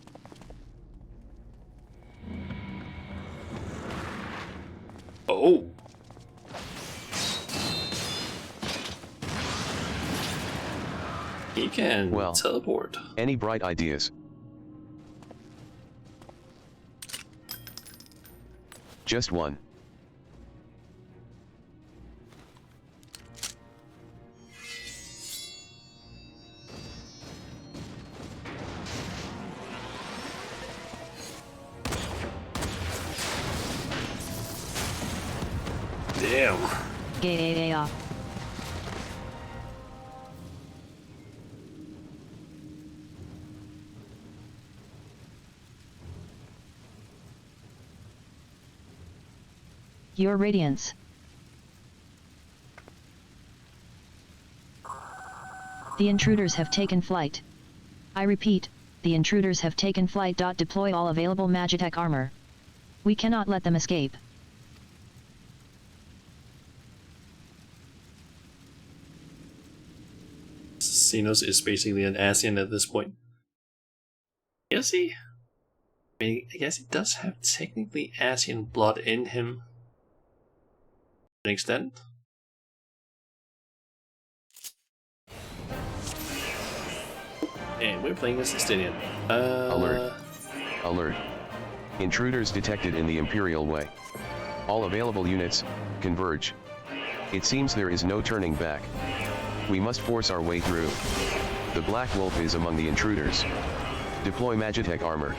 Oh. He can teleport. Any bright ideas? Just one. Damn. Yeah. Your Radiance. The intruders have taken flight. I repeat, the intruders have taken flight. Deploy all available Magitech armor. We cannot let them escape. Xenos is basically an Asian at this point. Is he? I mean, I guess he does have technically Asian blood in him. To an extent. And we're playing as Stinian. Alert. Alert. Intruders detected in the Imperial Way. All available units, converge. It seems there is no turning back. We must force our way through. The Black Wolf is among the intruders. Deploy Magitech armor.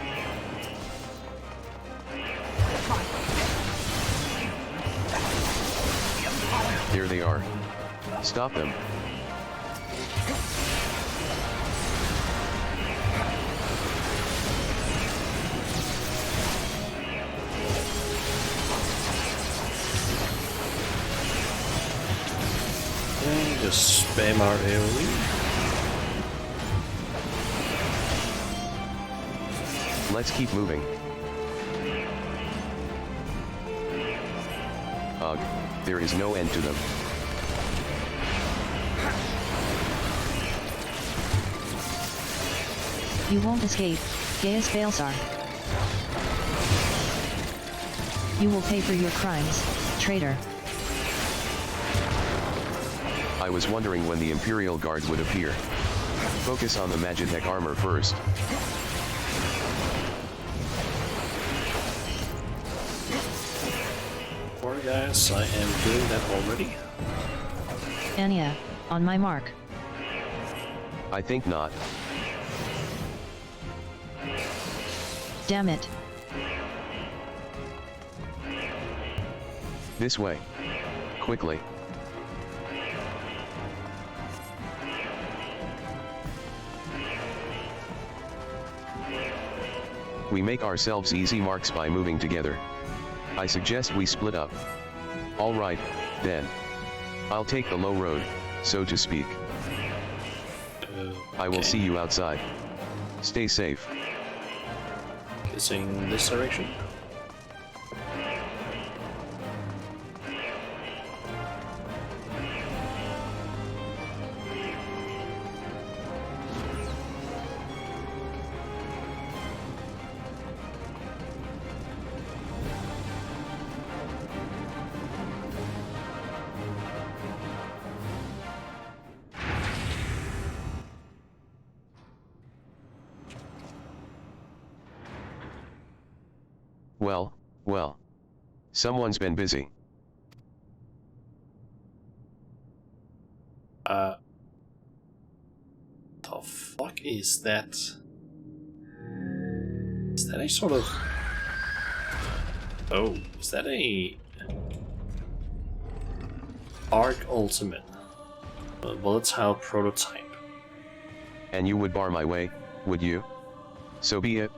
There they are. Stop them. And just spam our AoE. Let's keep moving. Ugh, there is no end to them. You won't escape, Gaius Balsar. You will pay for your crimes, traitor. I was wondering when the Imperial Guard would appear. Focus on the Magitech armor first. Alright guys, I am doing that already. Anya, on my mark. I think not. Damn it. This way. Quickly. We make ourselves easy marks by moving together. I suggest we split up. Alright, then. I'll take the low road, so to speak. I will see you outside. Stay safe. Kissing this direction. Well. Someone's been busy. The fuck is that? Is that a sort of... Oh, is that a... Arc Ultimate? Volatile prototype. And you would bar my way, would you? So be it.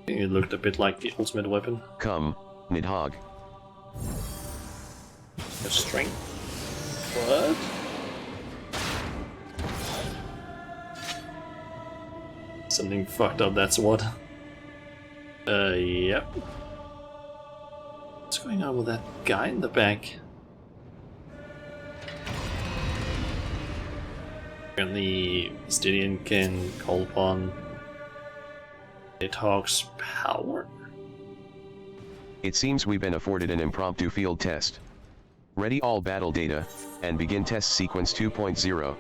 It looked a bit like the ultimate weapon. Come, Nidhogg. A strength? What? Something fucked up, that's what. Yep. What's going on with that guy in the back? Apparently, Stydian can call upon Nidhogg's power? It seems we've been afforded an impromptu field test. Ready all battle data, and begin test sequence 2.0.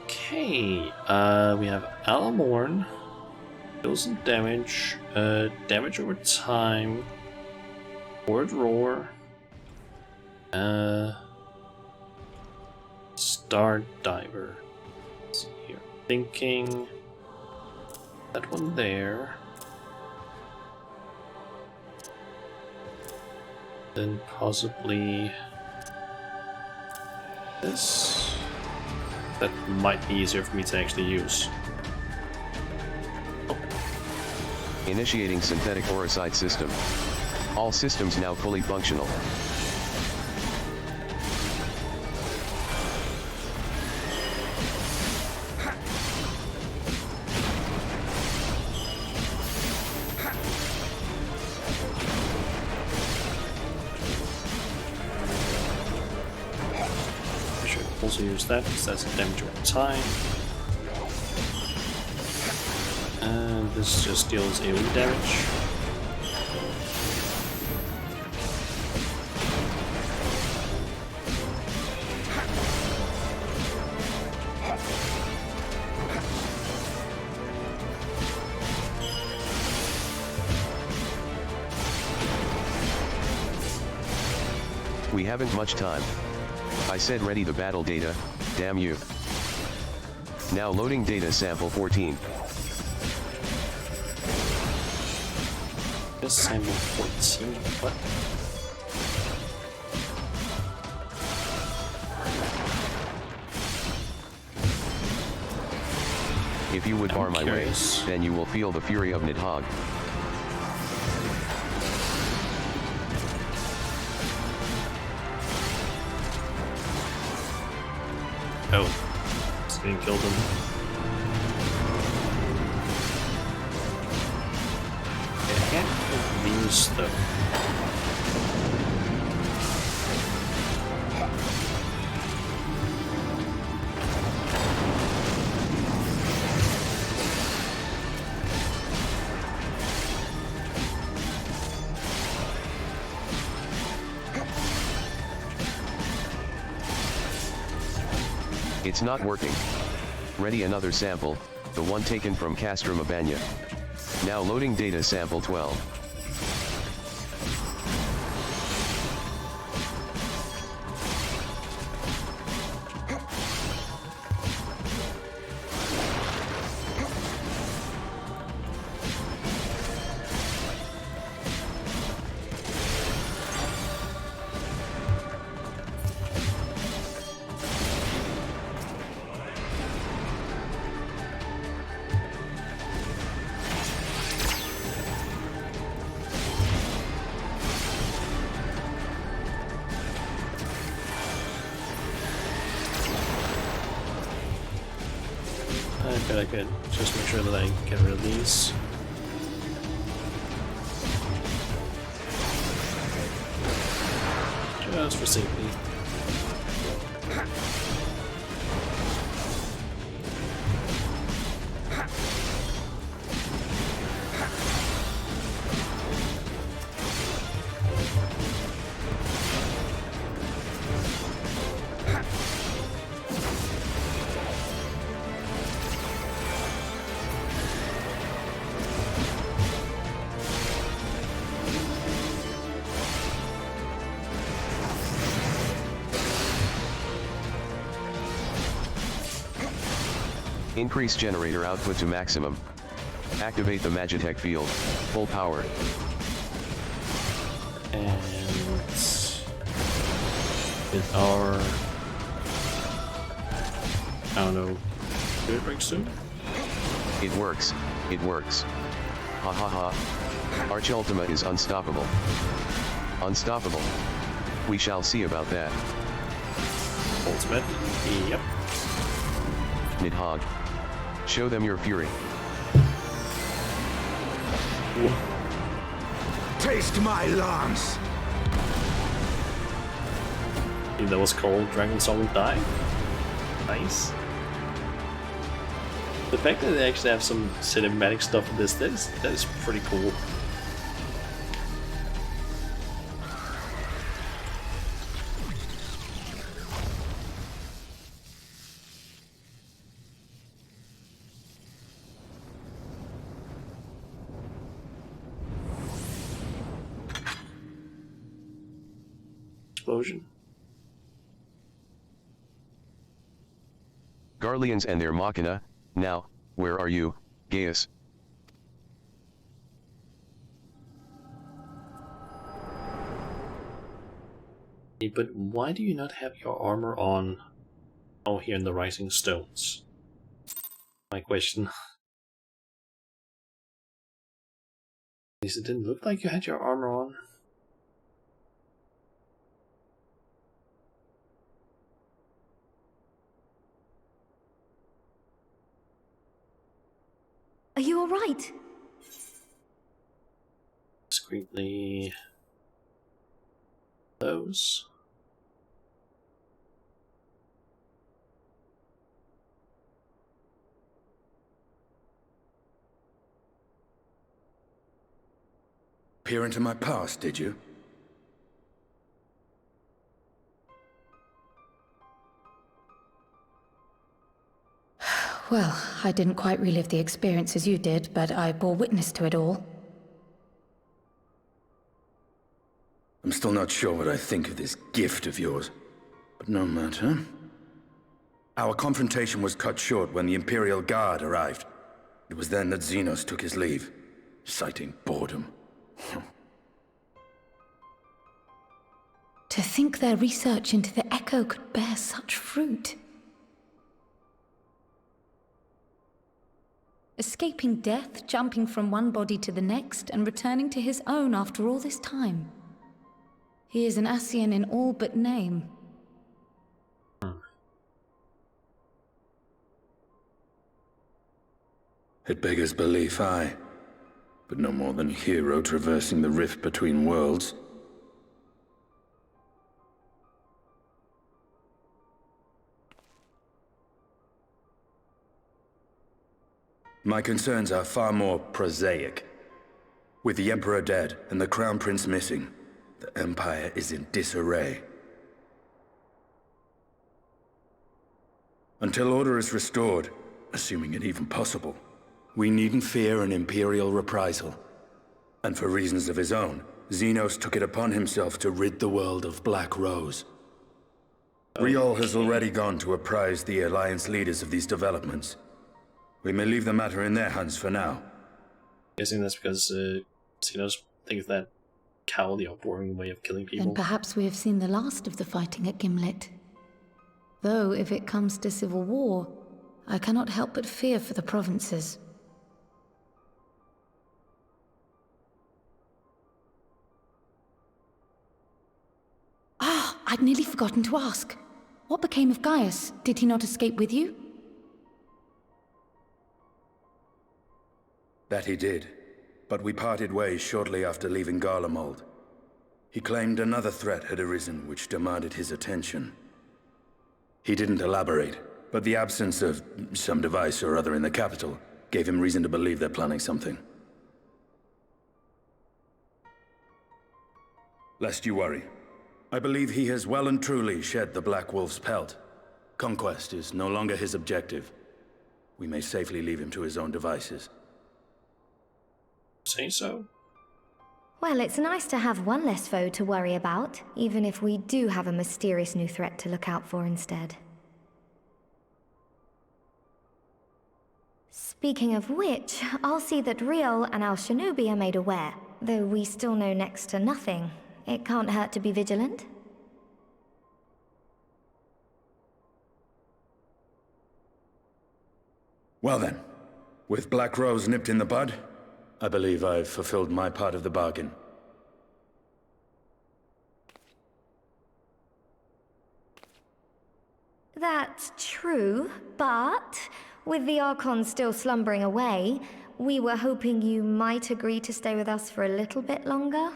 Okay, we have Alamorn, deals and damage, damage over time, Word Roar, Star Diver. Let's see here. Thinking that one there. Then possibly this. That might be easier for me to actually use. Initiating synthetic orosite system. All systems now fully functional. Also use that because that's a damage over time. And this just deals AoE damage. We haven't much time. I said ready the battle data, damn you. Now loading data sample 14. This sample 14, what? If you would bar my way, then you will feel the fury of Nidhogg. Oh, just didn't kill them. I can't kill these though. It's not working. Ready another sample, the one taken from Castrum Abanya. Now loading data sample 12. I bet I could just make sure that I get rid of these. Just for safety. Increase generator output to maximum. Activate the Magitech field, full power. And with our, I don't know, do it break soon? It works, it works. Ha ha ha. Arch Ultima is unstoppable. Unstoppable. We shall see about that. Ultimate? Yep. Nidhogg. Show them your fury. Taste my lance! That was called Dragon Song Die. Nice. The fact that they actually have some cinematic stuff in this, that is pretty cool. Explosion. Garleans and their Machina, now, where are you, Gaius? But why do you not have your armor on? Oh, here in the Rising Stones. My question. At least it didn't look like you had your armor on. Are you all right? Discreetly those. Peer into my past, did you? Well, I didn't quite relive the experience as you did, but I bore witness to it all. I'm still not sure what I think of this gift of yours, but no matter. Our confrontation was cut short when the Imperial Guard arrived. It was then that Xenos took his leave, citing boredom. To think their research into the Echo could bear such fruit. Escaping death, jumping from one body to the next, and returning to his own after all this time. He is an Ascian in all but name. It beggars belief, aye. But no more than a hero traversing the rift between worlds. My concerns are far more prosaic. With the Emperor dead and the Crown Prince missing, the Empire is in disarray. Until order is restored, assuming it even possible, we needn't fear an Imperial reprisal. And for reasons of his own, Xenos took it upon himself to rid the world of Black Rose. Riol has already gone to apprise the Alliance leaders of these developments. We may leave the matter in their hands for now. Guessing that's because Xenos thinks that cowardly or boring way of killing people. Then perhaps we have seen the last of the fighting at Gimlet. Though, if it comes to civil war, I cannot help but fear for the provinces. Ah, I'd nearly forgotten to ask. What became of Gaius? Did he not escape with you? That he did, but we parted ways shortly after leaving Garlemald. He claimed another threat had arisen which demanded his attention. He didn't elaborate, but the absence of some device or other in the capital gave him reason to believe they're planning something. Lest you worry, I believe he has well and truly shed the Black Wolf's pelt. Conquest is no longer his objective. We may safely leave him to his own devices. Say so. Well, it's nice to have one less foe to worry about, even if we do have a mysterious new threat to look out for instead. Speaking of which, I'll see that Riol and Al Shinobi are made aware. Though we still know next to nothing, it can't hurt to be vigilant. Well then, with Black Rose nipped in the bud, I believe I've fulfilled my part of the bargain. That's true, but with the Archon still slumbering away, we were hoping you might agree to stay with us for a little bit longer.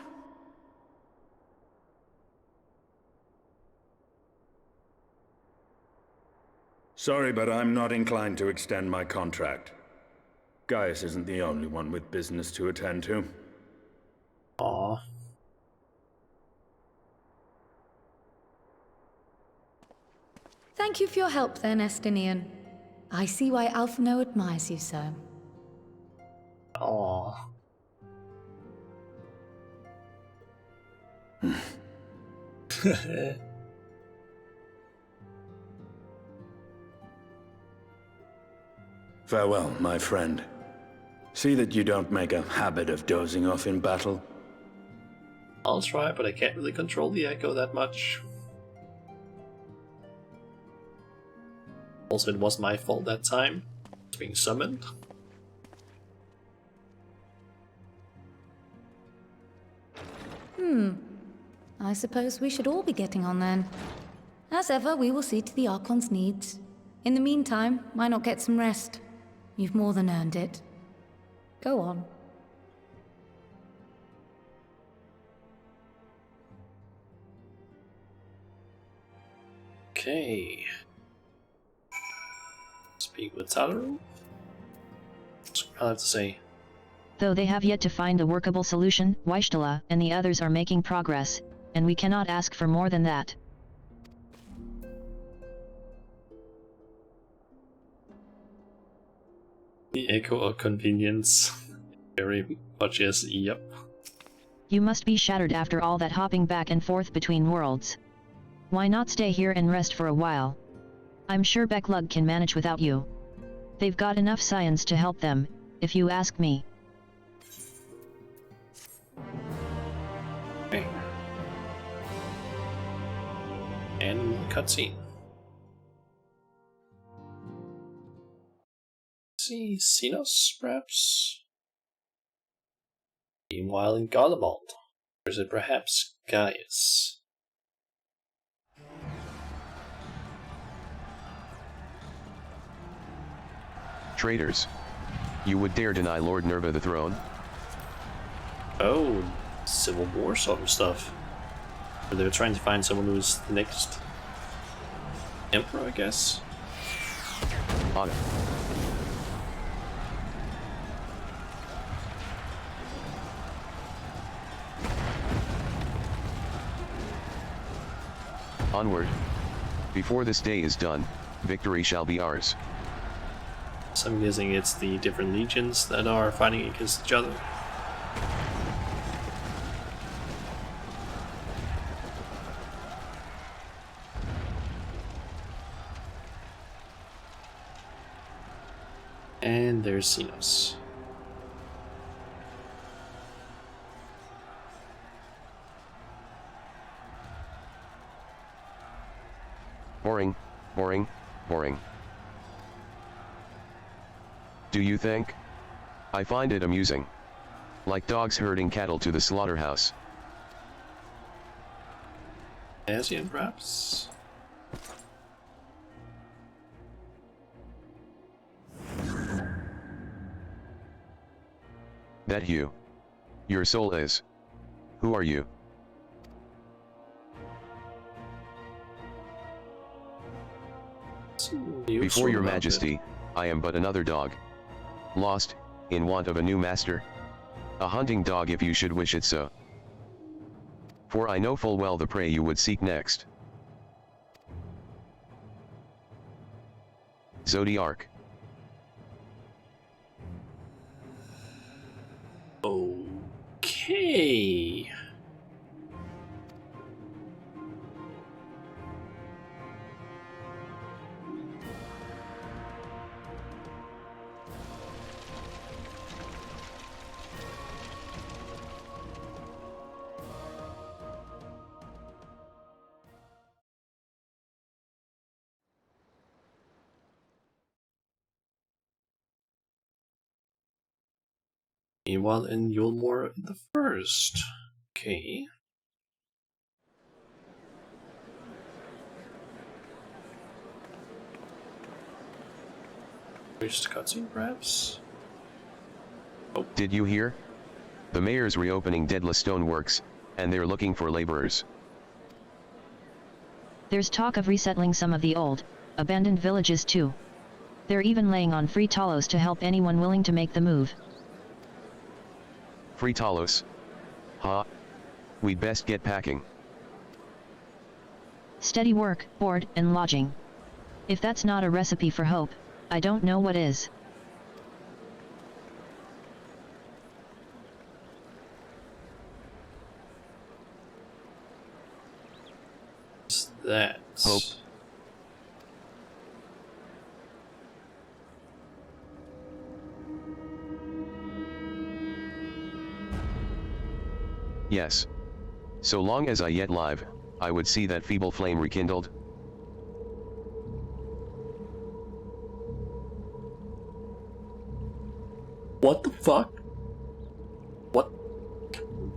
Sorry, but I'm not inclined to extend my contract. Gaius isn't the only one with business to attend to. Aww. Thank you for your help then, Estinian. I see why Alphino admires you so. Aww. Farewell, my friend. See that you don't make a habit of dozing off in battle. I'll try, but I can't really control the echo that much. Also, it was my fault that time. It's being summoned. I suppose we should all be getting on then. As ever, we will see to the Archon's needs. In the meantime, why not get some rest? You've more than earned it. Go on. Okay. Speak with Talaru. That's what I'll have to say. Though they have yet to find a workable solution, Weishtala and the others are making progress, and we cannot ask for more than that. The echo of convenience. Very much yes, yep. You must be shattered after all that hopping back and forth between worlds. Why not stay here and rest for a while? I'm sure Becklug can manage without you. They've got enough science to help them, if you ask me. Okay. And cutscene. See, Xenos, perhaps? Meanwhile in Garlemald. Or is it perhaps Gaius? Traitors. You would dare deny Lord Nerva the throne? Oh, Civil War sort of stuff. Where they were trying to find someone who's the next emperor, I guess. On it. Onward. Before this day is done, victory shall be ours. So I'm guessing it's the different legions that are fighting against each other. And there's Xenos. Boring, boring, boring. Do you think? I find it amusing. Like dogs herding cattle to the slaughterhouse. Asian, perhaps? That you. Your soul is. Who are you? Before your majesty, I am but another dog. Lost, in want of a new master. A hunting dog if you should wish it so. For I know full well the prey you would seek next. Zodiac. Okay. Meanwhile, in Yulmore the First. Okay. First cutscene, perhaps? Oh. Did you hear? The mayor's reopening Deadless Stoneworks, and they're looking for laborers. There's talk of resettling some of the old, abandoned villages too. They're even laying on free Talos to help anyone willing to make the move. Free Talos? Huh? We'd best get packing. Steady work, board, and lodging. If that's not a recipe for hope, I don't know what is. What's that? Hope. Yes. So long as I yet live, I would see that feeble flame rekindled. What the fuck? What?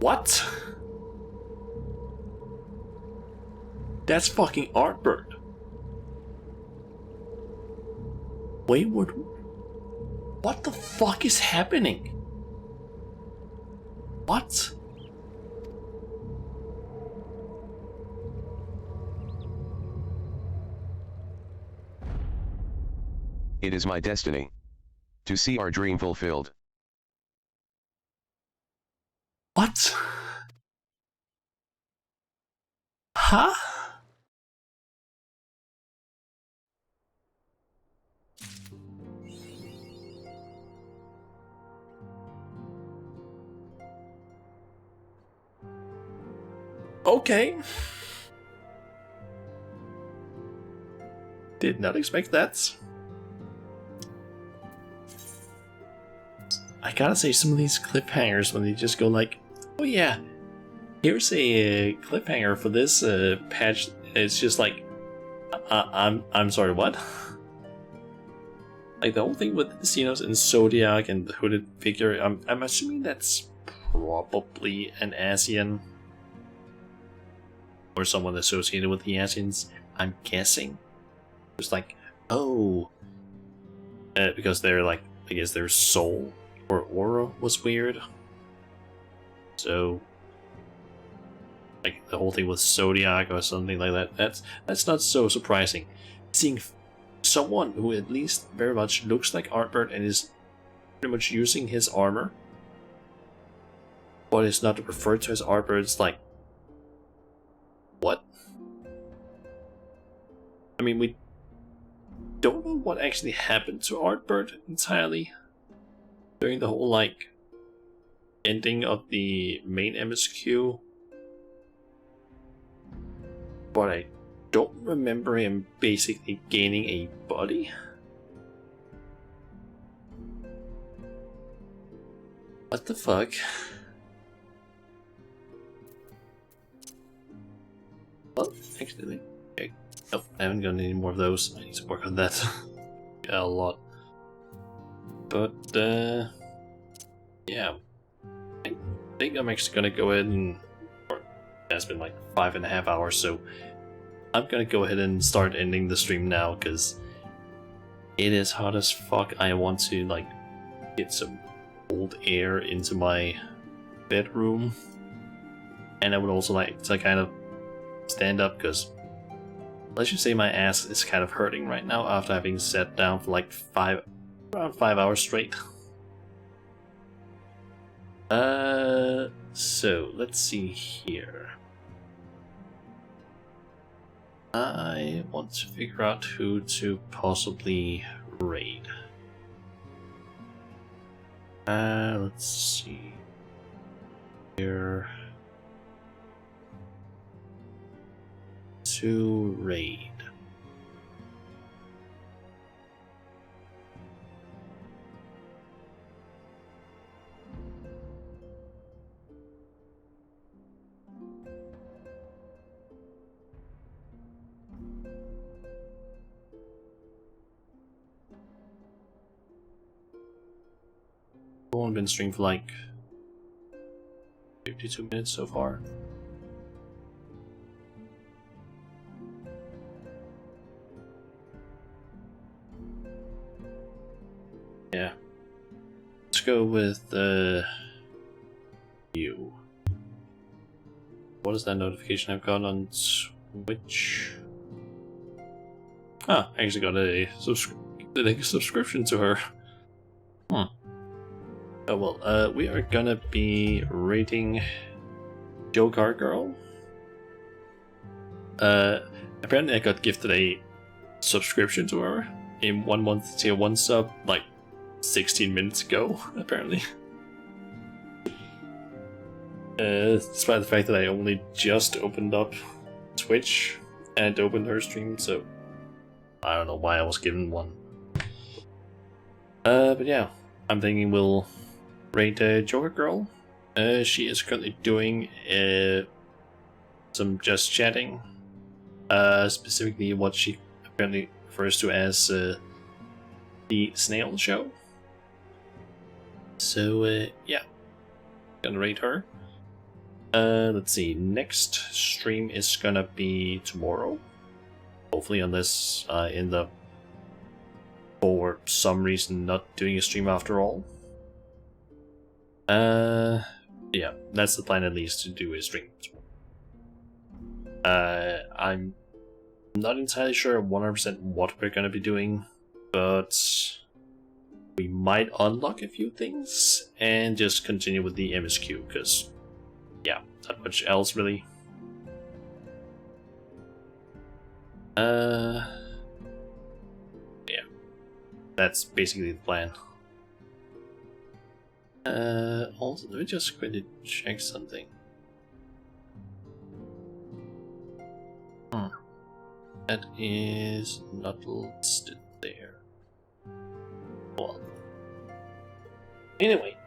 What? That's fucking Artbird. Wait, what the fuck is happening? What? It is my destiny to see our dream fulfilled. What? Huh? Okay. Did not expect that. I gotta say, some of these cliffhangers when they just go like, oh yeah, here's a cliffhanger for this patch. It's just like, I'm sorry, what? Like the whole thing with Xenos and Zodiac and the hooded figure. I'm assuming that's probably an Asian or someone associated with the Asians. I'm guessing. It's like, oh, because they're like, I guess their soul or aura was weird. So, like the whole thing with Zodiac or something like that. That's not so surprising. Seeing someone who at least very much looks like Artbird and is pretty much using his armor, but is not referred to as Artbird. It's like, what? I mean, don't know what actually happened to Artbird entirely during the whole like ending of the main MSQ, but I don't remember him basically gaining a body. What the fuck? Well, actually, okay. Nope, I haven't gotten any more of those. I need to work on that a lot. But, yeah. I think I'm actually gonna go ahead and... It's been like 5.5 hours, so I'm gonna go ahead and start ending the stream now, because it is hot as fuck. I want to, like, get some cold air into my bedroom. And I would also like to kind of stand up, because let's just say my ass is kind of hurting right now after having sat down for like around 5 hours straight. So let's see here. I want to figure out who to possibly raid. Let's see here. To raid. Only been streamed for like 52 minutes so far. Yeah. Let's go with you. What is that notification I've got on Twitch? Ah, I actually got a subscription to her. Oh well, we are gonna be rating Jogar Girl. Apparently I got gifted a subscription to her in 1 month tier 1 sub like 16 minutes ago, apparently. Despite the fact that I only just opened up Twitch and opened her stream, so I don't know why I was given one. But yeah, I'm thinking we'll rate Jogar Girl. She is currently doing some just chatting. Specifically what she apparently refers to as the Snail Show. So yeah, gonna rate her. Let's see, next stream is gonna be tomorrow. Hopefully, unless I end up for some reason not doing a stream after all. Yeah, that's the plan at least, to do a stream. I'm not entirely sure 100% what we're gonna be doing, but we might unlock a few things and just continue with the MSQ, because yeah, not much else really. Yeah, that's basically the plan. Also, let me just quickly check something. That is not listed there. Well, anyway,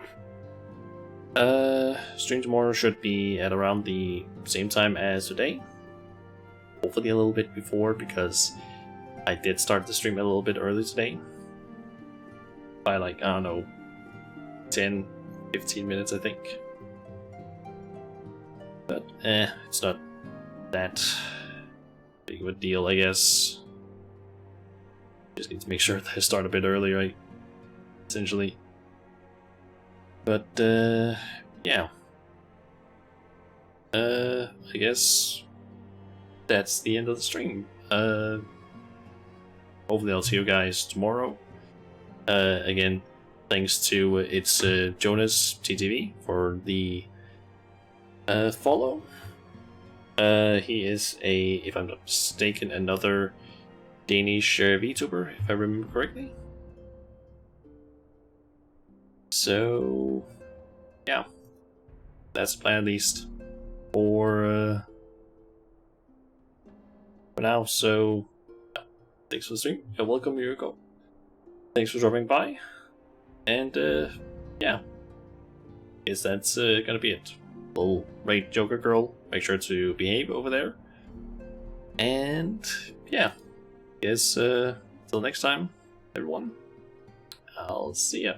stream tomorrow should be at around the same time as today. Hopefully a little bit before, because I did start the stream a little bit early today. By like, I don't know, 10-15 minutes I think. But it's not that big of a deal, I guess. Just need to make sure that I start a bit early, right? Essentially. But yeah. I guess that's the end of the stream. Hopefully I'll see you guys tomorrow. Again, thanks to it's Jonas TTV for the follow. He is if I'm not mistaken, another Danish VTuber, if I remember correctly. So, yeah, that's the plan at least for now. So, yeah. Thanks for the stream, and welcome, Yuriko. Thanks for dropping by, and yeah, guess that's gonna be it. We'll rate Joker Girl. Make sure to behave over there, and yeah, guess till next time, everyone. I'll see ya.